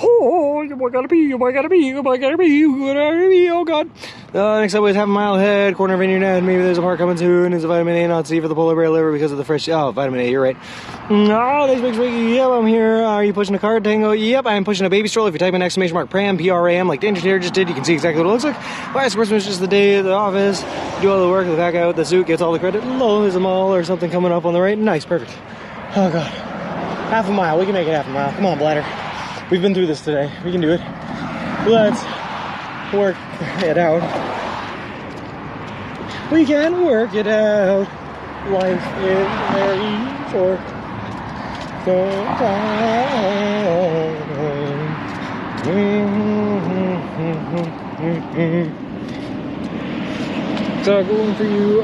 Oh, I gotta pee, I gotta pee, I gotta pee, oh God. Next up is half a mile ahead, corner of Vineyard Ave. Maybe there's a park coming soon. Is a vitamin A not C for the polar bear liver because of the fresh, oh, vitamin A, you're right. No, thanks, Big Swiggy. Yep, I'm here. Are you pushing a cart, Tango? Yep, I'm pushing a baby stroller. If you type in exclamation mark PRAM, P-R-A-M, like Danger Terror just did, you can see exactly what it looks like. Last Christmas, just the day of the office. Do all the work, the back out, the suit gets all the credit. Low, there's a mall or something coming up on the right. Nice, perfect. Oh God. Half a mile, we can make it half a mile. Come on, bladder. We've been through this today. We can do it. Let's work it out. We can work it out. Life is very short. So going for you,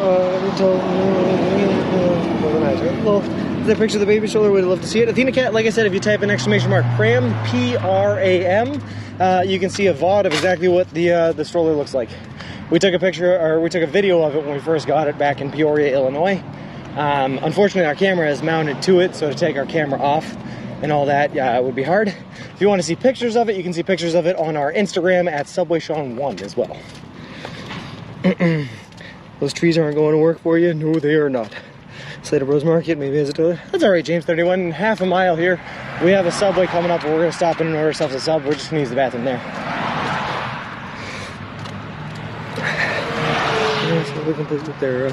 the picture of the baby stroller, would love to see it. Athena Cat, like I said, if you type in exclamation mark PRAM, P-R-A-M, you can see a VOD of exactly what the stroller looks like. We took a picture, or we took a video of it when we first got it back in Peoria, Illinois. Unfortunately, our camera is mounted to it, so to take our camera off and all that, yeah, it would be hard. If you want to see pictures of it, you can see pictures of it on our Instagram at SubwaySean1 as well. Those trees aren't going to work for you? No, they are not. Slater Bros Market, maybe as a toilet. That's all right, James 31, half a mile here. We have a Subway coming up, but we're going to stop in and order ourselves a sub. We're just going to use the bathroom there. Yeah, so we can put their,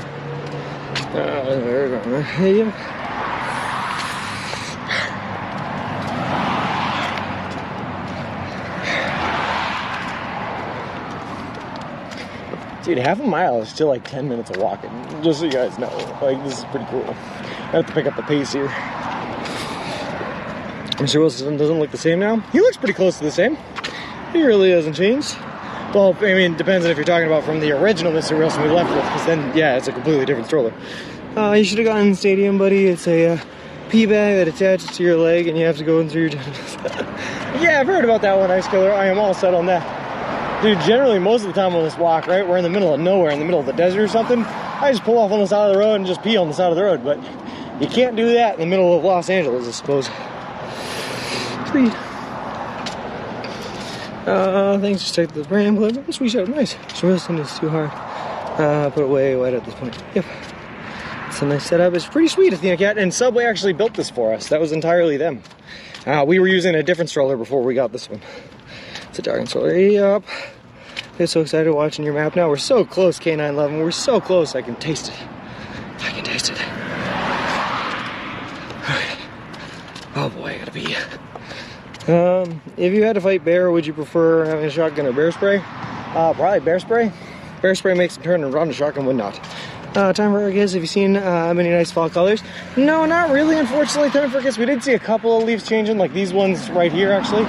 yeah. Dude, half a mile is still like 10 minutes of walking, just so you guys know. Like, this is pretty cool. I have to pick up the pace here. Mr. Wilson doesn't look the same now. He looks pretty close to the same. He really hasn't changed. Well, I mean, it depends on if you're talking about from the original Mr. Wilson we left with, because then, yeah, it's a completely different stroller. You should have gotten the Stadium, buddy. It's a pee bag that attaches to your leg, and you have to go in through your... Yeah, I've heard about that one, Ice Killer. I am all set on that. Dude, generally, most of the time on this walk, right, we're in the middle of nowhere, in the middle of the desert or something. I just pull off on the side of the road and just pee on the side of the road, but you can't do that in the middle of Los Angeles, I suppose. Sweet. Thanks, just take the brand clip. Sweet shout, nice. Wilson is too hard. Put it way wide at this point. Yep. It's a nice setup. It's pretty sweet, Athena Cat, and Subway actually built this for us. That was entirely them. We were using a different stroller before we got this one. It's a jogging stroller. Yup. I'm so excited watching your map now. We're so close, K911. We're so close. I can taste it. I can can taste it. Oh boy, I gotta pee. If you had to fight bear, would you prefer having a shotgun or bear spray? Probably bear spray. Bear spray makes them turn and run, a shotgun would not. Time for our guess. Have you seen many nice fall colors? No, not really, unfortunately. Time for our guess. We did see a couple of leaves changing, like these ones right here, actually.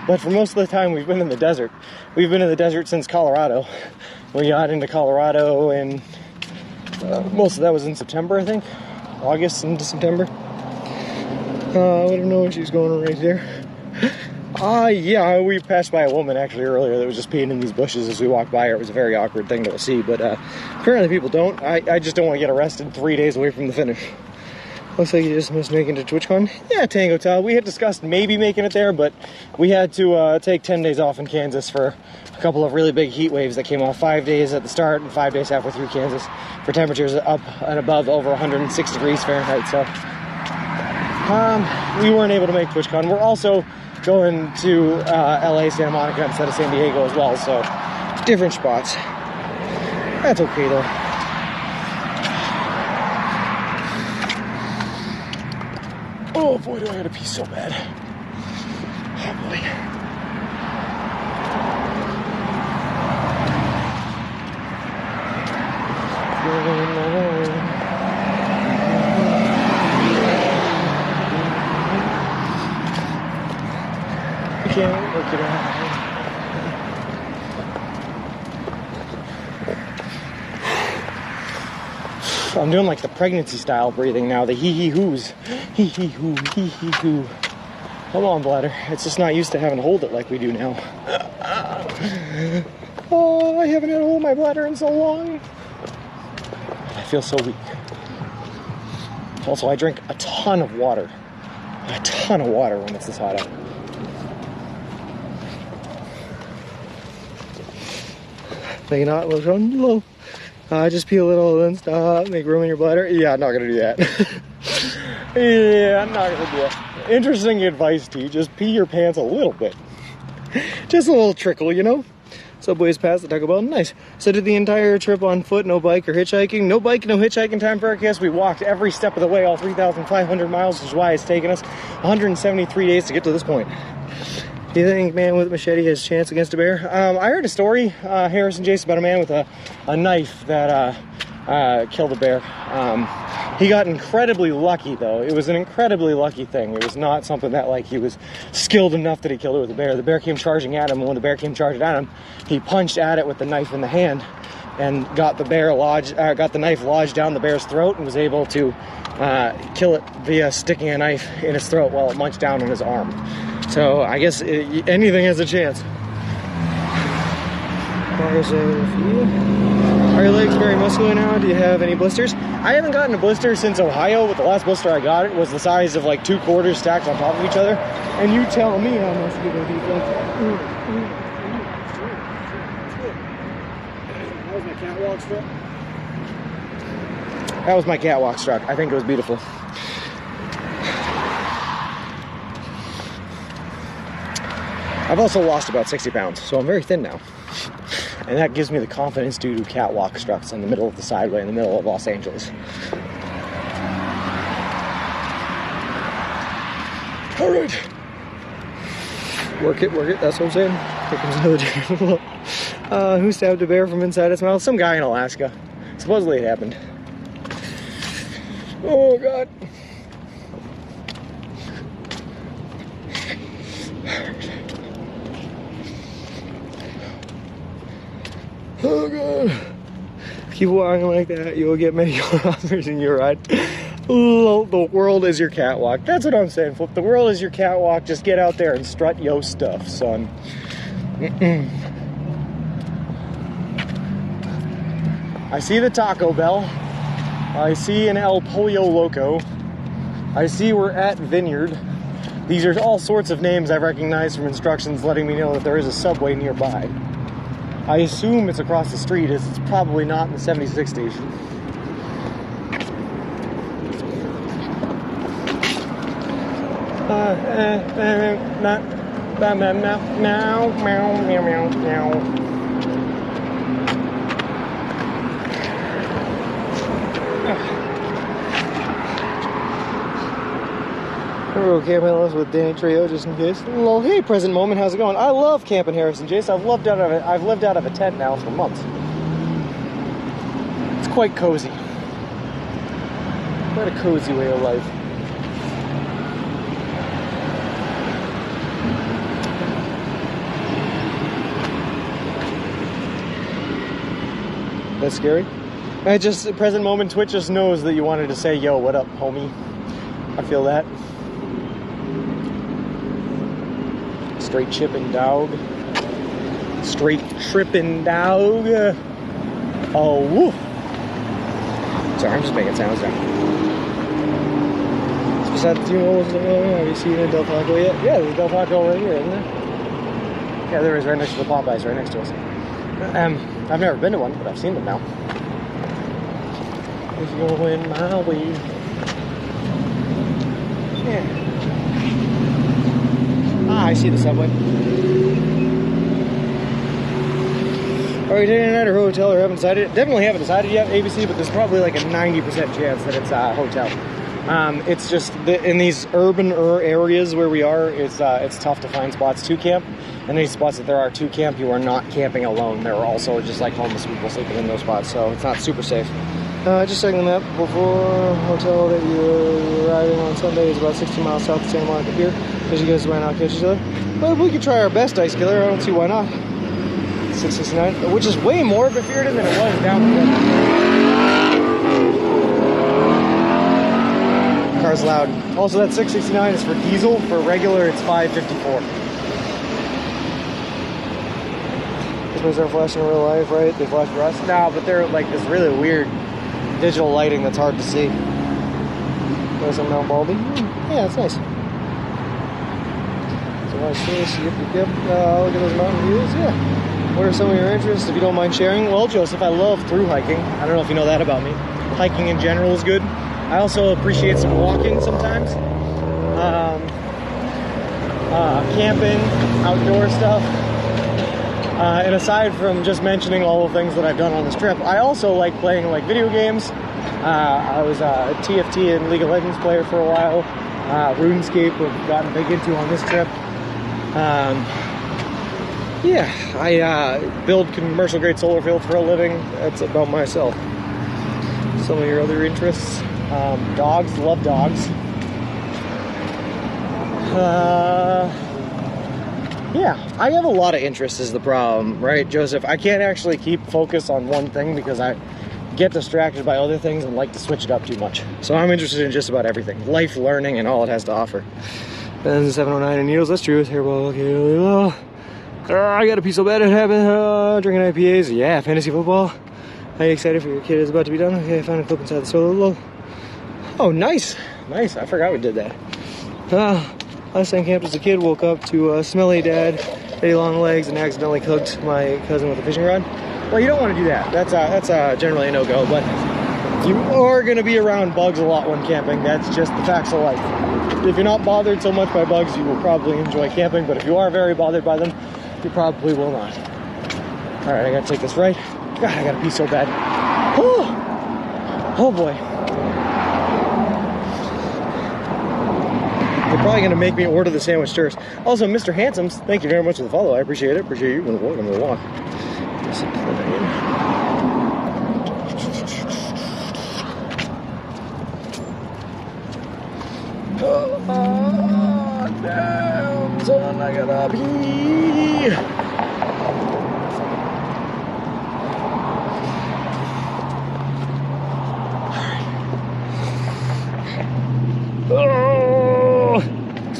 But for most of the time, we've been in the desert. We've been in the desert since Colorado. We got into Colorado, and most of that was in September, I think. August into September. I don't know when she's going right there. Yeah, we passed by a woman actually earlier that was just peeing in these bushes as we walked by her. It was a very awkward thing to see, but apparently people don't. I just don't want to get arrested 3 days away from the finish. Looks like you just missed making it to TwitchCon. Yeah, Tango Tal. We had discussed maybe making it there, but we had to take 10 days off in Kansas for a couple of really big heat waves that came off. 5 days at the start and 5 days halfway through Kansas for temperatures up and above over 106 degrees Fahrenheit. So we weren't able to make TwitchCon. We're also going to LA, Santa Monica instead of San Diego as well, so different spots. That's okay though. Oh boy, do I gotta pee so bad. Oh boy. Can't work it out. I'm doing like the pregnancy style breathing now, the hee-hee-hoos. Hee-hee-hoo, hee-hee-hoo. Come on, bladder. It's just not used to having to hold it like we do now. Oh, I haven't had to hold my bladder in so long. I feel so weak. Also, I drink a ton of water. A ton of water when it's this hot out. Make it not a little low. Just pee a little, then stop. Make room in your bladder. Yeah, I'm not gonna do that. Yeah, I'm not gonna do that. Interesting advice, T. Just pee your pants a little bit. Just a little trickle, you know? Subway's past the Taco Bell. Nice. So did the entire trip on foot, no bike or hitchhiking? No bike, no hitchhiking. Time for our guess. We walked every step of the way, all 3,500 miles, which is why it's taken us 173 days to get to this point. Do you think man with a machete has a chance against a bear? I heard a story, Harrison Jace, about a man with a knife that killed a bear. He got incredibly lucky, though. It was an incredibly lucky thing. It was not something that, like, he was skilled enough that he killed it with a bear. The bear came charging at him, and when the bear came charging at him, he punched at it with the knife in the hand and got the knife lodged down the bear's throat and was able to kill it via sticking a knife in his throat while it munched down on his arm. So I guess anything has a chance. Are your legs very muscular now? Do you have any blisters? I haven't gotten a blister since Ohio, but the last blister I got was the size of like 2 quarters stacked on top of each other. And you tell me how muscular these are. That was my catwalk strut. That was my catwalk strut. I think it was beautiful. I've also lost about 60 pounds, so I'm very thin now. And that gives me the confidence to do catwalk struts in the middle of the sideway in the middle of Los Angeles. All right. Work it, that's what I'm saying. Here comes another chicken. Who stabbed a bear from inside its mouth? Some guy in Alaska. Supposedly it happened. Oh, God. Oh God. Keep walking like that, you will get many offers in your ride. Oh, the world is your catwalk. That's what I'm saying, Flip. The world is your catwalk. Just get out there and strut yo stuff, son. I see the Taco Bell. I see an El Pollo Loco. I see we're at Vineyard. These are all sorts of names I've recognized from instructions letting me know that there is a Subway nearby. I assume it's across the street, as it's probably not in the 76 station. We'll go camping with Danny Trejo just in case. Well, hey, present moment, how's it going? I love camping, Harrison Jace. I've lived out of a tent now for months. It's quite cozy. Quite a cozy way of life. That's scary. I just, present moment, Twitch just knows that you wanted to say, yo, what up, homie? I feel that. Straight chipping dog. Straight tripping dog. Oh, woo. Sorry, I'm just making sounds now. It's beside the T-Mobile. Have you seen a Del Taco yet? Yeah, there's a Del Taco right here, isn't there? Yeah, there is, right next to the Popeyes, right next to us. I've never been to one, but I've seen them now. If you're going my way. Yeah. Ah, I see the subway. Are you taking a night or hotel or haven't decided? Definitely haven't decided yet, ABC, but there's probably like a 90% chance that it's a hotel. It's just in these urban areas where we are, it's tough to find spots to camp. And these spots that there are to camp, you are not camping alone. There are also just like homeless people sleeping in those spots, so it's not super safe. Just checking the map before hotel that you're arriving on Sunday is about 60 miles south of Santa Monica Pier. As you guys might not catch each other. But we could try our best, Ice Killer. I don't see why not. 669, which is way more of a Fearden than it was down the car's loud. Also, that 669 is for diesel. For regular, it's 554. Those are flashing in real life, right? They flash for us? No, but they're like this really weird digital lighting that's hard to see. There's some Mount Baldy. Yeah, it's nice. So I see, look at those mountain views. Yeah. What are some of your interests, if you don't mind sharing? Well, Joseph, I love through hiking. I don't know if you know that about me. Hiking in general is good. I also appreciate some walking sometimes. Camping, outdoor stuff. And aside from just mentioning all the things that I've done on this trip, I also like playing like video games. I was a TFT and League of Legends player for a while. RuneScape we've gotten big into on this trip. Yeah, I build commercial grade solar fields for a living. That's about myself. Some of your other interests? Dogs, love dogs. Yeah, I have a lot of interests is the problem, right, Joseph? I can't actually keep focus on one thing because I get distracted by other things and like to switch it up too much. So I'm interested in just about everything. Life, learning, and all it has to offer. Ben's 709 and needles, that's true. Hairball, okay, really low. I got a piece so bad it happened. Drinking IPAs, yeah, fantasy football. Are you excited for your kid is about to be done? Okay, I found a clip inside the solo. Oh, nice. Nice, I forgot we did that. Last time camped as a kid, woke up to smelly dad, daddy long legs, and accidentally cooked my cousin with a fishing rod. Well, you don't want to do that. That's generally a no-go, but you are going to be around bugs a lot when camping. That's just the facts of life. If you're not bothered so much by bugs, you will probably enjoy camping, but if you are very bothered by them, you probably will not. All right, I got to take this right. God, I got to pee so bad. Oh boy. They're probably going to make me order the sandwich first. Also, Mr. Handsomes, thank you very much for the follow. I appreciate it. Appreciate you. I'm going to walk. Just put that in. Oh, damn, son, I gotta pee.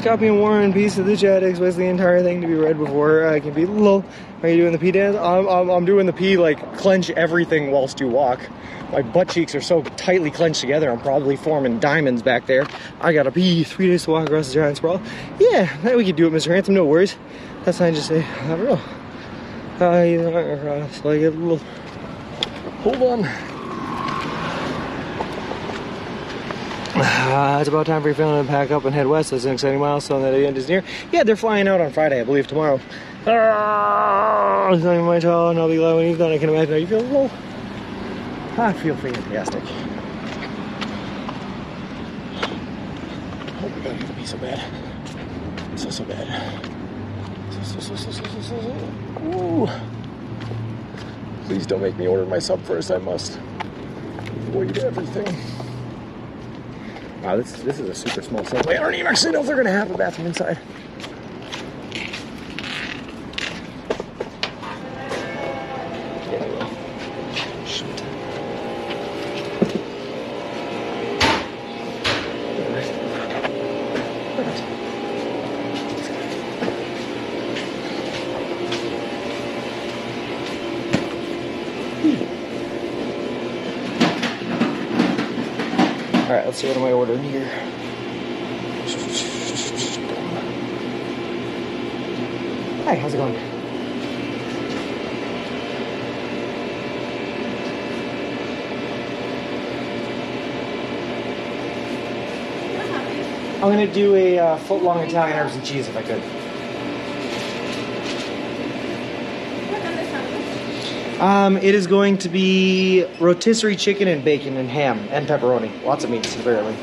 Copy and War and Peace of the Chat expects the entire thing to be read before I can be low. Are you doing the pee dance? I'm doing the pee, like, clench everything whilst you walk. My butt cheeks are so tightly clenched together, I'm probably forming diamonds back there. I gotta pee. 3 days to walk across the giant sprawl. Yeah, we could do it, Mr. Ransom, no worries. That's fine, just say, I don't know. So I get a little... Hold on. It's about time for your family to pack up and head west. That's an exciting milestone that the end is near. Yeah, they're flying out on Friday, I believe, tomorrow. It's not even my child, and I'll be glad when he's done. I can imagine how you feel. Well, I feel fantastic. Oh my god, I gotta be so bad. So bad. So. Ooh. Please don't make me order my sub first. I must avoid everything. Wow, this is a super small subway. I don't even actually know if they're gonna have a bathroom inside. Yeah, they will. Shoot. All right, let's see what am I ordering here. Hi, how's it going? I'm gonna do a foot-long Italian herbs and cheese if I could. It is going to be rotisserie chicken and bacon and ham and pepperoni. Lots of meats, apparently.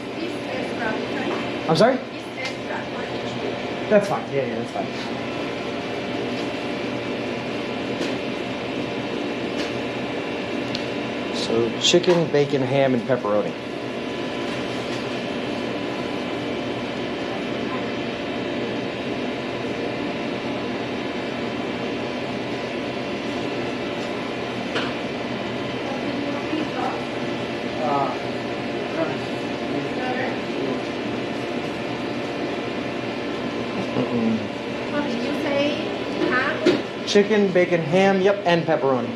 I'm sorry? That's fine. Yeah, that's fine. So chicken, bacon, ham, and pepperoni. What did you say? Ham? Chicken, bacon, ham, yep, and pepperoni.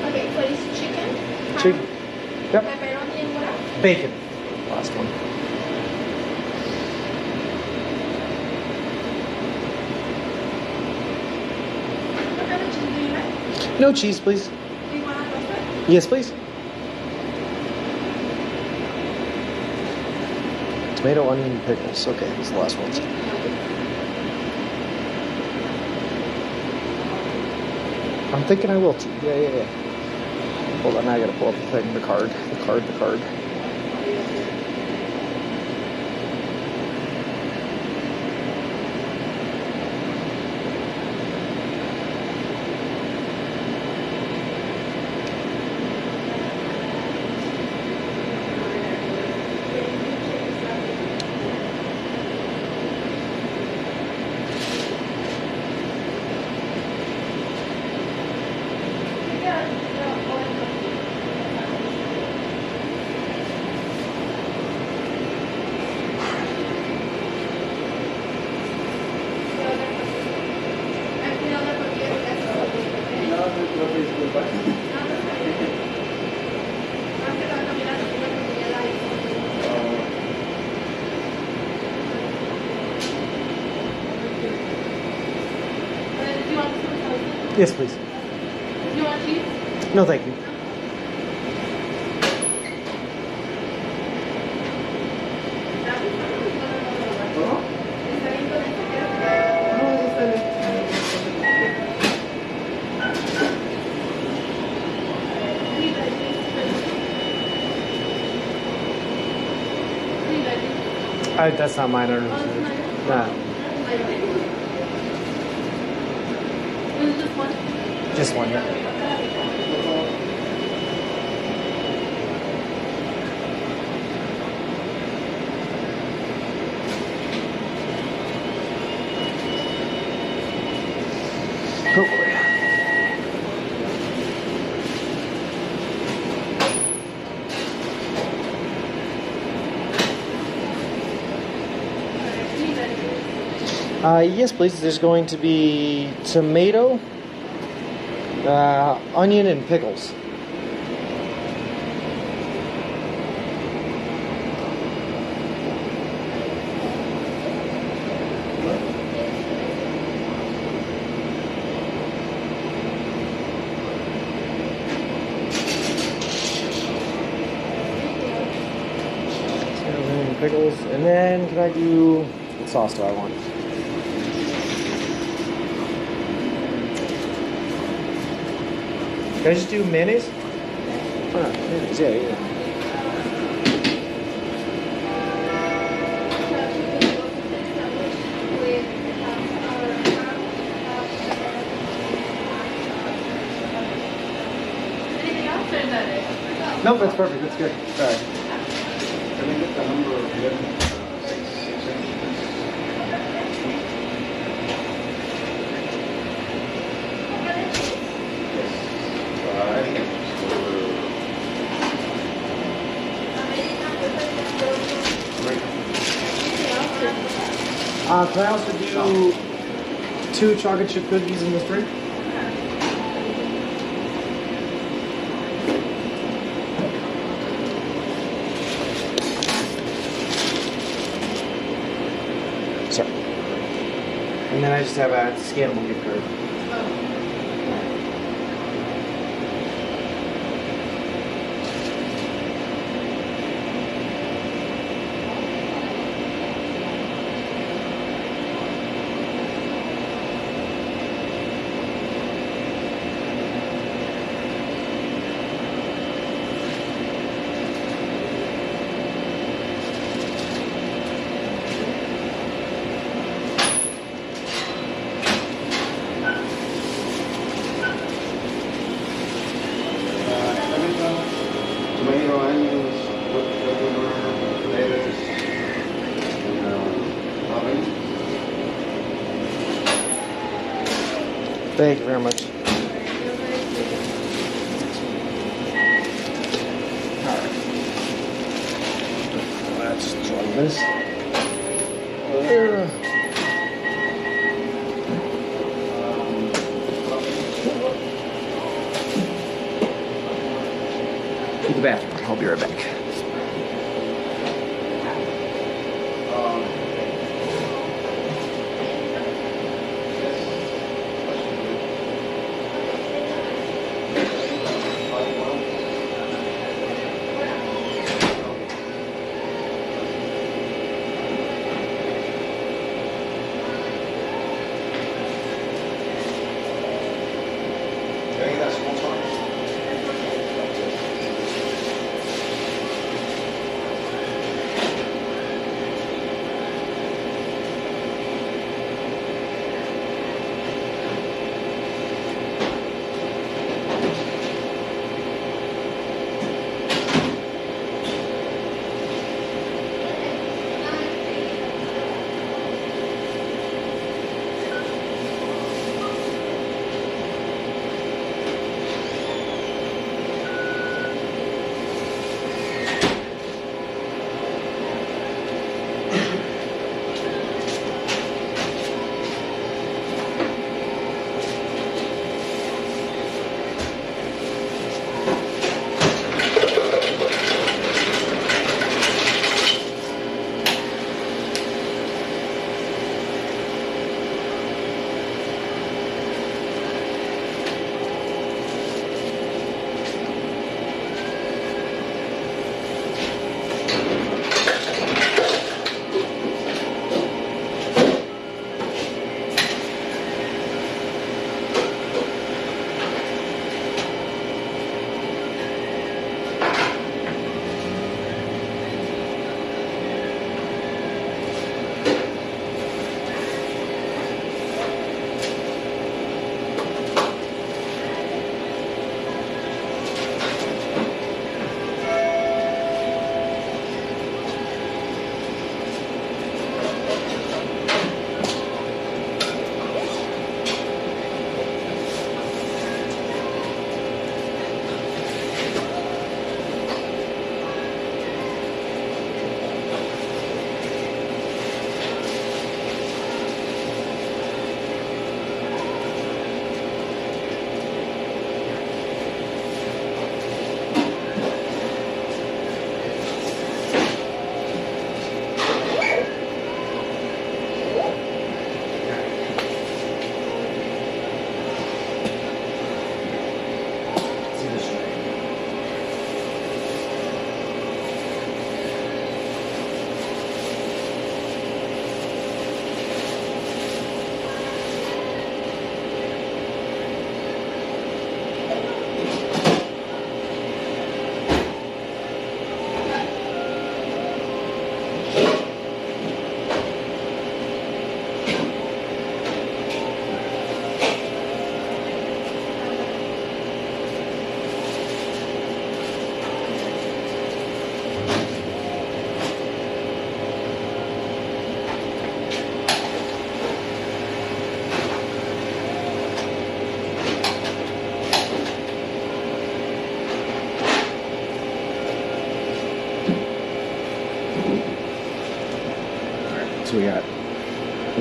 Okay, so it's chicken, ham, Chicken, yep, pepperoni, and what else? bacon. Last one. What kind of cheese do you like? No cheese, please. Do you want a toasted? Yes, please. Tomato, onion, and pickles. Okay, these are the last ones. I'm thinking I will too. Yeah. Hold on, now I gotta pull up the thing, the card. Yes, please. Do you want cheese? No, thank you. That's not mine. Nah, Just one? just one. Yeah. Oh boy. Yes, please. There's going to be tomato, onion, and pickles. pickles, and then can I do what sauce do I want? Can I just do mayonnaise? Why not? Mayonnaise, yeah. Anything else or is that it? Nope, that's perfect. That's good. Sorry. Can I get the number of the Can I also do 2 chocolate chip cookies in the drink? Sorry. And then I just have a scannable gift card. tomato, onions, potatoes, and oven. Thank you very much. Let's try this. To the bathroom. I'll be right back.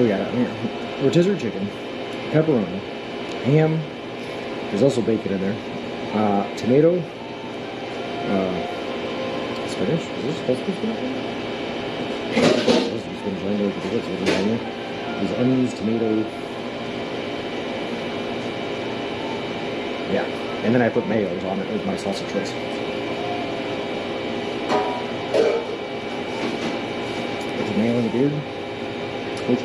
We got it here. Rotisserie chicken, pepperoni, ham. There's also bacon in there. Tomato. Spinach. Is this supposed to be spinach? It's supposed to be spinach. I don't know what it is. There's onions, tomato. Yeah. And then I put mayos on it with my salsa choice. Put the mayo in the beard. Which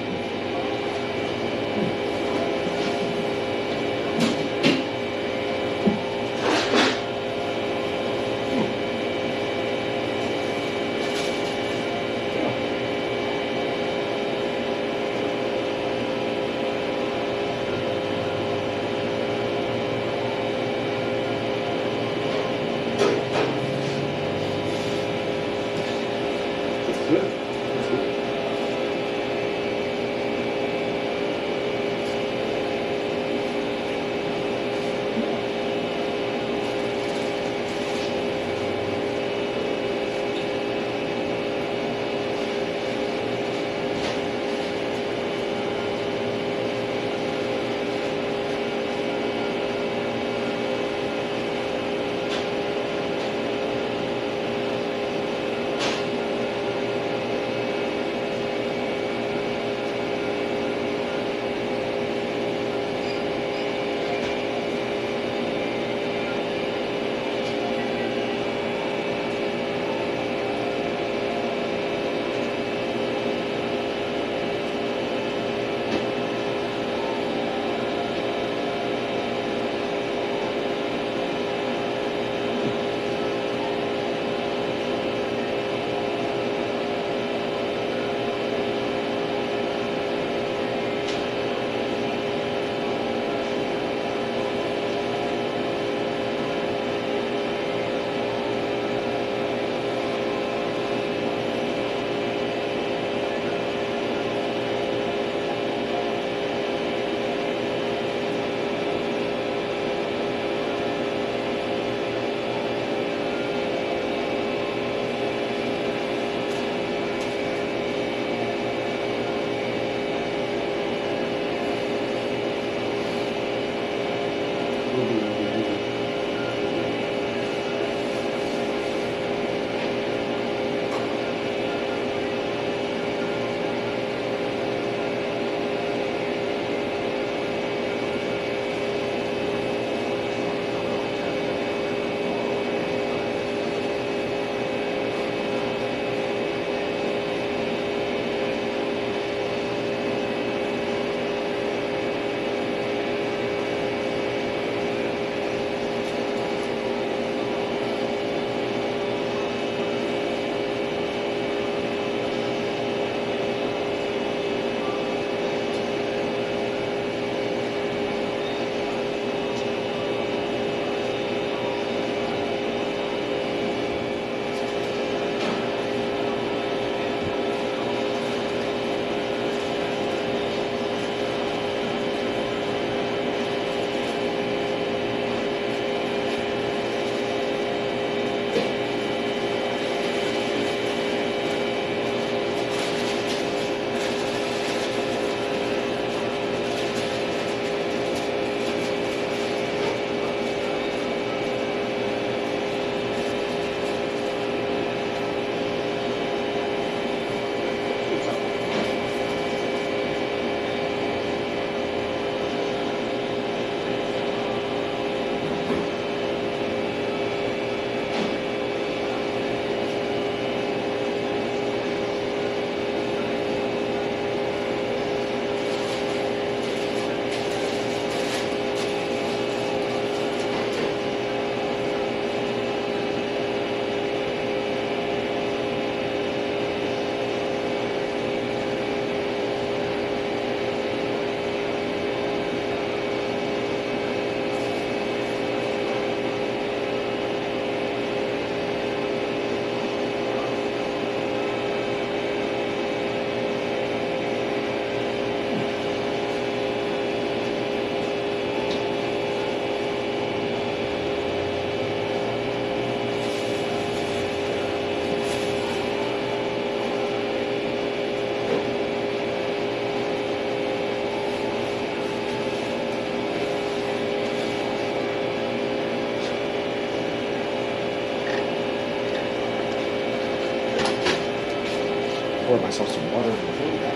pour myself some water before we go.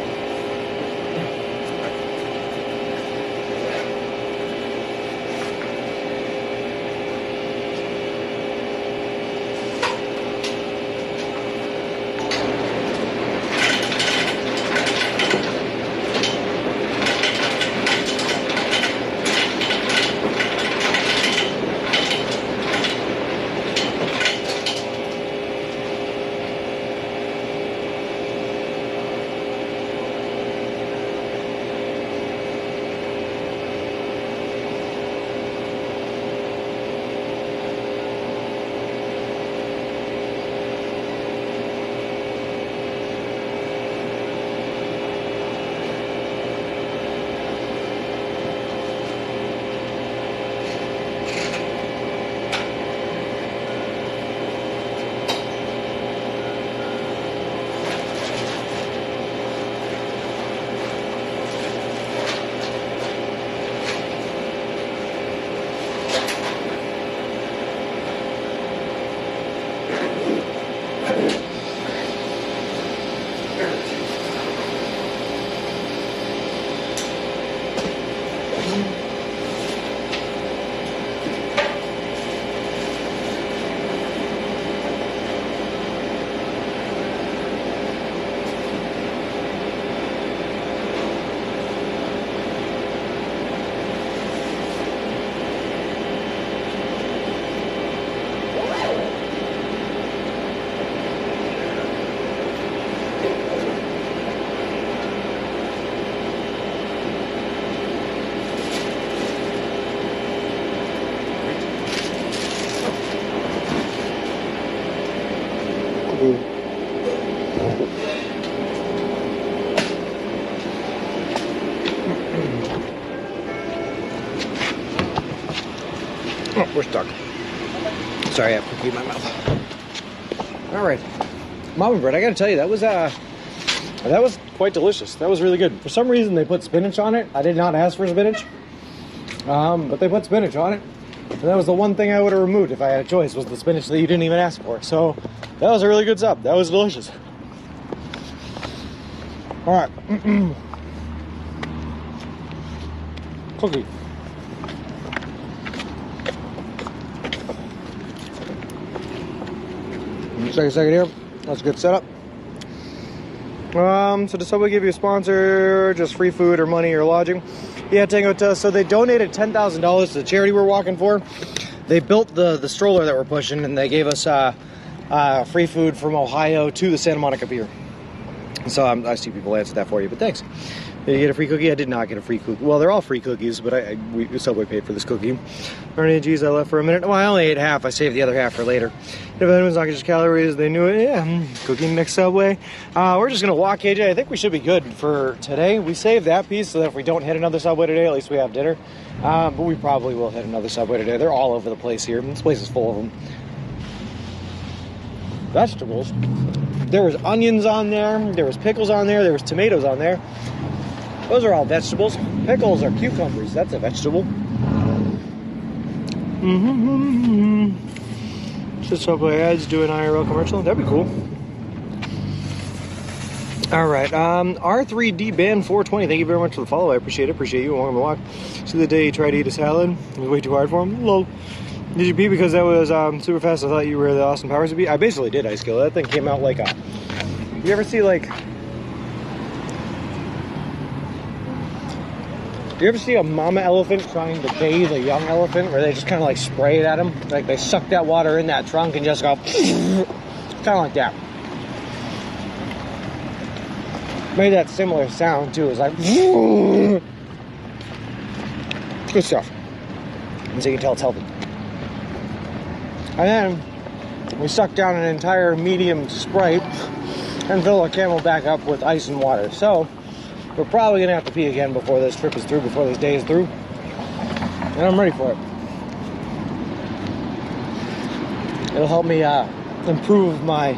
Oh, we're stuck. Sorry, I have cookie in my mouth. All right, mama bread. I gotta tell you, that was quite delicious. That was really good. For some reason, they put spinach on it. I did not ask for spinach, but they put spinach on it. And that was the one thing I would have removed if I had a choice, was the spinach that you didn't even ask for. So that was a really good sub. That was delicious. All right. Cookie. Take a second here. That's a good setup. So does Subway give you a sponsor, just free food or money or lodging? Yeah, Tango, so they donated $10,000 to the charity we're walking for. They built the stroller that we're pushing, and they gave us free food from Ohio to the Santa Monica pier. So I see people answer that for you, but thanks. Did you get a free cookie? I did not get a free cookie. Well, they're all free cookies, but Subway paid for this cookie. Ernie, geez, I left for a minute. Well, I only ate half. I saved the other half for later. If anyone's not just calories, they knew it. Yeah, cooking next Subway. We're just going to walk, AJ. I think we should be good for today. We saved that piece so that if we don't hit another Subway today, at least we have dinner. But we probably will hit another Subway today. They're all over the place here. This place is full of them. Vegetables. There was onions on there. There was pickles on there. There was tomatoes on there. Those are all vegetables. Pickles are cucumbers. That's a vegetable. Just Subway ads do an IRL commercial. That'd be cool. All right. R3D Band 420. Thank you very much for the follow. I appreciate it. Appreciate you along the walk. See the day you tried to eat a salad. It was way too hard for him. Lol. Did you pee because that was super fast? I thought you were the Austin Powers to be. I basically did ice kill. That thing came out like a. You ever see like? Do you ever see a mama elephant trying to bathe a young elephant, where they just kind of like spray it at him? Like they suck that water in that trunk and just go, kind of like that. Made that similar sound too. It was like, good stuff. And so you can tell it's healthy. And then we suck down an entire medium Sprite and fill our camel back up with ice and water. So we're probably gonna have to pee again before this trip is through, before this day is through. And I'm ready for it. It'll help me improve my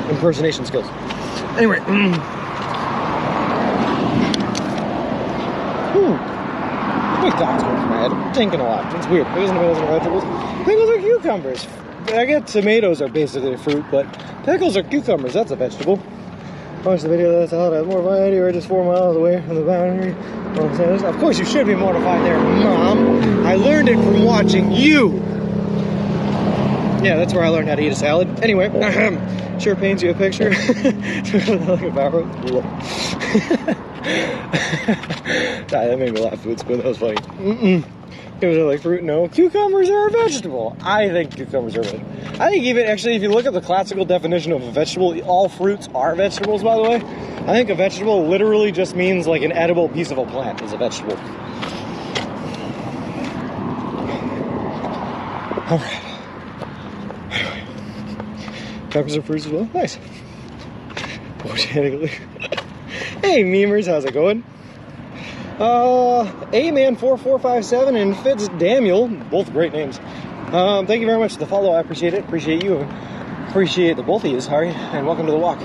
impersonation skills. Anyway. My thoughts going through my head. I'm thinking a lot. It's weird. Pickles and tomatoes and vegetables. Pickles are cucumbers. I get tomatoes are basically a fruit, but pickles are cucumbers. That's a vegetable. Watch the video. That's how to have more variety. We're just 4 miles away from the boundary. Of course, you should be mortified there, Mom. I learned it from watching you. Yeah, that's where I learned how to eat a salad. Anyway, sure paints you a picture. Like a barrel. That made me laugh. Food spoon. That was funny. Cucumbers are like fruit. No, cucumbers are a vegetable. I think cucumbers are a vegetable. I think even actually, if you look at the classical definition of a vegetable, all fruits are vegetables. By the way, I think a vegetable literally just means like an edible piece of a plant is a vegetable. All right. Anyway, peppers are fruits as well. Nice. Botanically. Hey, memers, how's it going? A-Man4457 and Fitz Daniel, both great names. Thank you very much for the follow. I appreciate it. Appreciate you. Appreciate the both of you, sorry. And welcome to the walk.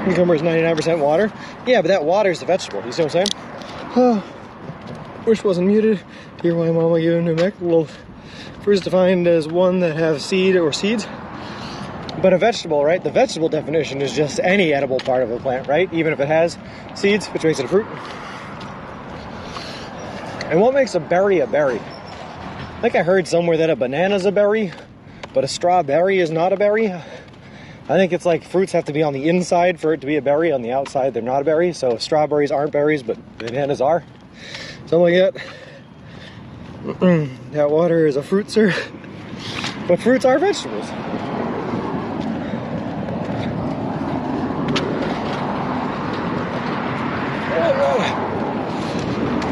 Cucumber is 99% water. Yeah, but that water is the vegetable. You see what I'm saying? Wish wasn't muted. Hear why Mama gave him New Mexico. Well, fruit is defined as one that have seed or seeds. But a vegetable, right? The vegetable definition is just any edible part of a plant, right? Even if it has seeds, which makes it a fruit. And what makes a berry a berry? I think I heard somewhere that a banana's a berry, but a strawberry is not a berry. I think it's like fruits have to be on the inside for it to be a berry. On the outside, they're not a berry. So strawberries aren't berries, but bananas are. Something like that. That water is a fruit, sir. But fruits are vegetables.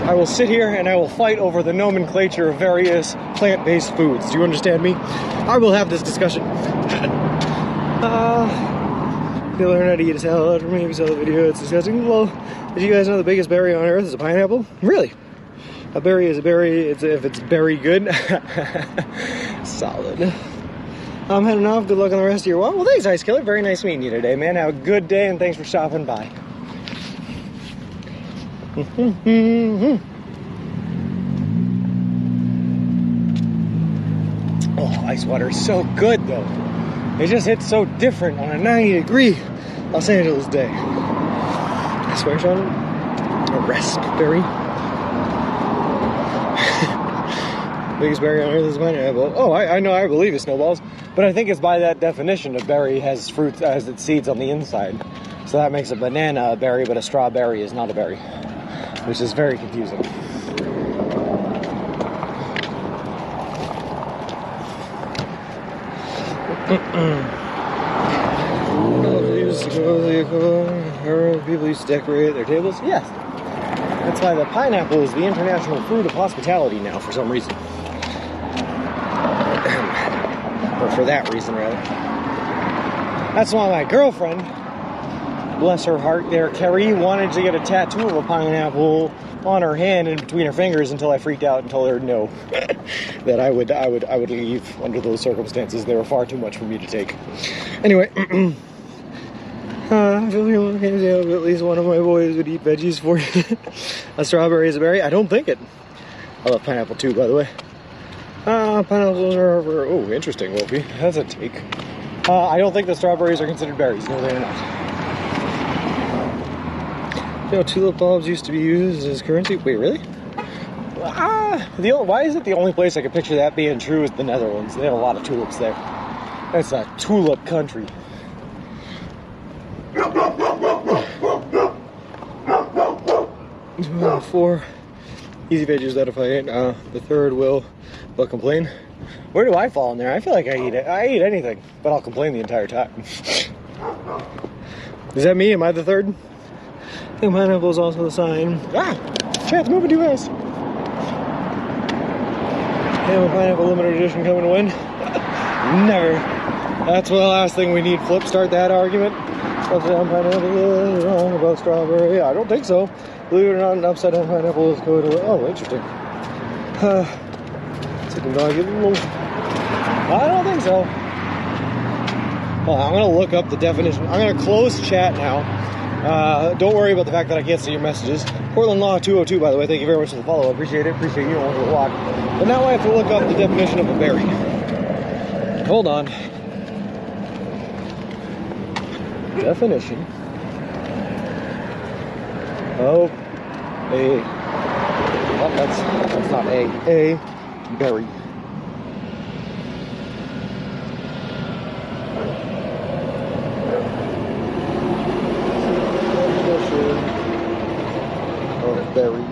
I will sit here and I will fight over the nomenclature of various plant-based foods. Do you understand me? I will have this discussion. You'll learn how to eat a salad from me if you saw the video. It's disgusting. Well, did you guys know the biggest berry on earth is a pineapple? Really? A berry is a berry if it's berry good. Solid. I'm heading off. Good luck on the rest of your walk. Well, thanks, Ice Killer. Very nice meeting you today, man. Have a good day and thanks for stopping by. Oh, ice water is so good though. It just hits so different on a 90-degree Los Angeles day. I swear, Sean, a raspberry. Biggest berry on earth is pineapple. Oh, I know, I believe it, snowballs. But I think it's by that definition a berry has fruit as its seeds on the inside. So that makes a banana a berry, but a strawberry is not a berry. Which is very confusing. People used to decorate their tables. Yes. That's why the pineapple is the international fruit of hospitality now, for some reason. Or for that reason, rather. That's why my girlfriend, bless her heart there, Carrie, wanted to get a tattoo of a pineapple on her hand and between her fingers until I freaked out and told her no. That I would leave under those circumstances. They were far too much for me to take. Anyway, I feel like at least one of my boys would eat veggies for you. A strawberry is a berry? I don't think it. I love pineapple too, by the way. Pineapples are for, oh, interesting, Wolfie. That's a take. I don't think the strawberries are considered berries. No, they're not. You know, tulip bulbs used to be used as currency. Wait, really? Why is it the only place I can picture that being true is the Netherlands? They have a lot of tulips there. That's a tulip country. 4 easy veggies out of 8. The third will complain. Where do I fall in there? I feel like I eat anything, but I'll complain the entire time. Is that me? Am I the third? I think pineapple is also the sign. Chat's moving too fast. Ham pineapple limited edition coming to win? Never. That's the last thing we need. Flip, start that argument. Upside down pineapple is wrong about strawberry. I don't think so. Believe it or not, an upside down pineapple is code. Oh, interesting. Second dog, give it a little. I don't think so. Well, I'm gonna look up the definition. I'm gonna close chat now. Don't worry about the fact that I can't see your messages. Portland Law 202, by the way, thank you very much for the follow. I appreciate it. Appreciate you on the walk. But now I have to look up the definition of a berry. Hold on. Definition of a, well, that's not a berry. Definition of berry.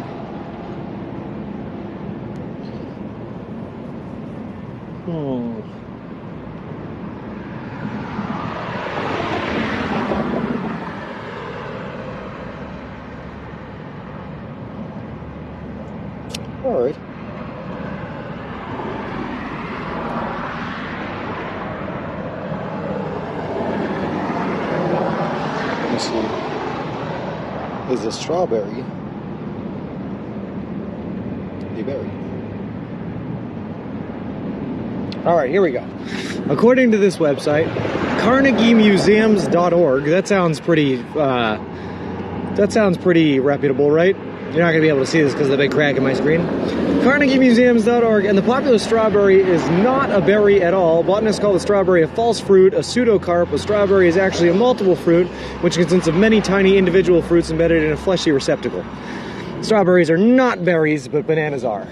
All right. Let me see. Is a strawberry a berry? All right, here we go. According to this website, CarnegieMuseums.org. That sounds pretty reputable, right? You're not going to be able to see this because of the big crack in my screen. CarnegieMuseums.org, and the popular strawberry is not a berry at all. Botanists call the strawberry a false fruit, a pseudocarp. A strawberry is actually a multiple fruit, which consists of many tiny individual fruits embedded in a fleshy receptacle. Strawberries are not berries, but bananas are.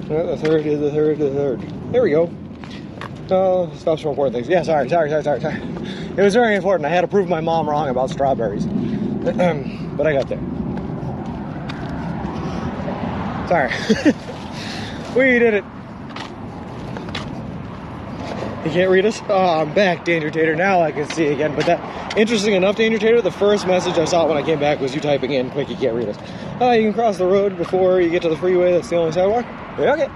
The third. There we go. Oh, stops for important things. Yeah, sorry. It was very important. I had to prove my mom wrong about strawberries. But I got there. Sorry. We did it. You can't read us? Oh, I'm back, Danger Tater. Now I can see again. But that, interesting enough, Danger Tater, the first message I saw when I came back was you typing in, quick, you can't read us. You can cross the road before you get to the freeway. That's the only sidewalk. Yeah, okay.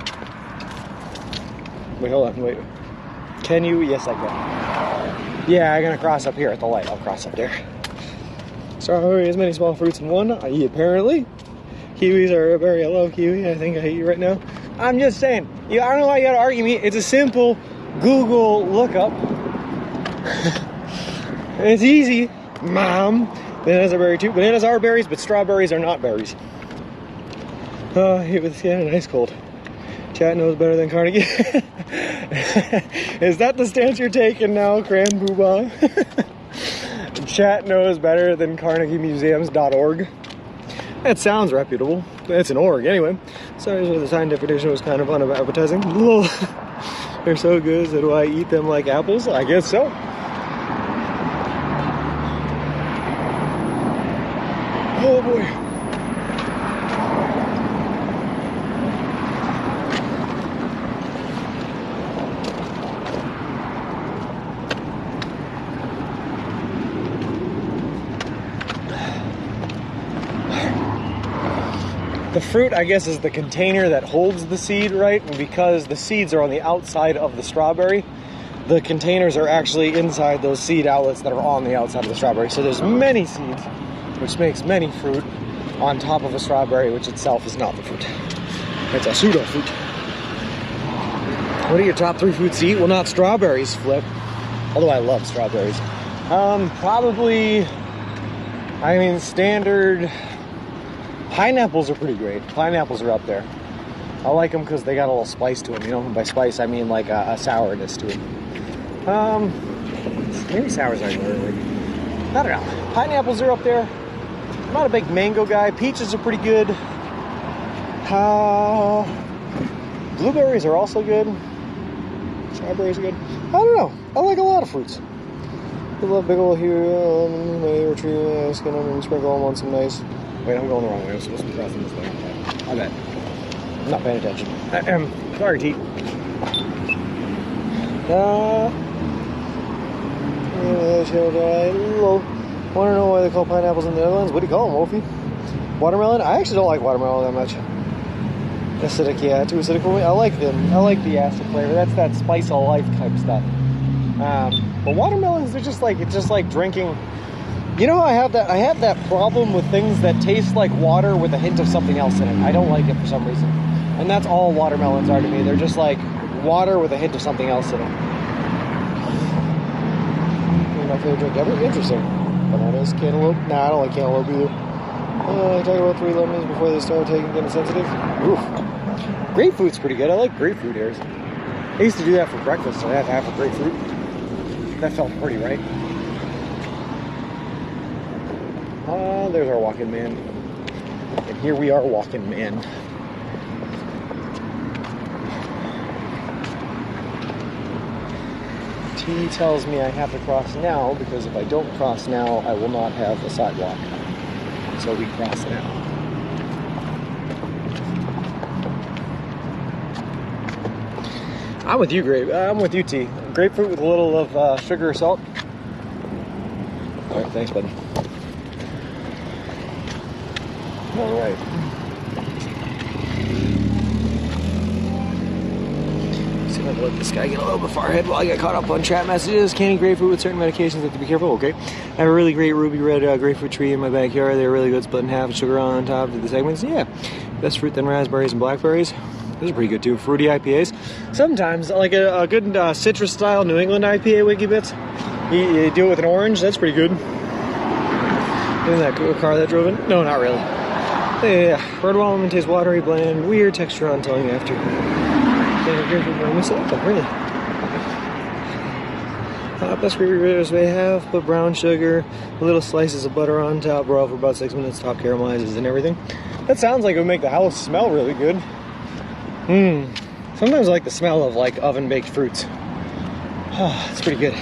Wait, hold on, wait. Can you? Yes, I can. Yeah, I'm gonna cross up here at the light. I'll cross up there. Strawberry, as many small fruits in one. I eat apparently. Kiwis are a berry. I love kiwi. I think I hate you right now. I'm just saying. I don't know why you gotta argue me. It's a simple Google lookup. It's easy, Mom. Bananas are berry too. Bananas are berries, but strawberries are not berries. Hit with skin and ice cold. Chat knows better than Carnegie. Is that the stance you're taking now, Cran Poobah? Chat knows better than CarnegieMuseums.org. That sounds reputable. It's an org anyway. Sorry, the sign definition was kind of unappetizing. They're so good, so do I eat them like apples? I guess so. Oh boy. The fruit, I guess, is the container that holds the seed, right? And because the seeds are on the outside of the strawberry, the containers are actually inside those seed outlets that are on the outside of the strawberry. So there's many seeds, which makes many fruit on top of a strawberry, which itself is not the fruit. It's a pseudo fruit. What are your top 3 foods to eat? Well, not strawberries, Flip. Although I love strawberries. Probably, standard. Pineapples are pretty great. Pineapples are up there. I like them because they got a little spice to them. You know, by spice I mean like a sourness to them. Maybe sours aren't really. I don't know. Pineapples are up there. I'm not a big mango guy. Peaches are pretty good. Blueberries are also good. Strawberries are good. I don't know. I like a lot of fruits. I love big old here. Maybe tree, skin them and sprinkle them on some nice. Wait, I'm going the wrong way. I'm supposed to be crossing this way. I bet. I'm not paying attention. Sorry, T. Want to know why they call pineapples in the Netherlands? What do you call them, Wolfie? Watermelon? I actually don't like watermelon that much. Acidic, yeah, too acidic for me. I like them. I like the acid flavor. That's that spice of life type stuff. But watermelons, they're just like, it's just like drinking. You know, I have that problem with things that taste like water with a hint of something else in it. I don't like it for some reason. And that's all watermelons are to me. They're just like water with a hint of something else in it. My favorite drink ever? Interesting. Bananas, cantaloupe? Nah, I don't like cantaloupe either. I talk about 3 lemons before they start getting sensitive. Oof. Grapefruit's pretty good. I like grapefruit ears. I used to do that for breakfast, so I had to have a grapefruit. That felt pretty right. There's our walking man. And here we are walking man. He tells me I have to cross now because if I don't cross now, I will not have a sidewalk. So we cross now. I'm with you, I'm with you, T. Grapefruit with a little of sugar or salt. All right, thanks, buddy. All right. See if I can let this guy get a little bit far ahead while I get caught up on chat messages. Canning grapefruit with certain medications, have to be careful. Okay. I have a really great ruby red grapefruit tree in my backyard. They're really good, split in half, sugar on top of the segments. Yeah. Best fruit than raspberries and blackberries. Those are pretty good too. Fruity IPAs. Sometimes, like a good citrus style New England IPA, Wiki Bits. You do it with an orange, that's pretty good. Isn't that cool car that drove in? No, not really. Yeah, red lemon tastes watery, bland, weird texture on tongue after. Really? Best grapefruit they have, put brown sugar, little slices of butter on top, broil for about 6 minutes, top caramelizes and everything. That sounds like it would make the house smell really good. Sometimes I like the smell of like oven baked fruits. Oh, it's pretty good.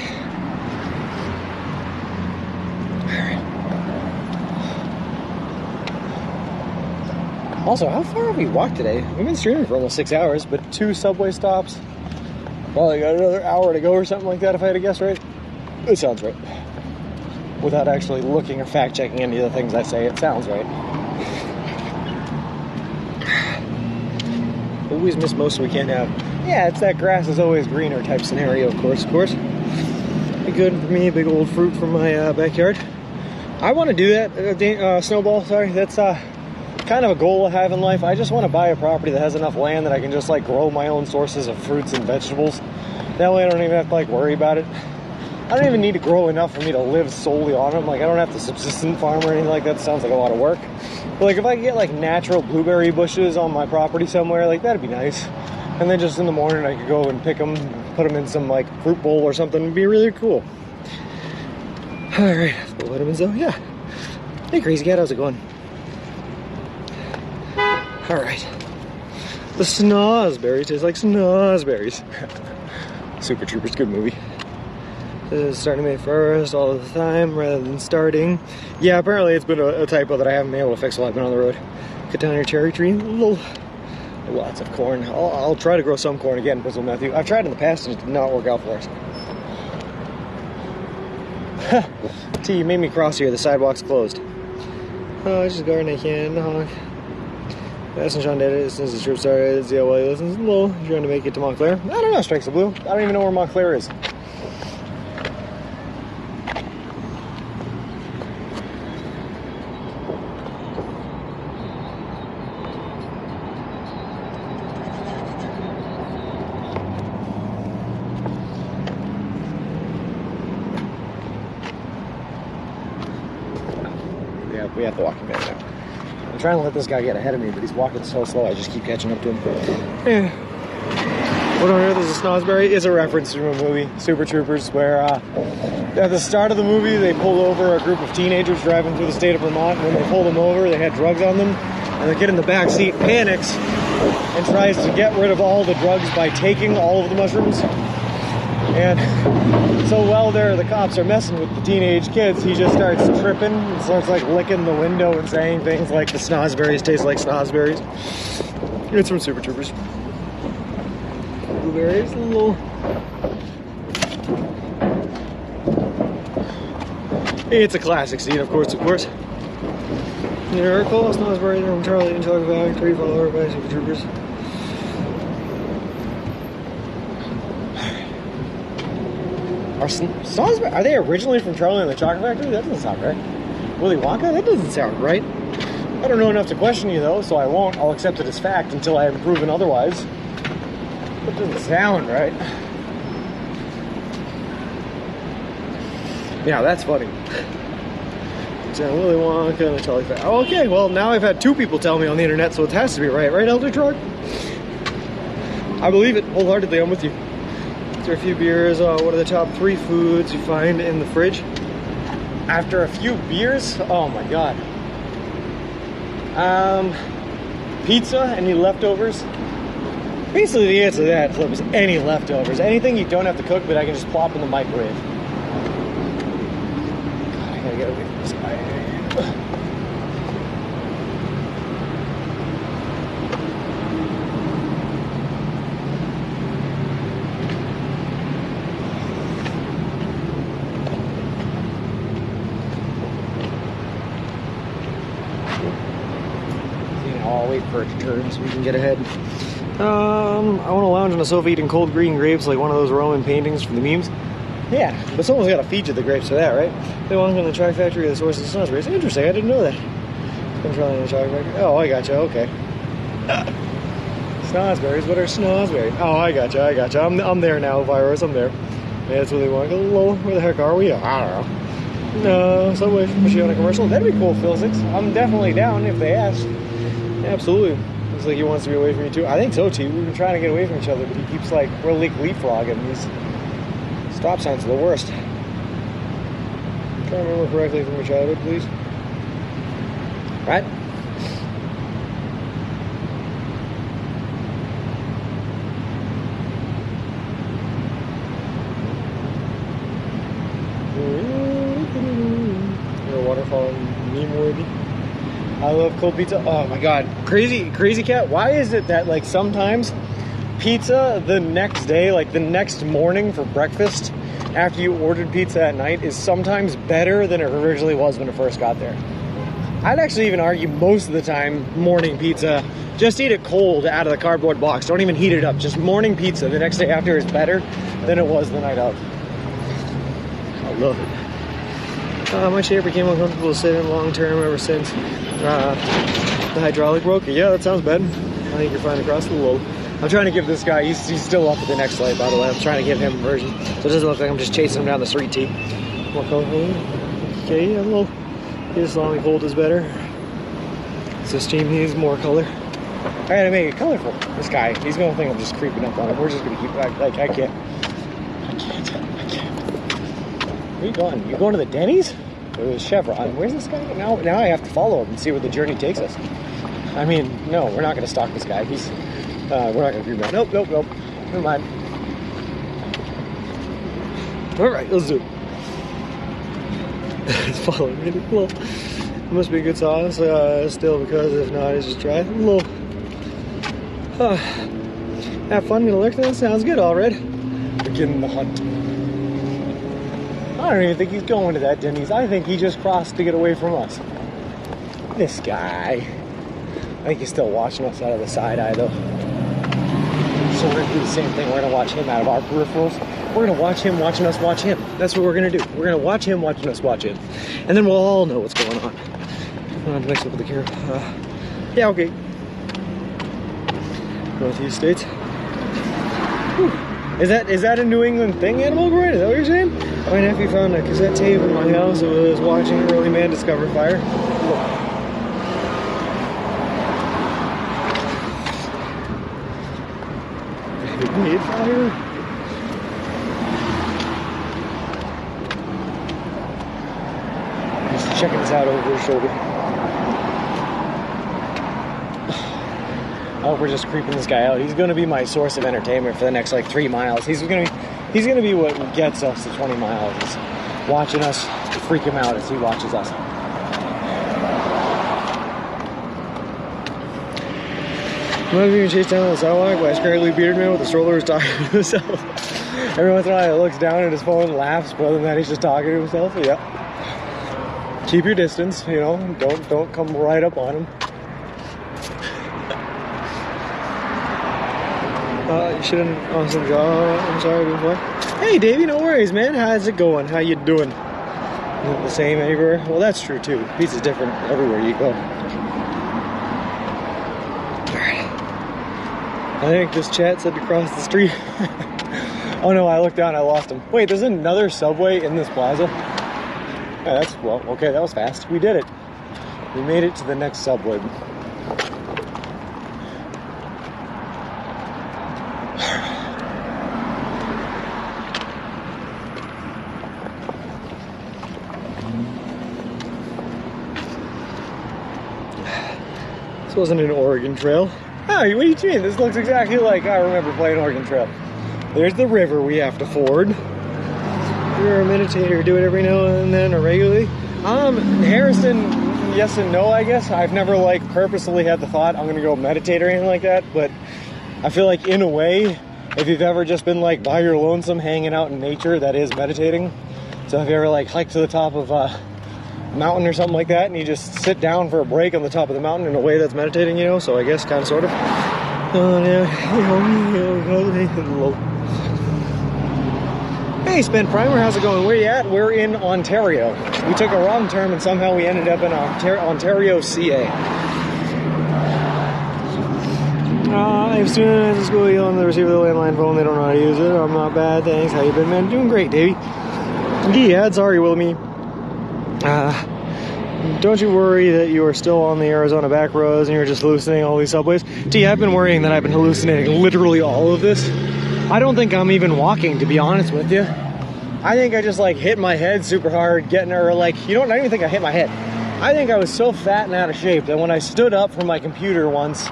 Also, how far have we walked today? We've been streaming for almost 6 hours, but 2 subway stops. Probably got another hour to go or something like that if I had to guess right. It sounds right. Without actually looking or fact checking any of the things I say, it sounds right. Always miss most we can't have. Yeah, it's that grass is always greener type scenario, of course. Be good for me, big old fruit from my backyard. I want to do that, Snowball, sorry. That's kind of a goal I have in life. I just want to buy a property that has enough land that I can just like grow my own sources of fruits and vegetables. That way I don't even have to like worry about it. I don't even need to grow enough for me to live solely on them. Like I don't have to subsistent farm or anything like that. Sounds like a lot of work. But like if I could get like natural blueberry bushes on my property somewhere, like that'd be nice. And then just in the morning I could go and pick them, put them in some like fruit bowl or something. It'd be really cool. All right, full vitamins though, yeah. Hey crazy cat, how's it going? All right. The snozberries taste like snozberries. Super Troopers, good movie. This is starting May 1st all the time rather than starting. Yeah, apparently it's been a typo that I haven't been able to fix while I've been on the road. Cut down your cherry tree. Lots of corn. I'll try to grow some corn again, Bristol Matthew. I've tried in the past and it did not work out for us. T, you made me cross here. The sidewalk's closed. Oh, it's just a garden I can. Honk. Asking Sean did it since the trip started. See how well he listens. Low. You're trying to make it to Montclair. I don't know, Strikes the Blue. I don't even know where Montclair is. Yeah, we have to walk him in now. I'm trying to let this guy get ahead of me, but he's walking so slow, I just keep catching up to him. Yeah. What on earth is a snozberry? It's a reference to a movie, Super Troopers, where at the start of the movie, they pulled over a group of teenagers driving through the state of Vermont. When they pulled them over, they had drugs on them, and the kid in the back seat panics and tries to get rid of all the drugs by taking all of the mushrooms. And so while the cops are messing with the teenage kids, he just starts tripping and starts like licking the window and saying things like the snozberries taste like snozberries. It's from Super Troopers. Blueberries, a little. It's a classic scene, of course. Miracle, snozberries from Charlie and Chocolate Factory, followed by Super Troopers. Are they originally from Charlie and the Chocolate Factory? That doesn't sound right. Willy Wonka? That doesn't sound right. I don't know enough to question you though, so I won't. I'll accept it as fact until I have proven otherwise. That doesn't sound right. Yeah, that's funny. Willy Wonka and the Charlie Factory. Oh, okay, well now I've had 2 people tell me on the internet, so it has to be right, Elder Truck? I believe it wholeheartedly. I'm with you. After a few beers, what are the top 3 foods you find in the fridge? After a few beers? Oh my god. Pizza, any leftovers? Basically the answer to that was any leftovers. Anything you don't have to cook, but I can just plop in the microwave. God, I gotta get away from this guy. I'll wait for it to turn so we can get ahead. I want to lounge on a sofa eating cold green grapes like one of those Roman paintings from the memes. Yeah, but someone's got to feed you the grapes for that, right? They belong in the Chai Factory, the source of the snozberries. Interesting, I didn't know that. Controlling the Chai Factory. Oh, I gotcha, okay. Snozberries, what are snozberries? Oh, I gotcha. I'm there now, Virus, I'm there. Yeah, that's what they want. Hello, where the heck are we? I don't know. No, Subway, push you on a commercial. That'd be cool, Phil 6. I'm definitely down if they ask. Absolutely. Looks like he wants to be away from me too. I think so too. We've been trying to get away from each other, but he keeps like, we're leapfrogging. These stop signs are the worst. I'm trying to remember correctly from your childhood, please. Right? You're a waterfall meme worthy. I love cold pizza. Oh my god. Crazy cat. Why is it that like sometimes pizza the next day, like the next morning for breakfast after you ordered pizza at night is sometimes better than it originally was when it first got there? I'd actually even argue most of the time morning pizza, just eat it cold out of the cardboard box. Don't even heat it up. Just morning pizza the next day after is better than it was the night of. I love it. My chair became uncomfortable to sit in long term ever since the hydraulic broke. Yeah, that sounds bad. I think you're fine across the low. I'm trying to give this guy, he's still up at the next light, by the way. I'm trying to give him a version. So it doesn't look like I'm just chasing him down the street, T. More colorful. Okay, yeah, well, his long cold is better. So steam needs more color. I gotta make it colorful. This guy, he's gonna think I'm just creeping up on him. We're just gonna keep, like, I can't. Where are you going? You going to the Denny's? Or the Chevron? Where's this guy? Now I have to follow him and see where the journey takes us. I mean, no, we're not going to stalk this guy. He's, we're not going to do that. Nope. Never mind. All right, let's do it. It's following me. It must be a good sauce still, because if not, it's just dry. Have fun, gonna look. That sounds good, all right. Begin the hunt. I don't even think he's going to that Denny's. I think he just crossed to get away from us. This guy. I think he's still watching us out of the side eye, though. So we're going to do the same thing. We're going to watch him out of our peripherals. We're going to watch him watching us watch him. That's what we're going to do. We're going to watch him watching us watch him. And then we'll all know what's going on. Not to mix up with the camera. Yeah, okay. Northeast states. Whew. Is that a New England thing, Animal Groin? Is that what you're saying? My nephew found a cassette tape in my house. It was watching Early Man Discover Fire. Made fire? Just checking this out over his shoulder. I hope we're just creeping this guy out. He's going to be my source of entertainment for the next like 3 miles. He's going to be what gets us to 20 miles. Is watching us freak him out as he watches us. I'm being chased down the sidewalk by a scraggly bearded man with a stroller who's talking to himself. Every once in a while he looks down at his phone and laughs, but other than that he's just talking to himself. Yeah. Keep your distance, you know. Don't come right up on him. You should have awesome job. I'm sorry before. Hey Davey, no worries, man. How's it going? How you doing? The same everywhere? Well, that's true too. Pizza's different everywhere you go. Alright. I think this chat said to cross the street. Oh no, I looked down, I lost him. Wait, there's another Subway in this plaza? Yeah, well, okay, that was fast. We did it. We made it to the next Subway. wasn't an Oregon Trail. Oh, what do you mean? This looks exactly like I remember playing Oregon Trail. There's the river we have to ford. You're a meditator, do it every now and then or regularly. Harrison, yes and no, I guess. I've never like purposely had the thought I'm gonna go meditate or anything like that, but I feel like in a way, if you've ever just been like by your lonesome hanging out in nature, that is meditating. So if you ever like hike to the top of a mountain or something like that and you just sit down for a break on the top of the mountain, in a way that's meditating, you know, so I guess kind of sort of. Hey, Spent Primer, how's it going? Where you at? We're in Ontario. We took a wrong turn and somehow we ended up in Ontario, CA. I have students at school yelling at the receiver of the landline phone. They don't know how to use it. I'm not bad, thanks. How you been, man? Doing great, Davey. Yeah, sorry, Wilmy. Don't you worry that you are still on the Arizona back roads and you're just hallucinating all these subways? Gee, I've been worrying that I've been hallucinating literally all of this. I don't think I'm even walking, to be honest with you. I think I just like hit my head super hard getting her, like, you know what, I don't even think I hit my head. I think I was so fat and out of shape that when I stood up from my computer once,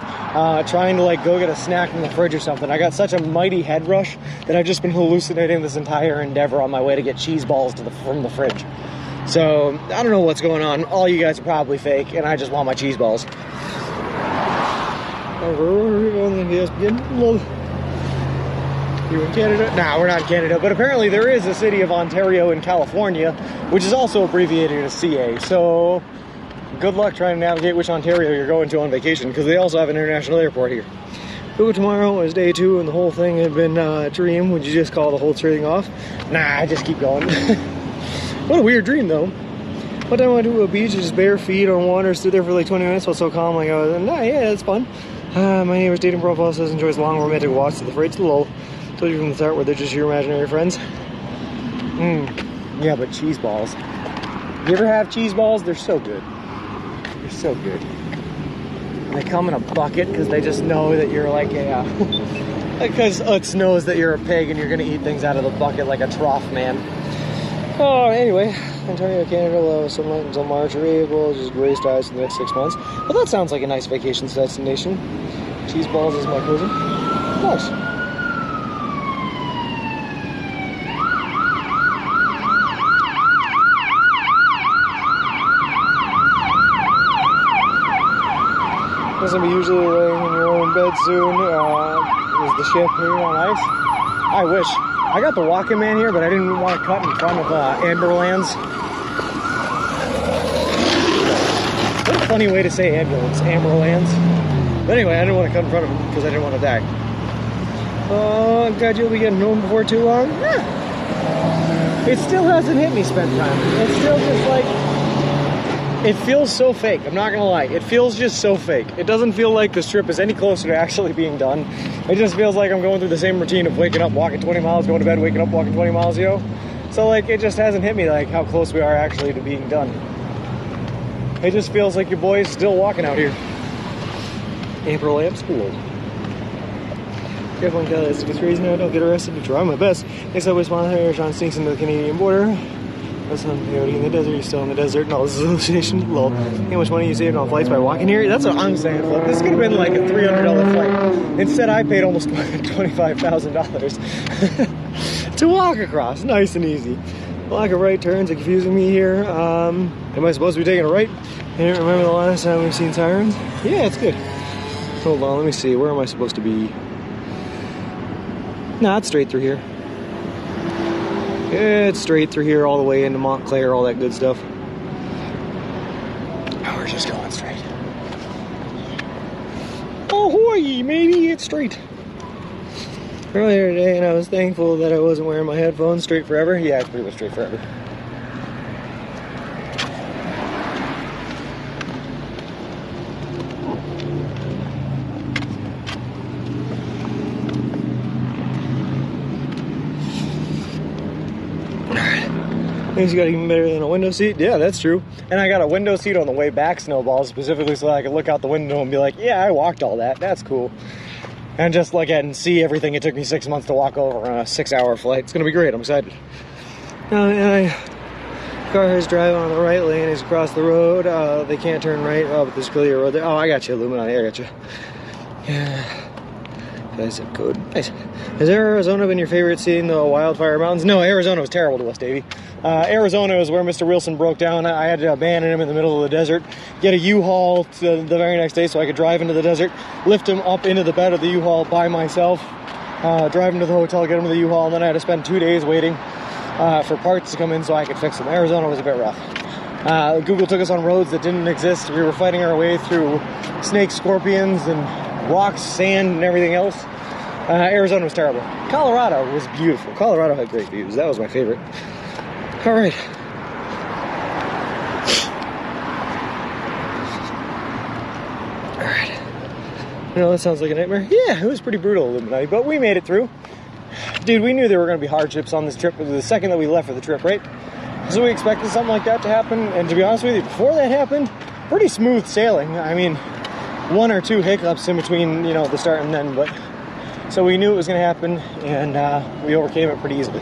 trying to like go get a snack from the fridge or something, I got such a mighty head rush that I've just been hallucinating this entire endeavor on my way to get cheese balls from the fridge. So, I don't know what's going on. All you guys are probably fake, and I just want my cheese balls. You in Canada? Nah, we're not in Canada, but apparently there is a city of Ontario in California, which is also abbreviated as CA, so good luck trying to navigate which Ontario you're going to on vacation, because they also have an international airport here. Ooh, tomorrow was day 2 and the whole thing had been a dream. Would you just call the whole thing off? Nah, I just keep going. What a weird dream, though. One time I went to a beach, just bare feet on water, stood there for like 20 minutes, felt so calm, like I was, nah, yeah, it's fun. My neighbor's dating profile says enjoys long romantic walks to the fridge to the low. Told you from the start where they're just your imaginary friends. Yeah, but cheese balls. You ever have cheese balls? They're so good. They're so good. They come in a bucket because they just know that you're like a... because Utz knows that you're a pig and you're going to eat things out of the bucket like a trough man. Oh, anyway, Ontario, Canada will have sunlight until March or April, just gray skies for the next 6 months. Well, that sounds like a nice vacation destination. Cheese balls is my cousin. Nice. Guess I'll be usually laying in your own bed soon. Is the ship here on ice? I wish. I got the walking man here, but I didn't want to cut in front of Amberlands. What a funny way to say ambulance, Amberlands. But anyway, I didn't want to cut in front of him because I didn't want to die. Oh, I'm glad you'll be getting home before too long. Yeah. It still hasn't hit me, Spent Time. It's still just like... It feels so fake, I'm not gonna lie. It feels just so fake. It doesn't feel like this trip is any closer to actually being done. It just feels like I'm going through the same routine of waking up, walking 20 miles, going to bed, waking up, walking 20 miles, you know? So like, it just hasn't hit me like how close we are actually to being done. It just feels like your boy's still walking out here. April Lamp School. Everyone tell us if it's crazy now, don't get arrested. To try my best. Next up, we spawn here, Sean sneaks into the Canadian border. That's on peyote in the desert, you're still in the desert. No, this is hallucination. Lol. How much money you saved on flights by walking here? That's what I'm saying, Flip. This could have been like a $300 flight. Instead, I paid almost $25,000 to walk across. Nice and easy. Lack of right turns are confusing me here. Am I supposed to be taking a right? I don't remember the last time we've seen sirens. Yeah, it's good. Hold on, let me see. Where am I supposed to be? Nah, it's straight through here. It's straight through here all the way into Montclair, all that good stuff. Oh, we're just going straight. Ahoy, matey, it's straight. Earlier today, and I was thankful that I wasn't wearing my headphones. Straight forever? Yeah, it's pretty much straight forever. Things got even better than a window seat. Yeah, that's true. And I got a window seat on the way back, Snowball, specifically so that I could look out the window and be like, yeah, I walked all that. That's cool. And just look at and see everything it took me 6 months to walk over on a 6-hour flight. It's going to be great. I'm excited. And I Cars drive on the right lane is across the road. They can't turn right. Oh, but there's clearly a road there. Oh, I got you, Illuminati. I got you. Yeah. That's a code. Nice. Has Arizona been your favorite seeing the wildfire mountains? No, Arizona was terrible to us, Davey. Arizona is where Mr. Wilson broke down. I had to abandon him in the middle of the desert, get a U-Haul the very next day so I could drive into the desert, lift him up into the bed of the U-Haul by myself, drive him to the hotel, get him to the U-Haul, and then I had to spend 2 days waiting for parts to come in so I could fix them. Arizona was a bit rough. Google took us on roads that didn't exist. We were fighting our way through snakes, scorpions, and rocks, sand, and everything else. Arizona was terrible. Colorado was beautiful. Colorado had great views. That was my favorite. All right. All right. You know, that sounds like a nightmare. Yeah, it was pretty brutal, Illuminati, but we made it through. Dude, we knew there were going to be hardships on this trip the second that we left for the trip, right? So we expected something like that to happen, and to be honest with you, before that happened, pretty smooth sailing. I mean, 1 or 2 hiccups in between, you know, the start and then, but so we knew it was going to happen, and we overcame it pretty easily.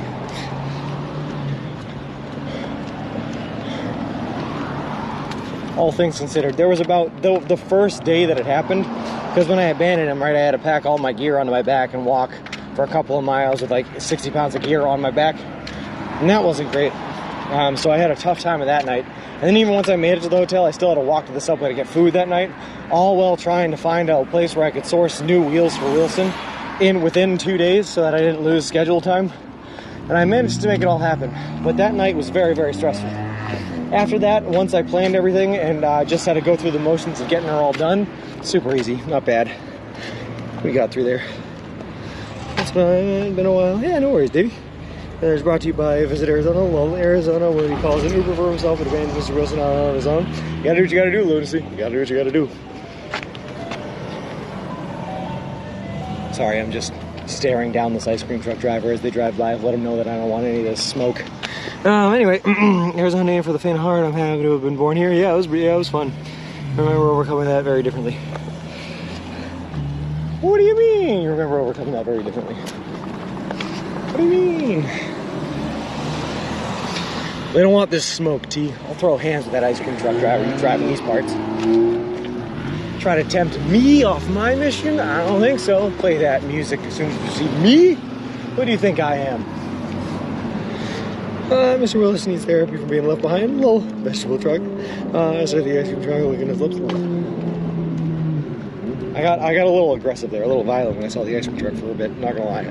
All things considered, there was about the first day that it happened, because when I abandoned him, right, I had to pack all my gear onto my back and walk for a couple of miles with like 60 pounds of gear on my back, and that wasn't great. So I had a tough time of that night. And then even once I made it to the hotel, I still had to walk to the subway to get food that night, all while trying to find a place where I could source new wheels for Wilson within 2 days so that I didn't lose schedule time. And I managed to make it all happen. But that night was very, very stressful. After that, once I planned everything and just had to go through the motions of getting her all done, super easy, not bad. We got through there. It's been a while. Yeah, no worries, Davey. It's brought to you by Visit Arizona, Lowell, Arizona, where he calls an Uber for himself and abandons Mr. Wilson out on his own. You gotta do what you gotta do, lunacy. You gotta do what you gotta do. Sorry, I'm just staring down this ice cream truck driver as they drive by. I've let him know that I don't want any of this smoke. Anyway, Arizona name for the faint of heart. I'm happy to have been born here. Yeah, it was fun. I remember overcoming that very differently. What do you mean you remember overcoming that very differently? What do you mean? They don't want this smoke, T. I'll throw hands with that ice cream truck driver. You driving these parts. Try to tempt me off my mission? I don't think so. Play that music as soon as you see me. What do you think I am? Mr. Willis needs therapy for being left behind. Little vegetable truck. I said the ice cream truck licking his lips. I got a little aggressive there, a little violent when I saw the ice cream truck for a bit. Not gonna lie.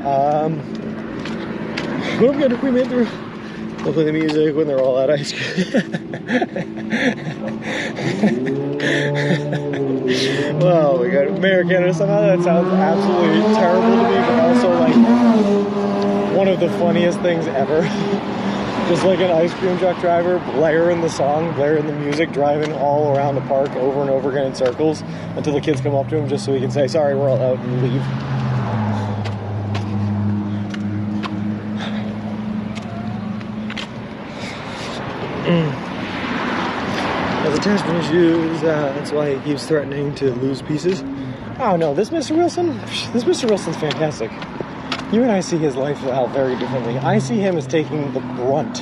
But I'm good. We made it through. They'll play the music when they're all out of ice cream. Oh my god, Mayor Canada, somehow that sounds absolutely terrible to me, but also like one of the funniest things ever. Just like an ice cream truck driver blaring the song, blaring the music, driving all around the park over and over again in circles until the kids come up to him just so he can say, sorry, we're all out, and leave. Has attachment issues, that's why he keeps threatening to lose pieces. Oh no, this Mr. Wilson's fantastic. You and I see his life out very differently. I see him as taking the brunt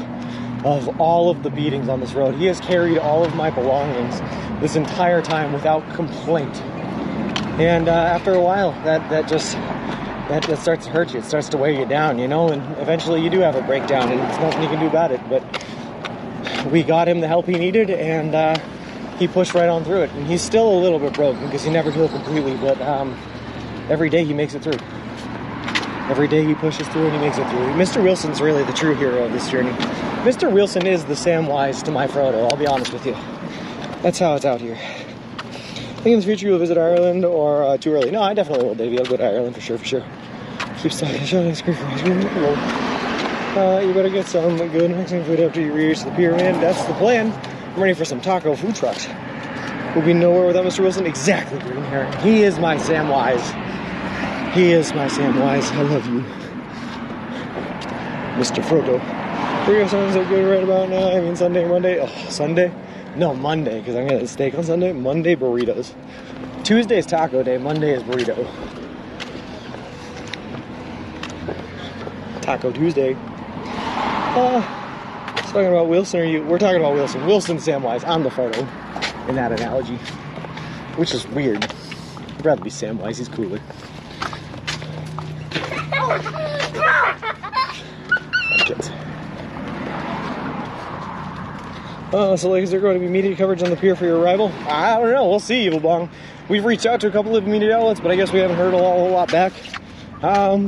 of all of the beatings on this road. He has carried all of my belongings this entire time without complaint. And after a while, that starts to hurt you. It starts to weigh you down, you know, and eventually you do have a breakdown, and there's nothing you can do about it. But we got him the help he needed, and he pushed right on through it. And he's still a little bit broken because he never healed completely, but every day he makes it through. Every day he pushes through and he makes it through. Mr. Wilson's really the true hero of this journey. Mr. Wilson is the Samwise to my Frodo, I'll be honest with you. That's how it's out here. I think in the future you'll visit Ireland, or too early. No, I definitely will, Davey. I'll go to Ireland for sure. Keep talking, shut ice cream. You better get some good Mexican food after you reach the pier, man. That's the plan. I'm ready for some taco food trucks. We'll be nowhere without Mr. Wilson. Exactly, Green Herring. He is my Samwise. He is my Samwise. I love you, Mr. Frodo. Burrito sounds so good right about now. I mean, Sunday, Monday. Oh, Sunday? No, Monday, because I'm going to steak on Sunday. Monday, burritos. Tuesday is taco day. Monday is burrito. Taco Tuesday. Talking about Wilson, we're talking about Wilson. Wilson's Samwise. I'm the photo in that analogy, which is weird. I'd rather be Samwise. He's cooler. Kids. So like, is there going to be media coverage on the pier for your arrival? I don't know. We'll see, Evil Bong. We've reached out to a couple of media outlets, but I guess we haven't heard a whole lot back.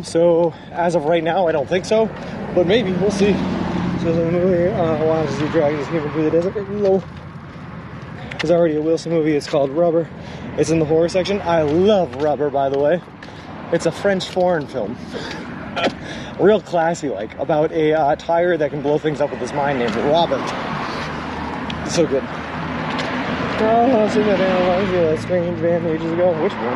So as of right now, I don't think so, but maybe we'll see. So the movie, Why Does He Drag His Human Through the Desert? There's already a Wilson movie. It's called Rubber. It's in the horror section. I love Rubber, by the way. It's a French foreign film. Real classy, like, about a tire that can blow things up with this mind named Robert. So good. Oh, I've seen that analyze that strange van ages ago. Which one?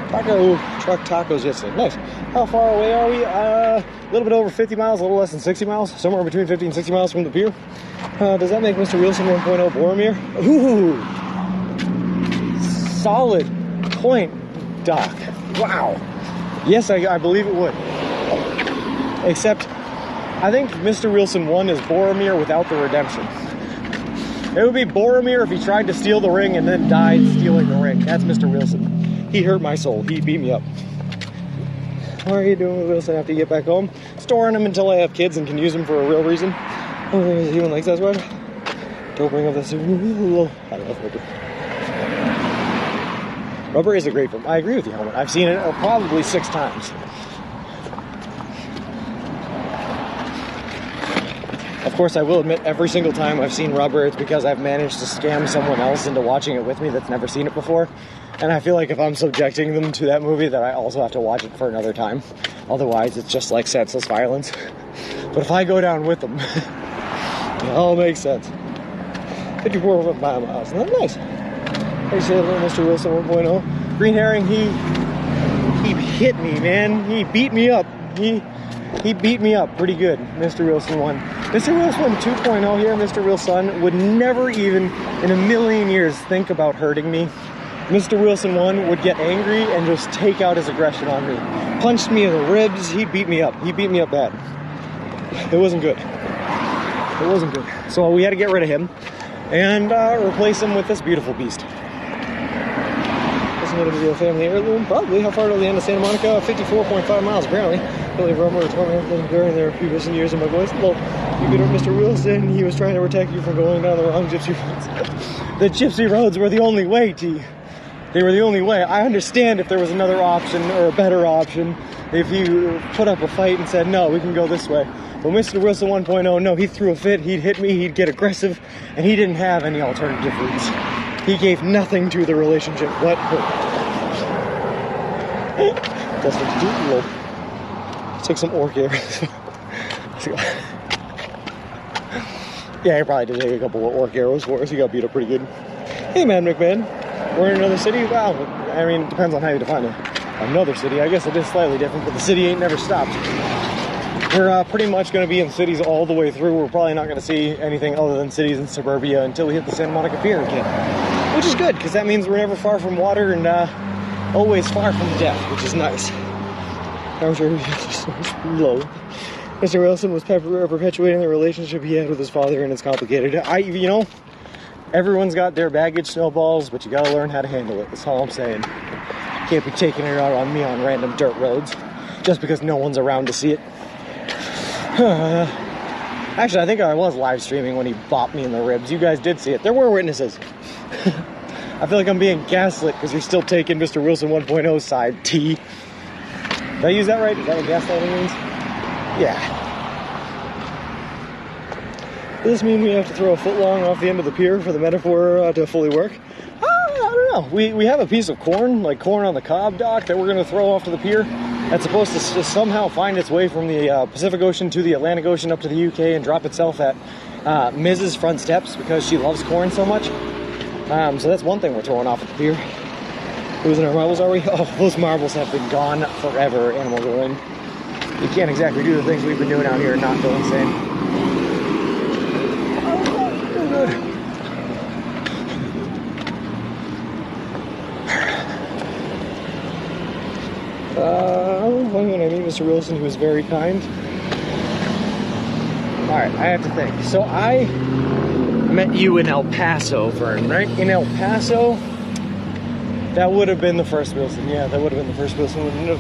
Taco truck tacos yesterday. Nice. How far away are we? A little bit over 50 miles, a little less than 60 miles. Somewhere between 50 and 60 miles from the pier. Does that make Mr. Wilson 1.0 Boromir? Ooh! Solid point, Doc. Wow. Yes, I believe it would. Except, I think Mr. Wilson 1 is Boromir without the redemption. It would be Boromir if he tried to steal the ring and then died stealing the ring. That's Mr. Wilson. He hurt my soul. He beat me up. What are you doing with Wilson after you get back home? Storing them until I have kids and can use them for a real reason. Oh, there's even like that's what? Don't bring up this. I love Rubber. Rubber is a great film. I agree with you, Helmet. I've seen it probably 6 times. Of course, I will admit every single time I've seen Rubber, it's because I've managed to scam someone else into watching it with me that's never seen it before. And I feel like if I'm subjecting them to that movie, that I also have to watch it for another time. Otherwise, it's just like senseless violence. But if I go down with them, it all makes sense. 54 miles. Isn't that nice? Hey, say hello, Mr. Wilson 1.0. Green Herring, he hit me, man. He beat me up. He beat me up pretty good, Mr. Wilson 1. Mr. Wilson 2.0 here, Mr. Wilson, would never even in a million years think about hurting me. Mr. Wilson 1 would get angry and just take out his aggression on me. Punched me in the ribs, he beat me up. He beat me up bad. It wasn't good. It wasn't good. So we had to get rid of him and replace him with this beautiful beast. Isn't it going to be a family heirloom? Probably. How far to the end of Santa Monica? 54.5 miles, apparently. Billy Rummer told me during their previous years in my voice. Well, you could have Mr. Wilson. He was trying to protect you from going down the wrong gypsy roads. The gypsy roads were the only way, T. They were the only way. I understand if there was another option or a better option. If you put up a fight and said, no, we can go this way. But Mr. Wilson 1.0, no, he threw a fit. He'd hit me. He'd get aggressive. And he didn't have any alternative routes. He gave nothing to the relationship but hurt. That's what you do. Took some orc arrows. Yeah, he probably did take a couple of orc arrows for us. He got beat up pretty good. Hey, man, McMahon. We're in another city? Wow. I mean, it depends on how you define it. Another city. I guess it is slightly different, but the city ain't never stopped. We're pretty much going to be in cities all the way through. We're probably not going to see anything other than cities and suburbia until we hit the Santa Monica Pier again. Which is good, because that means we're never far from water and always far from death, which is nice. I'm sure low. Mr. Wilson was perpetuating the relationship he had with his father, and it's complicated. Everyone's got their baggage, snowballs, but you gotta learn how to handle it. That's all I'm saying. Can't be taking it out on me on random dirt roads just because no one's around to see it. Actually, I think I was live streaming when he bopped me in the ribs. You guys did see it. There were witnesses. I feel like I'm being gaslit because you're still taking Mr. Wilson 1.0 side, T. Did I use that right? Is that what gaslighting means? Yeah. Does this mean we have to throw a foot long off the end of the pier for the metaphor to fully work? I don't know. We have a piece of corn, like corn on the cob, Doc, that we're going to throw off to the pier. That's supposed to somehow find its way from the Pacific Ocean to the Atlantic Ocean up to the UK and drop itself at Mrs. front steps because she loves corn so much. So that's one thing we're throwing off at the pier. Losing our marbles, are we? Oh, those marbles have been gone forever, Animal Ruin. You can't exactly do the things we've been doing out here and not go insane. Oh, good. When I meet Mr. Wilson, he was very kind. Alright, I have to think. So I met you in El Paso, Vern, right? In El Paso, that would have been the first Wilson. Yeah, that would have been the first Wilson. Wouldn't have.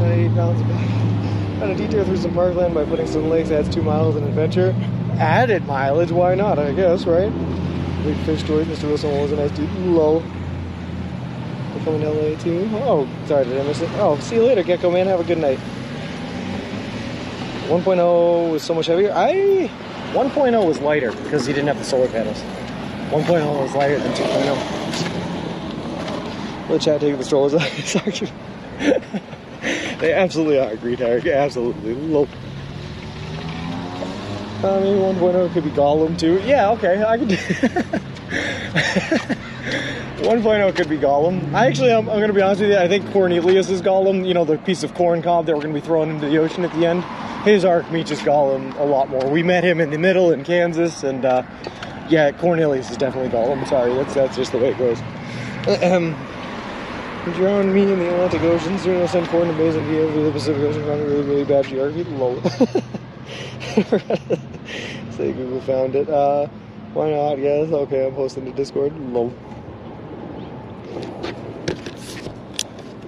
80 pounds of on a detour through some parkland by putting some lakes adds 2 miles in adventure. Added mileage, why not? I guess, right? Big fish toys. Mr. Wilson was a nice dude. Low. We're coming to LA too. Oh, sorry, did I miss it? Oh, see you later, Gecko Man. Have a good night. 1.0 was so much heavier. 1.0 was lighter because he didn't have the solar panels. 1.0 was lighter than 2.0. Let Chad take the strollers out of this argument. They absolutely are, Green Eric. Absolutely. Low. I mean, 1.0 could be Gollum too. Yeah, okay, I could do 1.0 could be Gollum. I'm going to be honest with you, I think Cornelius is Gollum. You know, the piece of corn cob that we're going to be throwing into the ocean at the end. His arc meets Gollum a lot more. We met him in the middle in Kansas, and yeah, Cornelius is definitely Gollum. Sorry, that's just the way it goes. If you're on me in the Atlantic Ocean, you're going to send corn to Basin via the Pacific Ocean, running really, really bad geography. Low. Say Google found it. Why not? Yes. Okay, I'm posting to Discord. Low.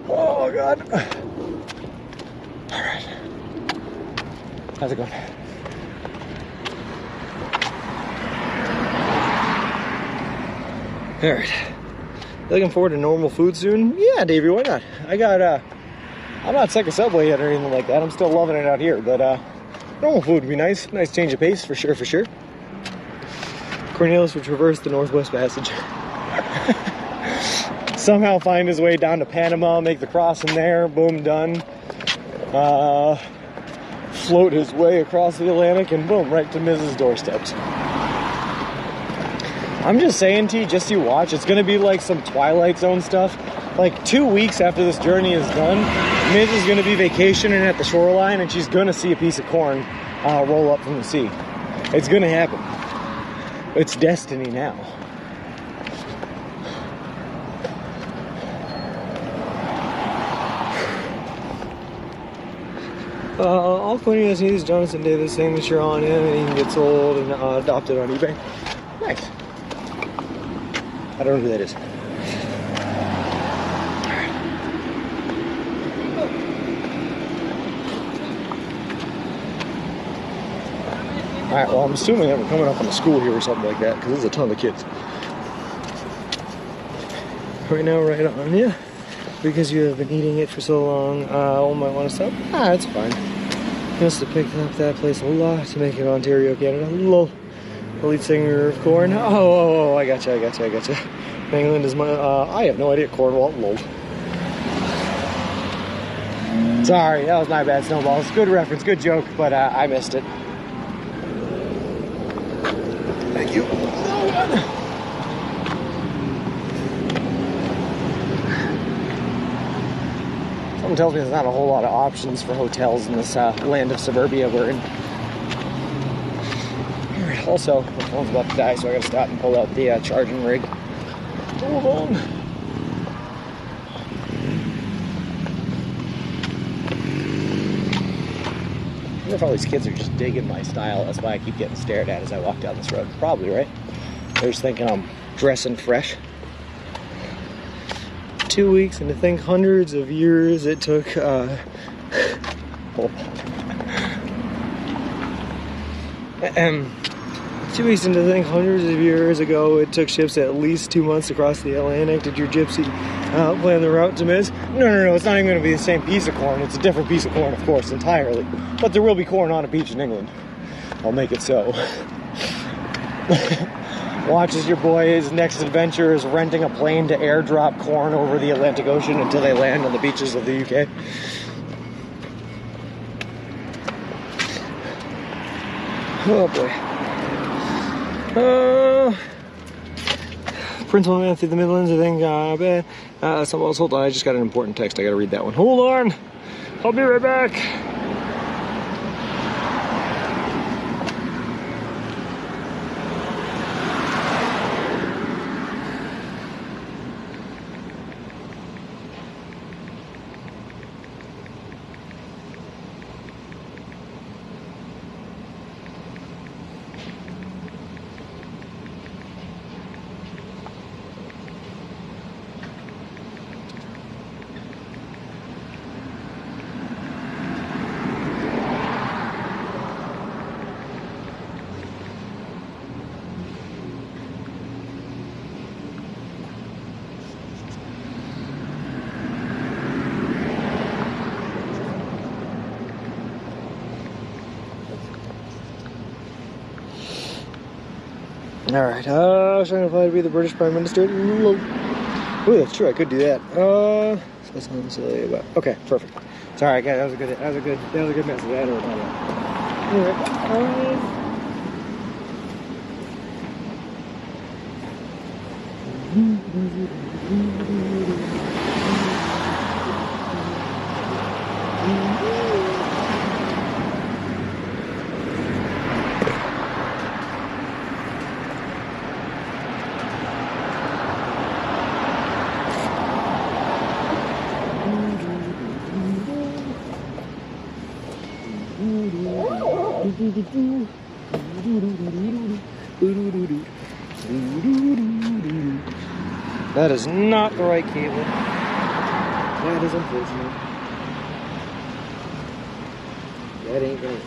Oh God. All right. How's it going? All right. Looking forward to normal food soon? Yeah, Davey, why not? I'm not sick of Subway yet or anything like that. I'm still loving it out here, but normal food would be nice. Nice change of pace, for sure, for sure. Cornelius would traverse the Northwest Passage. Somehow find his way down to Panama, make the crossing there, boom, done. Float his way across the Atlantic, and boom, right to Mrs. doorsteps. I'm just saying, T, just you watch. It's going to be like some Twilight Zone stuff. Like 2 weeks after this journey is done, Miz is going to be vacationing at the shoreline, and she's going to see a piece of corn roll up from the sea. It's going to happen. It's destiny now. All Cornelius needs is Jonathan Davis signature on him, and he can get sold and adopted on eBay. Nice. I don't know who that is. Alright, well, I'm assuming that we're coming up on a school here or something like that, because there's a ton of kids. Right now, right on you, because you have been eating it for so long, might want to stop. It's fine. He must have picked up that place a lot to make it Ontario, Canada. Lol. The lead singer of Corn. Oh, I gotcha. England is my, I have no idea, Cornwall. Lol. Sorry, that was my bad, Snowballs. Good reference, good joke, but I missed it. Thank you. Someone tells me there's not a whole lot of options for hotels in this land of suburbia we're in. Alright, also, my phone's about to die, so I gotta stop and pull out the charging rig. Hold on. I wonder if all these kids are just digging my style. That's why I keep getting stared at as I walk down this road. Probably, right? They're just thinking I'm dressing fresh. 2 weeks, and to think hundreds of years it took, 2 weeks, and to think hundreds of years ago it took ships at least 2 months to cross the Atlantic. Did your gypsy plan the route to Miz? No, it's not even going to be the same piece of corn. It's a different piece of corn, of course, entirely. But there will be corn on a beach in England. I'll make it so. Watch as your boy's next adventure is renting a plane to airdrop corn over the Atlantic Ocean until they land on the beaches of the UK. Oh boy. Prince William through the Midlands, I think. Someone else, hold on, I just got an important text. I gotta read that one. Hold on. I'll be right back. Alright, I was trying to apply to be the British Prime Minister. Ooh, that's true, I could do that. Okay, perfect. Sorry, guys, that was a good message. I don't know about that. Alright, that is not the right cable. That is unfortunate. That ain't gonna work.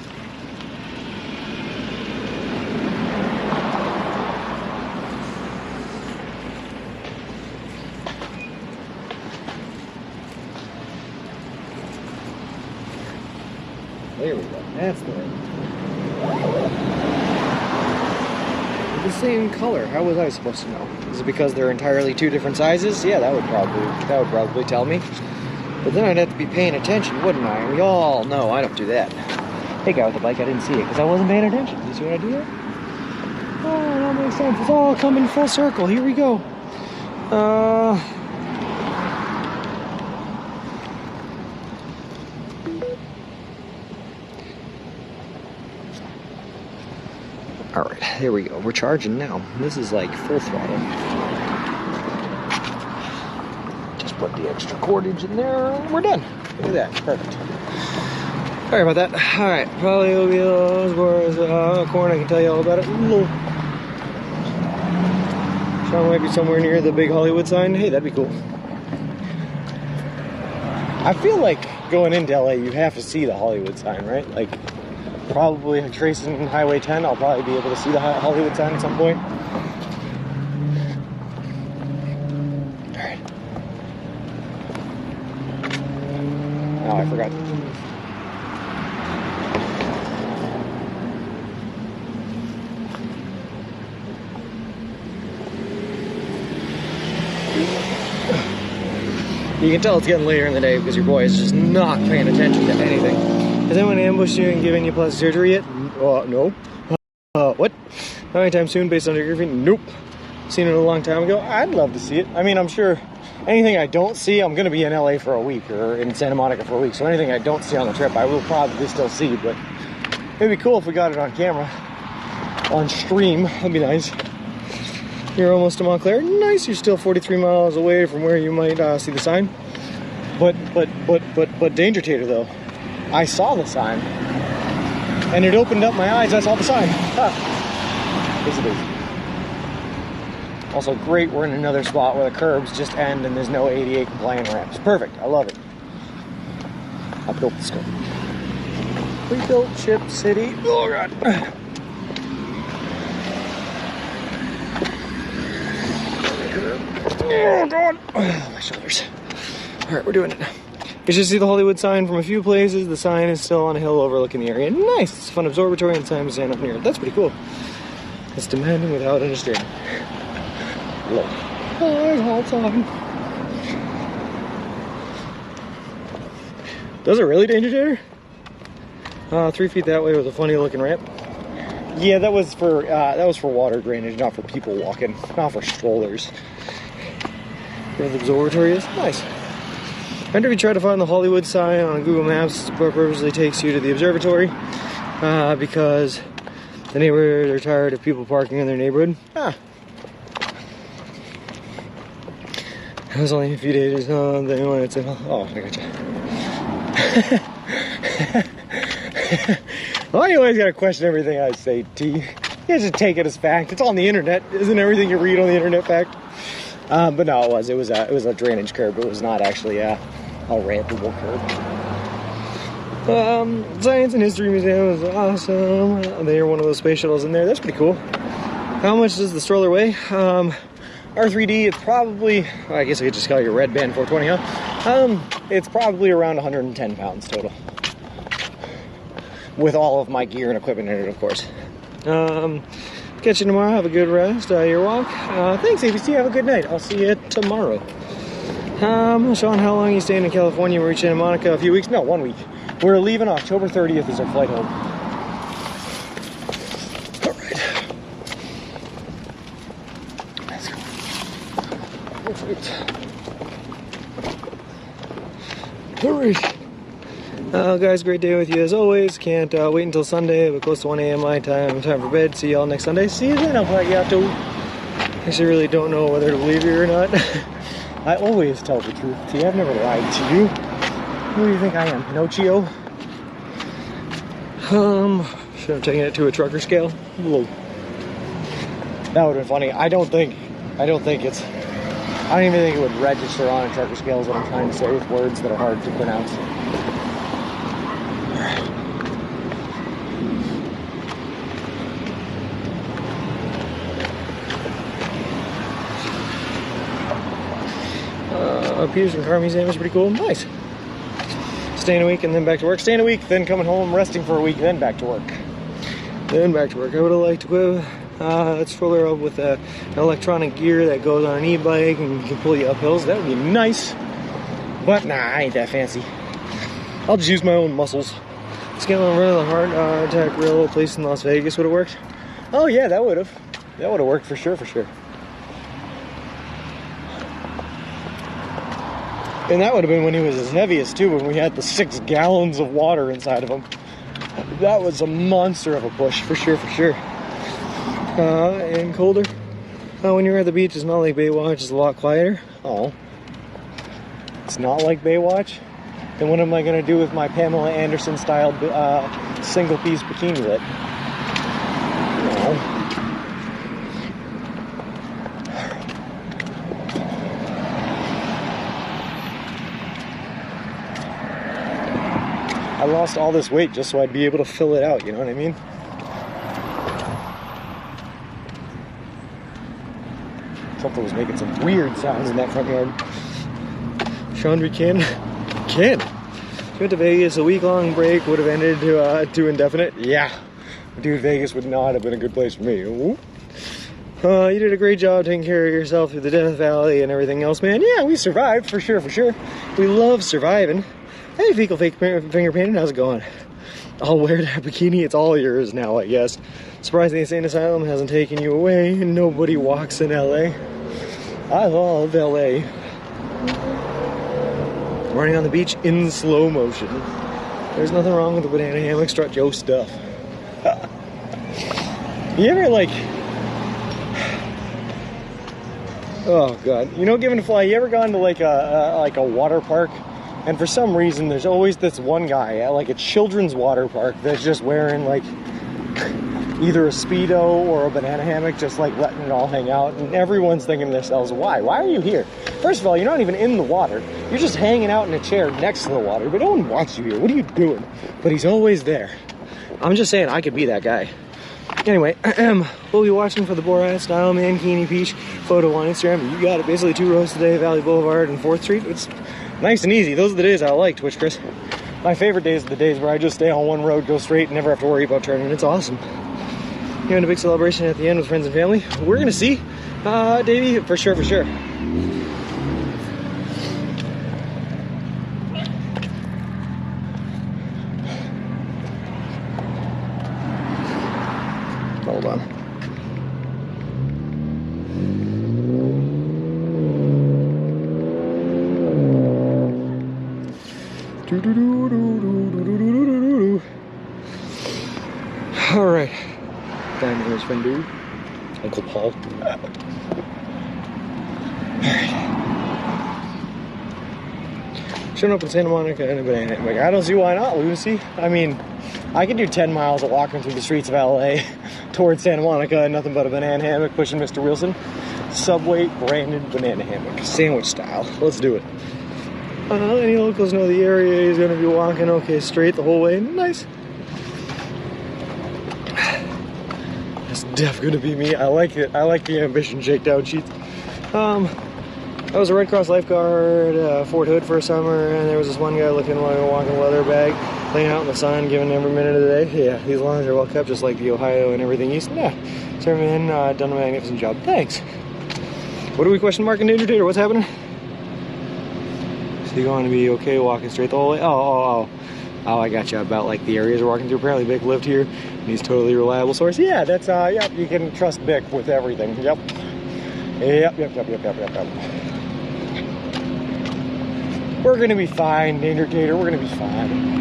There we go. That's the right. The same color. How was I supposed to know? Is it because they're entirely two different sizes? Yeah, that would probably tell me. But then I'd have to be paying attention, wouldn't I? And we all know I don't do that. Hey, guy with the bike, I didn't see it because I wasn't paying attention. You see what I do there? Oh, that makes sense. It's all coming full circle. Here we go. Alright, here we go. We're charging now. This is like full throttle. Just put the extra cordage in there and we're done. Look at that. Perfect. Sorry about that. Alright, probably will be as far as corn. I can tell you all about it. Sean might be somewhere near the big Hollywood sign. Hey, that'd be cool. I feel like going into LA, you have to see the Hollywood sign, right? Like, probably tracing Highway 10, I'll probably be able to see the Hollywood sign at some point. Alright. Oh, I forgot. You can tell it's getting later in the day because your boy is just not paying attention to anything. Has anyone ambushed you and given you plastic surgery yet? No. What? Not anytime soon based on geography? Nope. Seen it a long time ago? I'd love to see it. I mean, I'm sure anything I don't see, I'm going to be in LA for a week or in Santa Monica for a week. So anything I don't see on the trip, I will probably still see. But it'd be cool if we got it on camera, on stream. That'd be nice. You're almost to Montclair. Nice. You're still 43 miles away from where you might see the sign. But danger tater though. I saw the sign, and it opened up my eyes. I saw the sign. Yes, it is. Also great, we're in another spot where the curbs just end and there's no ADA compliant ramps. Perfect, I love it. I built this car. We built Chip City. Oh God. Oh God. Oh, my shoulders. All right, we're doing it. You should see the Hollywood sign from a few places. The sign is still on a hill overlooking the area. Nice. It's a fun observatory and time to stand up near it. That's pretty cool. It's demanding without understanding. Look. Oh, there's Hall sign. Does it really, danger tater? 3 feet that way with a funny looking ramp. Yeah, that was for water drainage, not for people walking, not for strollers. Where the observatory is? Nice. Whenever you try to find the Hollywood sign on Google Maps, it purposely takes you to the observatory because the neighborhoods are tired of people parking in their neighborhood. It was only a few days. They wanted to. Oh, I gotcha. Well, you always gotta question everything I say, T. You guys just take it as fact. It's on the internet. Isn't everything you read on the internet fact? But no, it was a drainage curb. It was not actually a rampable curb. Science and History Museum is awesome. They are one of those space shuttles in there. That's pretty cool. How much does the stroller weigh? R3D, it's probably, I guess I could just call you Red Band 420, huh? It's probably around 110 pounds total. With all of my gear and equipment in it, of course. Catch you tomorrow. Have a good rest. Your walk. Thanks, ABC. Have a good night. I'll see you tomorrow. Sean, how long are you staying in California? We're reaching Santa Monica a few weeks. No, 1 week. We're leaving October 30th is our flight home. All right. Let's go. Perfect. All right. Guys, great day with you as always. Can't wait until Sunday, but close to 1 a.m. my time for bed. See y'all next Sunday. See you then. I'll probably have to. Actually, really don't know whether to believe you or not. I always tell the truth. See, I've never lied to you. Who do you think I am, Pinocchio? Should have taken it to a trucker scale. Whoa. That would have been funny. I don't even think it would register on a trucker scale is what I'm trying to say with words that are hard to pronounce. Piers and Car Museum is pretty cool. Nice. Staying a week and then back to work. Staying a week, then coming home, resting for a week, then back to work. Then back to work. I would have liked to have stroller up with an electronic gear that goes on an e-bike and can pull you up hills. That would be nice. But nah, I ain't that fancy. I'll just use my own muscles. Scaling over the Heart Attack Railroad place in Las Vegas would have worked. Oh yeah, that would have. That would have worked for sure, for sure. And that would have been when he was his heaviest too, when we had the 6 gallons of water inside of him. That was a monster of a push, for sure, for sure. And colder. When you're at the beach, it's not like Baywatch, it's a lot quieter. Oh. It's not like Baywatch? Then what am I going to do with my Pamela Anderson style single piece bikini lit? No. I lost all this weight just so I'd be able to fill it out, you know what I mean? Something was making some weird sounds in that front yard. Sean Buchanan. Ken! Went to Vegas, a week-long break would have ended to indefinite. Yeah. Dude, Vegas would not have been a good place for me. You did a great job taking care of yourself through the Death Valley and everything else, man. Yeah, we survived, for sure, for sure. We love surviving. Hey, Fecal Fake Finger Painting, how's it going? I'll wear that bikini, it's all yours now, I guess. Surprised the insane asylum hasn't taken you away and nobody walks in LA. I love LA. Running on the beach in slow motion. There's nothing wrong with the banana hammock, strut Joe stuff. You ever oh god, you know, given to fly, you ever gone to like a water park? And for some reason, there's always this one guy at like a children's water park that's just wearing like either a Speedo or a banana hammock, just like letting it all hang out. And everyone's thinking to themselves, why? Why are you here? First of all, you're not even in the water. You're just hanging out in a chair next to the water, but no one wants you here. What are you doing? But he's always there. I'm just saying, I could be that guy. Anyway, we'll be watching for the Borat style Mankini Peach photo on Instagram. You got it. Basically 2 rows today, Valley Boulevard and 4th Street. It's nice and easy. Those are the days I like, Twitch Chris. My favorite days are the days where I just stay on one road, go straight, and never have to worry about turning. It's awesome. You're in a big celebration at the end with friends and family. We're gonna see, Davey, for sure, for sure. Hold on. All right. Down here's friend dude, Uncle Paul. All right. Showing up in Santa Monica and a banana hammock. I don't see why not, Lucy. I mean, I could do 10 miles of walking through the streets of LA towards Santa Monica and nothing but a banana hammock pushing Mr. Wilson. Subway branded banana hammock, sandwich style. Let's do it. Any locals know the area. He's gonna be walking okay straight the whole way. Nice. That's definitely gonna be me. I like it. I like the ambition shakedown sheets. I was a Red Cross lifeguard at Fort Hood for a summer, and there was this one guy looking like a walking leather bag, laying out in the sun, giving every minute of the day. Yeah, these lawns are well kept, just like the Ohio and everything east. Yeah, Sir, man, done a magnificent job. Thanks. What are we question marking, Danger Tater? What's happening? So you're going to be okay walking straight the whole way? Oh, I got you. About like the areas we're walking through. Apparently Bic lived here and he's totally reliable source. Yeah, that's, yep, you can trust Bic with everything. Yep. Yep. We're gonna be fine, Danger Tater. We're gonna be fine.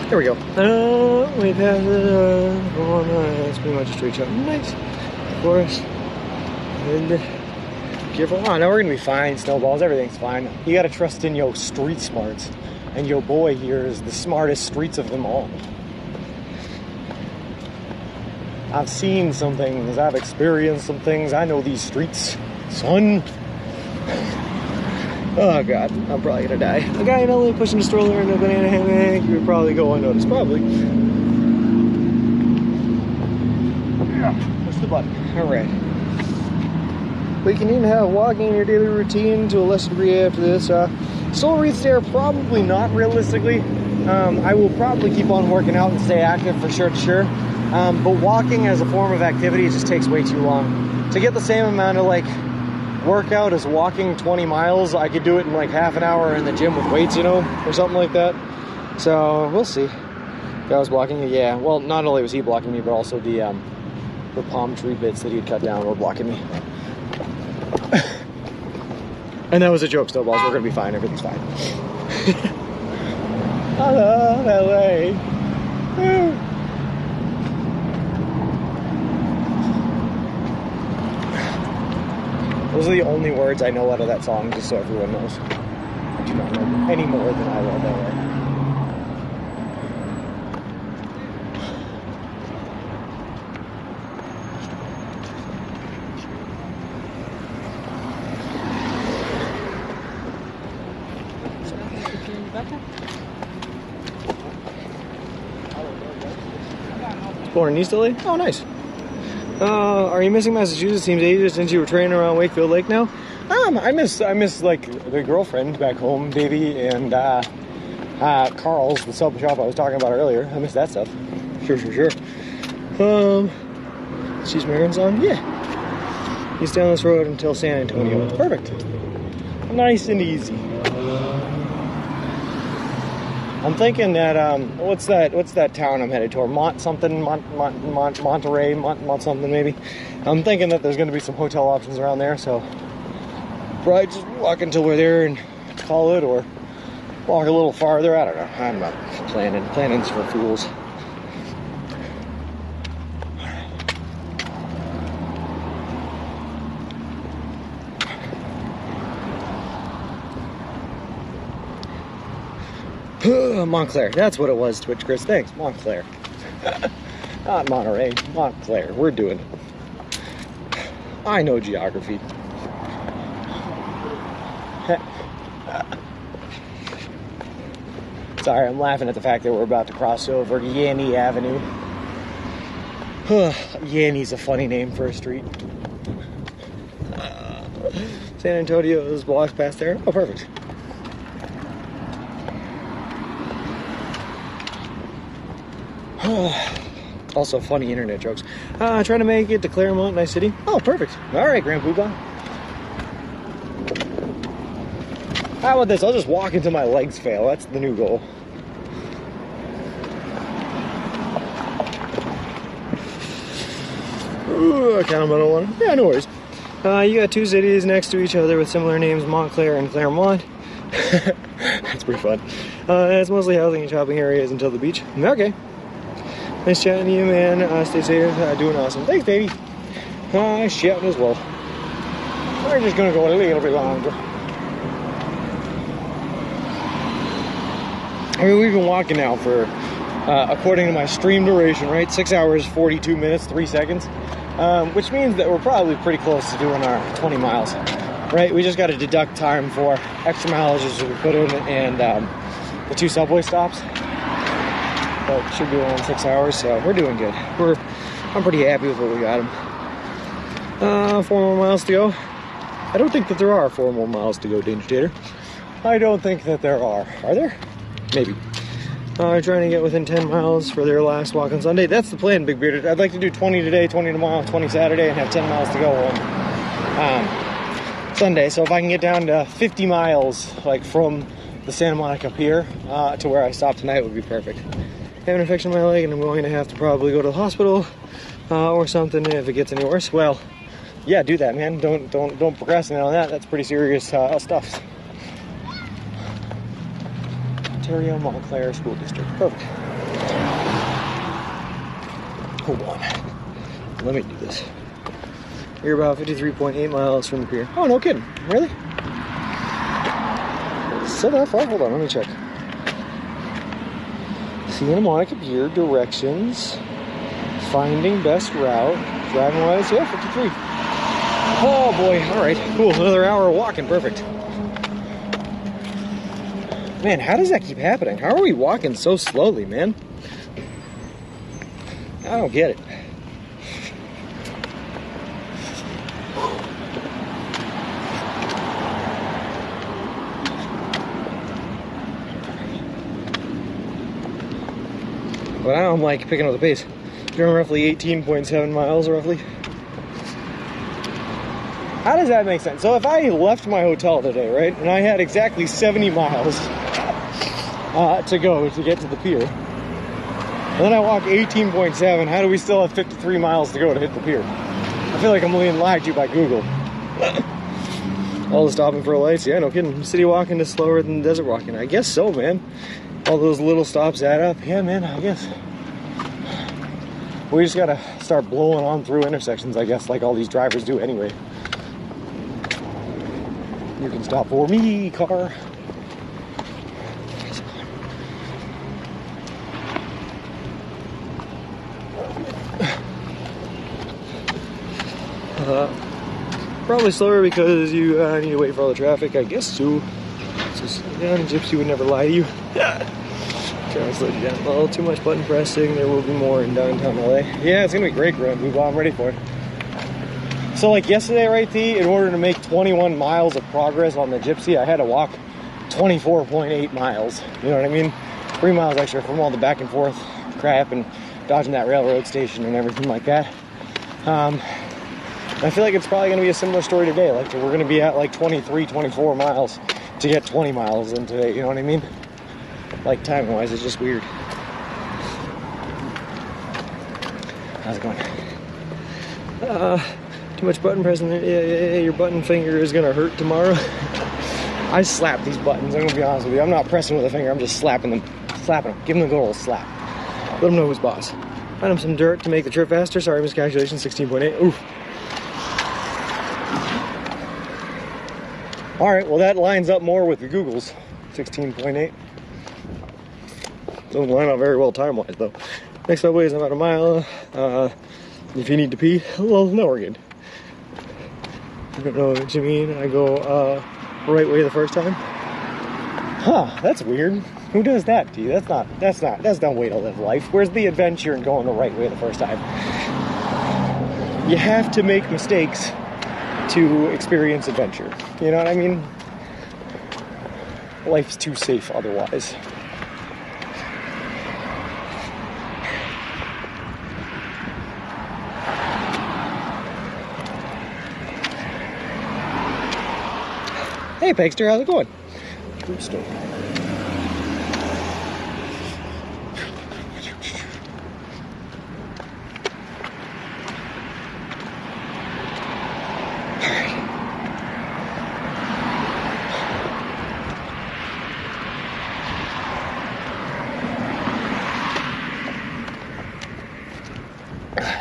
There we go. We have it's pretty much a straight shot. Nice. Of course. And careful. Oh, now we're gonna be fine. Snowballs, everything's fine. You gotta trust in your street smarts. And your boy here is the smartest streets of them all. I've seen some things, I've experienced some things. I know these streets, son. Oh god, I'm probably gonna die. A guy in LA pushing a stroller in a banana hammock, you would probably go unnoticed, probably. Yeah. Push the button. Alright. But you can even have walking in your daily routine to a lesser degree after this. Soul reads there, probably not realistically. I will probably keep on working out and stay active for sure. But walking as a form of activity just takes way too long. To get the same amount of like workout as walking 20 miles, I could do it in like half an hour in the gym with weights, you know, or something like that. So we'll see. Guy was blocking me, yeah. Well, not only was he blocking me, but also the palm tree bits that he'd cut down were blocking me. And that was a joke, Snowballs. We're gonna be fine. Everything's fine. I love LA. Woo. Those are the only words I know out of that song, just so everyone knows. I do not know any more than I love LA. Born in East LA? Oh, nice. Are you missing Massachusetts? Seems ages since you were training around Wakefield Lake now. I miss like the girlfriend back home, Davey, and Carl's, the sub shop I was talking about earlier. I miss that stuff. Sure. She's marrying son? Yeah. He's down this road until San Antonio. Perfect. Nice and easy. I'm thinking that what's that town I'm headed toward? Monterey, something maybe. I'm thinking that there's going to be some hotel options around there, so probably just walk until we're there and call it, or walk a little farther. I don't know. I'm not planning. Planning's for fools. Montclair, that's what it was, Twitch Chris. Thanks, Montclair. Not Monterey, Montclair. We're doing it. I know geography. Sorry, I'm laughing at the fact that we're about to cross over Yanny Avenue. Yanny's a funny name for a street. San Antonio is blocks past there. Oh, perfect. Also funny internet jokes. Trying to make it to Claremont, nice city. Oh, perfect. Alright, Grand Poobah. How about this? I'll just walk until my legs fail. That's the new goal. Ooh, I kind of don't want to. Yeah, no worries. You got two cities next to each other with similar names, Montclair and Claremont. That's pretty fun. It's mostly housing and shopping areas until the beach. Okay. Nice chatting to you, man. Stay safe. Doing awesome. Thanks, baby. Shouting as well. We're just going to go a little bit longer. I mean, we've been walking now for, according to my stream duration, right? 6 hours, 42 minutes, 3 seconds. which means that we're probably pretty close to doing our 20 miles, right? We just got to deduct time for extra mileages that we put in and the 2 subway stops. But it should be around 6 hours, so we're doing good. I'm pretty happy with what we got him. 4 more miles to go. I don't think that there are 4 more miles to go, Danger Tater. I don't think that there are. Are there? Maybe. Trying to get within 10 miles for their last walk on Sunday. That's the plan, Big Bearded. I'd like to do 20 today, 20 tomorrow, 20 Saturday, and have 10 miles to go on Sunday. So if I can get down to 50 miles, like from the Santa Monica Pier to where I stop tonight, would be perfect. I have an infection in my leg, and I'm going to have to probably go to the hospital or something if it gets any worse. Well, yeah, do that, man. Don't procrastinate on that. That's pretty serious stuff. Ontario Montclair School District. Perfect. Hold on. Let me do this. You're about 53.8 miles from the pier. Oh, no kidding. Really? So that far? Hold on, let me check. Santa Monica Pier directions. Finding best route. Driving wise, yeah, 53. Oh boy, alright, cool. Another hour of walking, perfect. Man, how does that keep happening? How are we walking so slowly, man? I don't get it. But now I'm like picking up the pace. Doing roughly 18.7 miles, roughly. How does that make sense? So if I left my hotel today, right, and I had exactly 70 miles to go to get to the pier, and then I walk 18.7, how do we still have 53 miles to go to hit the pier? I feel like I'm being lied to by Google. All the stopping for lights, yeah, no kidding. City walking is slower than desert walking. I guess so, man. All those little stops add up. Yeah, man, I guess. We just gotta start blowing on through intersections, I guess, like all these drivers do anyway. You can stop for me, car. Probably slower because you need to wait for all the traffic, I guess so. So slow down, Gypsy would never lie to you. Trying to slow you down a little. Too much button pressing. There will be more in downtown LA. Yeah, it's gonna be great, Grant. I'm ready for it. So like yesterday, right, T, in order to make 21 miles of progress on the Gypsy, I had to walk 24.8 miles. You know what I mean? 3 miles extra from all the back and forth crap and dodging that railroad station and everything like that. I feel like it's probably going to be a similar story today. Like we're going to be at like 23, 24 miles to get 20 miles in today. You know what I mean? Like time-wise, it's just weird. How's it going? Too much button pressing. Yeah, your button finger is gonna hurt tomorrow. I slap these buttons, I'm gonna be honest with you. I'm not pressing with a finger, I'm just slapping them. Giving them a good old slap. Let them know who's boss. Find them some dirt to make the trip faster. Sorry, miscalculation, 16.8. Oof. Alright, well that lines up more with the Google's 16.8. Doesn't line up very well time-wise though. Next subway is about a mile. If you need to pee, well, no, we're good. I don't know what you mean. I go right way the first time. Huh, that's weird. Who does that, D? That's not a way to live life. Where's the adventure in going the right way the first time? You have to make mistakes to experience adventure. You know what I mean? Life's too safe otherwise. Hey, Pegster, how's it going? Good stuff.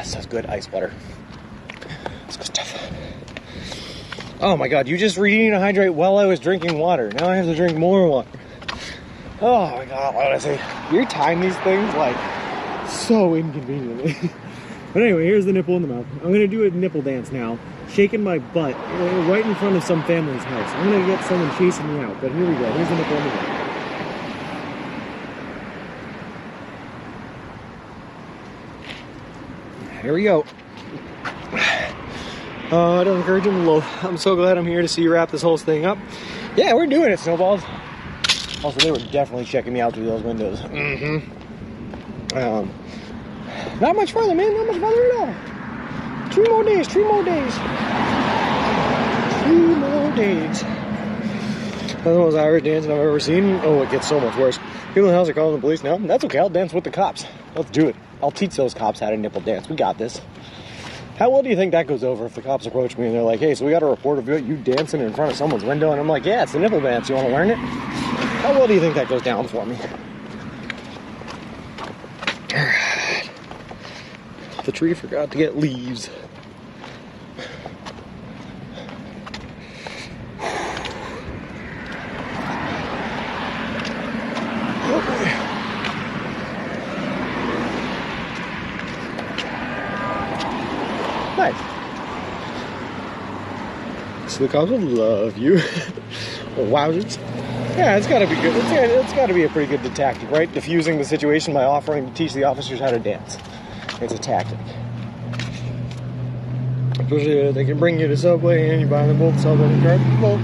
Sounds good, ice water. It's good stuff. Oh my god, you just read to hydrate while I was drinking water. Now I have to drink more water. Oh my god, what did I say? You time these things like so inconveniently. But anyway, here's the nipple in the mouth. I'm gonna do a nipple dance now, shaking my butt right in front of some family's house. I'm gonna get someone chasing me out, but here we go. Here's the nipple in the mouth. Here we go. I don't encourage him low. I'm so glad I'm here to see you wrap this whole thing up. Yeah, we're doing it, Snowballs. Also, they were definitely checking me out through those windows. Not much further, man. Not much further at all. 3 more days. 3 more days. 3 more days. That's the most Irish dancing I've ever seen. Oh, it gets so much worse. People in the house are calling the police now. That's okay. I'll dance with the cops. Let's do it. I'll teach those cops how to nipple dance. We got this. How well do you think that goes over if the cops approach me and they're like, hey, so we got a report of you dancing in front of someone's window? And I'm like, yeah, it's the nipple dance. You want to learn it? How well do you think that goes down for me? The tree forgot to get leaves. Oh boy. Nice. So the cops will love you. Wowzers. Yeah, it's gotta be good. It's gotta be a pretty good tactic, right? Diffusing the situation by offering to teach the officers how to dance. It's a tactic. Especially if they can bring you to Subway and you buy them both Subway and card. Well,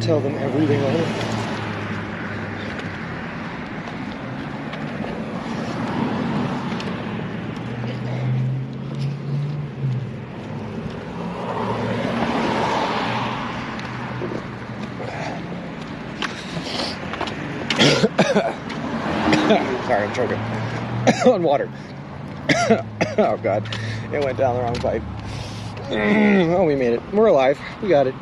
tell them everything on it. Sorry, I'm choking on water. Oh god, it went down the wrong pipe. Oh, we made it. We're alive. We got it.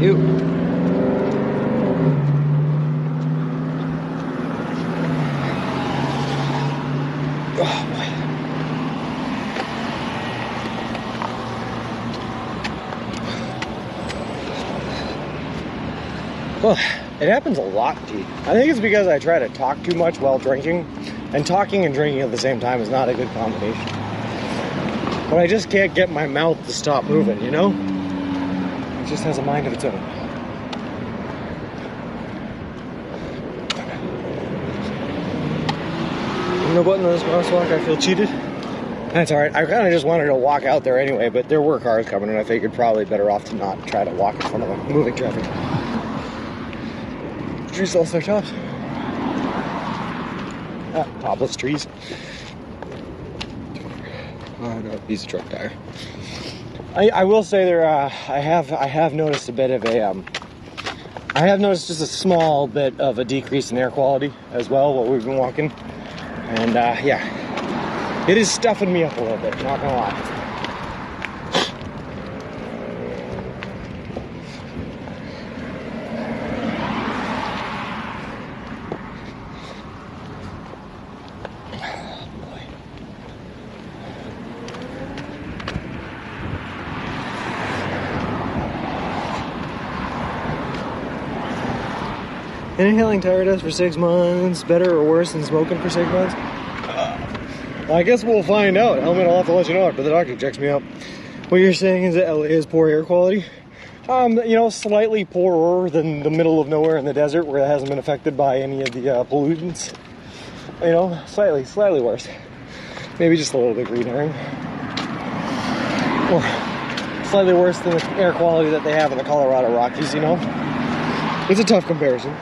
You. Oh boy. Well, it happens a lot, T. I think it's because I try to talk too much while drinking, and talking and drinking at the same time is not a good combination. But I just can't get my mouth to stop moving, you know? It just has a mind of its own. No button on this crosswalk, I feel cheated. That's alright. I kind of just wanted to walk out there anyway, but there were cars coming, and I figured probably better off to not try to walk in front of the moving traffic. Trees lost their tops. Ah, topless trees. Oh no, piece of truck tire. I will say there. I have noticed a bit of a. I have noticed just a small bit of a decrease in air quality as well while we've been walking, and yeah, it is stuffing me up a little bit. Not gonna lie. Inhaling tire dust for 6 months, better or worse than smoking for 6 months? Well, I guess we'll find out. Helmet, I'll have to let you know after the doctor checks me out. What you're saying is that LA has poor air quality? You know, slightly poorer than the middle of nowhere in the desert where it hasn't been affected by any of the pollutants. You know, slightly worse. Maybe just a little bit green herring. Or slightly worse than the air quality that they have in the Colorado Rockies, you know? It's a tough comparison.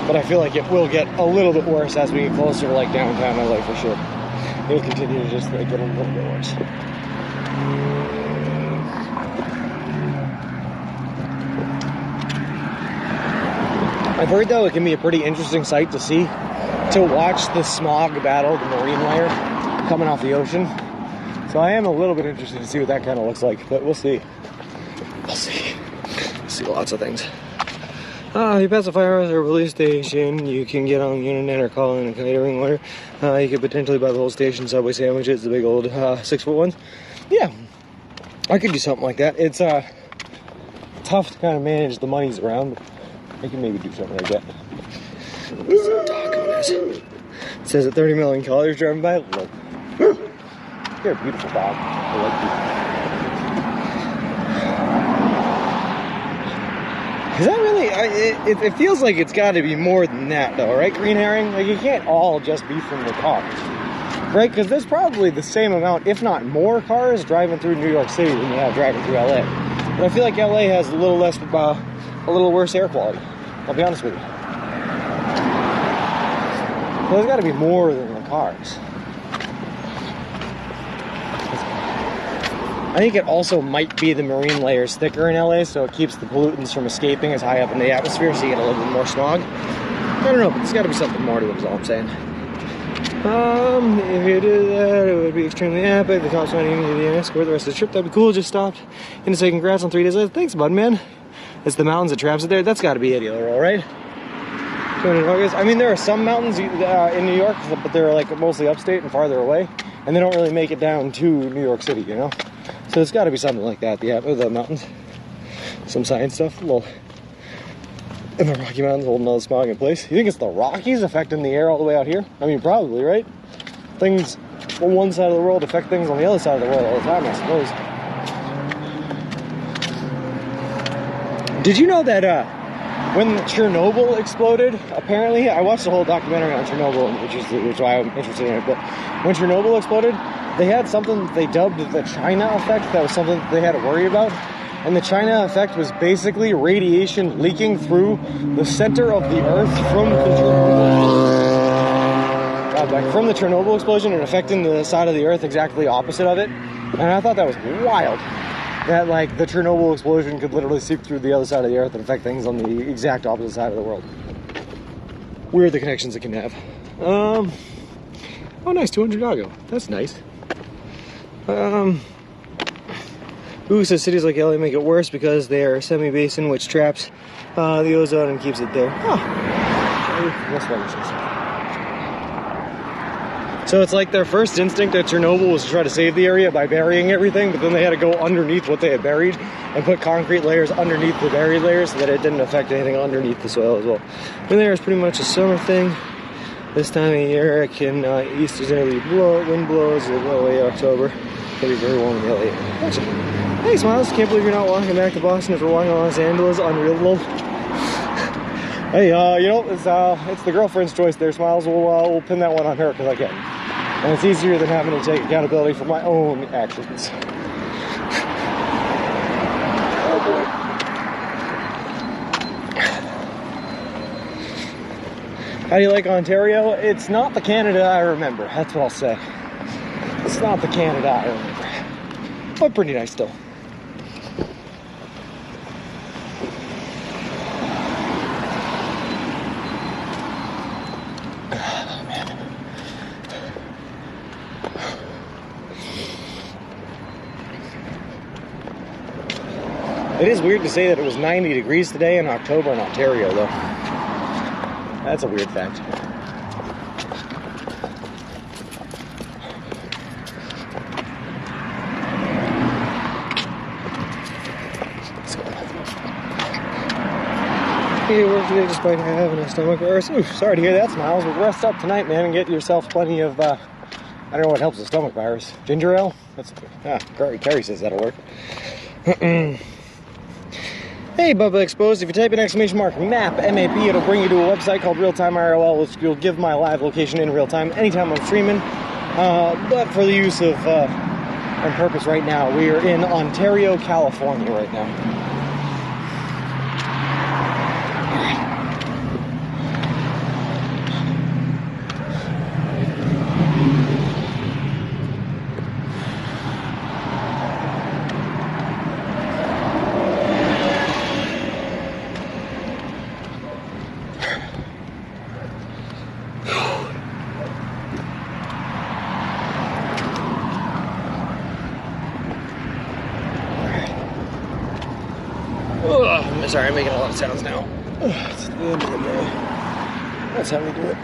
But I feel like it will get a little bit worse as we get closer to like downtown LA for sure. It'll continue to just like get a little bit worse. I've heard though it can be a pretty interesting sight to see, to watch the smog battle the marine layer coming off the ocean. So I am a little bit interested to see what that kind of looks like, but we'll see. We'll see. See lots of things. You pass the firehouse or police station, you can get on the internet or call in a catering order. You could potentially buy the whole station Subway sandwiches, the big old 6-foot ones. Yeah, I could do something like that. It's tough to kind of manage the monies around, but I can maybe do something like that. What's the dog on this? It says at 30 million callers driving by. Look. You're a beautiful dog. I like you. Is that really, it feels like it's got to be more than that though, right, Green Herring? Like, you can't all just be from the cars, right? Because there's probably the same amount, if not more cars driving through New York City than you have driving through LA. But I feel like LA has a little less, a little worse air quality, I'll be honest with you. So there's got to be more than the cars. I think it also might be the marine layers thicker in LA, so it keeps the pollutants from escaping as high up in the atmosphere, so you get a little bit more smog. I don't know, but there's got to be something more to it, is all I'm saying. If you did that, it would be extremely epic. The cops might even give you an escort the rest of the trip. That'd be cool. Just stopped in to say congrats on 3 days later. Thanks, bud, man. It's the mountains that traps it there. That's got to be ideal, all right? 200 August. I mean, there are some mountains in New York, but they're like mostly upstate and farther away, and they don't really make it down to New York City, you know? So it's got to be something like that, yeah, the mountains. Some science stuff, well, in the Rocky Mountains holding all the smog in place. You think it's the Rockies affecting the air all the way out here? I mean, probably, right? Things on one side of the world affect things on the other side of the world all the time, I suppose. Did you know that when Chernobyl exploded, apparently, I watched the whole documentary on Chernobyl, which is why I'm interested in it, but when Chernobyl exploded, they had something that they dubbed the China effect. That was something that they had to worry about. And the China effect was basically radiation leaking through the center of the Earth from the Chernobyl explosion and affecting the side of the Earth exactly opposite of it. And I thought that was wild. That, like, the Chernobyl explosion could literally seep through the other side of the Earth and affect things on the exact opposite side of the world. Weird the connections it can have. Oh, nice, 200 doggo. That's nice. Who says cities like LA make it worse because they are a semi-basin which traps the ozone and keeps it there. That's what it says. So it's like their first instinct at Chernobyl was to try to save the area by burying everything, but then they had to go underneath what they had buried and put concrete layers underneath the buried layers so that it didn't affect anything underneath the soil as well. And there is pretty much a summer thing. This time of year, it can east is going to be wind blows away October. It'll be very warm in the LA. Gotcha. Hey, Smiles, can't believe you're not walking back to Boston after walking to Los Angeles. Unreal. Hey, you know, it's the girlfriend's choice there, Smiles. We'll pin that one on her because I can. And it's easier than having to take accountability for my own actions. Oh boy. How do you like Ontario? It's not the Canada I remember. That's what I'll say. It's not the Canada I remember. But pretty nice still. Oh, man. It is weird to say that it was 90 degrees today in October in Ontario, though. That's a weird fact. Hey, work today despite having a stomach virus. Ooh, sorry to hear that, Smiles. But rest up tonight, man, and get yourself plenty of, I don't know what helps the stomach virus. Ginger ale? Carrie says that'll work. Hey, Bubba Exposed, if you type in exclamation mark MAP, M-A-P, it'll bring you to a website called Real Time IRL, which will give my live location in real time anytime I'm streaming. But for the use of, and purpose right now, we are in Ontario, California right now. Sorry, I'm making a lot of sounds now. It's the end of the day. That's how we do it.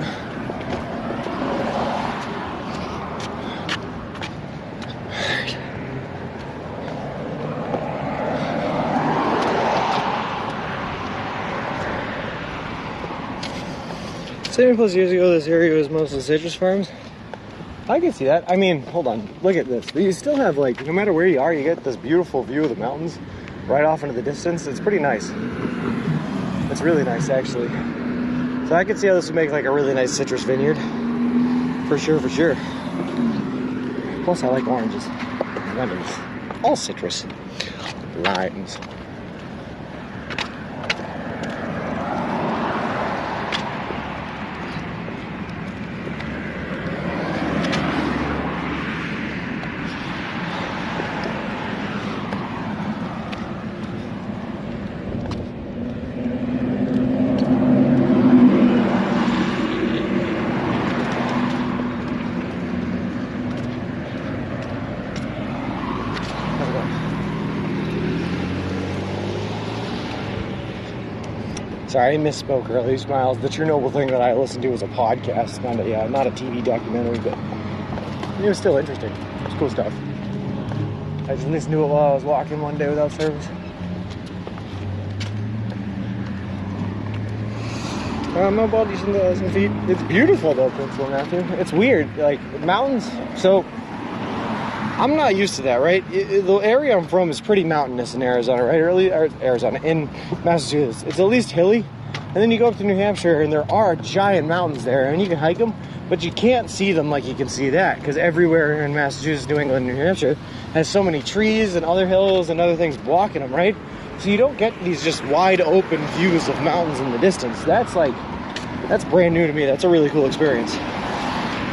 +7 years ago, this area was mostly citrus farms. I can see that. I mean, hold on. Look at this. You still have, like, no matter where you are, you get this beautiful view of the mountains right off into the distance. It's pretty nice. It's really nice, actually. So I could see how this would make, like, a really nice citrus vineyard. For sure, for sure. Plus, I like oranges, lemons, all citrus, limes. Sorry, I misspoke earlier, Smiles. The Chernobyl thing that I listened to was a podcast, not a TV documentary, but it was still interesting. It's cool stuff. I just listened to it while I was walking one day without service. I'm about 10,000 feet. It's beautiful though, Principal Matthew. It's weird, like mountains. So I'm not used to that, right? The area I'm from is pretty mountainous in Arizona, right? In Massachusetts. It's at least hilly. And then you go up to New Hampshire and there are giant mountains there and you can hike them, but you can't see them like you can see that because everywhere in Massachusetts, New England, New Hampshire has so many trees and other hills and other things blocking them, right? So you don't get these just wide open views of mountains in the distance. That's brand new to me. That's a really cool experience.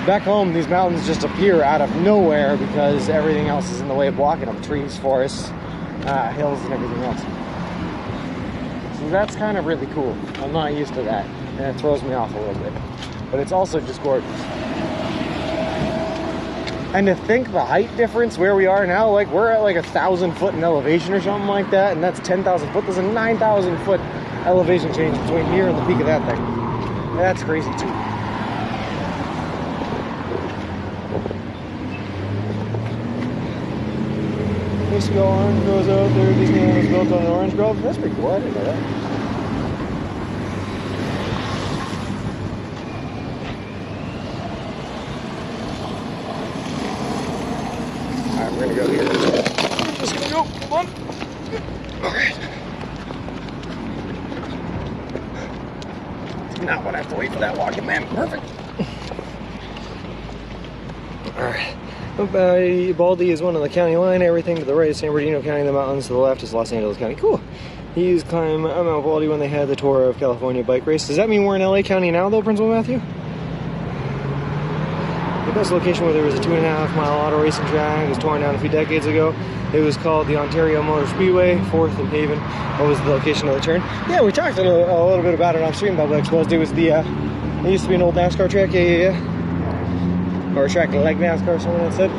Back home, these mountains just appear out of nowhere because everything else is in the way of blocking them. Trees, forests, hills, and everything else. So that's kind of really cool. I'm not used to that, and it throws me off a little bit. But it's also just gorgeous. And to think the height difference where we are now, like we're at like 1,000 foot in elevation or something like that, and that's 10,000 foot. There's a 9,000 foot elevation change between here and the peak of that thing. That's crazy too. This orange grows out there. Disneyland was built on an orange grove. That's pretty cool. I didn't know that. Alright, we're gonna go here. We're just gonna go. Hold on. Alright. Not what I have to wait for that walking man. Perfect. Alright. Baldy is one on the county line. Everything to the right is San Bernardino County. The mountains to the left is Los Angeles County. Cool. He used climb Mount Baldy when they had the tour of California bike race. Does that mean we're in LA County now, though, Principal Matthew? The best location where there was a 2.5-mile auto racing track. It was torn down a few decades ago. It was called the Ontario Motor Speedway, 4th and Haven. What was the location of the turn? Yeah, we talked a little bit about it on Stream Public Exposed. It was it used to be an old NASCAR track. Yeah. Or a track like NASCAR, someone had said.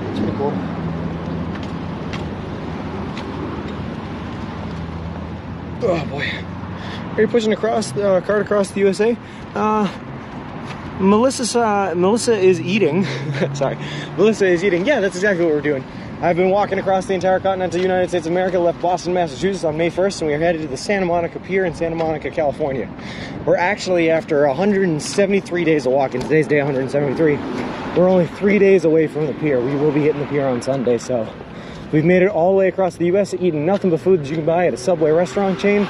It's pretty cool. Oh boy. Are you pushing across the cart across the USA? Melissa is eating. Sorry. Melissa is eating. Yeah, that's exactly what we're doing. I've been walking across the entire continental United States of America, left Boston, Massachusetts on May 1st, and we are headed to the Santa Monica Pier in Santa Monica, California. We're actually, after 173 days of walking, today's day 173, we're only 3 days away from the pier. We will be hitting the pier on Sunday, so we've made it all the way across the U.S., eating nothing but food that you can buy at a Subway restaurant chain,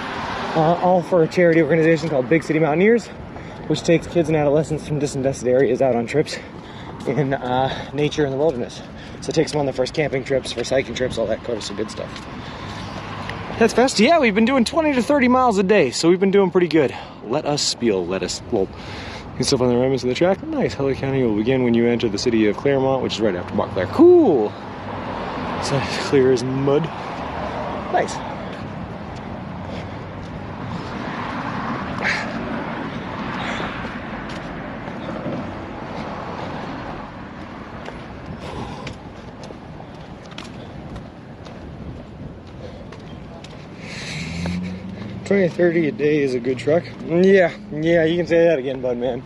all for a charity organization called Big City Mountaineers, which takes kids and adolescents from disinvested areas out on trips in nature and the wilderness. So it takes them on their first camping trips, first hiking trips, all that kind of good stuff. That's fast. Yeah, we've been doing 20 to 30 miles a day, so we've been doing pretty good. Let us spiel. You can still find the remnants of the track. Nice. LA County will begin when you enter the city of Claremont, which is right after Montclair. Cool. It's clear as mud. Nice. 20-30 a day is a good truck. Yeah, you can say that again, bud, man.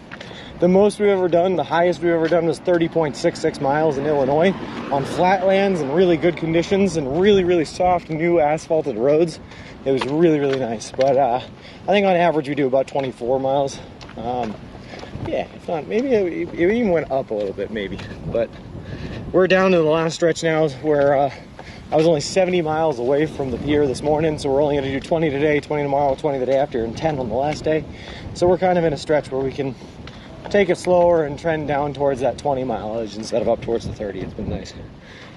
The most we've ever done, the highest we've ever done was 30.66 miles in Illinois on flatlands and really good conditions and really, really soft, new asphalted roads. It was really, really nice. But I think on average we do about 24 miles. Yeah, if not, maybe it even went up a little bit, maybe. But we're down to the last stretch now where I was only 70 miles away from the pier this morning, so we're only going to do 20 today, 20 tomorrow, 20 the day after, and 10 on the last day. So we're kind of in a stretch where we can take it slower and trend down towards that 20 mileage instead of up towards the 30. It's been nice.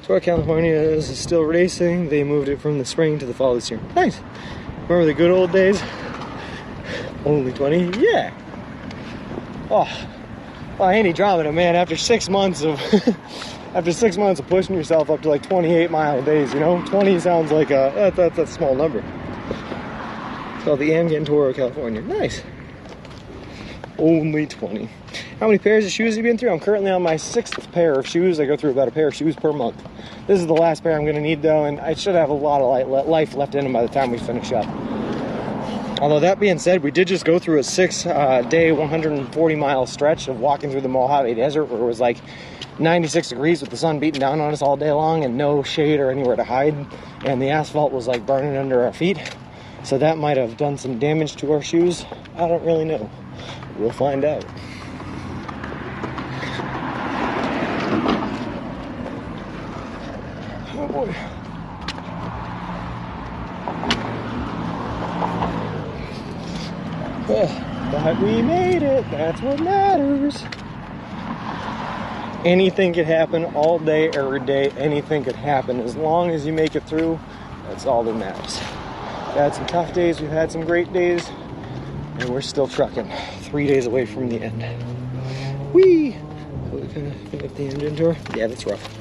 So our California is still racing. They moved it from the spring to the fall this year. Nice. Remember the good old days? Only 20? Yeah. Oh, well, ain't he dropping, man? After 6 months of after 6 months of pushing yourself up to like 28 mile days, you know, 20 sounds like that's a small number. It's called the Amgen Tour of California. Nice. Only 20. How many pairs of shoes have you been through? I'm currently on my 6th pair of shoes. I go through about a pair of shoes per month. This is the last pair I'm going to need though, and I should have a lot of life left in them by the time we finish up. Although that being said, we did just go through a 6-day, 140-mile stretch of walking through the Mojave Desert where it was like 96 degrees with the sun beating down on us all day long and no shade or anywhere to hide. And the asphalt was like burning under our feet. So that might have done some damage to our shoes. I don't really know. We'll find out. Oh boy. But we made it. That's what matters. Anything could happen all day, every day. Anything could happen. As long as you make it through, that's all that matters. We've had some tough days. We've had some great days. And we're still trucking. 3 days away from the end. Whee! So we kind of pick up the engine tour. Yeah, that's rough.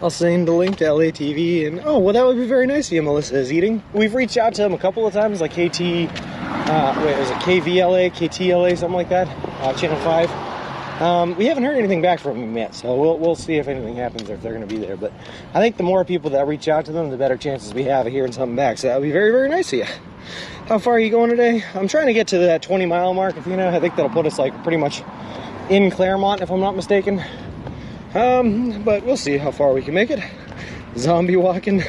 I'll send the link to LATV, and oh, well, that would be very nice of you, Melissa is eating. We've reached out to them a couple of times, like KT, was it KVLA, KTLA, something like that, Channel 5. We haven't heard anything back from them yet, so we'll see if anything happens or if they're going to be there. But I think the more people that reach out to them, the better chances we have of hearing something back. So that would be very, very nice of you. How far are you going today? I'm trying to get to that 20-mile mark. If you know, I think that'll put us like pretty much in Claremont, if I'm not mistaken. But we'll see how far we can make it. Zombie walking.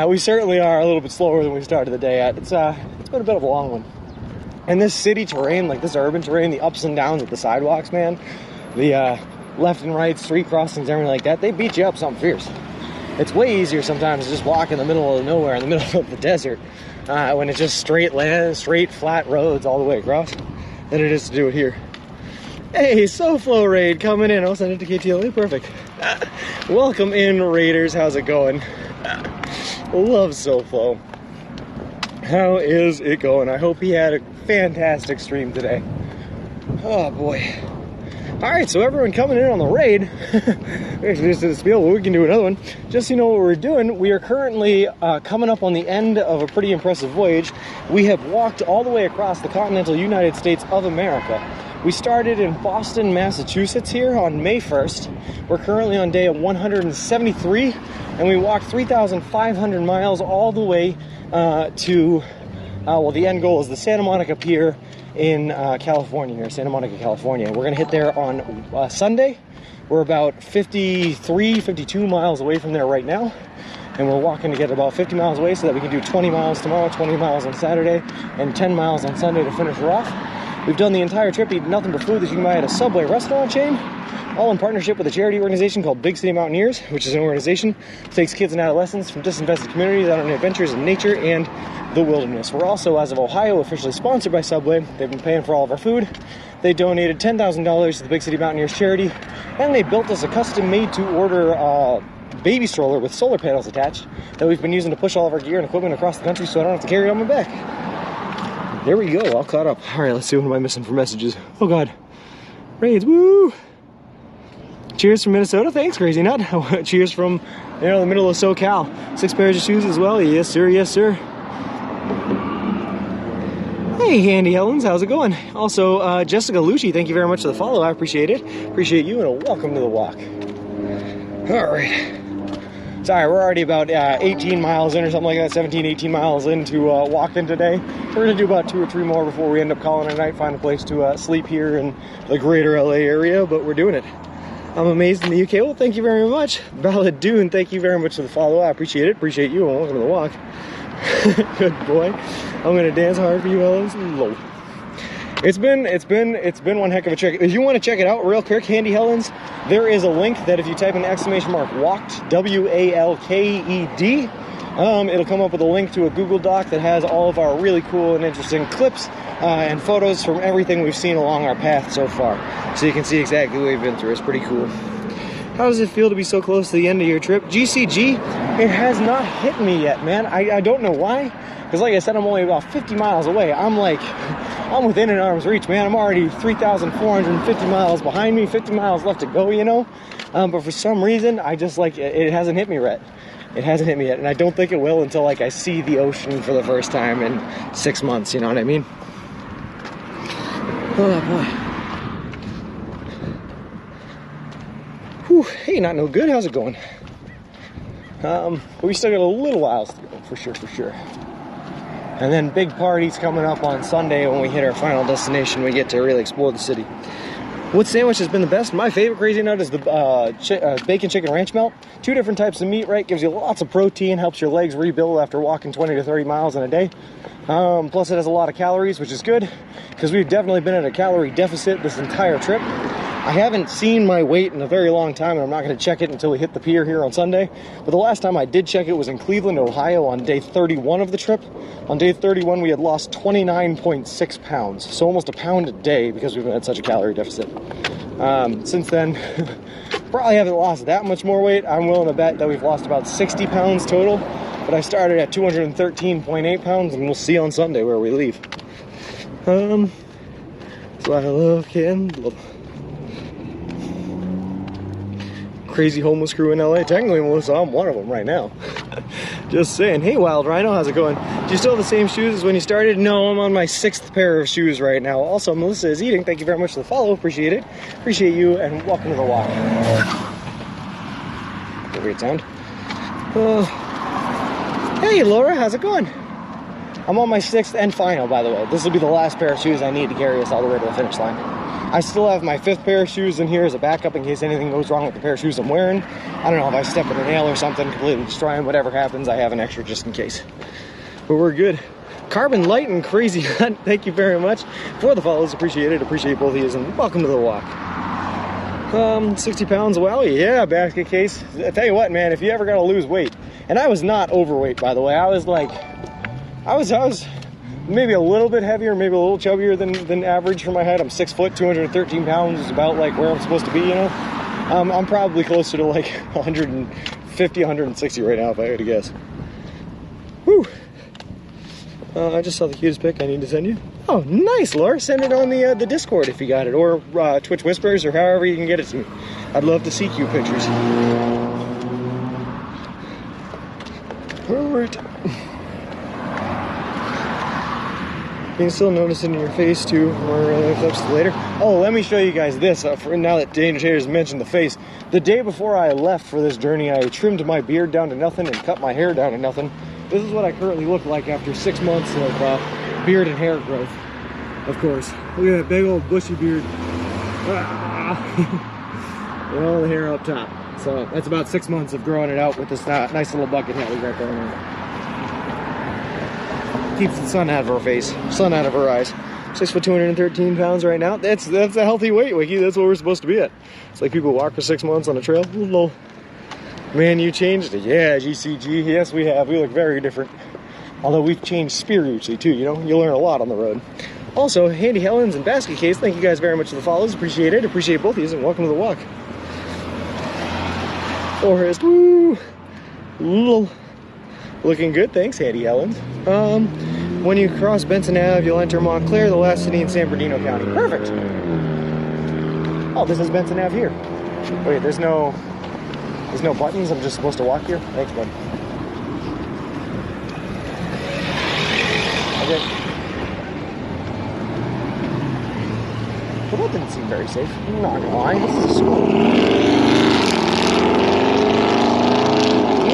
We certainly are a little bit slower than we started the day at. It's been a bit of a long one. And this city terrain, like this urban terrain, the ups and downs of the sidewalks, man, the left and right street crossings, everything like that, they beat you up something fierce. It's way easier sometimes to just walk in the middle of nowhere, in the middle of the desert, when it's just straight land, straight flat roads all the way across, than it is to do it here. Hey, SoFlo Raid coming in. I'll send it to KTLA. Perfect. Welcome in, Raiders. How's it going? Love SoFlo. How is it going? I hope he had a fantastic stream today. Oh, boy. All right, so everyone coming in on the raid. We just did a spiel, but we can do another one. Just so you know what we're doing, we are currently coming up on the end of a pretty impressive voyage. We have walked all the way across the continental United States of America. We started in Boston, Massachusetts here on May 1st. We're currently on day 173, and we walked 3,500 miles all the way to, well, the end goal is the Santa Monica Pier in California here, Santa Monica, California. We're going to hit there on Sunday. We're about 53, 52 miles away from there right now, and we're walking to get about 50 miles away so that we can do 20 miles tomorrow, 20 miles on Saturday, and 10 miles on Sunday to finish her off. We've done the entire trip eating nothing but food that you can buy at a Subway restaurant chain, all in partnership with a charity organization called Big City Mountaineers, which is an organization that takes kids and adolescents from disinvested communities out on adventures in nature and the wilderness. We're also, as of Ohio, officially sponsored by Subway. They've been paying for all of our food. They donated $10,000 to the Big City Mountaineers charity, and they built us a custom-made to order baby stroller with solar panels attached that we've been using to push all of our gear and equipment across the country so I don't have to carry it on my back. There we go, all caught up. All right, let's see, what am I missing for messages? Oh God. Raids, woo! Cheers from Minnesota. Thanks, Crazy Nut. Cheers from, you know, the middle of SoCal. 6 pairs of shoes as well. Yes, sir. Yes, sir. Hey, Handy Helens. How's it going? Also, Jessica Lucci, thank you very much for the follow. I appreciate it. Appreciate you, and a welcome to the walk. All right. Sorry, we're already about 18 miles in or something like that, 17, 18 miles into walking today. We're going to do about 2 or 3 more before we end up calling it a night, find a place to sleep here in the greater LA area, but we're doing it. I'm amazed in the UK. Well, thank you very much. Ballad Dune, thank you very much for the follow. I appreciate it. Appreciate you, and welcome to the walk. Good boy. I'm going to dance hard for you, Helens. Low. It's been one heck of a check. If you want to check it out real quick, Handy Helens, there is a link that if you type in !walked, W-A-L-K-E-D, it'll come up with a link to a Google Doc that has all of our really cool and interesting clips and photos from everything we've seen along our path so far. So you can see exactly what we've been through. It's pretty cool. How does it feel to be so close to the end of your trip? GCG, it has not hit me yet, man. I don't know why. Because like I said, I'm only about 50 miles away. I'm within an arm's reach, man. I'm already 3,450 miles behind me, 50 miles left to go, you know? But for some reason, I just it hasn't hit me yet. It hasn't hit me yet, and I don't think it will until I see the ocean for the first time in 6 months, you know what I mean? Oh boy. Whew, hey, not no good. How's it going? But we still got a little while to go, for sure. And then big parties coming up on Sunday when we hit our final destination. We get to really explore the city. What sandwich has been the best? My favorite, Crazy Nut, is the bacon chicken ranch melt. 2 different types of meat, right? Gives you lots of protein, helps your legs rebuild after walking 20 to 30 miles in a day. Plus it has a lot of calories, which is good, because we've definitely been at a calorie deficit this entire trip. I haven't seen my weight in a very long time, and I'm not going to check it until we hit the pier here on Sunday. But the last time I did check it was in Cleveland, Ohio on day 31 of the trip. On day 31, we had lost 29.6 pounds, so almost a pound a day because we've been at such a calorie deficit. Since then, probably haven't lost that much more weight. I'm willing to bet that we've lost about 60 pounds total, but I started at 213.8 pounds, and we'll see on Sunday where we leave. So I love Kendall. Crazy homeless crew in LA. Technically, Melissa, I'm one of them right now. Just saying. Hey, Wild Rhino, how's it going? Do you still have the same shoes as when you started? No, I'm on my 6th pair of shoes right now. Also, Melissa is eating. Thank you very much for the follow. Appreciate it. Appreciate you, and welcome to the walk. Weird sound. Hey, Laura, how's it going? I'm on my 6th and final, by the way. This will be the last pair of shoes I need to carry us all the way to the finish line. I still have my 5th pair of shoes in here as a backup in case anything goes wrong with the pair of shoes I'm wearing. I don't know if I step in a nail or something, completely destroy them. Whatever happens, I have an extra just in case. But we're good. Carbon Light and Crazy Nut, thank you very much for the follows. Appreciate it. Appreciate both of you, and welcome to the walk. 60 pounds, well, yeah, basket case. I tell you what, man, if you ever got to lose weight, and I was not overweight, by the way. I was maybe a little bit heavier, maybe a little chubbier than average for my height. I'm 6 foot, 213 pounds is about like where I'm supposed to be, you know? I'm probably closer to like 150, 160 right now if I had to guess. Whew. I just saw the cutest pic I need to send you. Oh, nice, Laura. Send it on the Discord if you got it, or Twitch Whispers, or however you can get it to me. I'd love to see cute pictures. All right. You can still notice it in your face too, or clips later. Oh, let me show you guys this. Now that Danger Tater's mentioned the face, the day before I left for this journey, I trimmed my beard down to nothing and cut my hair down to nothing. This is what I currently look like after 6 months of beard and hair growth. Of course, look at that big old bushy beard. And all the hair up top. So that's about 6 months of growing it out with this nice little bucket hat we got going on. Keeps the sun out of her face, sun out of her eyes. 6 foot 213 pounds right now. That's a healthy weight, Wiki. That's what we're supposed to be at. It's like people walk for 6 months on a trail. Lol. Man, you changed it. Yeah, GCG. Yes, we have. We look very different. Although we've changed spiritually too, you know. You learn a lot on the road. Also, Handy Helens and Basket Case, thank you guys very much for the follows. Appreciate it. Appreciate both of you, and welcome to the walk. Forest, woo! Lol. Looking good, thanks, Handy Helens. When you cross Benson Ave, you'll enter Montclair, the last city in San Bernardino County. Perfect. Oh, this is Benson Ave here. Wait, there's no buttons. I'm just supposed to walk here. Thanks, bud. Okay. Well, that didn't seem very safe. I'm not gonna lie. This is a school.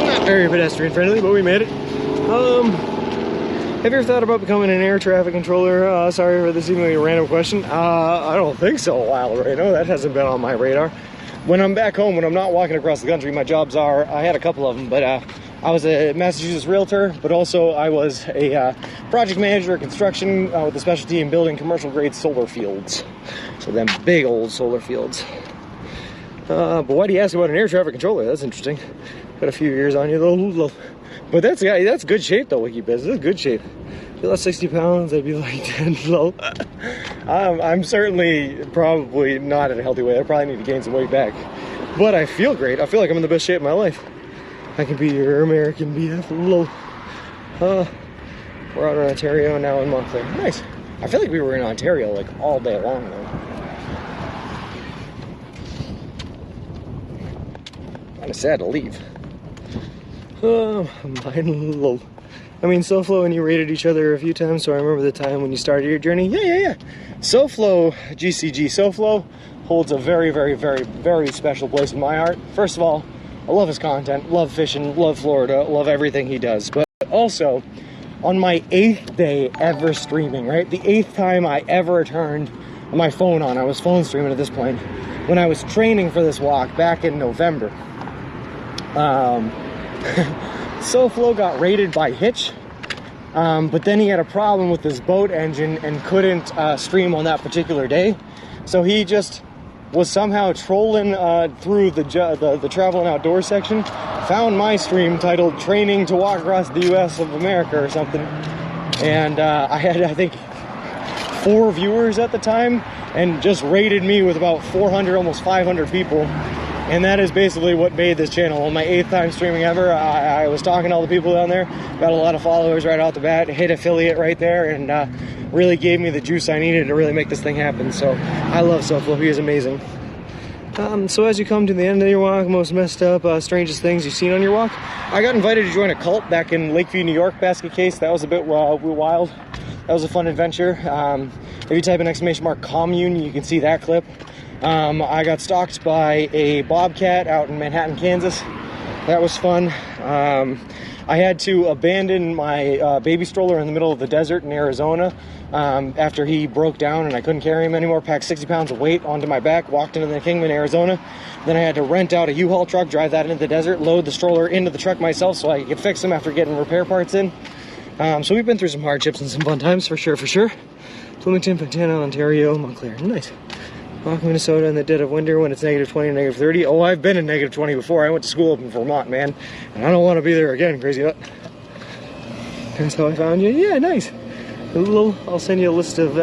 Not very pedestrian friendly, but we made it. Have you ever thought about becoming an air traffic controller? Sorry for this seemingly random question. I don't think so, a while right now. That hasn't been on my radar. When I'm back home, when I'm not walking across the country, my jobs are, I had a couple of them, but I was a Massachusetts realtor, but also I was a project manager of construction with a specialty in building commercial grade solar fields. So them big old solar fields. But why do you ask about an air traffic controller? That's interesting. Got a few years on you though. But that's good shape though, WikiBiz. This is good shape. If you lost 60 pounds, I'd be like 10 low. I'm certainly probably not in a healthy way. I probably need to gain some weight back. But I feel great. I feel like I'm in the best shape of my life. I can be your American BF low. We're out in Ontario now in Montclair. Nice. I feel like we were in Ontario like all day long though. Kind of sad to leave. Mine low. I mean, SoFlo and you rated each other a few times, so I remember the time when you started your journey. Yeah. SoFlo, GCG SoFlo holds a very, very, very, very special place in my heart. First of all, I love his content, love fishing, love Florida, love everything he does. But also, on my 8th day ever streaming, right? The 8th time I ever turned my phone on. I was phone streaming at this point. When I was training for this walk back in November. SoFlo got raided by Hitch, but then he had a problem with his boat engine and couldn't stream on that particular day. So he just was somehow trolling through the travel and outdoor section, found my stream titled "Training to Walk Across the U.S. of America" or something, and I had, I think, 4 viewers at the time, and just rated me with about 400, almost 500 people. And that is basically what made this channel. On my 8th time streaming ever, I was talking to all the people down there, got a lot of followers right out the bat, hit affiliate right there, and really gave me the juice I needed to really make this thing happen. So I love SoFlo, he is amazing. So as you come to the end of your walk, most messed up, strangest things you've seen on your walk, I got invited to join a cult back in Lakeview, New York, basket case. That was a bit wild. That was a fun adventure. If you type in !commune, you can see that clip. I got stalked by a bobcat out in Manhattan, Kansas. That was fun. I had to abandon my baby stroller in the middle of the desert in Arizona after he broke down and I couldn't carry him anymore. Packed 60 pounds of weight onto my back, walked into the Kingman, Arizona. Then I had to rent out a U-Haul truck, drive that into the desert, load the stroller into the truck myself so I could fix him after getting repair parts in. So we've been through some hardships and some fun times, for sure. Bloomington, Fontana, Ontario, Montclair. Nice. Walk Minnesota in the dead of winter when it's -20 and -30. Oh, I've been in -20 before. I went to school up in Vermont, man. And I don't want to be there again, crazy nut. That's how I found you. Yeah, nice. I'll send you a list of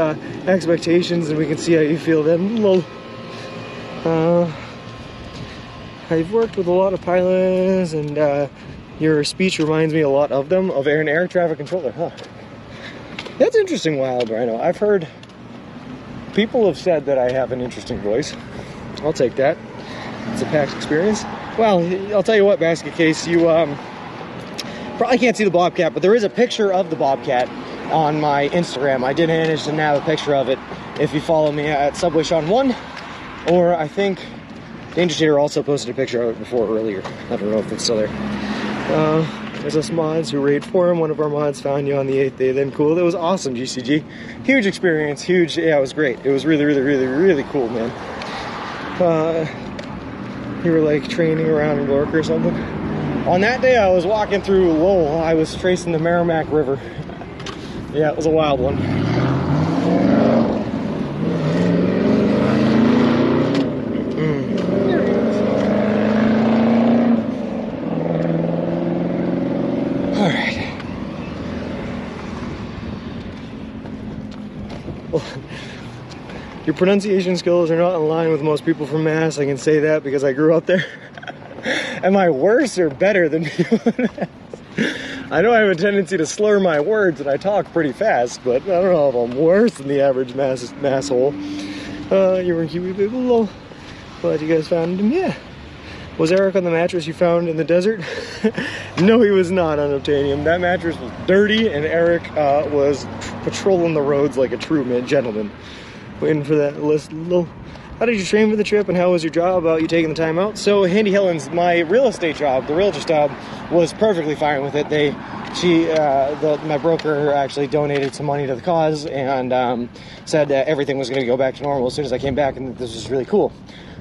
expectations and we can see how you feel then. I've worked with a lot of pilots and your speech reminds me a lot of them, of an air traffic controller, huh? That's interesting, Wild Rhino. I've heard people have said that I have an interesting voice. I'll take that. It's a past experience. Well, I'll tell you what, basket case, you probably can't see the bobcat, but there is a picture of the bobcat on my Instagram. I did manage to nab a picture of it if you follow me at Subway Sean 1, or I think Danger Tater also posted a picture of it before earlier. I don't know if it's still there. There's us mods who raid for him. One of our mods found you on the 8th day. Then cool. That was awesome, GCG. Huge experience. Huge. Yeah, it was great. It was really, really, really, really cool, man. You were like training around in York or something. On that day, I was walking through Lowell. I was tracing the Merrimack River. Yeah, it was a wild one. Your pronunciation skills are not in line with most people from Mass. I can say that because I grew up there. Am I worse or better than people in Mass? I know I have a tendency to slur my words and I talk pretty fast, but I don't know if I'm worse than the average masshole. You were in Kiwi Bibble. Glad you guys found him. Yeah. Was Eric on the mattress you found in the desert? No, he was not on Obtainium. That mattress was dirty, and Eric was patrolling the roads like a true gentleman. Waiting for that list. How did you train for the trip, and how was your job about you taking the time out? So, Handy Helen's, my real estate job, the realtor's job, was perfectly fine with it. My broker actually donated some money to the cause and said that everything was going to go back to normal as soon as I came back, and that this was really cool.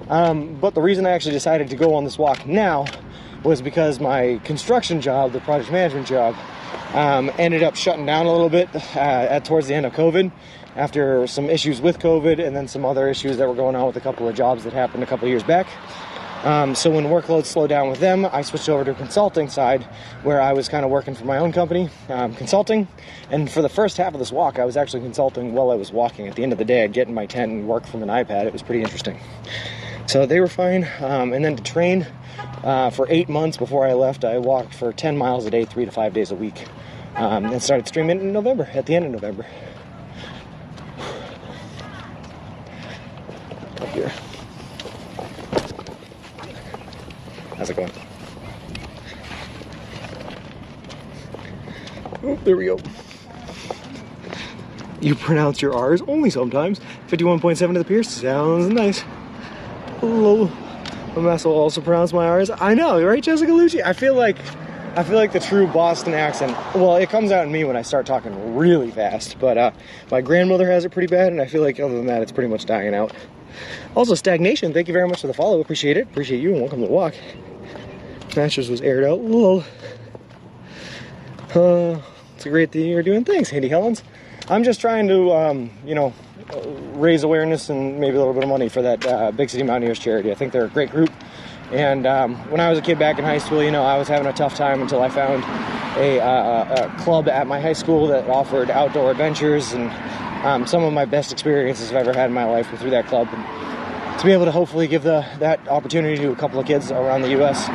But the reason I actually decided to go on this walk now was because my construction job, the project management job, ended up shutting down a little bit towards the end of COVID, after some issues with COVID and then some other issues that were going on with a couple of jobs that happened a couple of years back. So when workloads slowed down with them, I switched over to a consulting side where I was kind of working for my own company, consulting. And for the first half of this walk, I was actually consulting while I was walking. At the end of the day, I'd get in my tent and work from an iPad. It was pretty interesting. So they were fine. And then to train for 8 months before I left, I walked for 10 miles a day, 3 to 5 days a week. And started streaming in November, at the end of November. Up here. How's it going? Oh, there we go. You pronounce your R's only sometimes. 51.7 to the pier sounds nice. Hello. I will also pronounce my R's. I know, right, Jessica Lucci? I feel like the true Boston accent, well, it comes out in me when I start talking really fast, but my grandmother has it pretty bad, and I feel like other than that, it's pretty much dying out. Also, Stagnation, thank you very much for the follow. Appreciate it. Appreciate you, and welcome to the walk. Mattress was aired out. Lol. It's a great thing you're doing. Thanks, Handy Helens. I'm just trying to, raise awareness and maybe a little bit of money for that Big City Mountaineers charity. I think they're a great group. And when I was a kid back in high school, I was having a tough time until I found a club at my high school that offered outdoor adventures, and some of my best experiences I've ever had in my life were through that club. And to be able to hopefully give that opportunity to a couple of kids around the U.S.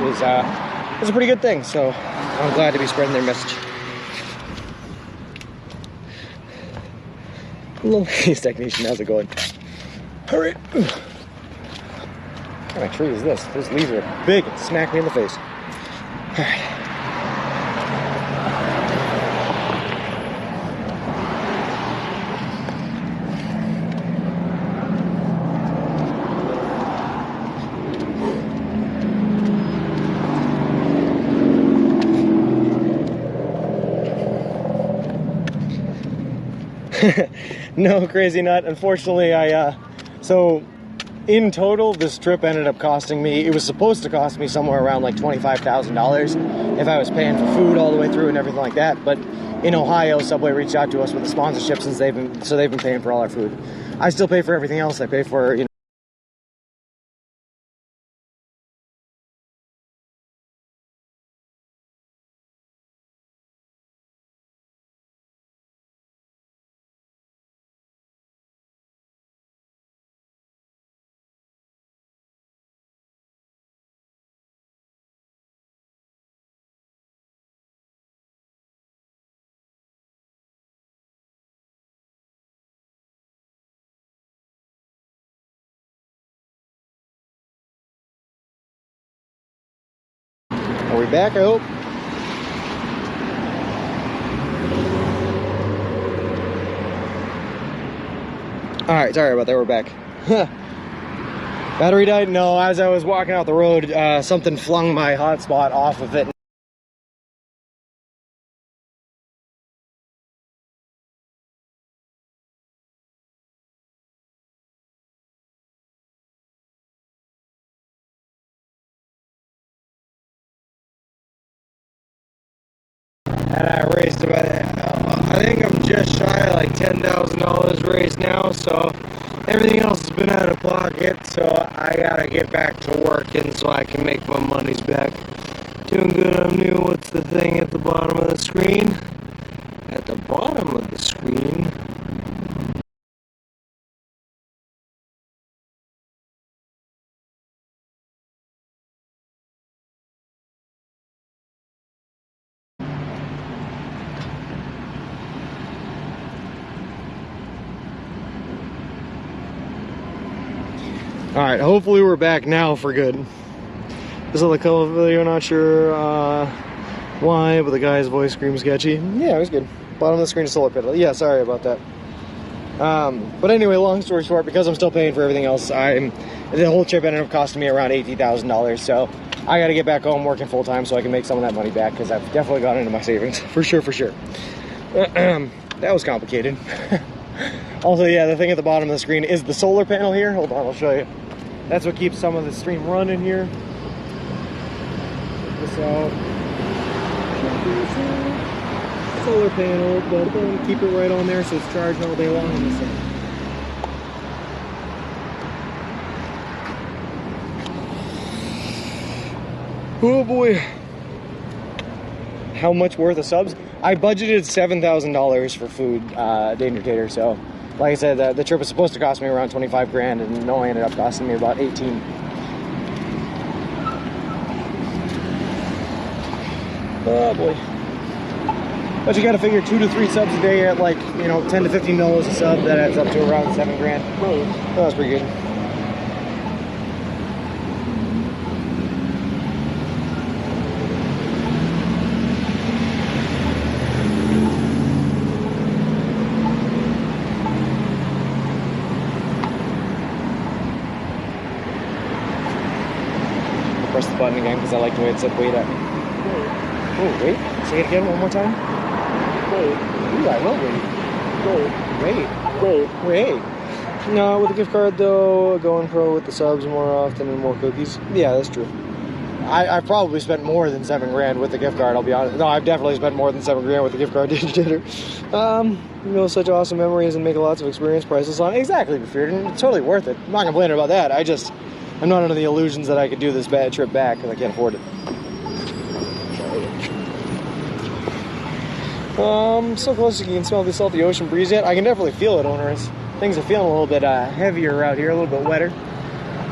is a pretty good thing. So I'm glad to be spreading their message. Hello, Technician, how's it going? All right. What kind of tree is this? Those leaves are big and smack me in the face. All right. No, Crazy Nut. Unfortunately, so in total, this trip ended up costing me, it was supposed to cost me somewhere around like $25,000 if I was paying for food all the way through and everything like that. But in Ohio, Subway reached out to us with a sponsorship since they've been paying for all our food. I still pay for everything else. I pay for, Are we back, I hope? Alright, sorry about that, we're back. Battery died? No, as I was walking out the road, something flung my hotspot off of it. And I raised about, I think I'm just shy of like $10,000 raised now, so everything else has been out of pocket, so I gotta get back to working so I can make my monies back. Doing good on new. What's the thing at the bottom of the screen? At the bottom of the screen. Alright, hopefully we're back now for good. This is a cover video, not sure why, but the guy's voice screams sketchy. Yeah, it was good. Bottom of the screen is solar panel. Yeah, sorry about that. But anyway, long story short, because I'm still paying for everything else, the whole trip ended up costing me around $80,000. So I got to get back home working full time so I can make some of that money back, because I've definitely gone into my savings for sure. That was complicated. Also, yeah, the thing at the bottom of the screen is the solar panel here. Hold on, I'll show you. That's what keeps some of the stream running here. Check this out. Solar panel, boom, keep it right on there so it's charged all day long on this thing. Oh boy. How much worth of subs? I budgeted $7,000 for food, Danger Tater, so like I said, the trip was supposed to cost me around 25 grand, and it only ended up costing me about 18. Oh boy. But you gotta figure 2 to 3 subs a day at like, you know, $10 to $15 a sub, that adds up to around 7 grand. So that's pretty good. Press the button again because I like the way it said wait at me. Oh, wait. Say it again one more time. Wait. Ooh, I will wait. Wait. No, with the gift card though, going pro with the subs more often and more cookies. Yeah, that's true. I've probably spent more than 7 grand with the gift card, I'll be honest. No, I've definitely spent more than 7 grand with the gift card, Danger. You know, such awesome memories and make lots of experience prices on. Exactly, Feared. It's totally worth it. I'm not complaining about that. I'm not under the illusions that I could do this bad trip back because I can't afford it. So close you can smell the salty ocean breeze yet. I can definitely feel it, owners. Things are feeling a little bit heavier out here, a little bit wetter.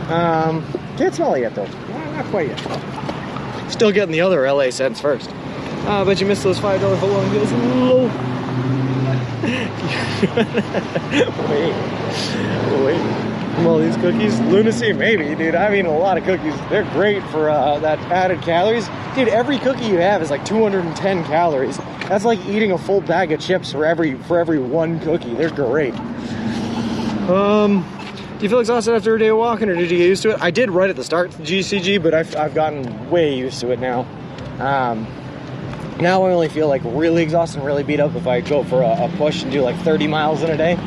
Can't smell it yet though. Not quite yet. Still getting the other LA scents first. Bet you missed those $5 foot long deals. Wait. Well, these cookies, lunacy, maybe, dude. I've eaten a lot of cookies. They're great for that added calories. Dude, every cookie you have is like 210 calories. That's like eating a full bag of chips for every one cookie. They're great. Do you feel exhausted after a day of walking, or did you get used to it? I did right at the start to GCG, but I've gotten way used to it now. Now I only feel like really exhausted and really beat up if I go for a push and do like 30 miles in a day.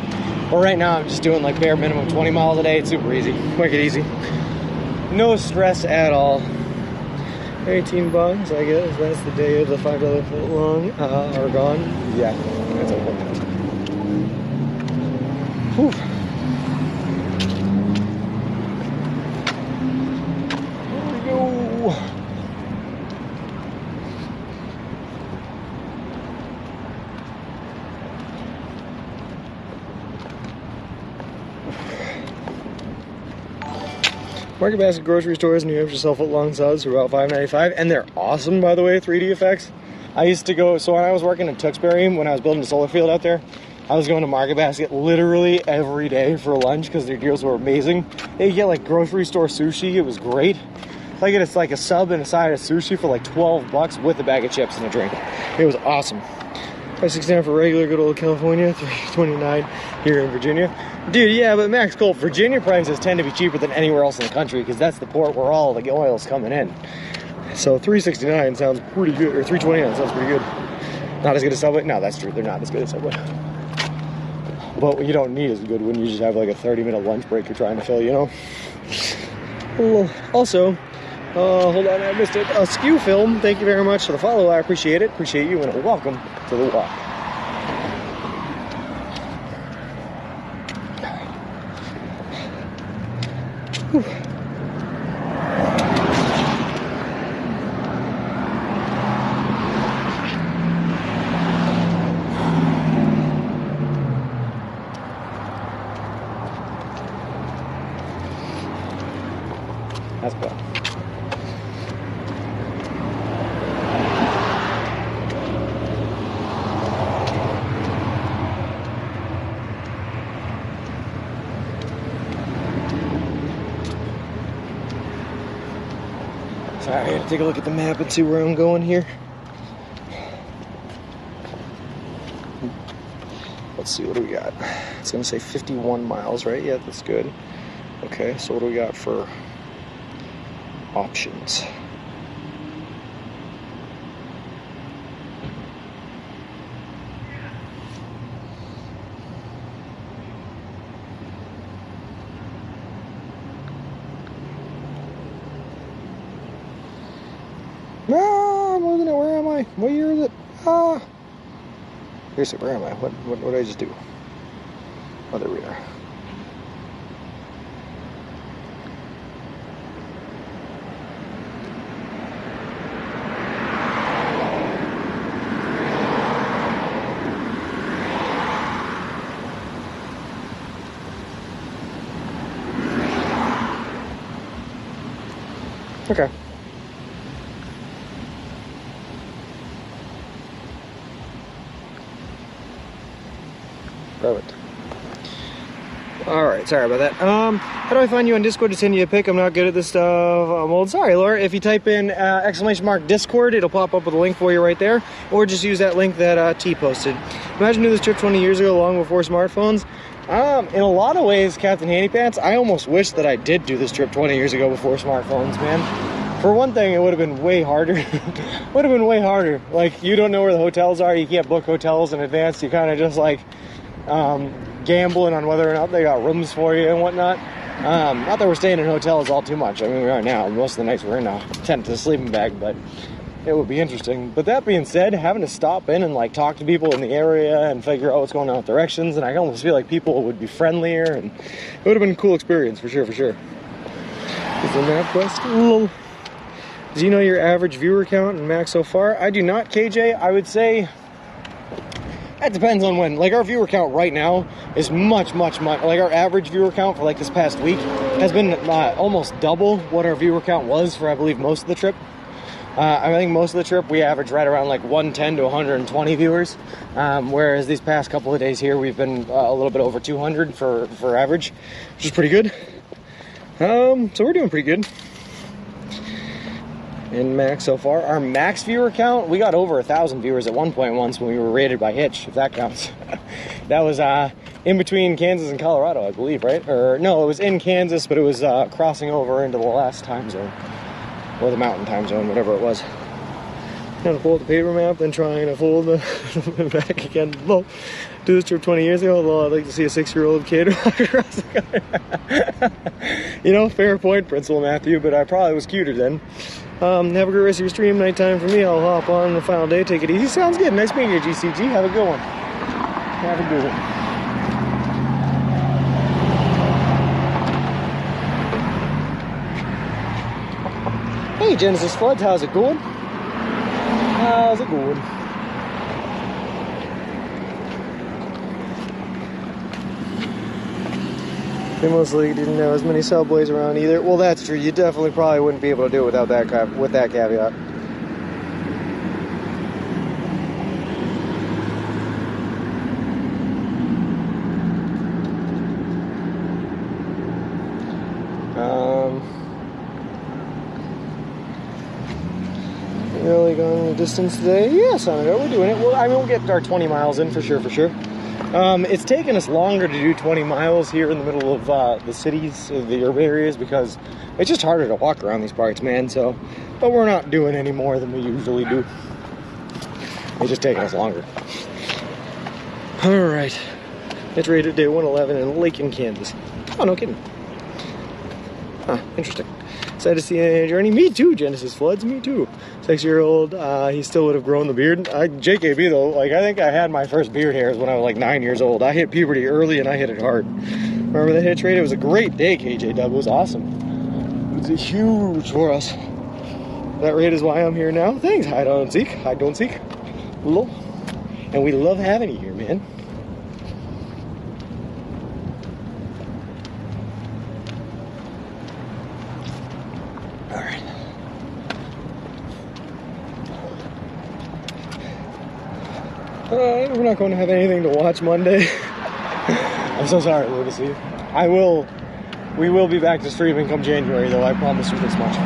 But right now I'm just doing like bare minimum 20 miles a day. It's super easy. Quick and easy. No stress at all. 18 bucks, I guess. That's the day of the $5 foot long are gone. Yeah, that's over. Whew. Here we go. Market Basket grocery stores in New Hampshire sell foot-long subs for about $5.95, and they're awesome, by the way, 3D effects. I used to go, so when I was working in Tewksbury, when I was building a solar field out there, I was going to Market Basket literally every day for lunch because their deals were amazing. They get like grocery store sushi, it was great. I get it's like a sub and a side of sushi for like 12 bucks with a bag of chips and a drink. It was awesome. $5.69 for regular good old California, $3.29 here in Virginia. Dude, yeah, but Max Colt, Virginia prices tend to be cheaper than anywhere else in the country because that's the port where all the oil's coming in. So $3.69 sounds pretty good, or $3.29 sounds pretty good. Not as good as Subway? No, that's true. They're not as good as Subway. But you don't need as good when you just have like a 30-minute lunch break you're trying to fill, you know? Also, hold on, I missed it. A Skew Film, thank you very much for the follow. I appreciate it. Appreciate you, and welcome to the walk. Whew. That's cool. Alright, I gotta take a look at the map and see where I'm going here. Let's see, what do we got? It's gonna say 51 miles, right? Yeah, that's good. Okay, so what do we got for options? No, I'm losing it. Where am I? What year is it? Seriously, where am I? What did I just do? Oh, there we are. Okay. Perfect. Alright, sorry about that. How do I find you on Discord to send you a pic? I'm not good at this stuff. I'm old. Sorry, Laura. If you type in ! Discord, it'll pop up with a link for you right there. Or just use that link that T posted. Imagine doing this trip 20 years ago, long before smartphones. In a lot of ways, Captain Handy Pants, I almost wish that I did do this trip 20 years ago before smartphones, man. For one thing, it would have been way harder. Would have been way harder. Like, you don't know where the hotels are. You can't book hotels in advance. You kind of just, like, gambling on whether or not they got rooms for you and whatnot. Not that we're staying in hotels all too much. I mean, we are now. Most of the nights we're in a tent to a sleeping bag, but it would be interesting. But that being said, having to stop in and, like, talk to people in the area and figure out what's going on with directions, and I almost feel like people would be friendlier, and it would have been a cool experience, for sure, for sure. Is the map quest? Lol. Do you know your average viewer count and max so far? I do not, KJ. I would say that depends on when. Like, our viewer count right now is much, like, our average viewer count for, like, this past week has been almost double what our viewer count was for, I believe, most of the trip. I think most of the trip we averaged right around, like, 110 to 120 viewers, whereas these past couple of days here we've been a little bit over 200 for average, which is pretty good. So we're doing pretty good. In max so far. Our max viewer count, we got over 1,000 viewers at one point once when we were rated by Hitch, if that counts. That was in between Kansas and Colorado, I believe, right? Or no, it was in Kansas, but it was crossing over into the last time zone, or the mountain time zone, whatever it was. Trying to fold the paper map, then trying to fold the back again. Well, do this trip 20 years ago, although I'd like to see a 6-year-old kid walk across the country. You know, fair point, Principal Matthew, but I probably was cuter then. Have a great rest of your stream. Nighttime for me. I'll hop on the final day. Take it easy. Sounds good. Nice meeting you, GCG. Have a good one. Have a good one. Hey, Genesis Floods. How's it going? How's it going? They mostly didn't have as many subways around either. Well, that's true. You definitely probably wouldn't be able to do it without that with that caveat. Really going the distance today? Yeah, Senator, we're doing it. Well, I mean, we'll get our 20 miles in for sure, for sure. It's taken us longer to do 20 miles here in the middle of the cities, the urban areas, because it's just harder to walk around these parts, man. So, but we're not doing any more than we usually do. It's just taking us longer. All right, it's rated day 111 in Lakin, Kansas. Oh, no kidding. Huh, interesting. Excited to see a journey. Me too, Genesis Floods. Me too. 6-year-old. He still would have grown the beard. JKB though, like, I think I had my first beard hairs when I was like 9 years old. I hit puberty early and I hit it hard. Remember that Hitch rate? It was a great day, KJ Dub. It was awesome. It was huge for us. That rate is why I'm here now. Thanks. I don't seek. Lol. And we love having you here, man. We're not going to have anything to watch Monday. I'm so sorry, Lunacy. We will be back to streaming come January, though. I promise you this much.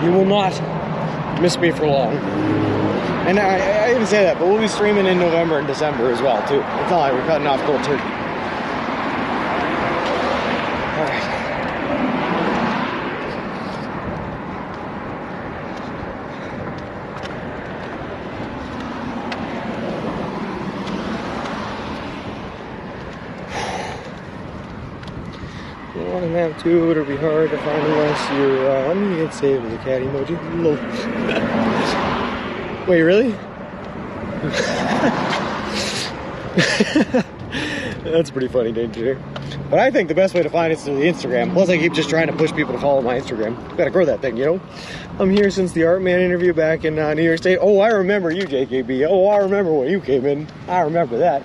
You will not miss me for long. And I even say that, but we'll be streaming in November and December as well, too. It's not like we're cutting off cold turkey. All right. You want a map too, it'll be hard to find unless you're, let me get saved as a cat emoji. No. Wait, really? That's pretty funny, Danger. But I think the best way to find it's through the Instagram. Plus, I keep just trying to push people to follow my Instagram. Gotta grow that thing, you know? I'm here since the Art Man interview back in New York State. Oh, I remember you, JKB. Oh, I remember when you came in. I remember that.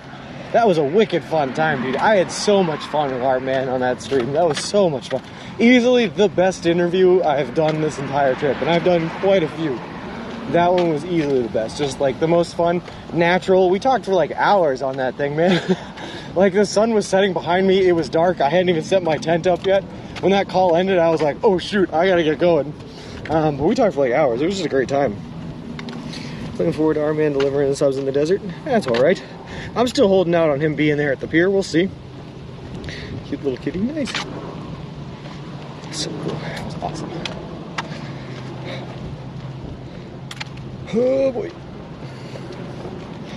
That was a wicked fun time, dude. I had so much fun with Art Man on that stream. That was so much fun. Easily the best interview I've done this entire trip, and I've done quite a few. That one was easily the best. Just like the most fun, natural. We talked for like hours on that thing, man. Like the sun was setting behind me. It was dark. I hadn't even set my tent up yet. When that call ended, I was like, oh shoot, I gotta get going. But we talked for like hours. It was just a great time. Looking forward to Art Man delivering the subs in the desert. That's all right. I'm still holding out on him being there at the pier. We'll see. Cute little kitty. Nice. So cool. That was awesome. Oh boy.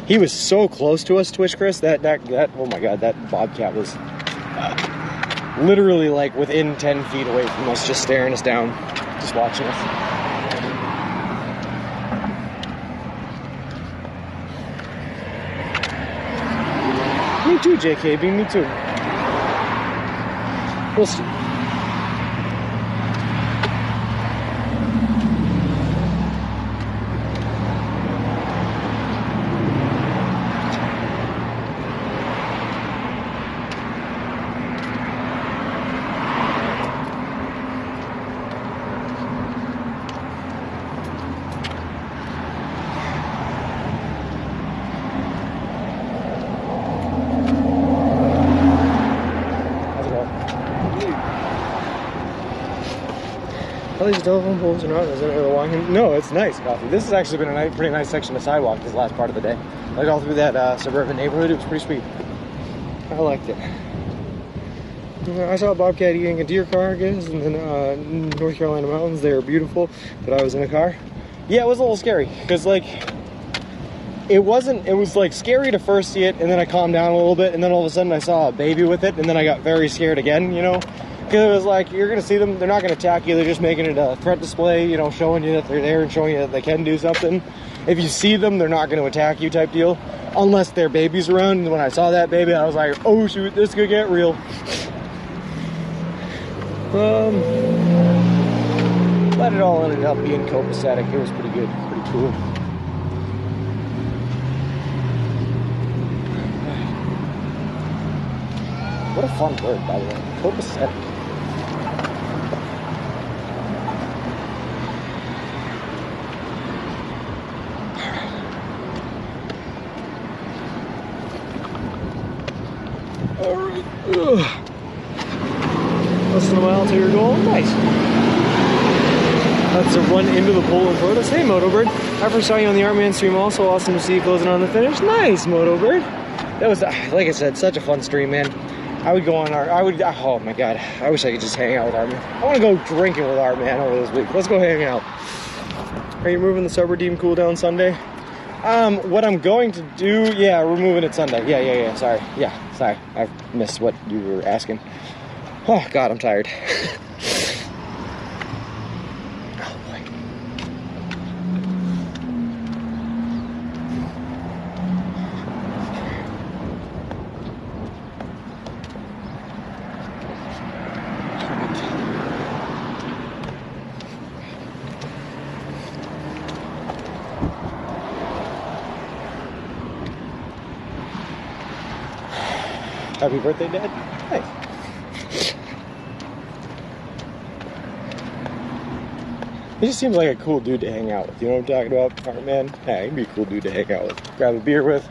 He was so close to us, Twitch Chris, that oh my god, that bobcat was literally like within 10 feet away from us, just staring us down, just watching us. Me too, JKB, me too. We'll see. These telephone poles are not, is it walking? No, it's nice, Coffee. This has actually been a pretty nice section of sidewalk this last part of the day. Like all through that suburban neighborhood, it was pretty sweet. I liked it. I saw a bobcat eating a deer carcass in the North Carolina mountains. They were beautiful, but I was in a car. Yeah, it was a little scary, because like, it was like scary to first see it, and then I calmed down a little bit, and then all of a sudden I saw a baby with it, and then I got very scared again, you know? Because it was like, you're going to see them, they're not going to attack you, they're just making it a threat display, you know, showing you that they're there and showing you that they can do something. If you see them, they're not going to attack you type deal, unless their baby's around. And when I saw that baby, I was like, oh shoot, this could get real. But it all ended up being copacetic. It was pretty good, pretty cool. What a fun word, by the way, copacetic. Alright. Less than a mile to your goal. Nice. That's a run into the pole in front of us. Hey, Motobird. I first saw you on the Art Man stream also. Awesome to see you closing on the finish. Nice, Motobird. That was, like I said, such a fun stream, man. I would go on oh my god. I wish I could just hang out with Art Man. I want to go drinking with Art Man over this week. Let's go hang out. Are you moving the sub redeem cooldown Sunday? What I'm going to do, yeah, we're moving it Sunday. Yeah, sorry. I missed what you were asking. Oh, God, I'm tired. Oh, boy. Happy birthday, Dad. Nice. He just seems like a cool dude to hang out with. You know what I'm talking about, Art Man? Yeah, he'd be a cool dude to hang out with. Grab a beer with.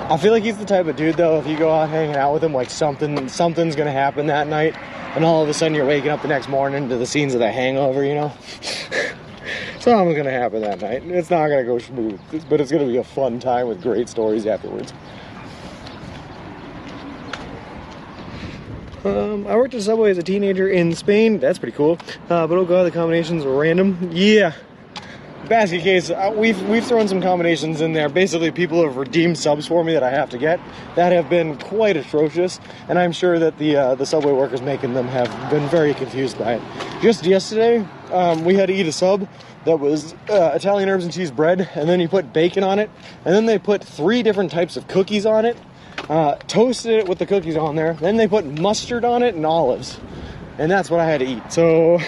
I feel like he's the type of dude, though, if you go out hanging out with him, like something's gonna happen that night. and all of a sudden you're waking up the next morning to the scenes of The Hangover, you know? Something's gonna happen that night. It's not gonna go smooth, but it's gonna be a fun time with great stories afterwards. I worked at Subway as a teenager in Spain. That's pretty cool. But oh god, the combinations are random. Yeah. Basket case, we've thrown some combinations in there. Basically, people have redeemed subs for me that I have to get that have been quite atrocious, and I'm sure that the Subway workers making them have been very confused by it. Just yesterday, we had to eat a sub that was Italian herbs and cheese bread, and then you put bacon on it, and then they put 3 different types of cookies on it, toasted it with the cookies on there, then they put mustard on it and olives, and that's what I had to eat. So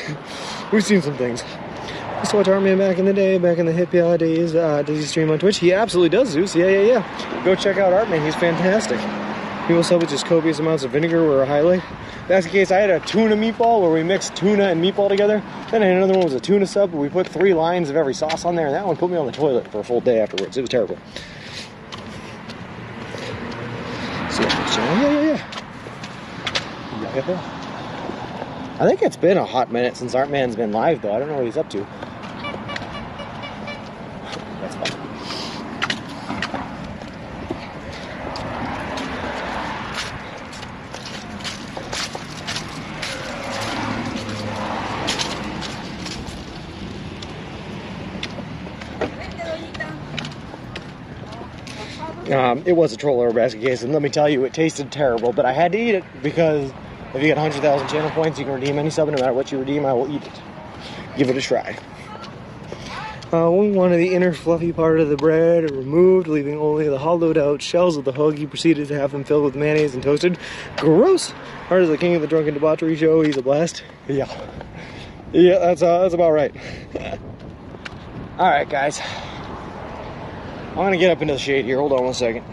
we've seen some things. I used to watch Artman back in the day, back in the hippie days. Does he stream on Twitch? He absolutely does, Zeus. Yeah. Go check out Artman. He's fantastic. He will sub with just copious amounts of vinegar or a highlight. That's the case. I had a tuna meatball where we mixed tuna and meatball together. Then I had another one was a tuna sub where we put 3 lines of every sauce on there, and that one put me on the toilet for a full day afterwards. It was terrible. So, yeah. I think it's been a hot minute since Artman's been live, though. I don't know what he's up to. That's fun. It was a troll or basket case, and let me tell you, it tasted terrible, but I had to eat it because if you get 100,000 channel points, you can redeem any sub. No matter what you redeem, I will eat it. Give it a try. One of the inner fluffy part of the bread removed, leaving only the hollowed out shells of the hug. He proceeded to have them filled with mayonnaise and toasted. Gross! Hard as the king of the drunken debauchery show, he's a blast. Yeah, that's about right. Alright, guys. I'm gonna get up into the shade here. Hold on 1 second.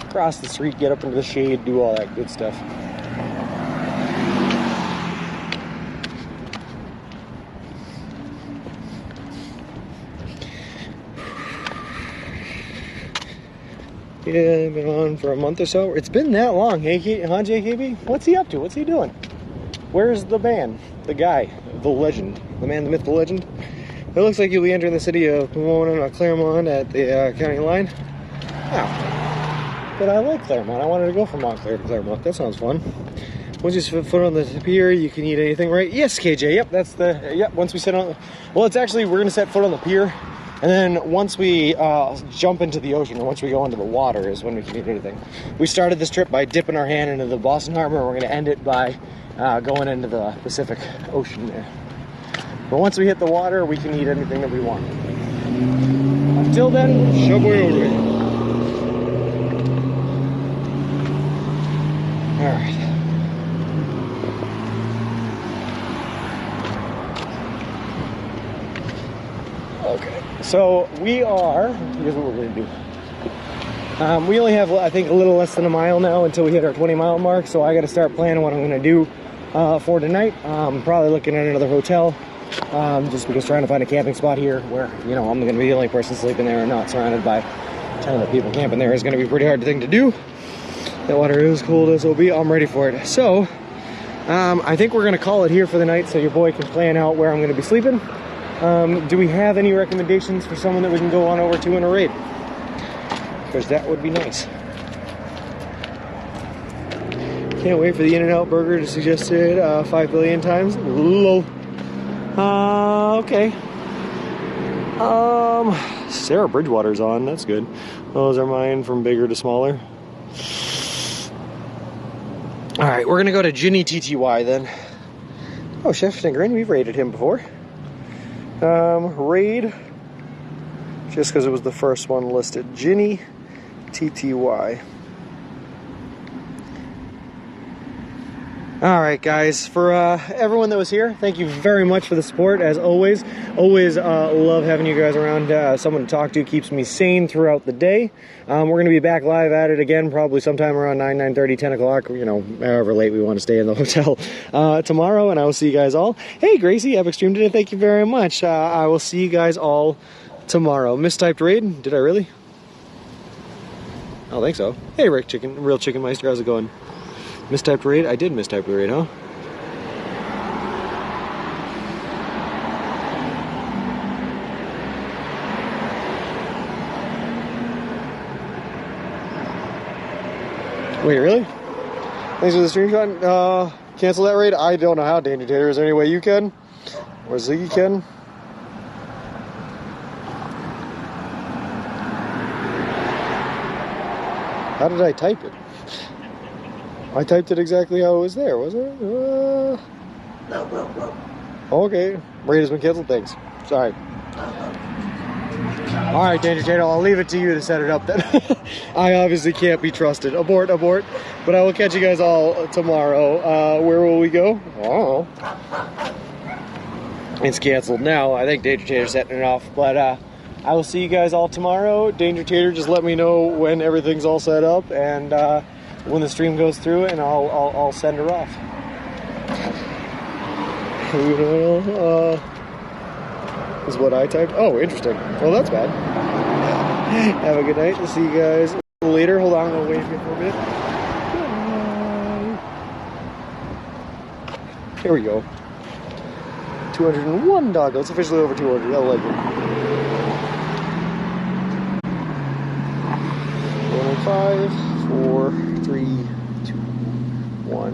Cross the street, get up into the shade, do all that good stuff. Yeah, been on for a month or so. It's been that long, hey, huh, JKB? What's he up to? What's he doing? Where's the man? The guy? The legend? The man, the myth, the legend? It looks like you'll be entering the city of Pomona, Claremont at the county line. Wow. But I like Claremont. I wanted to go from Montclair to Claremont. That sounds fun. Once you set foot on the pier, you can eat anything, right? Yes, KJ. Yep, that's the... Yep, once we sit on... Well, it's actually... We're going to set foot on the pier. And then once we jump into the ocean, or once we go into the water, is when we can eat anything. We started this trip by dipping our hand into the Boston Harbor, and we're going to end it by going into the Pacific Ocean there. But once we hit the water, we can eat anything that we want. Until then, Subway over. Alright. Okay, so we are, here's what we're going to do. We only have, I think, a little less than a mile now until we hit our 20-mile mark, so I got to start planning what I'm going to do for tonight. Probably looking at another hotel, just because trying to find a camping spot here where, you know, I'm going to be the only person sleeping there and not surrounded by a ton of people camping there is going to be a pretty hard thing to do. That water is cold as will be. I'm ready for it. So, I think we're going to call it here for the night so your boy can plan out where I'm going to be sleeping. Do we have any recommendations for someone that we can go on over to in a raid? Because that would be nice. Can't wait for the In-N-Out burger to suggest it 5 billion times. Lol. Okay. Sarah Bridgewater's on. That's good. Those are mine from bigger to smaller. Alright, we're going to go to Ginny TTY then. Oh, Chef Stingrin, we've raided him before. Raid, just because it was the first one listed. Ginny TTY. Alright guys, for everyone that was here, thank you very much for the support, as always. Always love having you guys around. Someone to talk to keeps me sane throughout the day. We're going to be back live at it again, probably sometime around 9, 9:30, 10 o'clock, you know, however late we want to stay in the hotel tomorrow, and I will see you guys all. Hey Gracie, Epic Stream today, thank you very much. I will see you guys all tomorrow. Mistyped raid? Did I really? I don't think so. Hey Rick Chicken, Real Chicken Meister, how's it going? Mistyped raid? I did mistype the raid, huh? Wait, really? Thanks for the stream shot. Cancel that raid? I don't know how, Danger Tater. Is there any way you can? Or Ziggy can? How did I type it? I typed it exactly how it was there, wasn't it? Okay. Raid has been canceled. Thanks. Sorry. Alright, Danger Tato, I'll leave it to you to set it up then. I obviously can't be trusted. Abort, abort. But I will catch you guys all tomorrow. Where will we go? I don't know. It's canceled now. I think Danger Tater's setting it off. But I will see you guys all tomorrow. Danger Tater, just let me know when everything's all set up and when the stream goes through, and I'll send her off. Is what I typed. Oh, interesting. Well, that's bad. Have a good night. See you guys later. Hold on, I'll wait here for a bit. Bye. Here we go. 201 doggo. It's officially over 200. I like it. 105, 4, 3, 2, 1.